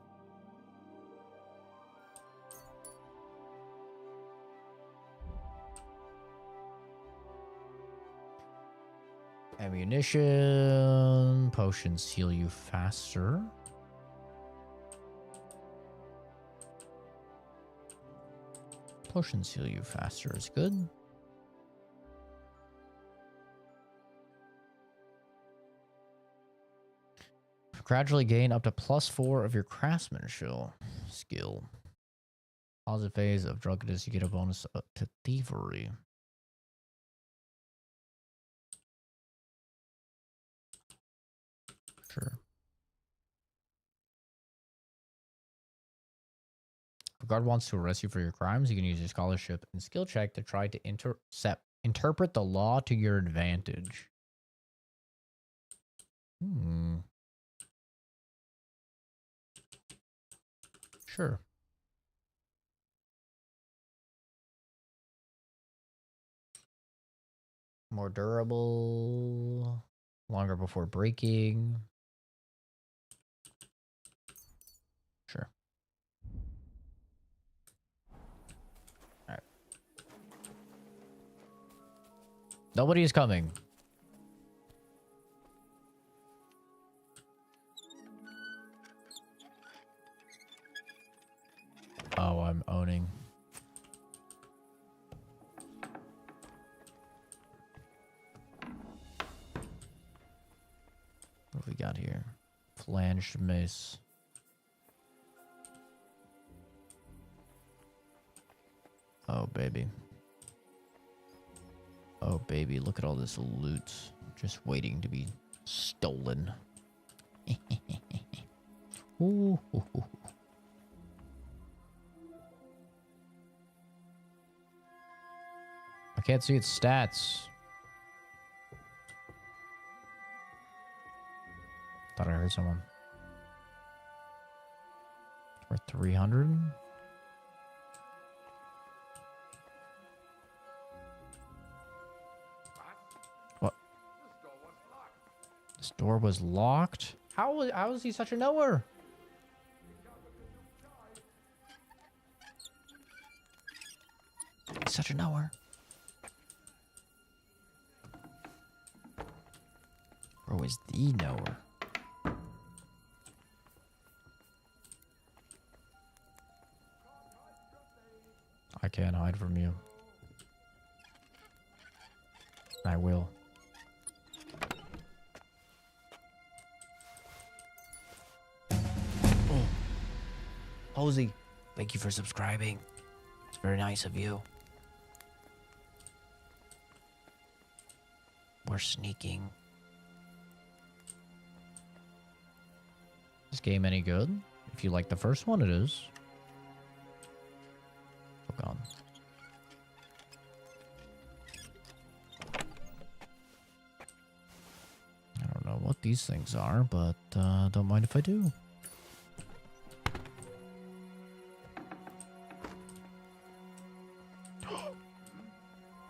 Ammunition. Potions heal you faster. Potions heal you faster is good. Gradually gain up to +4 of your craftsmanship skill. Positive phase of drunkenness, you get a bonus to thievery. Sure. If a guard wants to arrest you for your crimes, you can use your scholarship and skill check to try to interpret the law to your advantage. Sure. More durable. Longer before breaking. Sure. Alright. Nobody is coming. Oh, I'm owning. What have we got here? Flanged mace. Oh, baby. Oh, baby. Look at all this loot. Just waiting to be stolen. Ooh. I can't see its stats. Thought I heard someone. We're 300. What? This door was locked? How is he such a knower? He's such a knower. Bro is the knower. I can't hide from you. I will. Oh. Posey, thank you for subscribing. It's very nice of you. We're sneaking. Is this game any good? If you like the first one, it is. Oh, God. I don't know what these things are, but don't mind if I do.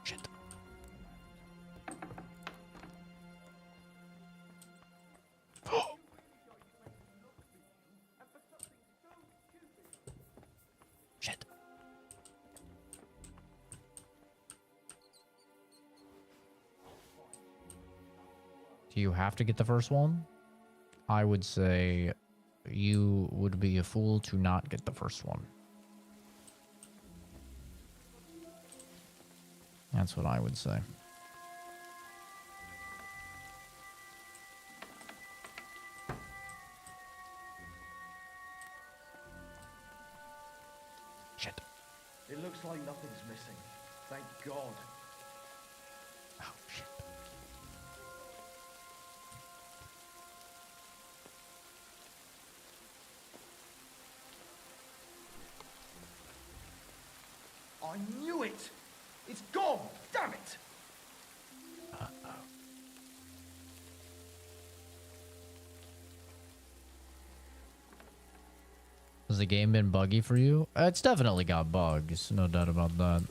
Shit. Shit. Do you have to get the first one? I would say you would be a fool to not get the first one. That's what I would say. Shit. It looks like nothing's missing. Thank God. Oh, shit. I knew it! It's gone! Damn it! Has the game been buggy for you? It's definitely got bugs, no doubt about that.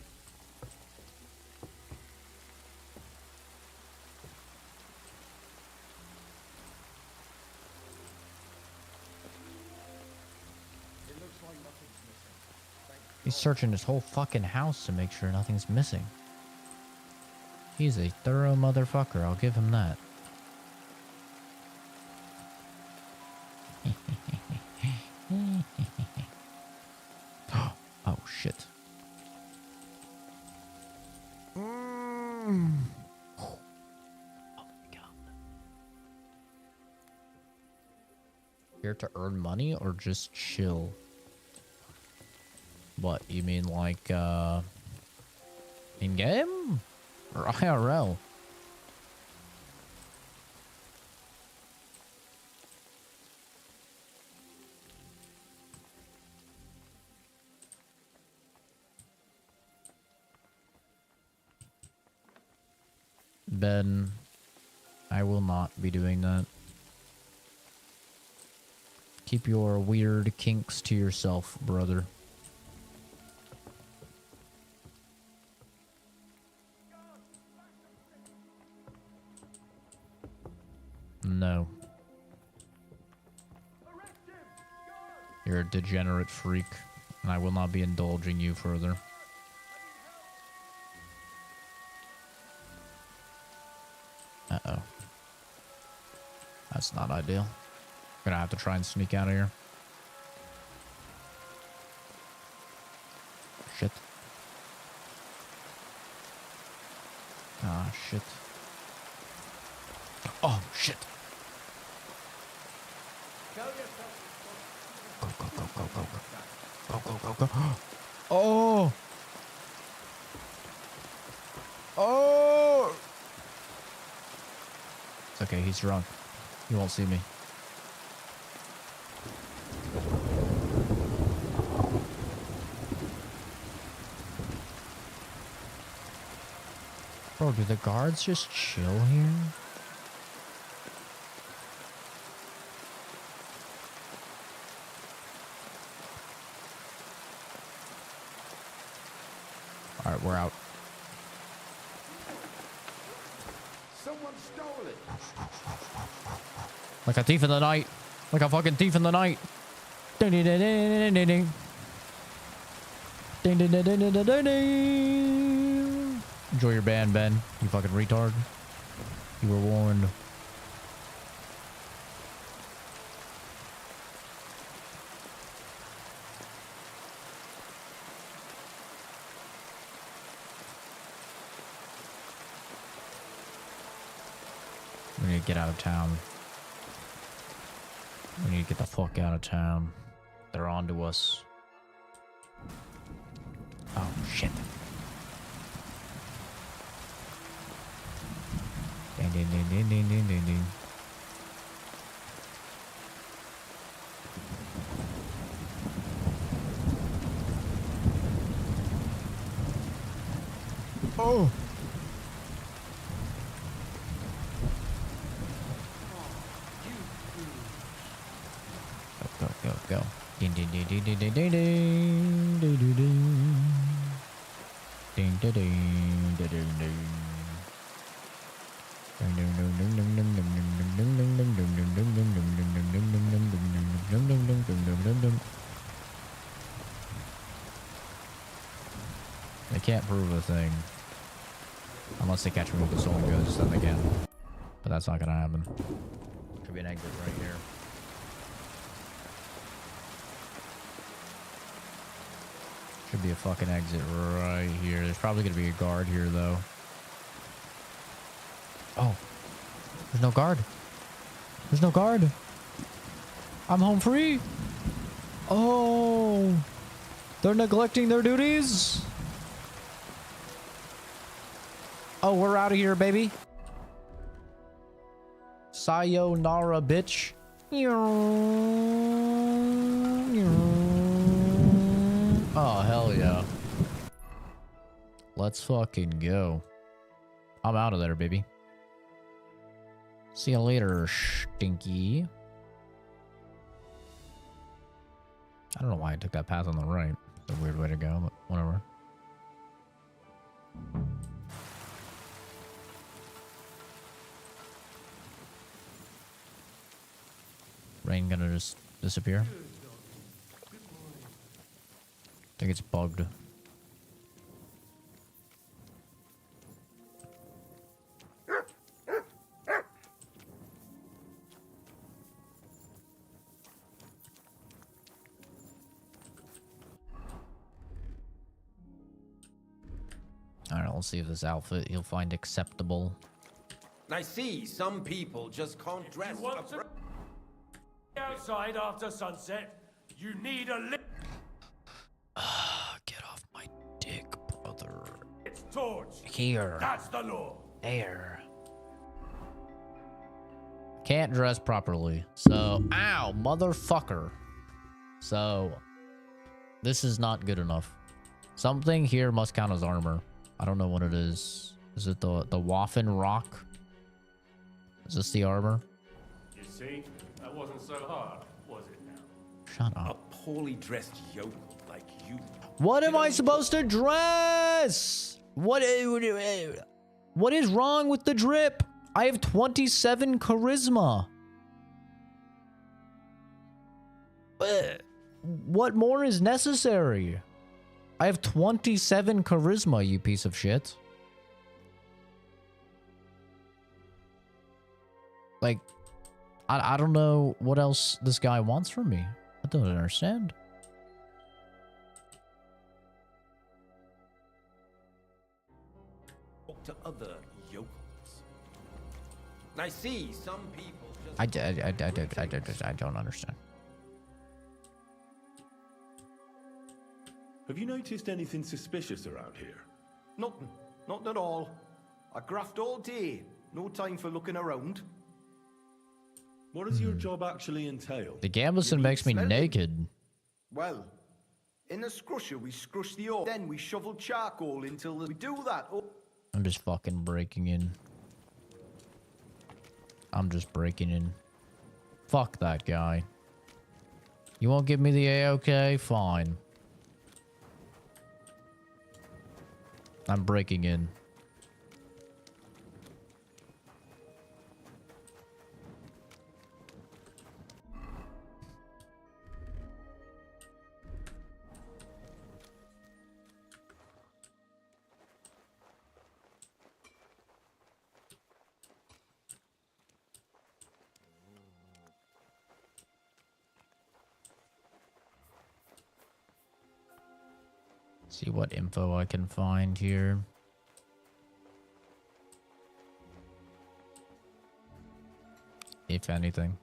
It looks like nothing's missing. Thank He's searching his whole fucking house to make sure nothing's missing. He's a thorough motherfucker, I'll give him that. Oh, shit. Oh, my God. Here to earn money or just chill? What, you mean like, in-game? Or IRL? Ben. I will not be doing that. Keep your weird kinks to yourself, brother. No. You're a degenerate freak, and I will not be indulging you further. Uh-oh. That's not ideal. Gonna have to try and sneak out of here. Shit. Ah, shit. Oh, shit. Go, go, go, go, go, go. Go, go, go, go. Oh! Oh! It's okay, he's drunk. He won't see me. Bro, do the guards just chill here? Alright, we're out. Someone stole it. Like a thief in the night. Like a fucking thief in the night. Ding ding ding ding ding ding. Ding ding ding ding ding ding ding. Enjoy your band, Ben. You fucking retard. You were warned. We need to get out of town. We need to get the fuck out of town. They're on to us. Oh, shit. Ding, ding, ding, ding, ding, ding, ding, ding. Oh! Go, go, go, go. Ding, ding, ding, ding, ding, ding, ding, ding, ding, ding, ding. Ding, ding, ding, ding, ding, ding. They can't prove a thing. Unless they catch me with the stolen goods, then they can. But that's not gonna happen. Could be an exit right here. Should be a fucking exit right here. There's probably gonna be a guard here, though. Oh. There's no guard. There's no guard. I'm home free. Oh. They're neglecting their duties. Oh, we're out of here, baby. Sayonara, bitch. Oh, hell yeah. Let's fucking go. I'm out of there, baby. See you later, stinky. I don't know why I took that path on the right. It's a weird way to go, but whatever. Rain gonna just disappear? I think it's bugged. Alright, let's see if this outfit he'll find acceptable. I see some people just can't dress up. Outside after sunset, you need a lift. Get off my dick, brother. It's torch. Here. That's the law. There. Can't dress properly. So, ow, motherfucker. So, this is not good enough. Something here must count as armor. I don't know what it is. Is it the Waffen Rock? Is this the armor? You see, that wasn't so hard, was it now? Shut up. A poorly dressed yokel like you. What am I supposed to dress? What is wrong with the drip? I have 27 charisma. What more is necessary? I have 27 charisma, you piece of shit. Like, I don't know what else this guy wants from me. I don't understand. To other yokels. I see some people just... I don't understand. Have you noticed anything suspicious around here? Nothing. Nothing at all. I graft all day. No time for looking around. What does your job actually entail? The Gambeson makes me naked. Well, in the scrusher we scrush the ore. Then we shovel charcoal until we do that. Oh. I'm just fucking breaking in. I'm just breaking in. Fuck that guy. You won't give me the A-OK? Fine. I'm breaking in. See what info I can find here. If anything.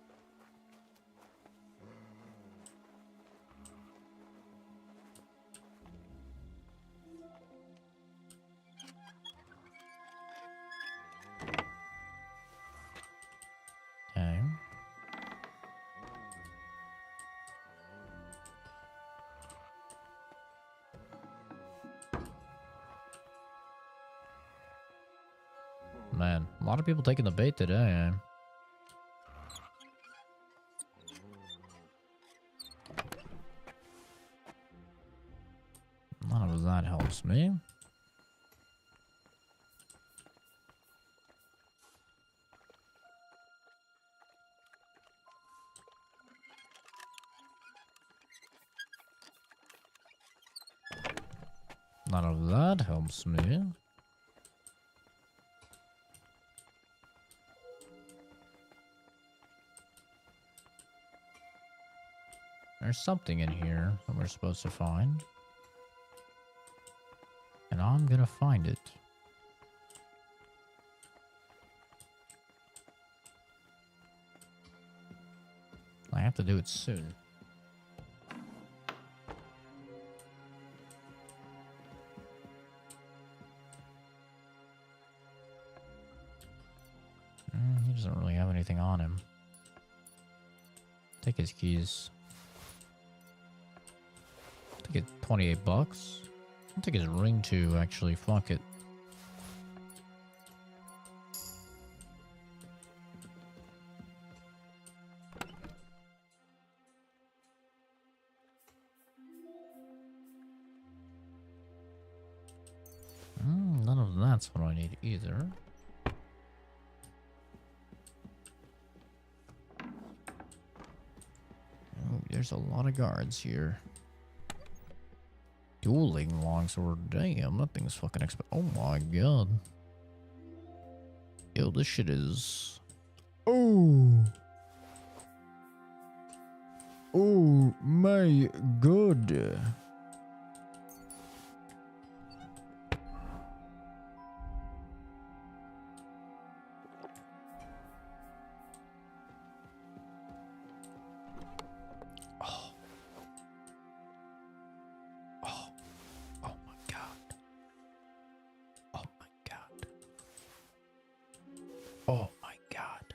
Okay. Man, a lot of people taking the bait today. None of that helps me. None of that helps me. There's something in here that we're supposed to find. And I'm gonna find it. I have to do it soon. He doesn't really have anything on him. Take his keys. Take it 28 bucks. I'll take his ring too, actually. Fuck it. None of that's what I need either. Oh, there's a lot of guards here. Dueling longsword, damn, that thing's fucking oh my god. Yo, this shit is... Oh! Oh my god. Oh my god.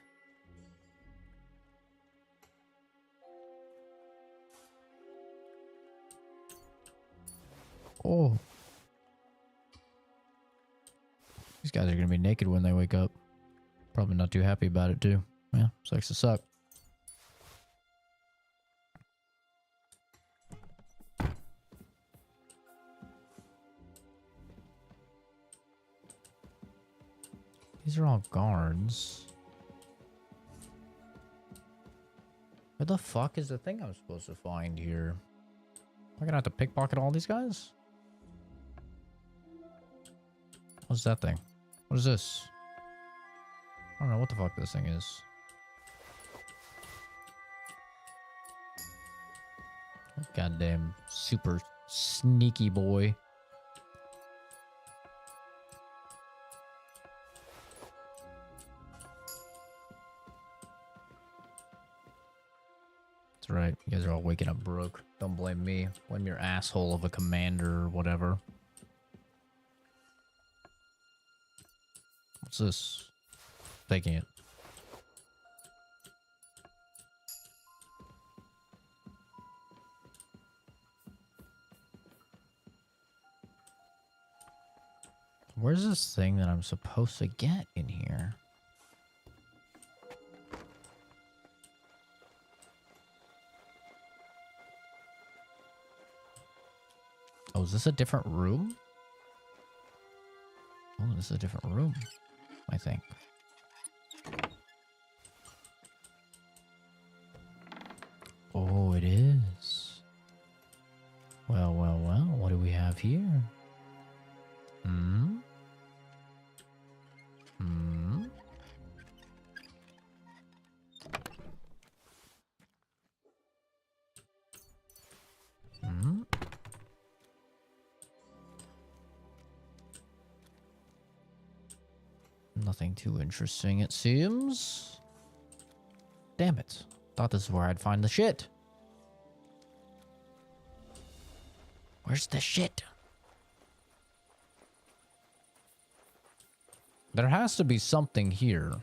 Oh. These guys are gonna be naked when they wake up. Probably not too happy about it too. Yeah, sucks to suck. These are all guards. Where the fuck is the thing I'm supposed to find here? Am I gonna have to pickpocket all these guys? What's that thing? What is this? I don't know what the fuck this thing is. Goddamn super sneaky boy. That's right. You guys are all waking up broke. Don't blame me. Blame your asshole of a commander or whatever. What's this? Taking it. Where's this thing that I'm supposed to get in here? Oh, is this a different room? Oh, this is a different room, I think. Oh, it is. Well, well, well, what do we have here? Hmm? Hmm? Hmm? Nothing too interesting, it seems. Damn it. Thought this is where I'd find the shit. Where's the shit? There has to be something here.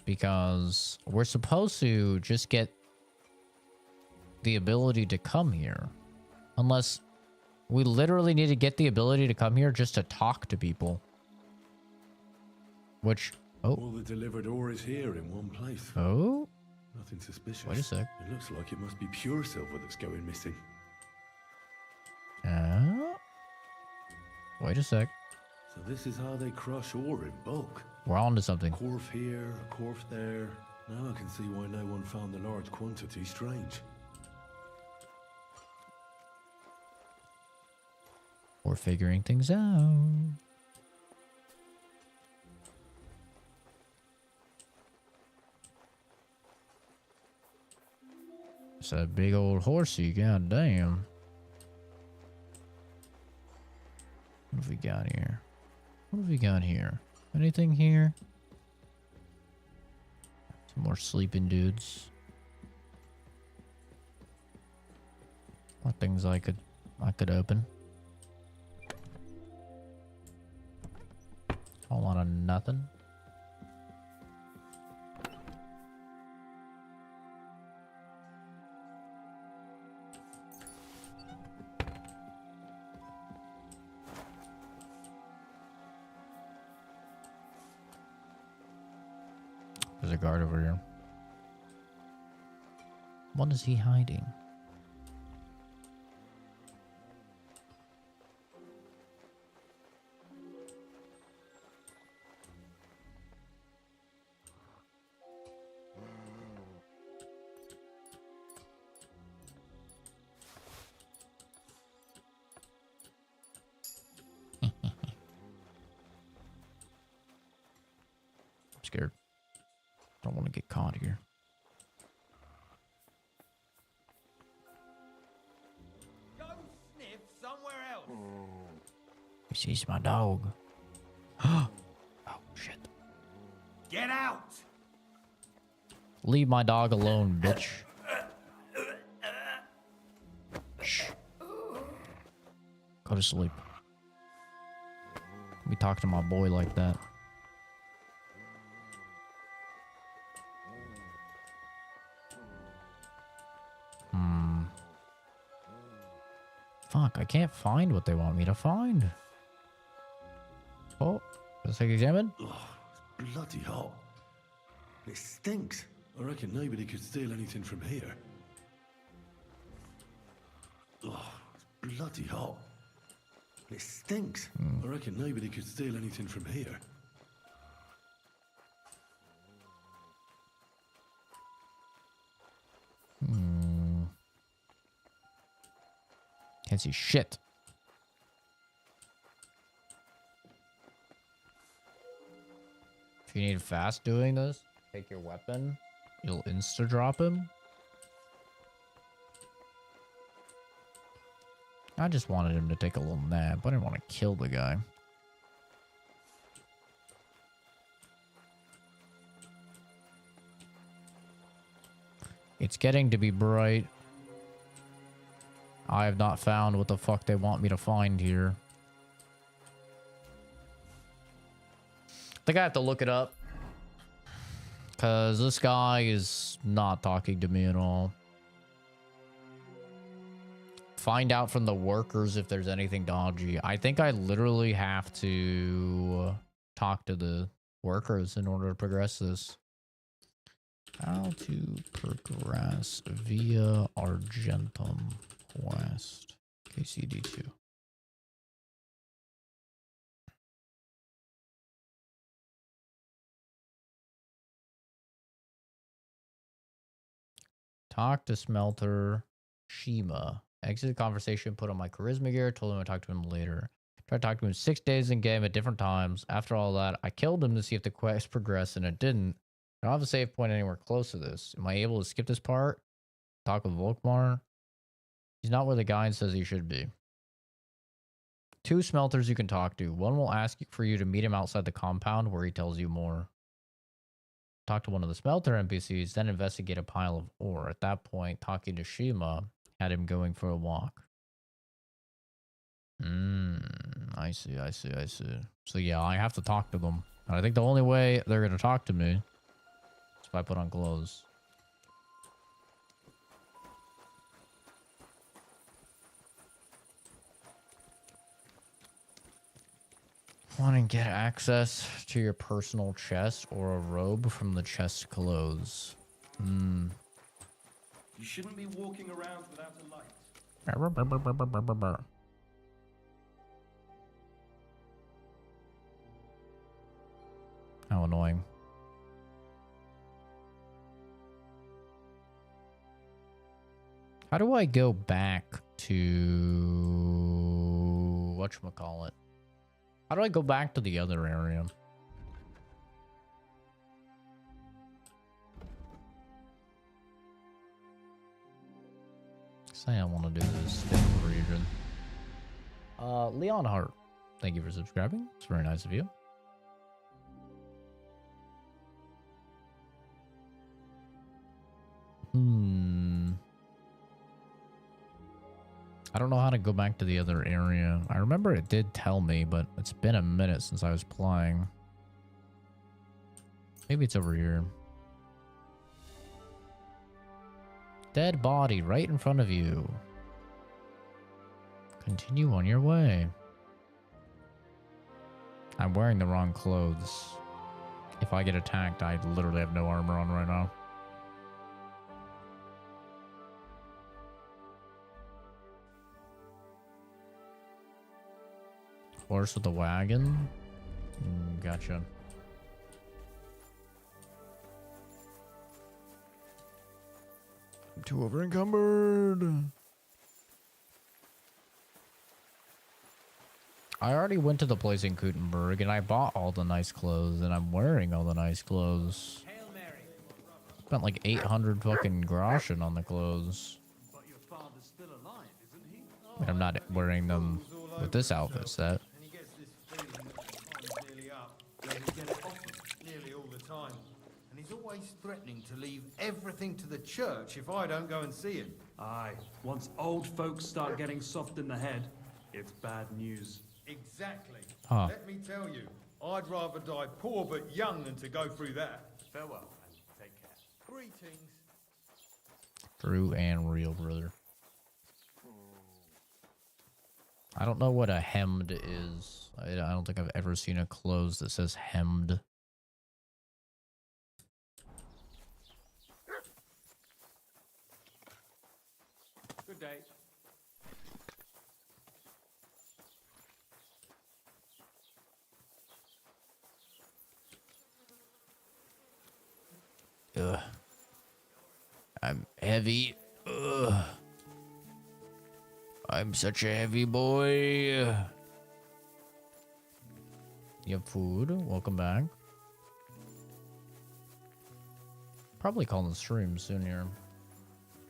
Because we're supposed to just get the ability to come here. Unless we literally need to get the ability to come here just to talk to people. Which, oh. All the delivered ore is here in one place. Oh? Nothing suspicious. Wait a sec. It looks like it must be pure silver that's going missing. Wait a sec. So this is how they crush ore in bulk. We're on to something. A quarf here, a quarf there. Now I can see why no one found the large quantity strange. We're figuring things out. It's a big old horsey, goddamn. What have we got here? What have we got here? Anything here? Some more sleeping dudes. More things I could open. Whole lot of nothing. There's a guard over here. What is he hiding? I'm scared. Don't want to get caught here. Go sniff somewhere else. He sees my dog. Oh, shit. Get out! Leave my dog alone, bitch. Shh. Go to sleep. We talk to my boy like that. Fuck, I can't find what they want me to find. Oh, Let's take examine. Oh, it's bloody hot. It stinks. I reckon nobody could steal anything from here. Oh, it's bloody hot. It stinks. I reckon nobody could steal anything from here. Can't see shit. If you need fast doing this, take your weapon. You'll insta drop him. I just wanted him to take a little nap. I didn't want to kill the guy. It's getting to be bright. I have not found what the fuck they want me to find here. I think I have to look it up. Because this guy is not talking to me at all. Find out from the workers if there's anything dodgy. I think I literally have to talk to the workers in order to progress this. How to progress via Argentum West. KCD2. Talk to Smelter Shima. Exit the conversation, put on my charisma gear, told him I'd talk to him later. Tried to talk to him 6 days in game at different times. After all that, I killed him to see if the quest progressed, and it didn't. I don't have a save point anywhere close to this. Am I able to skip this part? Talk with Volkmar? He's not where the guide says he should be. 2 smelters you can talk to. One will ask for you to meet him outside the compound where he tells you more. Talk to one of the smelter NPCs, then investigate a pile of ore. At that point, talking to Shima had him going for a walk. I see. So yeah, I have to talk to them. And I think the only way they're going to talk to me is if I put on clothes. Want to get access to your personal chest or a robe from the chest clothes. You shouldn't be walking around without a light. How annoying. How do I go back to whatchamacallit? How do I go back to the other area? Say I want to do this different region. Leon Hart, thank you for subscribing. It's very nice of you. I don't know how to go back to the other area. I remember it did tell me, but it's been a minute since I was playing. Maybe it's over here. Dead body right in front of you. Continue on your way. I'm wearing the wrong clothes. If I get attacked, I literally have no armor on right now. Horse with a wagon? Gotcha. I'm too over encumbered. I already went to the place in Gutenberg and I bought all the nice clothes and I'm wearing all the nice clothes. Spent like 800 fucking groschen on the clothes. But your father's still alive, isn't he? And I'm not wearing them with this outfit set. And he gets this feeling that the time's nearly up. He get it often, nearly all the time. And he's always threatening to leave everything to the church if I don't go and see him. Aye, once old folks start getting soft in the head, it's bad news. Exactly. Huh. Let me tell you, I'd rather die poor but young than to go through that. Farewell, and take care. Greetings. True and real, brother. I don't know what a hemmed is. I don't think I've ever seen a clothes that says hemmed. Good day. Ugh. I'm heavy. Ugh. I'm such a heavy boy. You have food? Welcome back. Probably calling the stream soon here.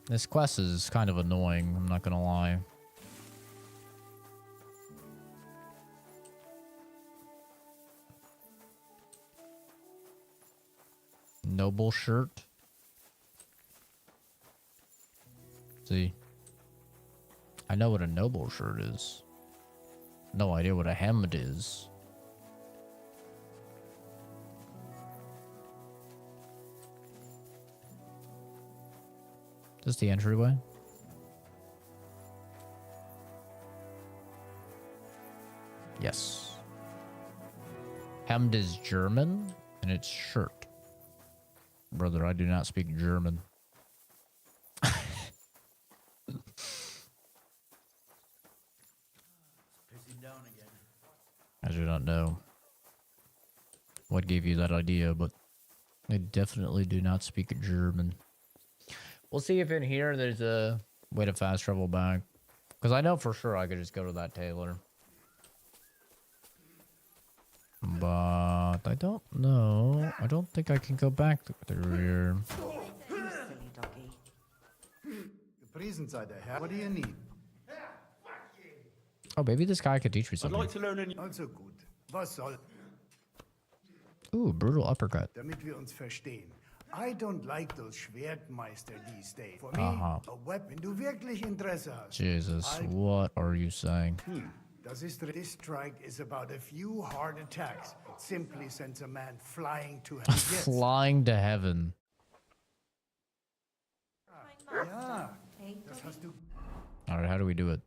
This quest is kind of annoying, I'm not gonna lie. Noble shirt. See. I know what a noble shirt is. No idea what a hemmed is. Is this the entryway? Yes. Hemmed is German, and it's shirt. Brother, I do not speak German. I do not know what gave you that idea, but I definitely do not speak German. We'll see if in here there's a way to fast travel back. Because I know for sure I could just go to that tailor. But I don't know. I don't think I can go back through here. What do you need? Oh, maybe this guy could teach me something. to learn a Also gut. Was soll? Ooh, brutal uppercut. Damit wir uns verstehen. I don't like those Schwertmeister these days. For me, Uh-huh. a weapon du wirklich Interesse hast. Jesus, what are you saying? Das ist, this strike is about a few hard attacks. It simply sends a man flying to heaven. Flying to heaven. Ja, das hast du. Alright, how do we do it?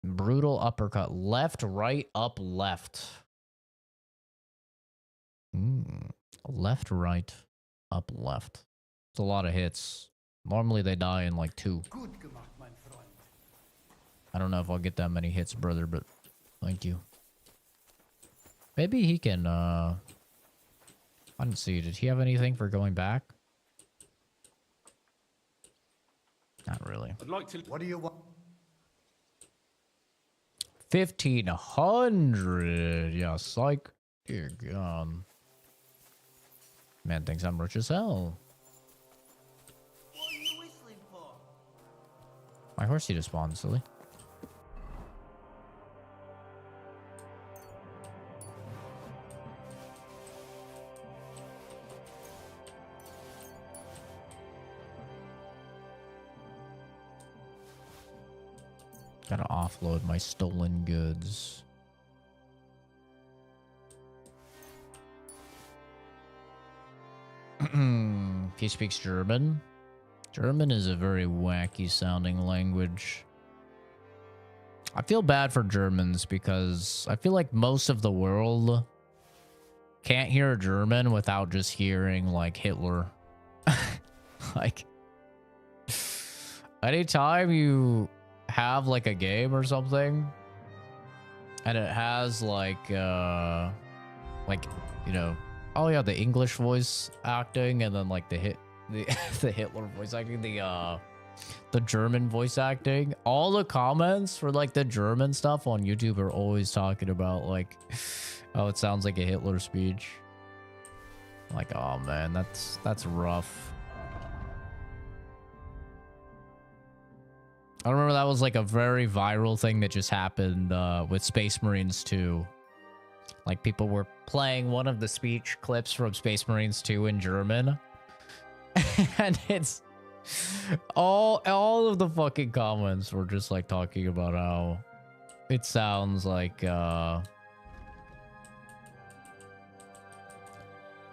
Brutal uppercut. Left, right, up, left. Left, right, up, left. It's a lot of hits. Normally they die in like 2. I don't know if I'll get that many hits, brother, but thank you. Maybe he can, I didn't see. Did he have anything for going back? Not really. I'd like to. What do you want? 1,500. Yeah, psych. Dear God. Man thinks I'm rich as hell. What are you whistling for? My horsey just spawned, silly. Gotta offload my stolen goods. He speaks German. German is a very wacky sounding language. I feel bad for Germans because I feel like most of the world can't hear German without just hearing like Hitler. Like anytime you have like a game or something and it has like you know, oh yeah, the English voice acting and then like the Hitler voice acting, the German voice acting, all the comments for like the German stuff on YouTube are always talking about like, oh, it sounds like a Hitler speech. Like, oh man, that's rough. I remember that was like a very viral thing that just happened with Space Marines 2. Like people were playing one of the speech clips from Space Marines 2 in German. And it's all of the fucking comments were just like talking about how it sounds like oh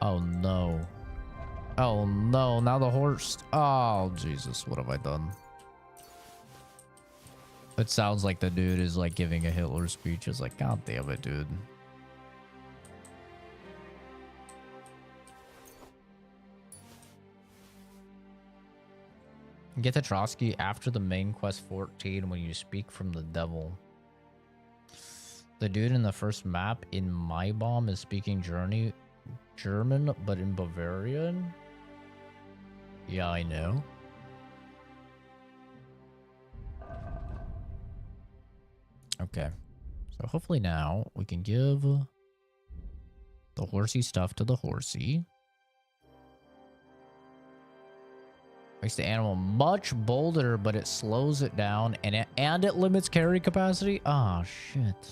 no. Oh no, now the horse. Oh Jesus, what have I done? It sounds like the dude is like giving a Hitler speech. It's like, God damn it, dude. Get to Trotsky after the main quest 14 when you speak from the devil. The dude in the first map in My Bomb is speaking German, but in Bavarian? Yeah, I know. Okay. So hopefully now we can give the horsey stuff to the horsey. Makes the animal much bolder, but it slows it down and it limits carry capacity. Ah, shit.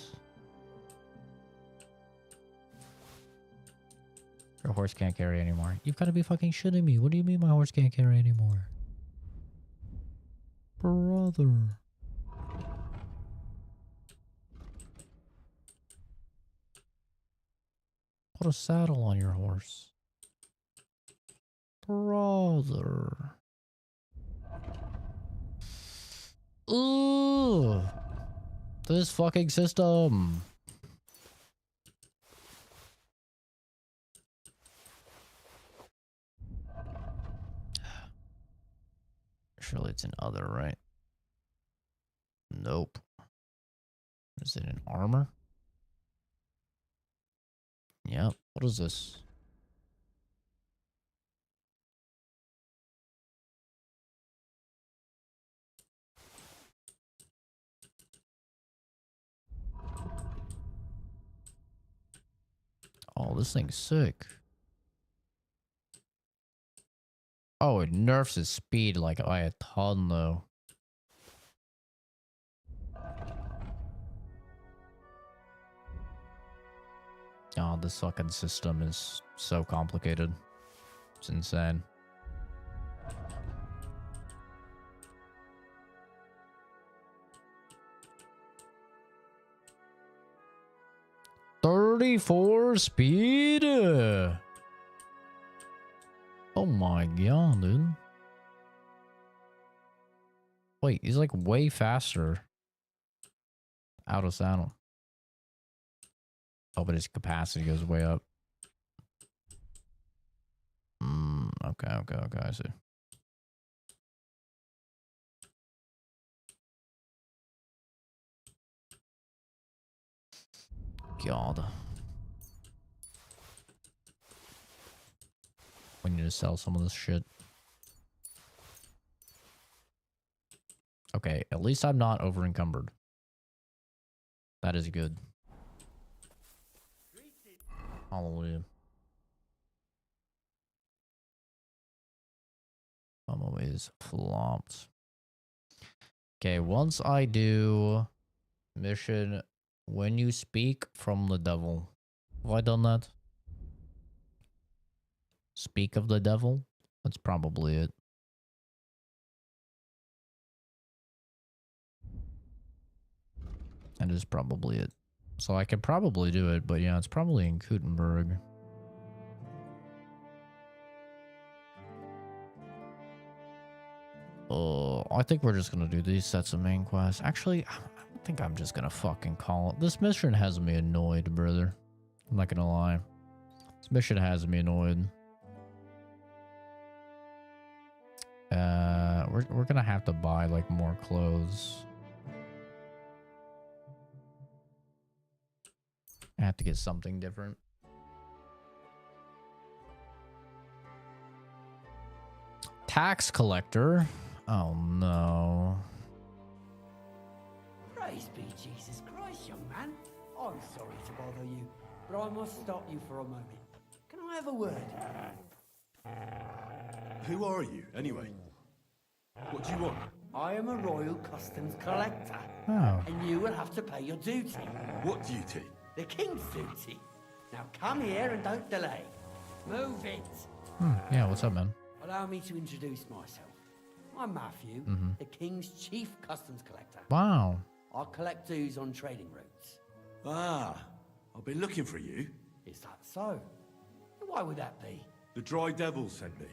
Your horse can't carry anymore. You've got to be fucking shitting me. What do you mean my horse can't carry anymore? Brother. Put a saddle on your horse. Brother. Ooh. This fucking system. Surely it's in other, right? Nope. Is it in armor? Yep. What is this? Oh, this thing's sick. Oh, it nerfs his speed like by a ton, though. Oh, this fucking system is so complicated. It's insane. .34 speed? Oh my god, dude. Wait, he's like way faster. Out of saddle. Oh, but his capacity goes way up. Okay, I see. God. We need to sell some of this shit. Okay, at least I'm not over encumbered. That is good. Hallelujah. I'm always flopped. Okay, once I do mission when you speak from the devil. Have I done that? Speak of the devil? That's probably it. That is probably it. So I could probably do it, but yeah, it's probably in Gutenberg. Oh, I think we're just gonna do these sets of main quests. Actually, I think I'm just gonna fucking call it. This mission has me annoyed, brother. I'm not gonna lie. This mission has me annoyed. We're gonna have to buy like more clothes. I have to get something different. Tax collector. Oh no. Praise be Jesus Christ, young man. I'm sorry to bother you, but I must stop you for a moment. Can I have a word? Who are you, anyway? What do you want? I am a royal customs collector, Oh. and you will have to pay your duty. What duty? The king's duty. Now come here and don't delay. Move it. Yeah, what's up, man? Allow me to introduce myself. I'm Matthew, the king's chief customs collector. Wow. I collect dues on trading routes. Ah, I've been looking for you. Is that so? Why would that be? The Dry Devil sent me.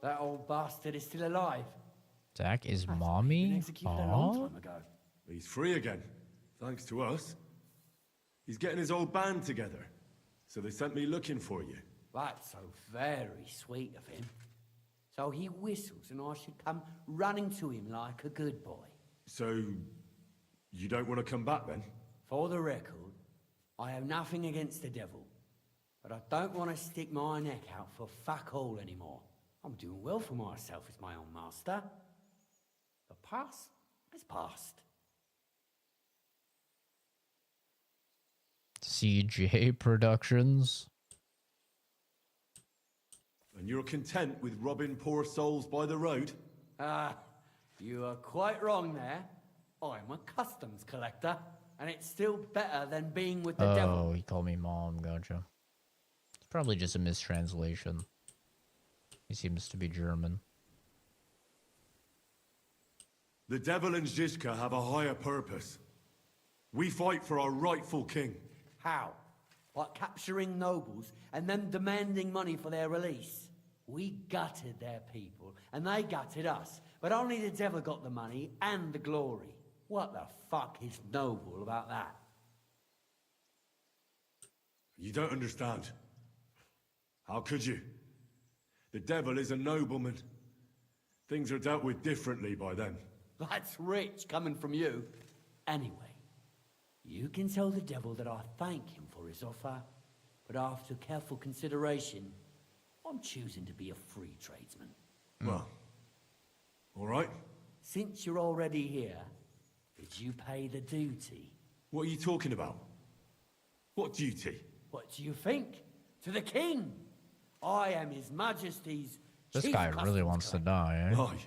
That old bastard is still alive. Dak is mommy? Executed a long time ago. He's free again, thanks to us. He's getting his old band together. So they sent me looking for you. That's so very sweet of him. So he whistles and I should come running to him like a good boy. So, you don't want to come back then? For the record, I have nothing against the devil. But I don't want to stick my neck out for fuck all anymore. I'm doing well for myself as my own master. The past is past. CJ Productions. And you're content with robbing poor souls by the road? You are quite wrong there. I'm a customs collector, and it's still better than being with the devil. Oh, he called me mom, gotcha. It's probably just a mistranslation. He seems to be German. The devil and Zizka have a higher purpose. We fight for our rightful king. How? By capturing nobles and then demanding money for their release. We gutted their people, and they gutted us. But only the devil got the money and the glory. What the fuck is noble about that? You don't understand. How could you? The devil is a nobleman. Things are dealt with differently by them. That's rich coming from you. Anyway, you can tell the devil that I thank him for his offer, but after careful consideration, I'm choosing to be a free tradesman. Well, all right. Since you're already here, did you pay the duty? What are you talking about? What duty? What do you think? To the king! I am His Majesty's This chief guy really customs wants to collector. die, eh? Aye.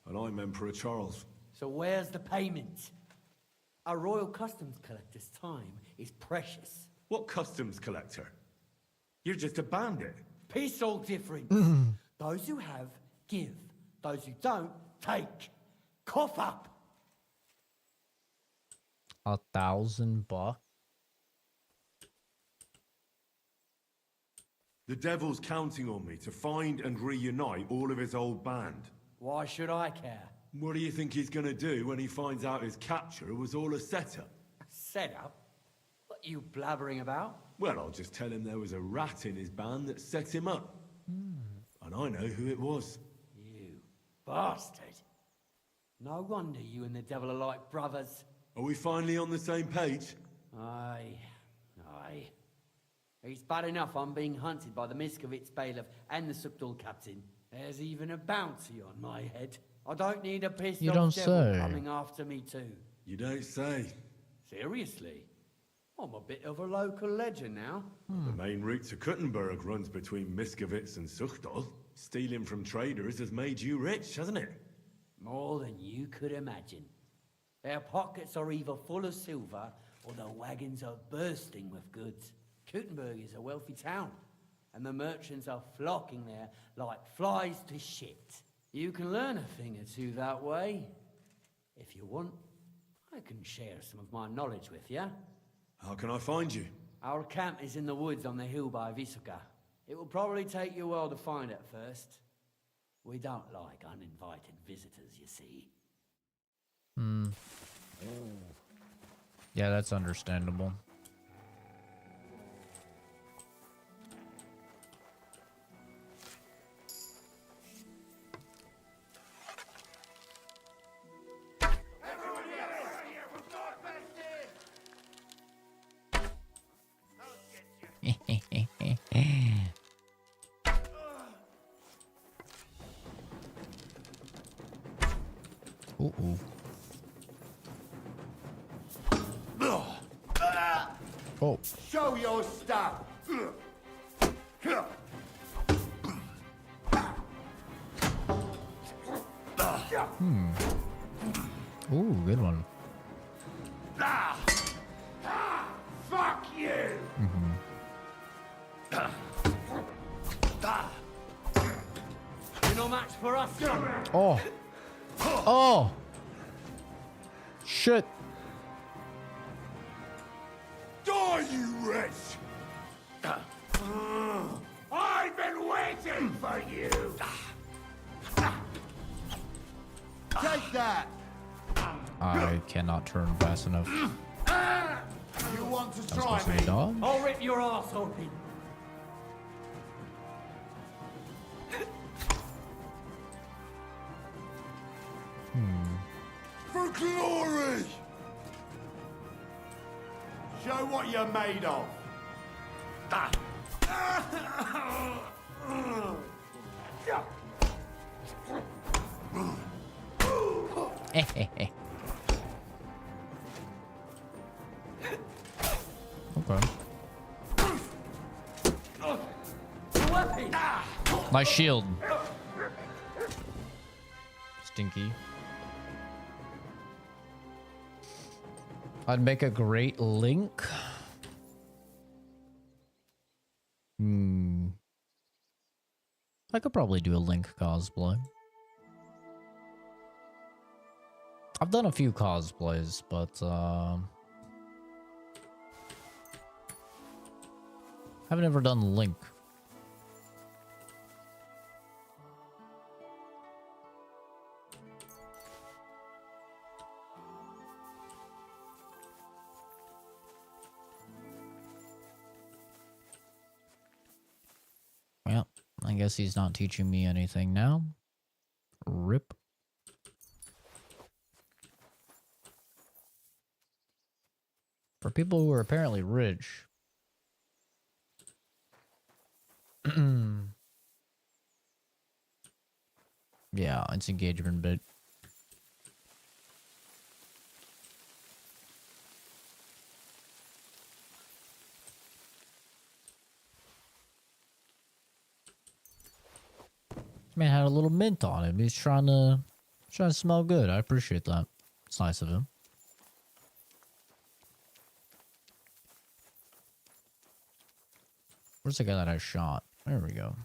And I'm Emperor Charles. So where's the payment? A royal customs collector's time is precious. What customs collector? You're just a bandit. Peace all different. Those who have, give. Those who don't, take. Cough up. $1,000 The devil's counting on me to find and reunite all of his old band. Why should I care? What do you think he's gonna do when he finds out his capture was all a setup? Setup? What are you blabbering about? Well, I'll just tell him there was a rat in his band that set him up. And I know who it was. You bastard. No wonder you and the devil are like brothers. Are we finally on the same page? Aye. It's bad enough I'm being hunted by the Miskovitz bailiff and the Sukdal captain. There's even a bounty on my head. I don't need a pissed You off don't devil say. coming after me too. You don't say. Seriously? I'm a bit of a local legend now. The main route to Kuttenberg runs between Miskovitz and Suchdol. Stealing from traders has made you rich, hasn't it? More than you could imagine. Their pockets are either full of silver or the wagons are bursting with goods. Kuttenberg is a wealthy town, and the merchants are flocking there like flies to shit. You can learn a thing or two that way. If you want, I can share some of my knowledge with you. How can I find you? Our camp is in the woods on the hill by Visuka. It will probably take you a while to find it first. We don't like uninvited visitors, you see. Yeah, that's understandable. Ooh. Oh. Show your stuff. Ooh, good one. Fuck you. You're no match for us. Oh. Oh. Shit. Die, you wretch! I've been waiting for you! Take that! I cannot turn fast enough. You want to I'm try supposed to be me? dog? I'll rip your ass open. For glory! Show what you're made of. Okay. My shield. Stinky. I'd make a great Link. I could probably do a Link cosplay. I've done a few cosplays, but haven't ever done Link. Well, I guess he's not teaching me anything now. Rip. For people who are apparently rich. Yeah, it's engagement bit. Man had a little mint on him. He's trying to smell good. I appreciate that. It's nice of him. Where's the guy that I shot? There we go.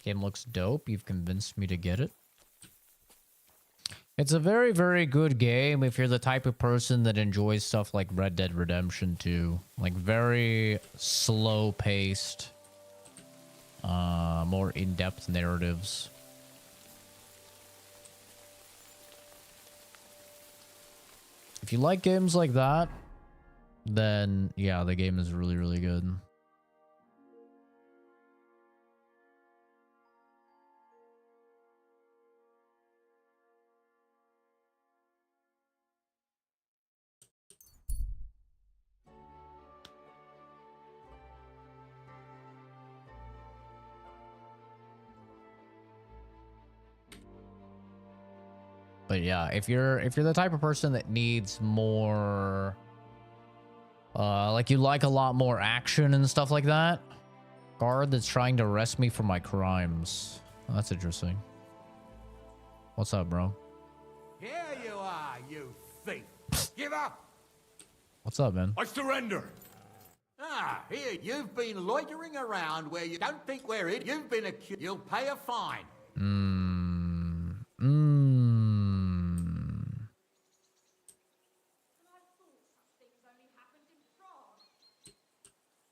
Game looks dope. You've convinced me to get it. It's a very, very good game if you're the type of person that enjoys stuff like Red Dead Redemption 2. Like very slow-paced, more in-depth narratives. If you like games like that, then yeah, the game is really, really good. But yeah, if you're the type of person that needs more, like you like a lot more action and stuff like that, guard that's trying to arrest me for my crimes. Oh, that's interesting. What's up, bro? Here you are, you thief. Give up. What's up, man? I surrender. Ah, here, you've been loitering around where you don't think we're in. You've been accused. You'll pay a fine.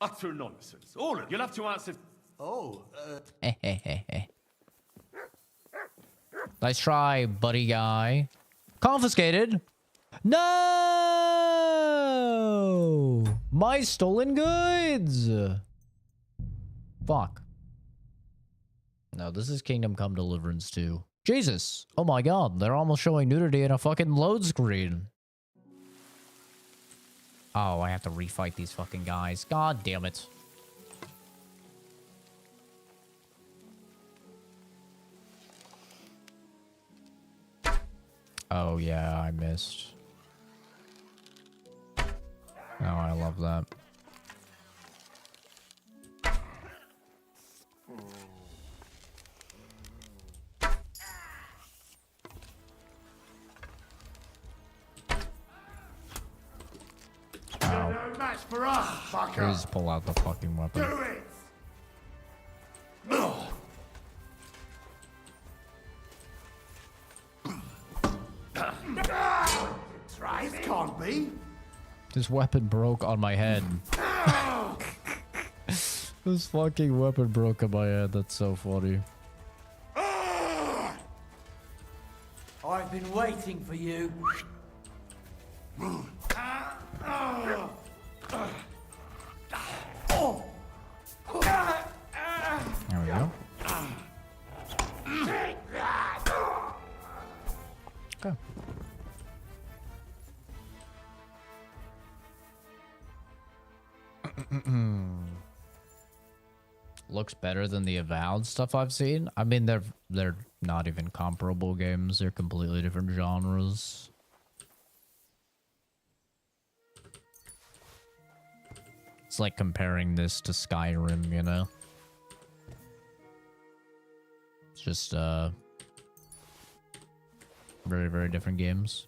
Utter nonsense. All of it. You'll have to answer. Oh, Nice try, buddy guy. Confiscated. No! My stolen goods. Fuck. No, this is Kingdom Come Deliverance 2. Jesus. Oh my god, they're almost showing nudity in a fucking load screen. Oh, I have to refight these fucking guys. God damn it. Oh yeah, I missed. Oh, I love that. You're no match for us, fucker. Please pull out the fucking weapon. Do it! This can't be. This weapon broke on my head. This fucking weapon broke in my head. That's so funny. I've been waiting for you. There we go. Okay. Looks better than the Avowed stuff I've seen. I mean, they're not even comparable games. They're completely different genres. It's like comparing this to Skyrim, you know? It's just very, very different games.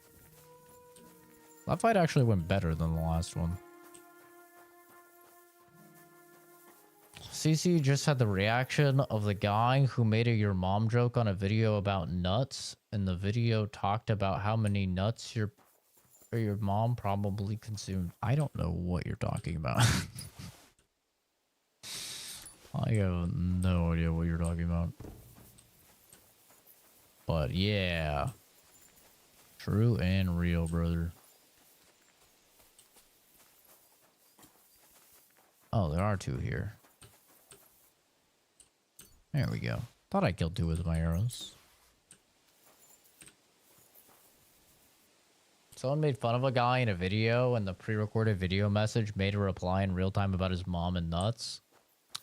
That fight actually went better than the last one. CC just had the reaction of the guy who made a your mom joke on a video about nuts, and the video talked about how many nuts your mom probably consumed. I don't know what you're talking about. I have no idea what you're talking about. But yeah. True and real, brother. Oh, there are two here. There we go. Thought I killed two with my arrows. Someone made fun of a guy in a video, and the pre-recorded video message made a reply in real time about his mom and nuts.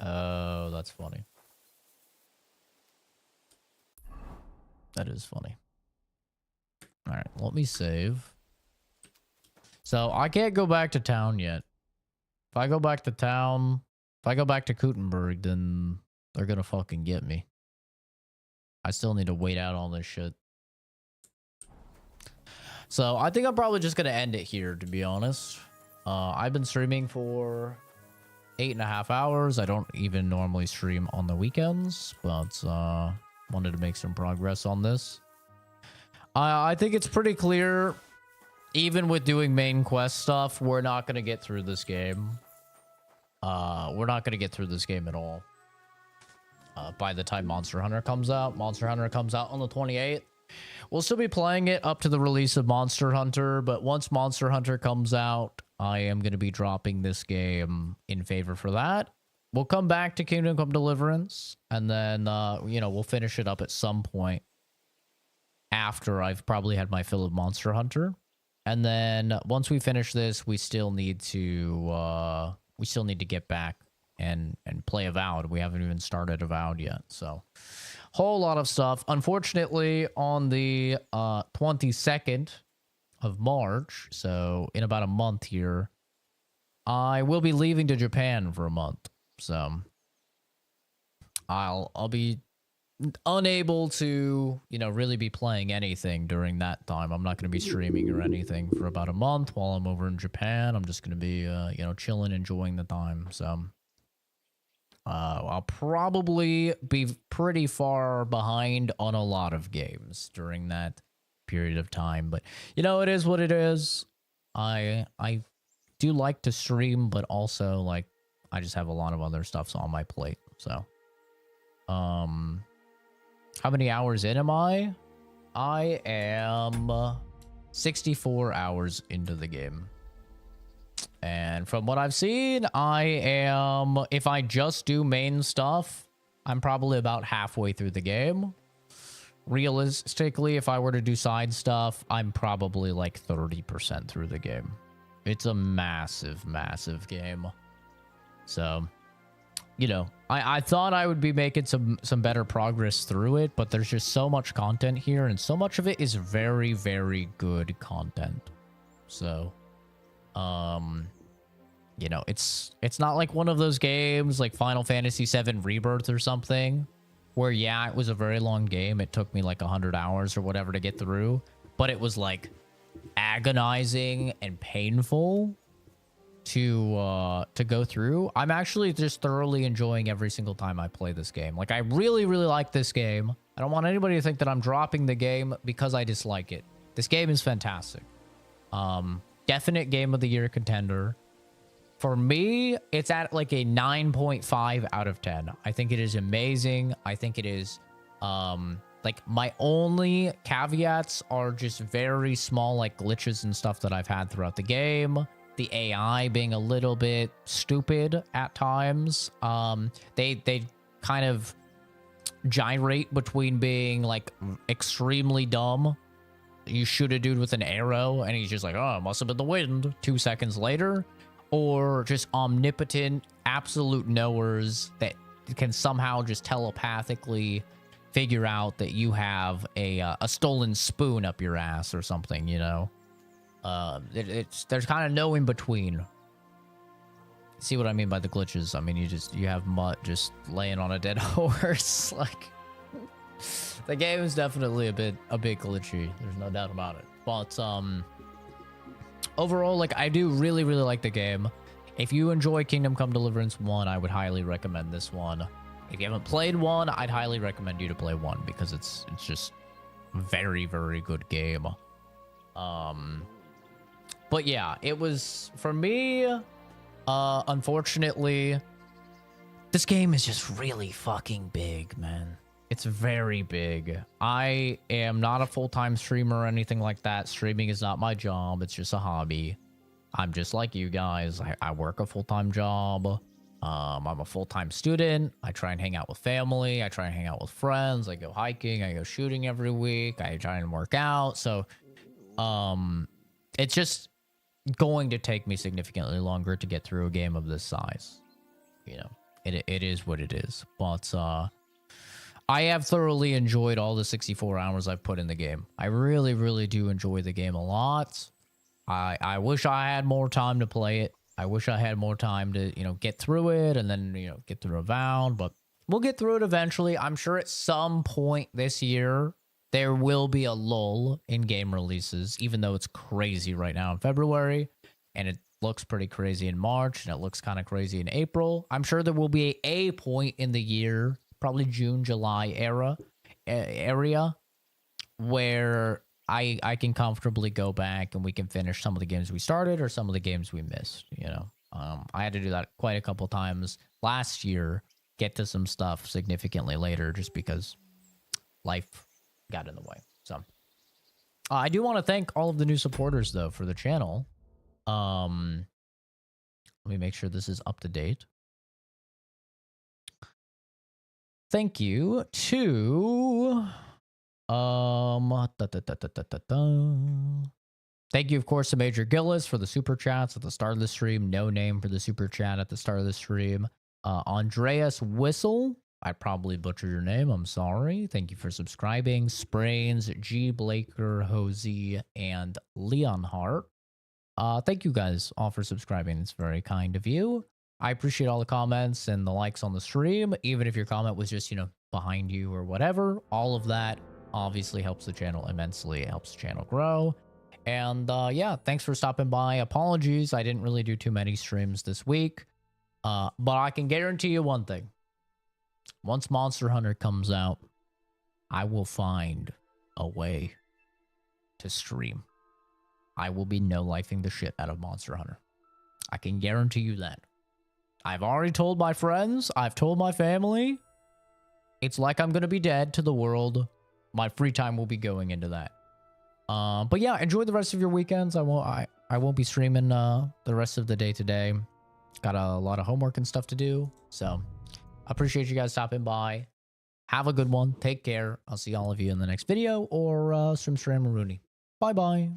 Oh, that's funny. That is funny. Alright, let me save. So, I can't go back to town yet. If I go back to town, if I go back to Gutenberg, then they're gonna fucking get me. I still need to wait out all this shit. So, I think I'm probably just gonna end it here, to be honest. I've been streaming for 8.5 hours. I don't even normally stream on the weekends, but wanted to make some progress on this. I think it's pretty clear, even with doing main quest stuff, we're not going to get through this game. We're not going to get through this game at all. By the time Monster Hunter comes out. Monster Hunter comes out on the 28th. We'll still be playing it up to the release of Monster Hunter, but once Monster Hunter comes out, I am going to be dropping this game in favor for that. We'll come back to Kingdom Come Deliverance, and then, you know, we'll finish it up at some point after I've probably had my fill of Monster Hunter. And then once we finish this, we still need to get back and play Avowed. We haven't even started Avowed yet, so whole lot of stuff. Unfortunately, on the 22nd of March, so in about a month here, I will be leaving to Japan for a month. So I'll be unable to, you know, really be playing anything during that time. I'm not going to be streaming or anything for about a month while I'm over in Japan. I'm just going to be, you know, chilling, enjoying the time. So I'll probably be pretty far behind on a lot of games during that period of time. But, you know, it is what it is. I do like to stream, but also, like, I just have a lot of other stuff on my plate. So, how many hours in am I? I am 64 hours into the game. And from what I've seen, I am, if I just do main stuff, I'm probably about halfway through the game. Realistically, if I were to do side stuff, I'm probably like 30% through the game. It's a massive, massive game. So, you know, I thought I would be making some better progress through it, but there's just so much content here, and so much of it is very, very good content. So, you know, it's not like one of those games like Final Fantasy VII Rebirth or something, where, yeah, it was a very long game. It took me like 100 hours or whatever to get through, but it was like agonizing and painful to go through. I'm actually just thoroughly enjoying every single time I play this game. Like, I really, really like this game. I don't want anybody to think that I'm dropping the game because I dislike it. This game is fantastic. Definite Game of the Year contender. For me, it's at like a 9.5 out of 10. I think it is amazing. I think it is, like, my only caveats are just very small, like, glitches and stuff that I've had throughout the game. The AI being a little bit stupid at times. They kind of gyrate between being, like, extremely dumb. You shoot a dude with an arrow, and he's just like, oh, it must have been the wind. 2 seconds later. Or just omnipotent, absolute knowers that can somehow just telepathically figure out that you have a stolen spoon up your ass or something, you know? There's kind of no in between. See what I mean by the glitches? I mean, you have Mutt just laying on a dead horse. Like, the game is definitely a bit glitchy. There's no doubt about it. But overall, like, I do really like the game. If you enjoy Kingdom Come Deliverance 1, I would highly recommend this one. If you haven't played 1, I'd highly recommend you to play 1 because it's just a very good game. But yeah, it was, for me, unfortunately, this game is just really fucking big, man. It's very big. I am not a full-time streamer or anything like that. Streaming is not my job. It's just a hobby. I'm just like you guys. I work a full-time job. I'm a full-time student. I try and hang out with family. I try and hang out with friends. I go hiking. I go shooting every week. I try and work out. So, it's just going to take me significantly longer to get through a game of this size. You know, it is what it is. But, I have thoroughly enjoyed all the 64 hours I've put in the game. I really do enjoy the game a lot. I wish I had more time to play it. I wish I had more time to, you know, get through it and then, you know, get through a Vound, but we'll get through it eventually. I'm sure at some point this year, there will be a lull in game releases, even though it's crazy right now in February, and it looks pretty crazy in March, and it looks kind of crazy in April. I'm sure there will be a point in the year, probably June, July area, where I can comfortably go back and we can finish some of the games we started or some of the games we missed, you know. I had to do that quite a couple times last year, get to some stuff significantly later just because life got in the way. So I do want to thank all of the new supporters though for the channel. Let me make sure this is up to date. Thank you to thank you, of course, to Major Gillis for the super chats at the start of the stream. No name for the super chat at the start of the stream. Andreas Whistle, I probably butchered your name. I'm sorry. Thank you for subscribing. Sprains, G. Blaker, Hosey, and Leonhart. Thank you guys all for subscribing. It's very kind of you. I appreciate all the comments and the likes on the stream. Even if your comment was just, you know, behind you or whatever, all of that obviously helps the channel immensely. It helps the channel grow. And yeah, thanks for stopping by. Apologies, I didn't really do too many streams this week. But I can guarantee you one thing. Once Monster Hunter comes out, I will find a way to stream. I will be no-lifing the shit out of Monster Hunter. I can guarantee you that. I've already told my friends. I've told my family. It's like I'm going to be dead to the world. My free time will be going into that. But yeah, enjoy the rest of your weekends. I won't be streaming the rest of the day today. Got a lot of homework and stuff to do. So appreciate you guys stopping by. Have a good one. Take care. I'll see all of you in the next video or stream Rooney. Bye-bye.